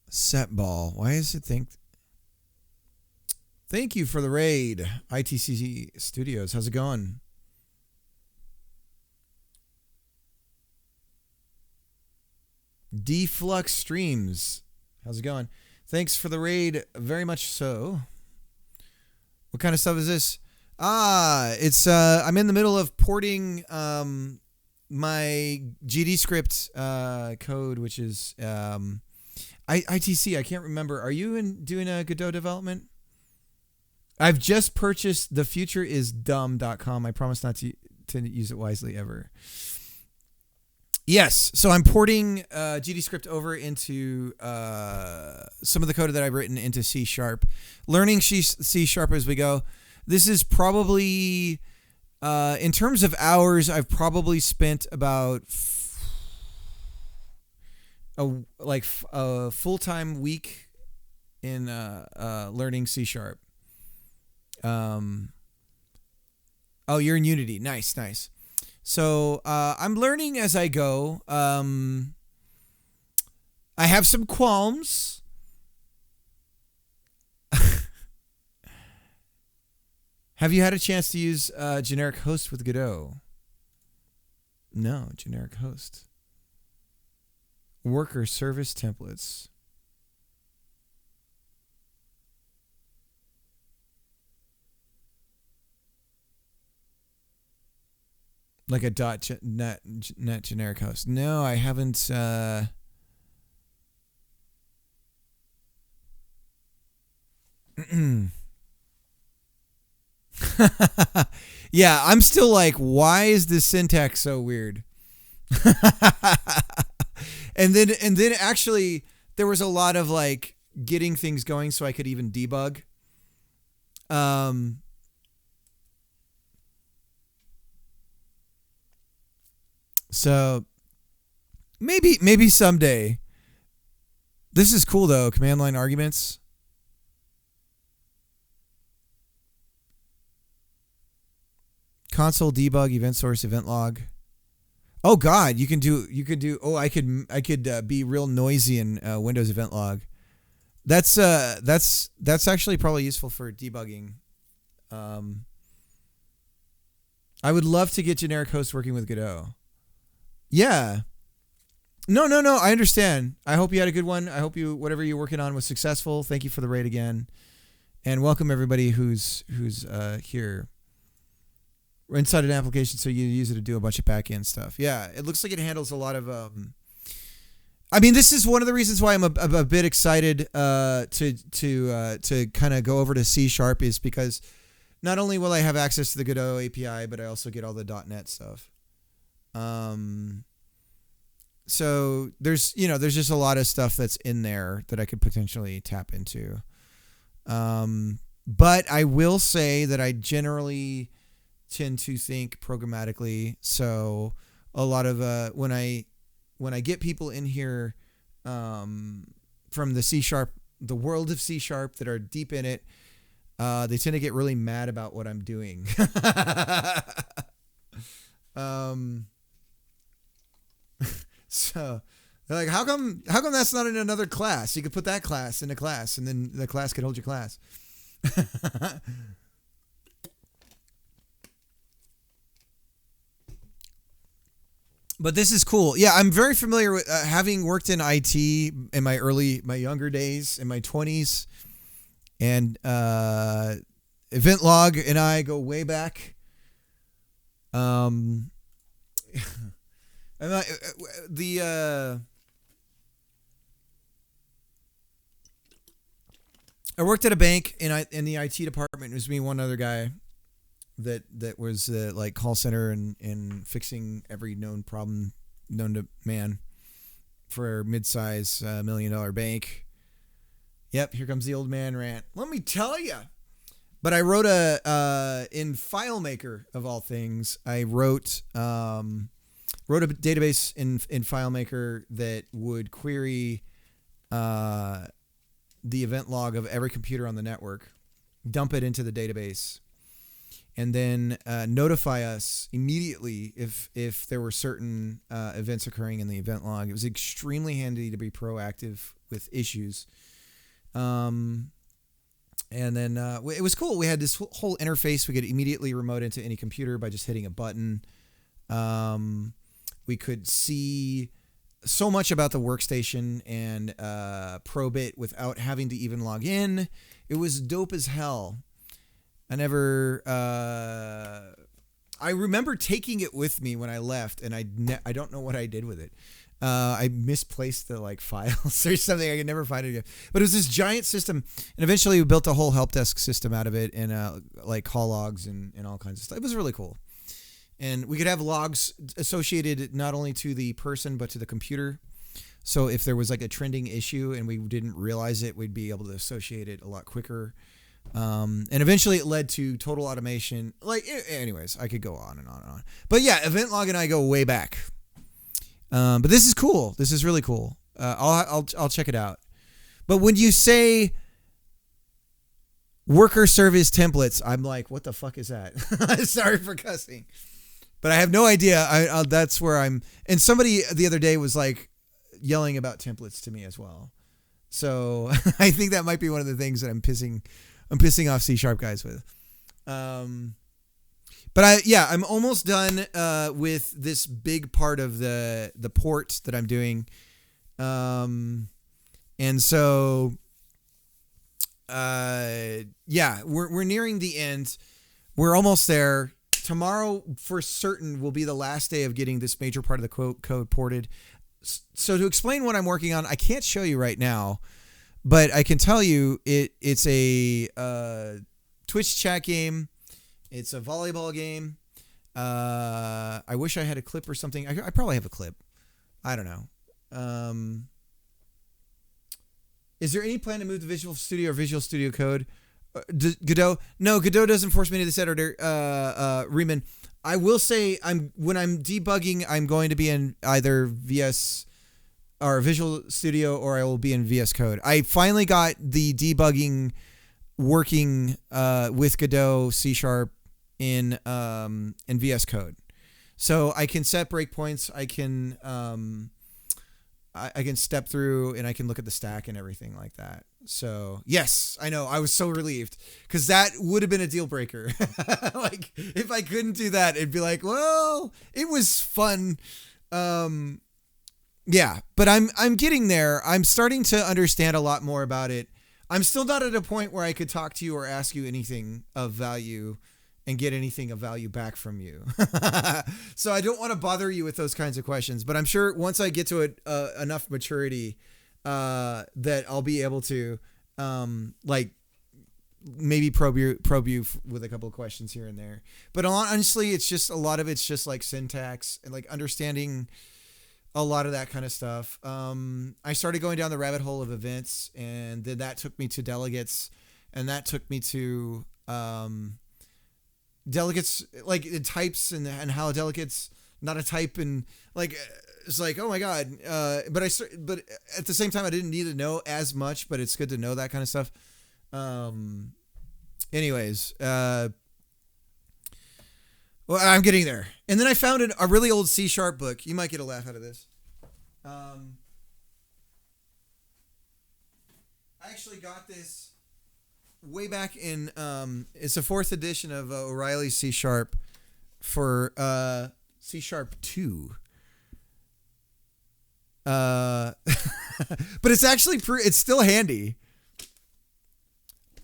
Set ball. Why is it think? Thank you for the raid, ITC Studios. How's it going? Deflux Streams. How's it going? Thanks for the raid. Very much so. What kind of stuff is this? It's I'm in the middle of porting my GD script code, which is ITC. I can't remember. Are you doing a Godot development? I've just purchased thefutureisdumb.com. I promise not to use it wisely ever. Yes, so I'm porting GD script over into some of the code that I've written into C#. Learning C# as we go. This is probably, in terms of hours, I've probably spent about a full-time week in learning C#. Oh, you're in Unity. Nice. So I'm learning as I go. I have some qualms. Have you had a chance to use generic host with Godot? No, generic host. Worker service templates. Like a .net generic host. No, I haven't. Yeah, I'm still like, why is this syntax so weird? and then actually there was a lot of like getting things going so I could even debug. So maybe someday. This is cool though, command line arguments. Console debug, event source, event log. Oh God, you could do. Oh, I could be real noisy in Windows event log. That's actually probably useful for debugging. I would love to get generic host working with Godot. Yeah. No. I understand. I hope you had a good one. I hope whatever you're working on was successful. Thank you for the raid again, and welcome everybody who's here. We're inside an application, so you use it to do a bunch of back-end stuff. Yeah, it looks like it handles a lot of. I mean, this is one of the reasons why I'm a bit excited to kind of go over to C# is because not only will I have access to the Godot API, but I also get all the .NET stuff. So there's just a lot of stuff that's in there that I could potentially tap into. But I will say that I generally tend to think programmatically. So a lot of when I get people in here from the C#, the world of C# that are deep in it, they tend to get really mad about what I'm doing. So they're like, how come that's not in another class? You could put that class in a class, and then the class could hold your class. But this is cool. Yeah, I'm very familiar with having worked in IT in my younger days, in my 20s, and Event Log and I go way back. And I worked at a bank in the IT department. It was me and one other guy that was like call center and fixing every known problem known to man for a mid-size $1 million bank. Yep, here comes the old man rant. Let me tell you. But I wrote in FileMaker of all things. I wrote a database in FileMaker that would query the event log of every computer on the network, dump it into the database, and then notify us immediately if there were certain events occurring in the event log. It was extremely handy to be proactive with issues. And then it was cool. We had this whole interface. We could immediately remote into any computer by just hitting a button. We could see so much about the workstation and probe it without having to even log in. It was dope as hell. I remember taking it with me when I left, and I don't know what I did with it. I misplaced the files or something. I could never find it again. But it was this giant system, and eventually we built a whole help desk system out of it, and call logs and all kinds of stuff. It was really cool. And we could have logs associated not only to the person but to the computer. So if there was a trending issue and we didn't realize it, we'd be able to associate it a lot quicker. And eventually it led to total automation. Anyways, I could go on and on and on. But yeah, event log and I go way back. But this is cool. This is really cool. I'll check it out. But when you say worker service templates, I'm like, what the fuck is that? Sorry for cussing, but I have no idea. That's where I'm. And somebody the other day was yelling about templates to me as well. So I think that might be one of the things that I'm pissing off C# guys with. But I'm almost done with this big part of the port that I'm doing. And so we're nearing the end. We're almost there. Tomorrow for certain will be the last day of getting this major part of the code ported. So to explain what I'm working on, I can't show you right now, but I can tell you it's a Twitch chat game. It's a volleyball game. I wish I had a clip or something. I probably have a clip. I don't know. Is there any plan to move to Visual Studio or Visual Studio Code? Godot? No, Godot doesn't force me to this editor. Riemann, I will say when I'm debugging, I'm going to be in either VS or Visual Studio, or I will be in VS Code. I finally got the debugging working with Godot C# in VS Code, so I can set breakpoints. I can I can step through and I can look at the stack and everything like that. So yes, I know. I was so relieved because that would have been a deal breaker. If I couldn't do that, it'd be well, it was fun. Yeah, but I'm getting there. I'm starting to understand a lot more about it. I'm still not at a point where I could talk to you or ask you anything of value and get anything of value back from you. So I don't want to bother you with those kinds of questions, but I'm sure once I get to it enough maturity that I'll be able to maybe probe you with a couple of questions here and there. But honestly, it's just a lot of it's just syntax and understanding a lot of that kind of stuff. I started going down the rabbit hole of events, and then that took me to delegates, and that took me to delegates types and how delegates not a type, and it's oh my god. But at the same time I didn't need to know as much, but it's good to know that kind of stuff. Anyways, well, I'm getting there. And then I found a really old C# book. You might get a laugh out of this. I actually got this way back in, it's a 4th edition of O'Reilly's C# for C# 2. But it's actually, it's still handy.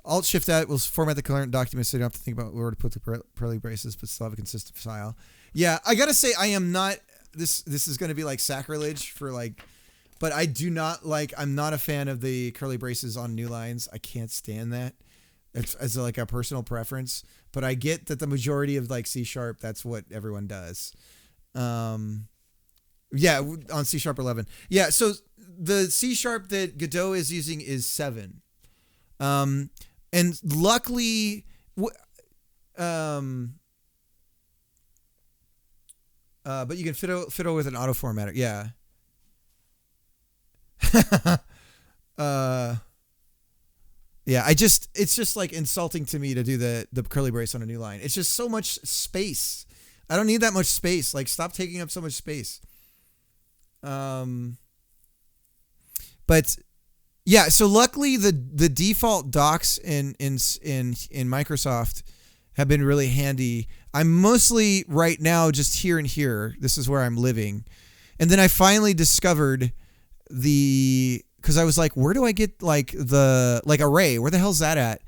Alt Shift that will format the current document so you don't have to think about where to put the curly braces, but still have a consistent style. Yeah, I gotta say I am not. This is gonna be sacrilege for but I do not I'm not a fan of the curly braces on new lines. I can't stand that. It's as a personal preference, but I get that the majority of C#, that's what everyone does. Yeah, on C# 11. Yeah, so the C# that Godot is using is 7. And luckily, but you can fiddle with an auto formatter. Yeah. Yeah, it's just like insulting to me to do the curly brace on a new line. It's just so much space. I don't need that much space. Like, stop taking up so much space. But yeah, so luckily the default docks in Microsoft have been really handy. I'm mostly right now just here and here. This is where I'm living. And then I finally discovered because I was like, where do I get like array? Where the hell's that at?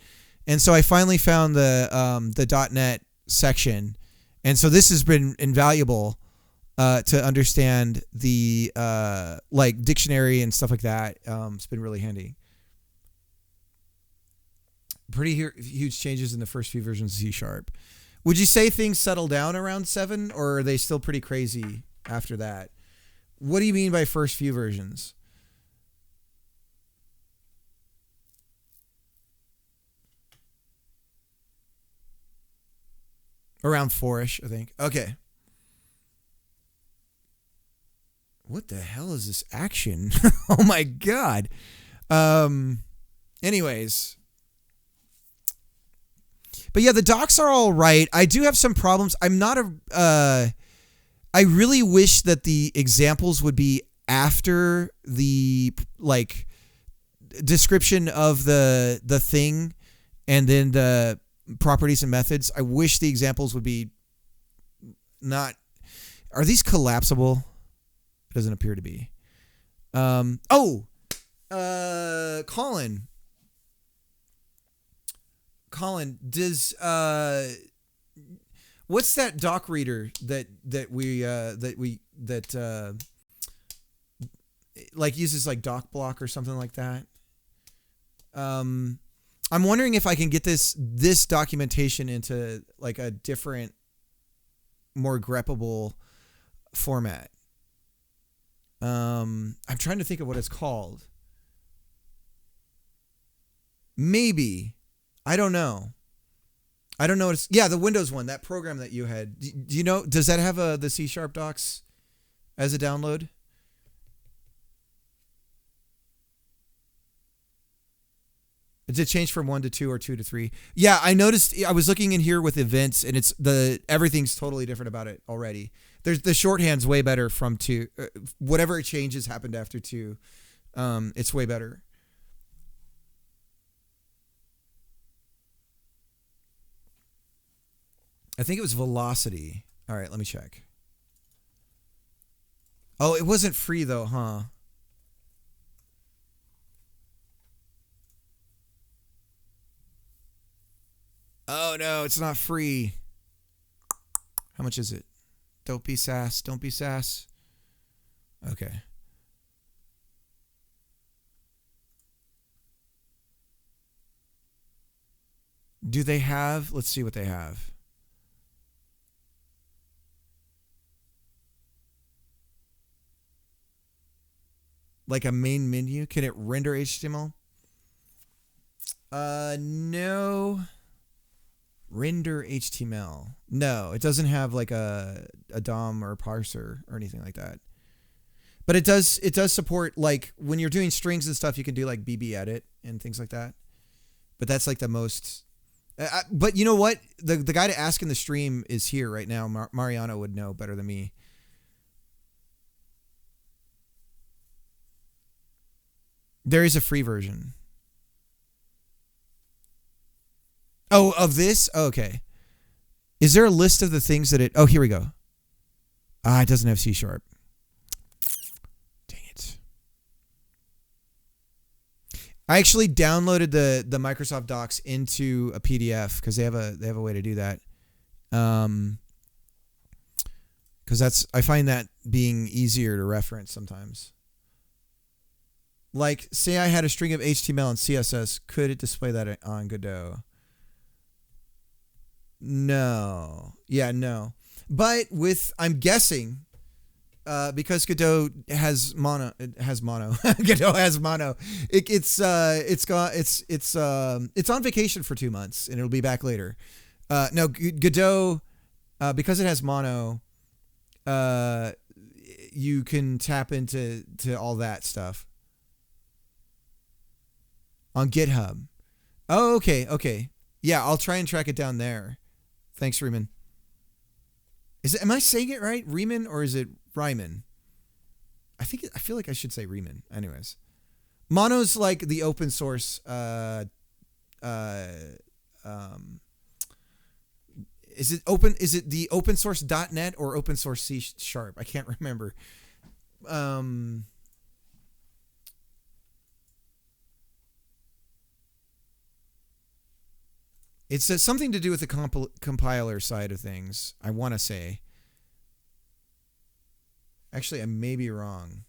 And so I finally found the .NET section. And so this has been invaluable to understand the like dictionary and stuff like that. It's been really handy. Pretty huge changes in the first few versions of C#. Would you say things settle down around 7, or are they still pretty crazy after that? What do you mean by first few versions? Around 4-ish, I think. Okay. What the hell is this action? Oh my God. Anyways. But yeah, the docs are all right. I do have some problems. I'm not I really wish that the examples would be after the like description of the thing and then the properties and methods. I wish the examples would be not. Are these collapsible? It doesn't appear to be. Colin, does what's that doc reader that like uses like doc block or something like that? I'm wondering if I can get this documentation into like a different, more greppable format. I'm trying to think of what it's called. Maybe. I don't know. The Windows one, that program that you had. Do you know, does that have the C# docs as a download? Did it change from 1 to 2 or 2 to 3? Yeah, I noticed. I was looking in here with events, and everything's totally different about it already. There's the shorthand's way better from 2. Whatever changes happened after 2, it's way better. I think it was velocity. All right, let me check. Oh, it wasn't free though, huh? Oh no, it's not free. How much is it? Don't be sass. Don't be sass. Okay. Do they have? Let's see what they have. Like a main menu? Can it render HTML? No. Render HTML. No, it doesn't have like a DOM or a parser or anything like that. But it does support, like when you're doing strings and stuff, you can do like BB edit and things like that. But that's like the most. But you know what? The guy to ask in the stream is here right now. Mariano would know better than me. There is a free version. Oh, of this? Oh, okay. Is there a list of the things that it... Oh, here we go. It doesn't have C#. Dang it. I actually downloaded the Microsoft Docs into a PDF because they have a way to do that. Because I find that being easier to reference sometimes. Like, say I had a string of HTML and CSS, could it display that on Godot? No. Yeah, no. But I'm guessing, because Godot has mono. Godot has mono. It's on vacation for 2 months and it'll be back later. No, Godot, because it has mono, you can tap into all that stuff on GitHub. Oh, okay, okay. Yeah, I'll try and track it down there. Thanks, Riemann. Am I saying it right? Riemann, or is it Ryman? I feel like I should say Riemann. Anyways. Mono's like the open source is it the open source .net or open source C#? I can't remember. It's something to do with the compiler side of things, I want to say. Actually, I may be wrong.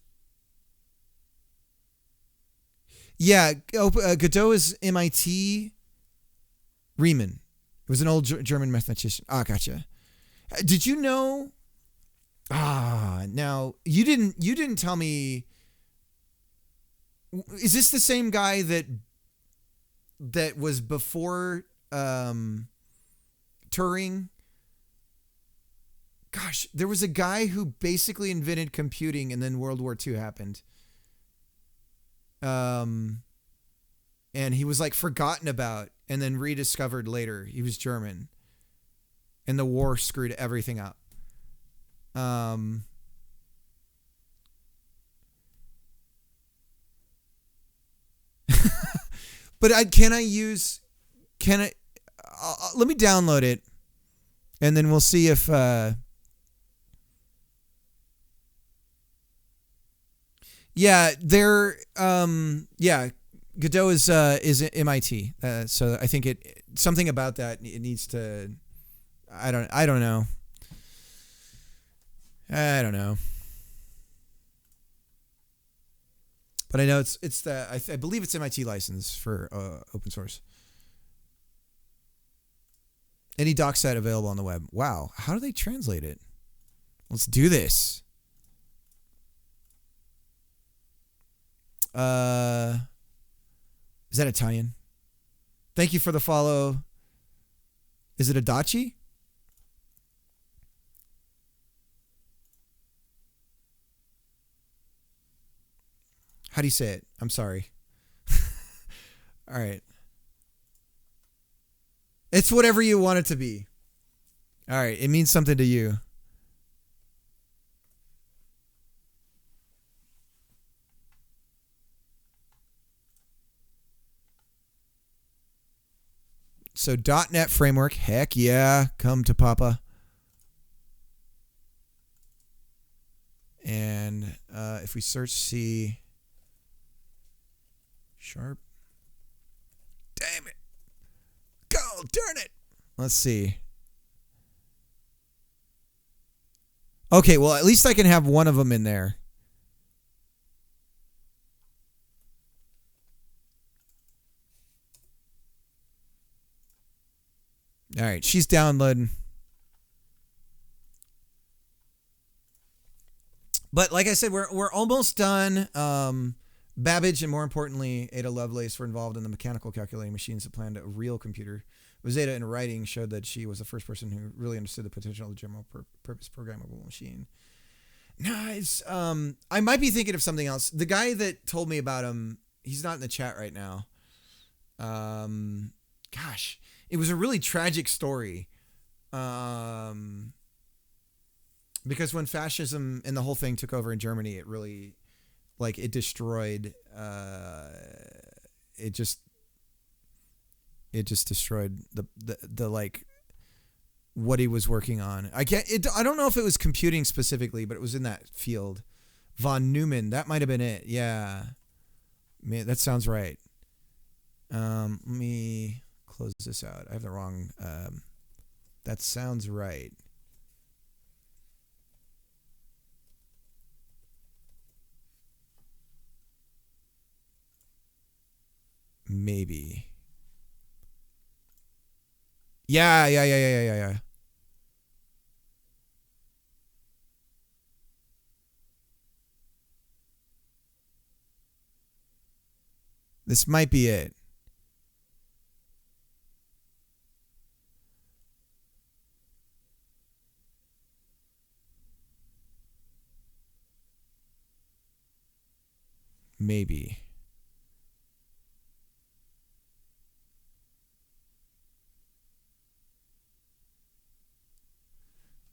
Yeah, Godot is MIT. Riemann. It was an old German mathematician. Ah, gotcha. Did you know? Now you didn't tell me. Is this the same guy that was before Turing? Gosh, there was a guy who basically invented computing, and then World War II happened. And he was like forgotten about and then rediscovered later. He was German. And the war screwed everything up. But let me download it and then we'll see if Godot is MIT. So I think something about that it needs to. I don't know. I don't know. But I know it's the I believe it's MIT license for open source. Any doc set available on the web. Wow, how do they translate it? Let's do this. Is that Italian? Thank you for the follow. Is it Adachi? How do you say it? I'm sorry. All right. It's whatever you want it to be. All right. It means something to you. So .NET framework, heck yeah, come to Papa. And if we search C#, damn it, go, darn it. Let's see. Okay, well, at least I can have one of them in there. All right, she's downloading. But like I said, we're almost done. Babbage and more importantly, Ada Lovelace were involved in the mechanical calculating machines that planned a real computer. Rosetta in writing showed that she was the first person who really understood the potential of the general purpose programmable machine. Nice. I might be thinking of something else. The guy that told me about him, he's not in the chat right now. Gosh. It was a really tragic story. Because when fascism and the whole thing took over in Germany, it really, like, it destroyed, it just destroyed the like, what he was working on. I don't know if it was computing specifically, but it was in that field. Von Neumann, that might have been it. Yeah. Man, that sounds right. Let me close this out. I have the wrong, that sounds right. Maybe. Yeah. This might be it. Maybe.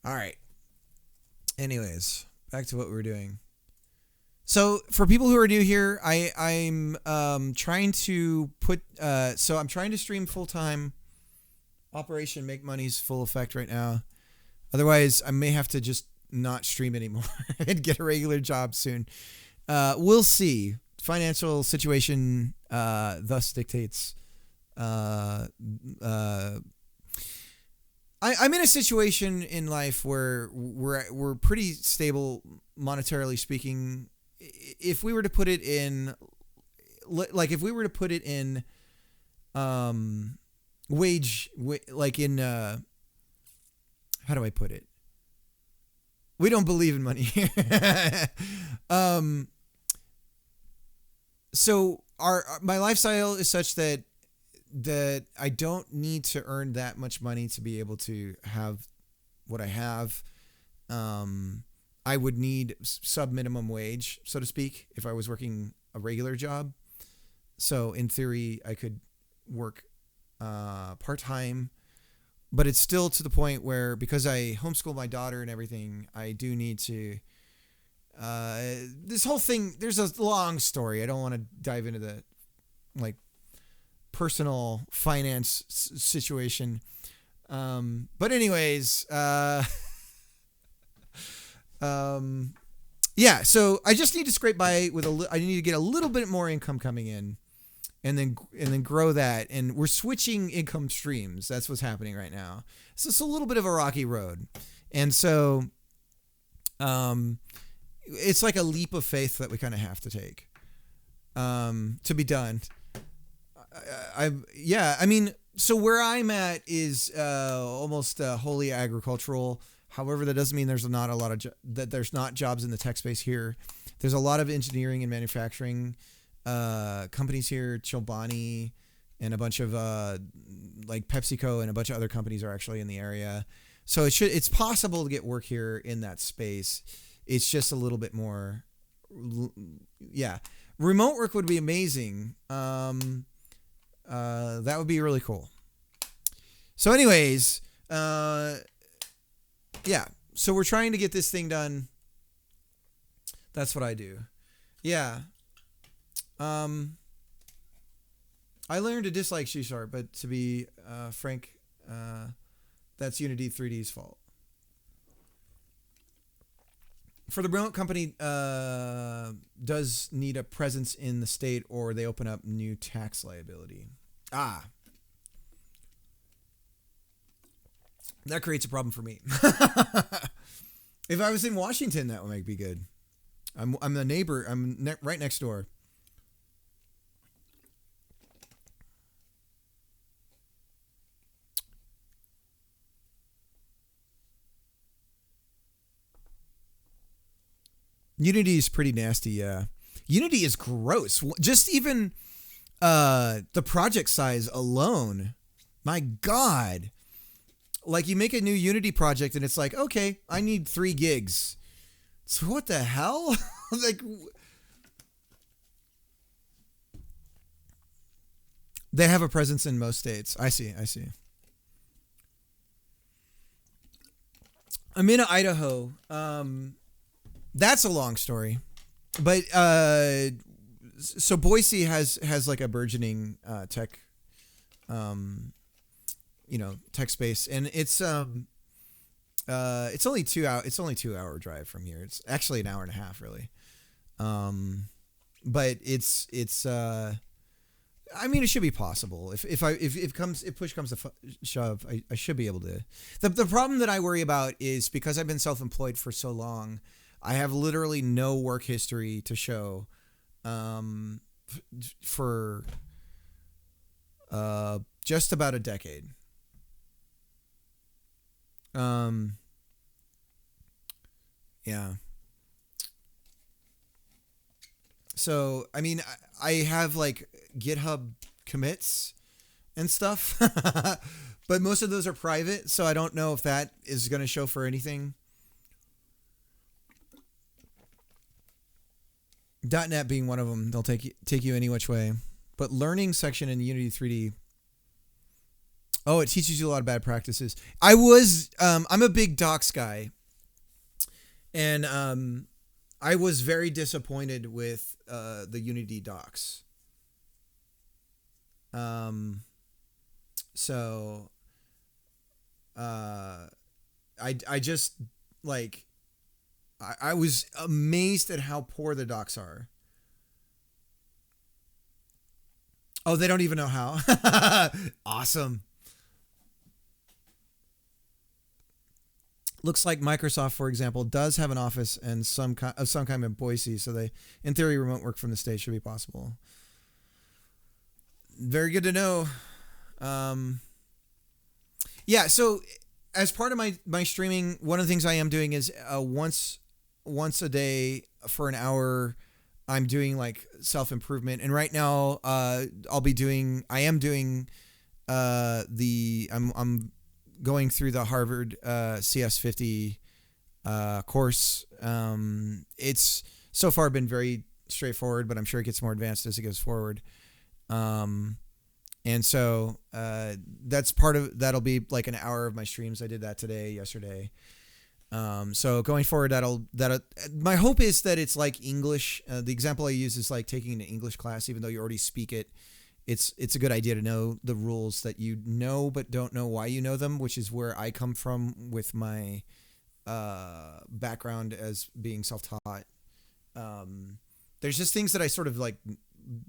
All right. Anyways, back to what we were doing. So for people who are new here, I'm trying to I'm trying to stream full time. Operation Make Money's full effect right now. Otherwise, I may have to just not stream anymore and get a regular job soon. We'll see. Financial situation thus dictates. I'm in a situation in life where we're pretty stable monetarily speaking. If we were to put it in, how do I put it? We don't believe in money. So my lifestyle is such that I don't need to earn that much money to be able to have what I have. I would need sub minimum wage, so to speak, if I was working a regular job. So in theory, I could work part-time, but it's still to the point where, because I homeschool my daughter and everything, I do need to, this whole thing, there's a long story. I don't want to dive into the personal finance situation. But anyways, yeah, so I just need to scrape by with I need to get a little bit more income coming in, and then grow that. And we're switching income streams. That's what's happening right now. So it's a little bit of a rocky road. And so, it's like a leap of faith that we kind of have to take, to be done. So where I'm at is, almost, wholly agricultural. However, that doesn't mean there's not a lot of there's not jobs in the tech space here. There's a lot of engineering and manufacturing companies here. Chobani and a bunch of like PepsiCo and a bunch of other companies are actually in the area. So it's possible to get work here in that space. It's just a little bit more, yeah. Remote work would be amazing. That would be really cool. So anyways, yeah, so we're trying to get this thing done. That's what I do. Yeah. I learned to dislike C#, but to be frank, that's Unity 3D's fault. For the remote company, does need a presence in the state, or they open up new tax liability. That creates a problem for me. If I was in Washington, that would be good. I'm the neighbor. I'm right next door. Unity is pretty nasty, yeah. Unity is gross. Just even the project size alone. My God. Like, you make a new Unity project and it's like, okay, I need 3 gigs. So what the hell? Like, they have a presence in most states. I see. I'm in Idaho. That's a long story. But so Boise has like a burgeoning tech tech space, and it's only 2 hour. It's only 2 hour drive from here. It's actually an hour and a half, really. But it's I mean, it should be possible. If push comes to shove, I should be able to. The problem that I worry about is, because I've been self-employed for so long, I have literally no work history to show, for just about a decade. Yeah. So, I mean, I have like GitHub commits and stuff, but most of those are private, so I don't know if that is going to show for anything. .NET being one of them, they'll take you any which way. But learning section in Unity 3D, Oh, it teaches you a lot of bad practices. I'm a big docs guy, and I was very disappointed with the Unity docs. So I just like I was amazed at how poor the docs are. Oh, they don't even know how. Awesome. Looks like Microsoft, for example, does have an office and some kind in Boise, so they, in theory, remote work from the state should be possible. Very good to know. Yeah, so as part of my streaming, one of the things I am doing is once a day for an hour, I'm doing like self-improvement. And right now, I am doing I'm going through the Harvard CS50 course. It's so far been very straightforward, but I'm sure it gets more advanced as it goes forward. And so that'll be like an hour of my streams. I did that yesterday. So going forward, my hope is that it's like English. The example I use is like taking an English class, even though you already speak it. It's a good idea to know the rules that you know but don't know why you know them, which is where I come from with my background as being self-taught. There's just things that I sort of like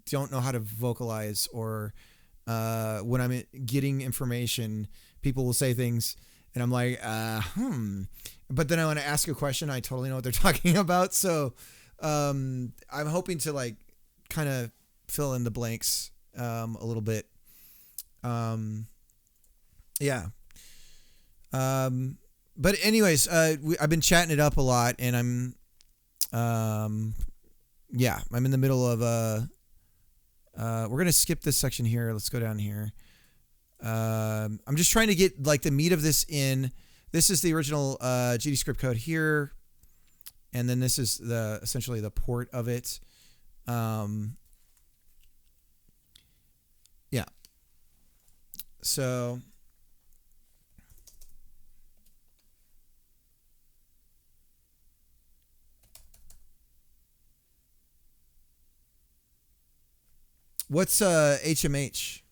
don't know how to vocalize, or when I'm getting information, people will say things and I'm like, but then when I ask a question, I totally know what they're talking about. So I'm hoping to like kind of fill in the blanks a little bit. Yeah. But anyways, I've been chatting it up a lot, and I'm in the middle of we're going to skip this section here. Let's go down here. I'm just trying to get like the meat of this in. This is the original GD script code here, and then this is essentially the port of it. Yeah. So what's HMH?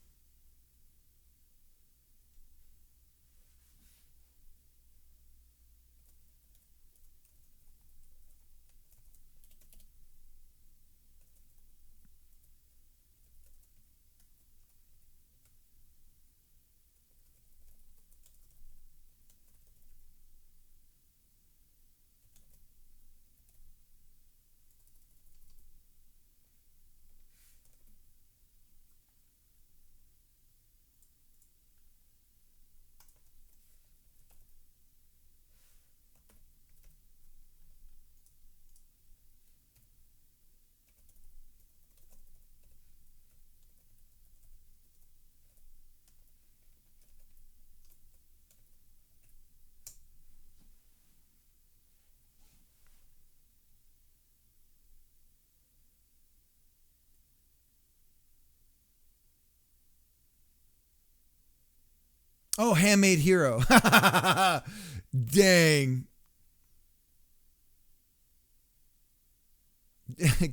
Oh, Handmade Hero. Dang.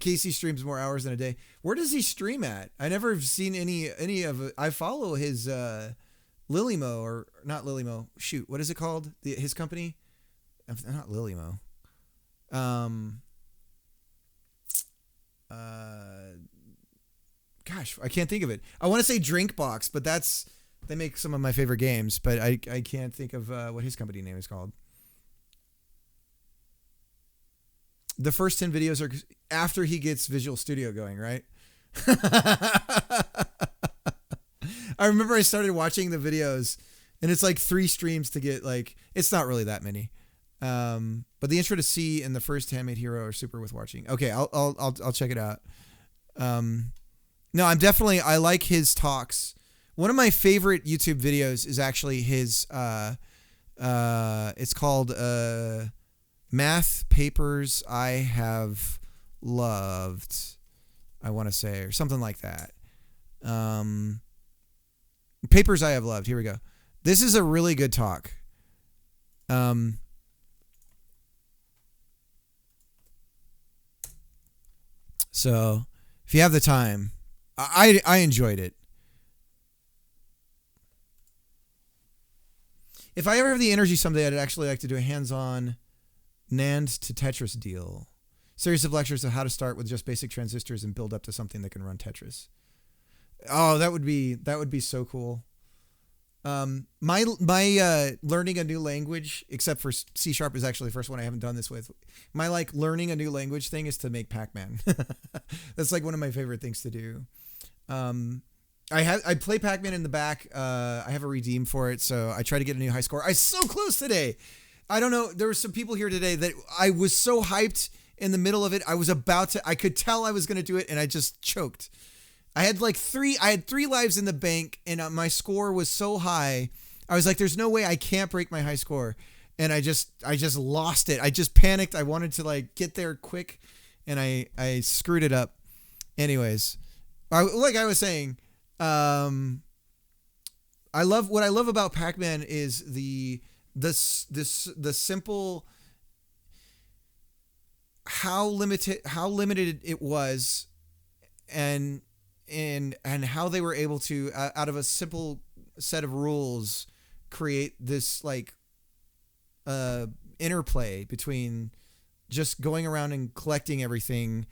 Casey streams more hours than a day. Where does he stream at? I never have seen any of it. I follow his Lilymo, or not Lilymo. Shoot, what is it called? His company? Not Lilymo. Gosh, I can't think of it. I want to say Drinkbox, but they make some of my favorite games, but I can't think of what his company name is called. The first 10 videos are after he gets Visual Studio going, right? I remember I started watching the videos, and it's like 3 streams to get like, it's not really that many. But the intro to C and the first Handmade Hero are super worth watching. Okay, I'll check it out. No, I like his talks. One of my favorite YouTube videos is actually his, it's called, Math Papers I Have Loved, I want to say, or something like that. Papers I Have Loved. Here we go. This is a really good talk. So if you have the time, I enjoyed it. If I ever have the energy someday, I'd actually like to do a hands-on NAND to Tetris deal. Series of lectures on how to start with just basic transistors and build up to something that can run Tetris. Oh, that would be so cool. My learning a new language, except for C# is actually the first one I haven't done this with. My like learning a new language thing is to make Pac-Man. That's like one of my favorite things to do. I play Pac-Man in the back. I have a redeem for it, so I try to get a new high score. I was so close today. I don't know. There were some people here today that I was so hyped in the middle of it. I could tell I was going to do it, and I just choked. I had three lives in the bank, and my score was so high. I was like, there's no way I can't break my high score. And I just lost it. I just panicked. I wanted to like get there quick, and I screwed it up. Anyways, like I was saying, what I love about Pac-Man is the simple, how limited it was, and how they were able to, out of a simple set of rules, create this like interplay between just going around and collecting everything,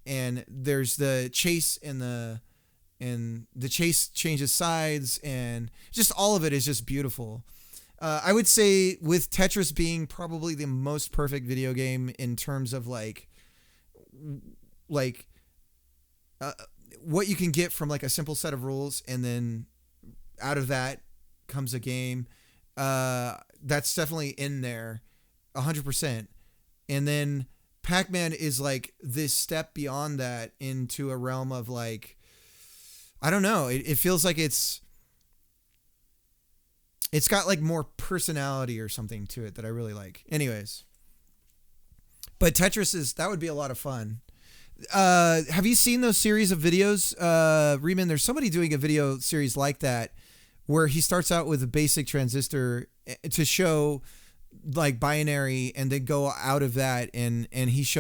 and there's the chase and the chase changes sides, and just all of it is just beautiful. I would say with Tetris being probably the most perfect video game in terms of like what you can get from like a simple set of rules, and then out of that comes a game. That's definitely in there 100%. And then Pac-Man is like this step beyond that into a realm of like, I don't know. It feels like it's got like more personality or something to it that I really like. Anyways, but Tetris that would be a lot of fun. Have you seen those series of videos? Riemann, there's somebody doing a video series like that where he starts out with a basic transistor to show like binary, and then go out of that, and he's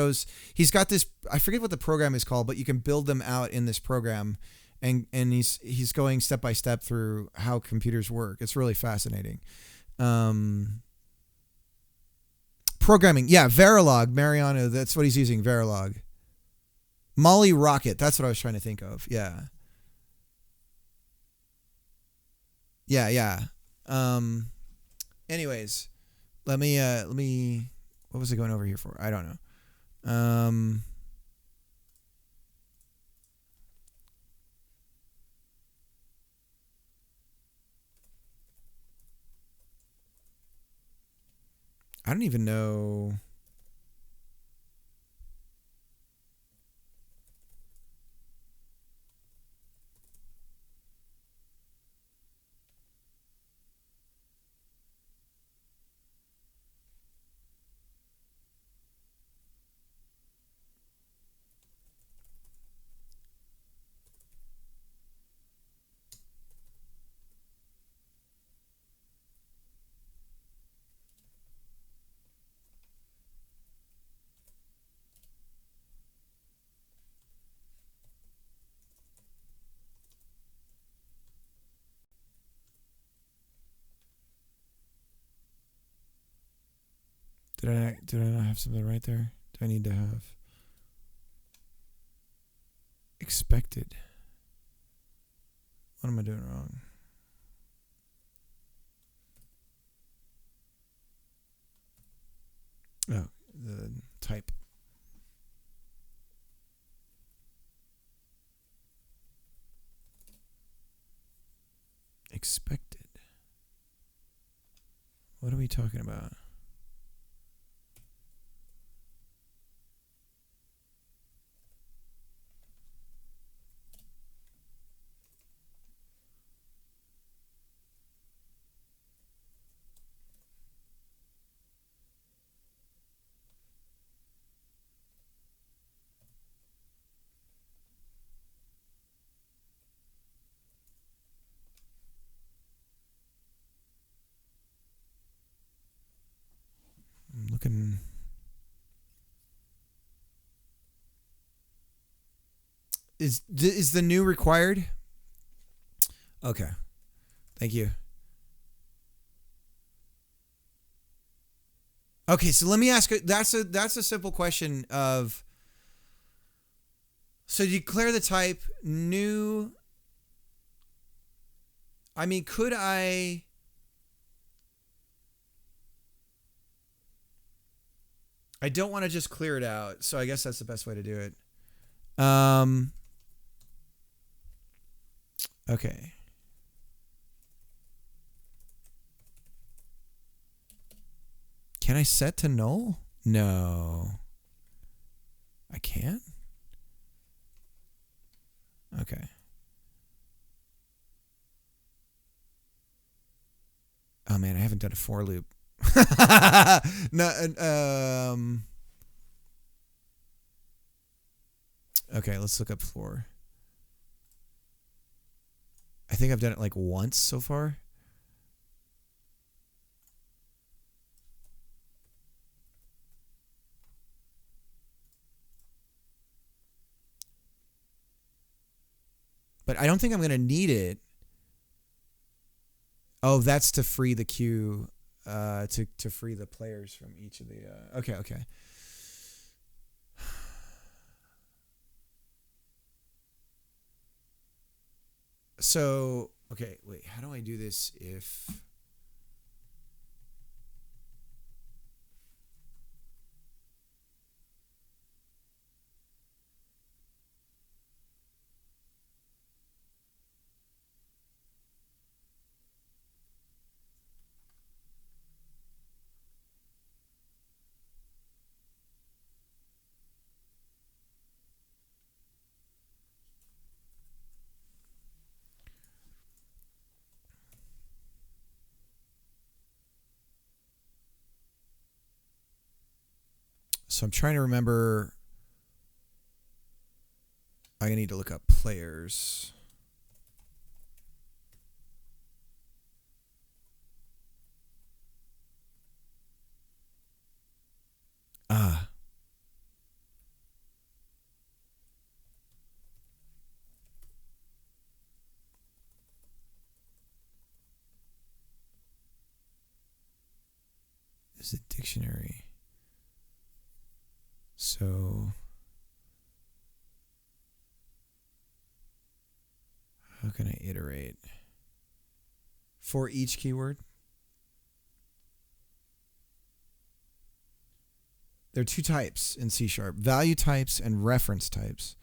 got this, I forget what the program is called, but you can build them out in this program, and he's going step by step through how computers work. It's really fascinating. Programming, yeah, Verilog, Mariano, that's what he's using, Verilog. Molly Rocket, that's what I was trying to think of. Yeah. Anyways, let me what was I going over here for? I don't know. I don't even know. Did I not have something right there? Do I need to have expected? What am I doing wrong? Oh, the type. Expected. What are we talking about? fucking. Is the new required? Okay. Thank you. Okay, so let me ask. That's a simple question of. So declare the type new. I mean, could I? I don't want to just clear it out, so I guess that's the best way to do it. Okay. Can I set to null? No. I can't? Okay. Oh man, I haven't done a for loop. No, okay, let's look up for. I think I've done it like once so far. But I don't think I'm going to need it. Oh, that's to free the queue, to free the players from each of the. Okay. So, okay, wait. How do I do this if? So I'm trying to remember. I need to look up players. Ah. Is it dictionary? So how can I iterate for each keyword? There are two types in C#, value types and reference types.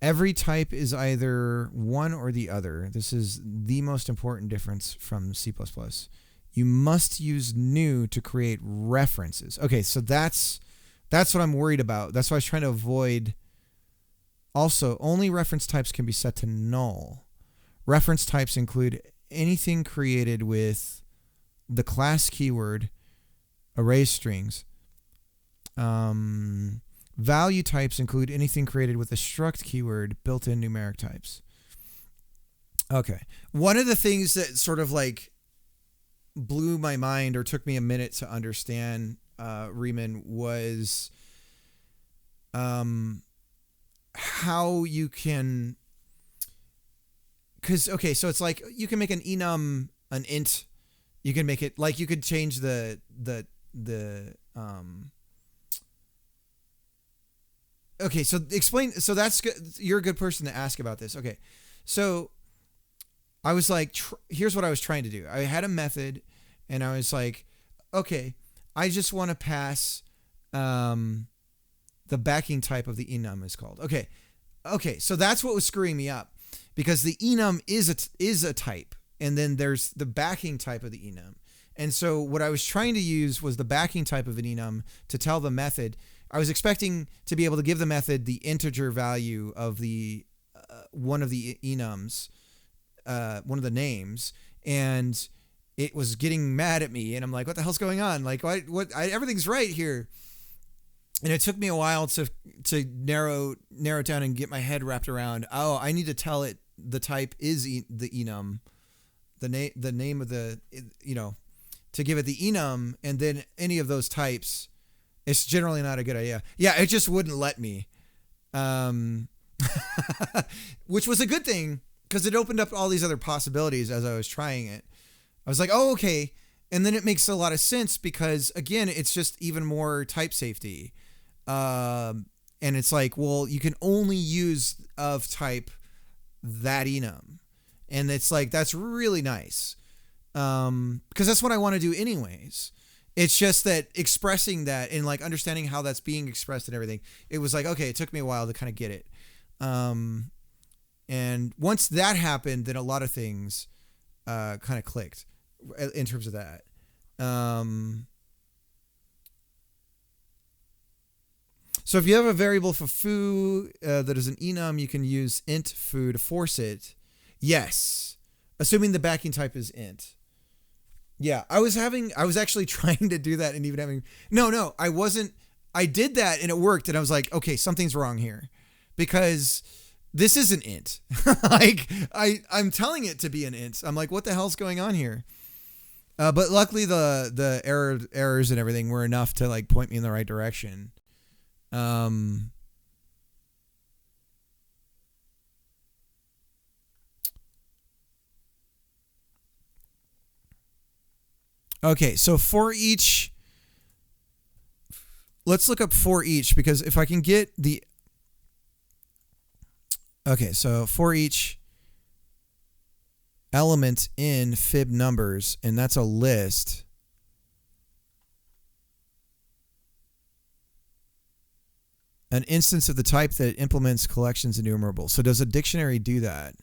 Every type is either one or the other. This is the most important difference from C++. You must use new to create references. Okay, so that's what I'm worried about. That's why I was trying to avoid. Also, only reference types can be set to null. Reference types include anything created with the class keyword, array strings. Value types include anything created with the struct keyword, built-in numeric types. Okay. One of the things that sort of like blew my mind or took me a minute to understand, Riemann, was how you can, because okay, so it's like you can make an enum an int. You can make it like you could change the okay, so explain. So that's good. You're a good person to ask about this. Okay, so I was like, here's what I was trying to do. I had a method, and I was like, okay, I just want to pass the backing type of the enum is called. Okay, so that's what was screwing me up, because the enum is a type, and then there's the backing type of the enum. And so what I was trying to use was the backing type of an enum to tell the method. I was expecting to be able to give the method the integer value of the one of the enums, one of the names, and it was getting mad at me. And I'm like, what the hell's going on? Like, everything's right here. And it took me a while to narrow down and get my head wrapped around. Oh, I need to tell it the type is the enum, the name of the, to give it the enum and then any of those types, it's generally not a good idea. Yeah, it just wouldn't let me. Which was a good thing because it opened up all these other possibilities as I was trying it. I was like, oh, okay. And then it makes a lot of sense because, again, it's just even more type safety. And it's like, well, you can only use of type that enum. And it's like, that's really nice. Because that's what I want to do anyways. It's just that expressing that and like understanding how that's being expressed and everything, it was like, okay, it took me a while to kind of get it. And once that happened, then a lot of things kind of clicked in terms of that. So if you have a variable for foo that is an enum, you can use int foo to force it. Yes. Assuming the backing type is int. Yeah, I was actually trying to do that and even having, no, I wasn't, I did that and it worked and I was like, okay, something's wrong here because this isn't int. Like I'm telling it to be an int. I'm like, what the hell's going on here? But luckily the errors and everything were enough to like point me in the right direction. Okay, so for each, let's look up for each because if I can get the, okay, so for each element in fib numbers, and that's a list. An instance of the type that implements collections enumerable. So does a dictionary do that?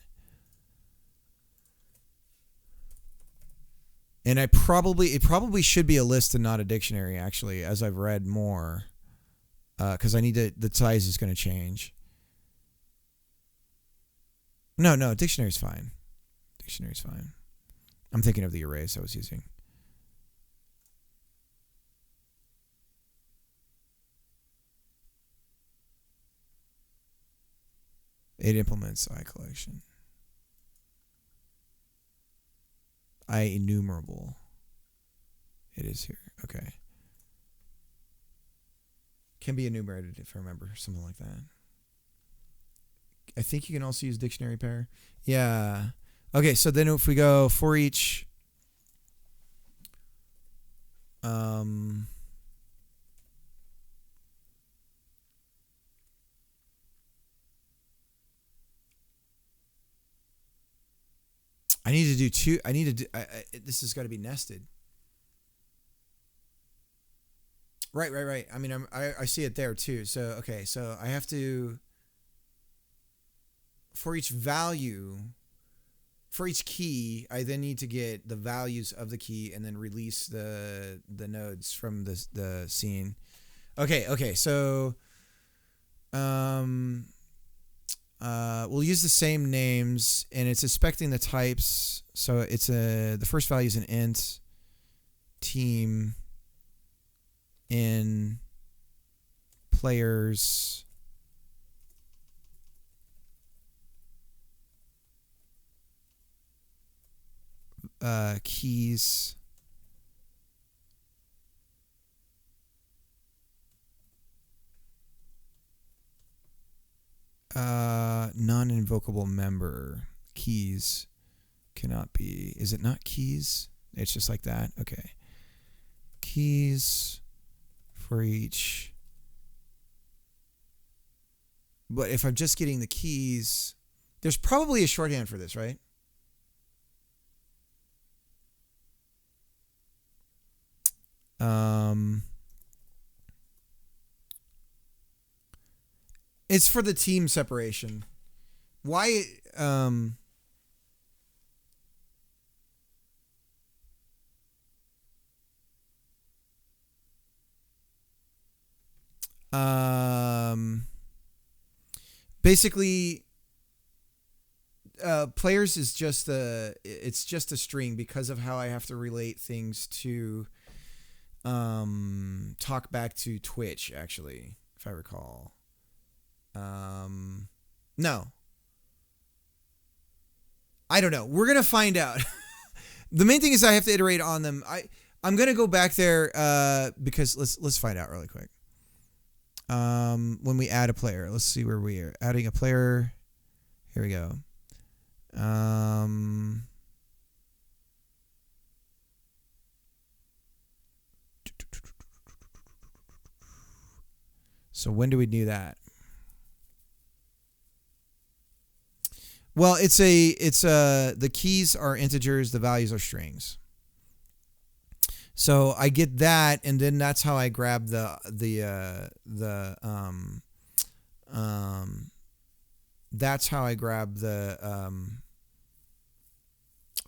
And it probably should be a list and not a dictionary, actually, as I've read more. Because I need to, the size is going to change. No, dictionary's fine. Dictionary's fine. I'm thinking of the arrays I was using. It implements iCollection. IEnumerable. It is here. Okay. Can be enumerated if I remember, something like that. I think you can also use dictionary pair. Yeah. Okay, so then if we go for each I need to do two. I need to do. This has got to be nested. Right. I mean, I see it there too. So okay, so I have to for each value, for each key, I then need to get the values of the key and then release the nodes from the scene. Okay. So we'll use the same names, and it's expecting the types. So it's the first value is an int team in players keys non-invocable member keys cannot be. Is it not keys? It's just like that. Okay. Keys for each. But if I'm just getting the keys, there's probably a shorthand for this, right? It's for the team separation. Why? Basically, players is just it's just a string because of how I have to relate things to talk back to Twitch, actually, if I recall. No. I don't know. We're going to find out. The main thing is I have to iterate on them. I'm gonna go back there because let's find out really quick. When we add a player, let's see where we are adding a player. Here we go. So when do we do that? Well, the keys are integers, the values are strings. So I get that, and then that's how I grab that's how I grab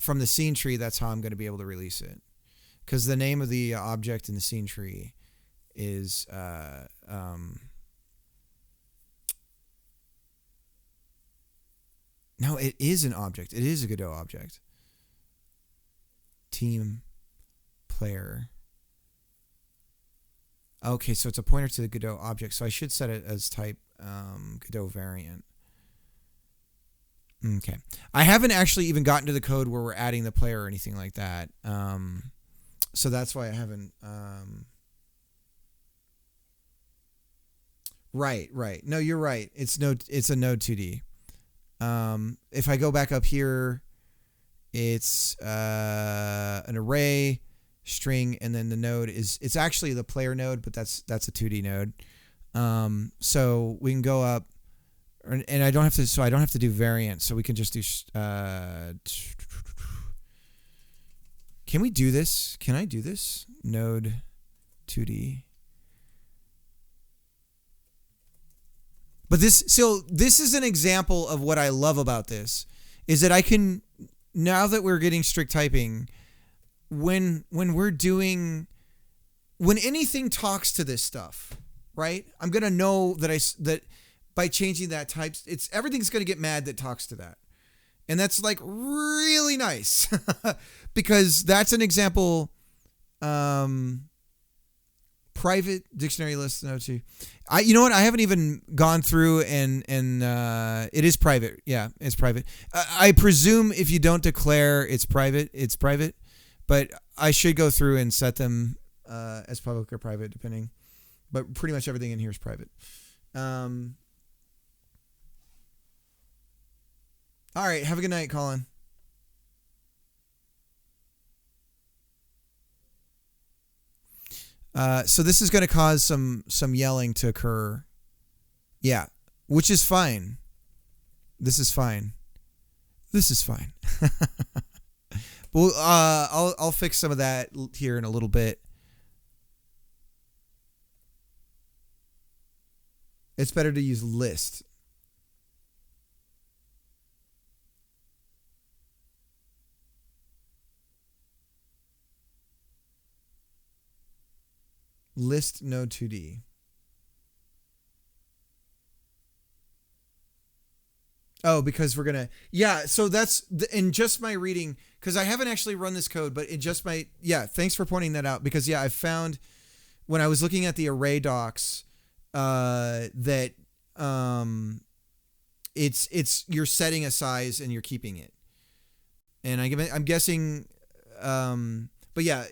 from the scene tree. That's how I'm going to be able to release it, because the name of the object in the scene tree is no, it is an object. It is a Godot object. Team player. Okay, so it's a pointer to the Godot object. So I should set it as type Godot variant. Okay. I haven't actually even gotten to the code where we're adding the player or anything like that. So that's why I haven't. Right. No, you're right. It's a node 2D. If I go back up here, it's an array string, and then the node it's actually the player node, but that's a 2D node. So we can go up, and I don't have to do variant, so we can just do can we do this? Can I do this? Node 2D. But this is an example of what I love about this, is that I can, now that we're getting strict typing, when anything talks to this stuff, right? I'm gonna know that by changing that type, everything's gonna get mad that talks to that, and that's like really nice because that's an example. Private dictionary list no to. You know what? I haven't even gone through and it is private. Yeah, it's private. I presume if you don't declare it's private, but I should go through and set them as public or private depending. But pretty much everything in here is private. All right. Have a good night, Colin. So this is going to cause some yelling to occur. Yeah, which is fine. This is fine. Well, I'll fix some of that here in a little bit. It's better to use list. List node 2D. Oh, because we're going to, yeah. So that's in just my reading, because I haven't actually run this code, but it just might, yeah. Thanks for pointing that out, because yeah, I found when I was looking at the array docs, that, it's you're setting a size and you're keeping it. And I'm guessing, but yeah,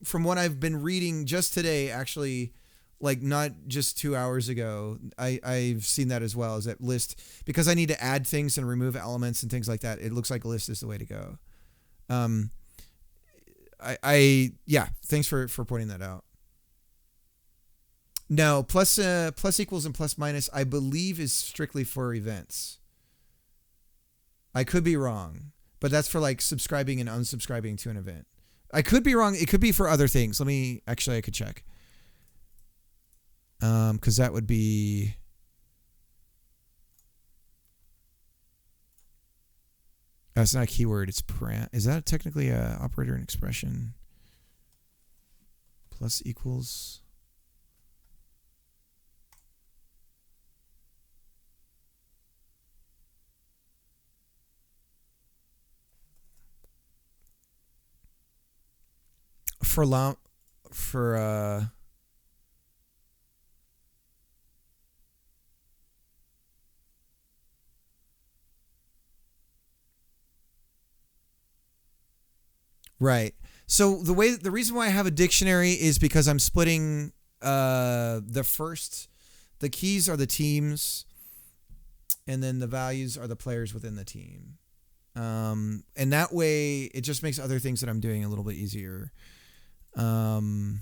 from what I've been reading just today, actually, like not just 2 hours ago, I've seen that as well, as that list, because I need to add things and remove elements and things like that. It looks like a list is the way to go. Yeah, thanks for pointing that out. No, plus equals and plus minus, I believe, is strictly for events. I could be wrong, but that's for like subscribing and unsubscribing to an event. I could be wrong. It could be for other things. I could check. Because that would be. Oh, it's not a keyword. It's is that technically a operator and expression? Plus equals. Right. So the reason why I have a dictionary is because I'm splitting the keys are the teams, and then the values are the players within the team. And that way it just makes other things that I'm doing a little bit easier. So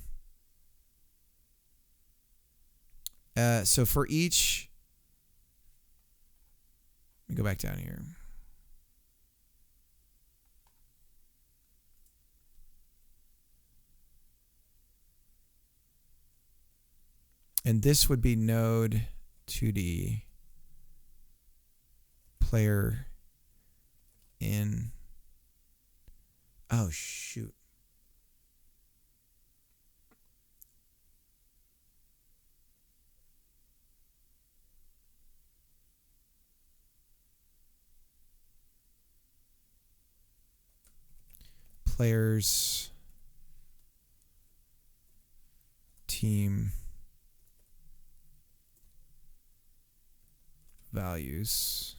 for each, let me go back down here. And this would be node 2D player in. Oh, shoot. Players team values.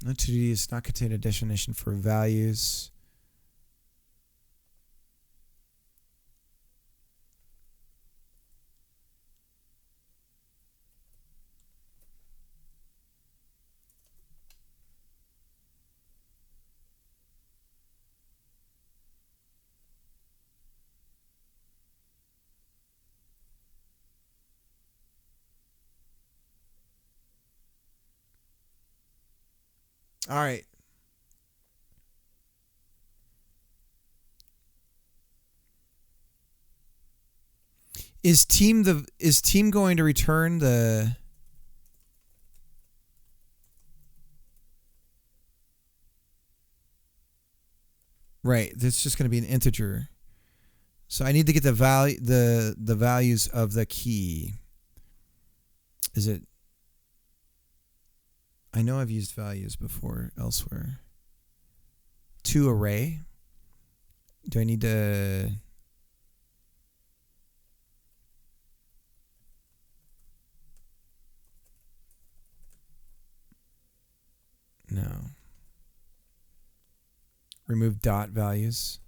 Not 2D does not contain a definition for values. All right. Is team going to return the right? That's just going to be an integer. So I need to get the values of the key. Is it? I know I've used values before elsewhere. To array. Do I need to? No. Remove dot values.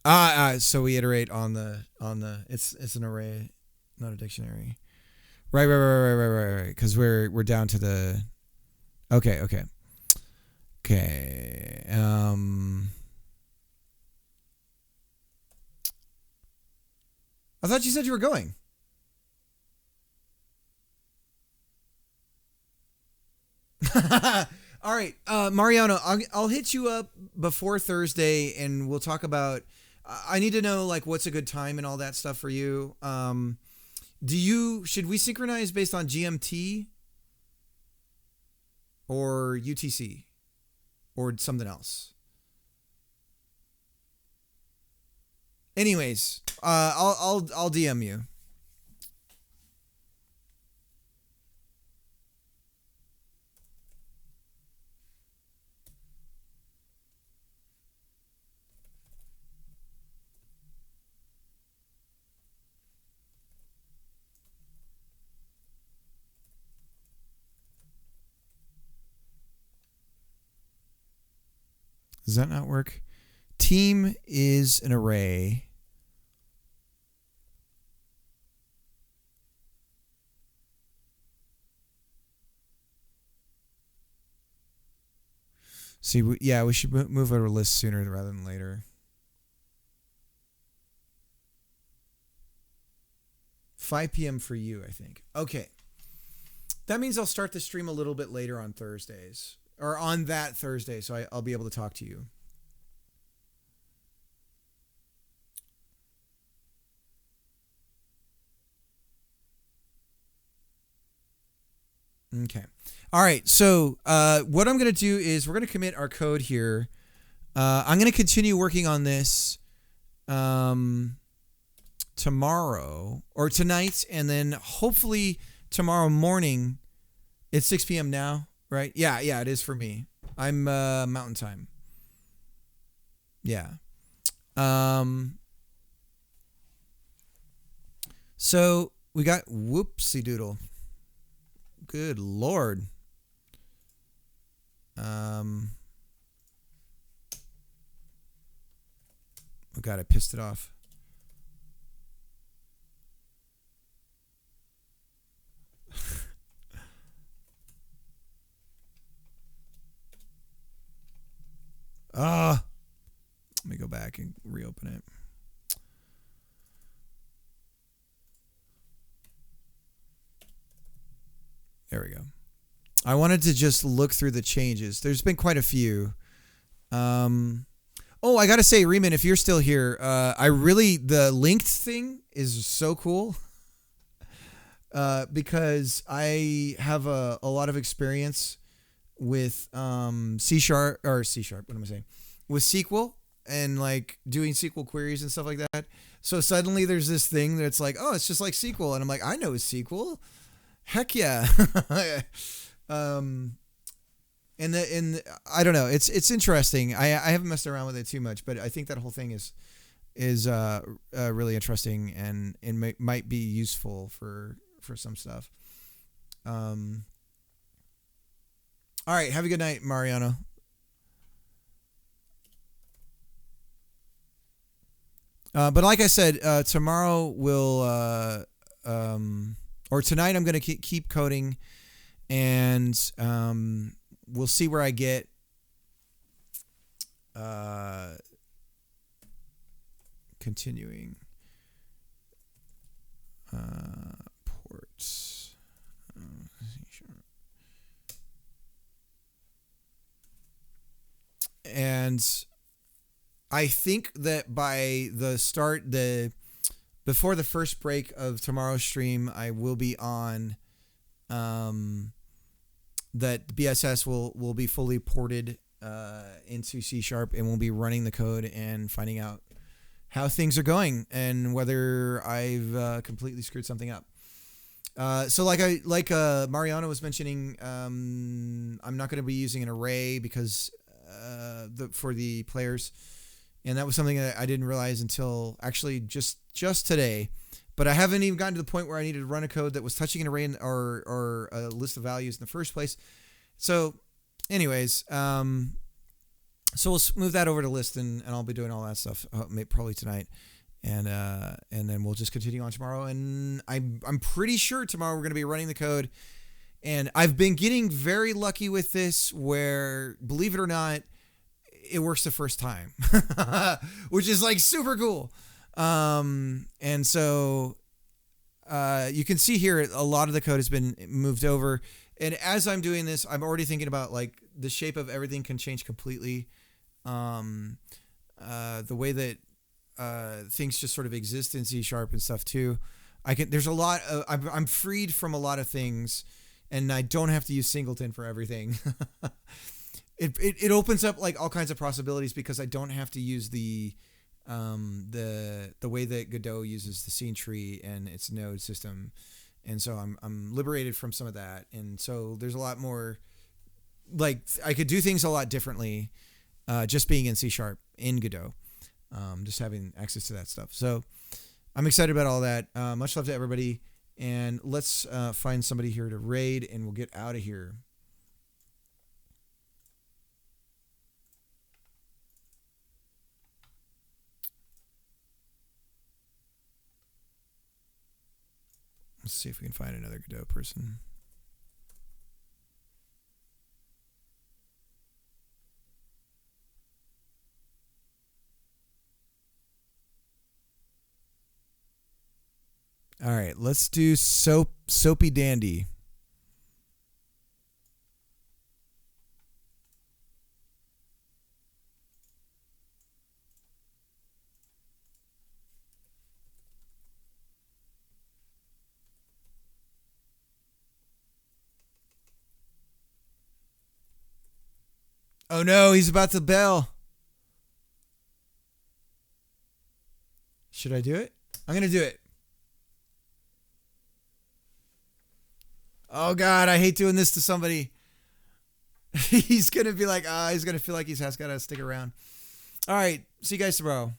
So we iterate on the it's an array, not a dictionary. Right. Because we're down to the. Okay. I thought you said you were going. All right, Mariano, I'll hit you up before Thursday, and we'll talk about. I need to know like what's a good time and all that stuff for you. Should we synchronize based on GMT or UTC or something else? Anyways, I'll DM you. Does that not work? Team is an array. See, we should move over lists sooner rather than later. 5 p.m. for you, I think. Okay. That means I'll start the stream a little bit later on Thursdays. Or on that Thursday, so I'll be able to talk to you. Okay. All right. So what I'm going to do is we're going to commit our code here. I'm going to continue working on this tomorrow or tonight, and then hopefully tomorrow morning. It's 6 p.m. now, right? Yeah, it is for me. I'm Mountain Time. Yeah. So we got whoopsie doodle. Good Lord. Oh God, I pissed it off. Let me go back and reopen it. There we go. I wanted to just look through the changes. There's been quite a few. Oh, I gotta say, Riemann, if you're still here, the linked thing is so cool. Because I have a lot of experience with C sharp. What am I saying? With SQL and like doing SQL queries and stuff like that. So suddenly there's this thing that's like, oh, it's just like SQL, and I'm like, I know SQL. Heck yeah. And I don't know. It's interesting. I haven't messed around with it too much, but I think that whole thing is really interesting and might be useful for some stuff. All right. Have a good night, Mariano. But like I said, tomorrow or tonight I'm going to keep coding, and we'll see where I get. Continuing. Ports. And I think that by before the first break of tomorrow's stream, I will be on, that BSS will be fully ported into C#, and we'll be running the code and finding out how things are going and whether I've completely screwed something up. So like Mariano was mentioning, I'm not going to be using an array because for the players. And that was something that I didn't realize until actually just today. But I haven't even gotten to the point where I needed to run a code that was touching an array or a list of values in the first place. So anyways, so we'll move that over to list, and I'll be doing all that stuff probably tonight. And then we'll just continue on tomorrow. And I'm pretty sure tomorrow we're going to be running the code. And I've been getting very lucky with this where, believe it or not, it works the first time, which is like super cool. And so you can see here a lot of the code has been moved over. And as I'm doing this, I'm already thinking about like the shape of everything can change completely. The way that things just sort of exist in C# and stuff too. There's a lot of, I'm freed from a lot of things, and I don't have to use singleton for everything. It opens up like all kinds of possibilities because I don't have to use the way that Godot uses the scene tree and its node system, and so I'm liberated from some of that, and so there's a lot more, like I could do things a lot differently, just being in C# in Godot, just having access to that stuff. So I'm excited about all that. Much love to everybody, and let's find somebody here to raid, and we'll get out of here. Let's see if we can find another Godot person. All right, let's do Soapy Dandy. Oh no, he's about to bell. Should I do it? I'm going to do it. Oh God, I hate doing this to somebody. He's gonna be like, he's gonna feel like he's got to stick around. All right, see you guys tomorrow.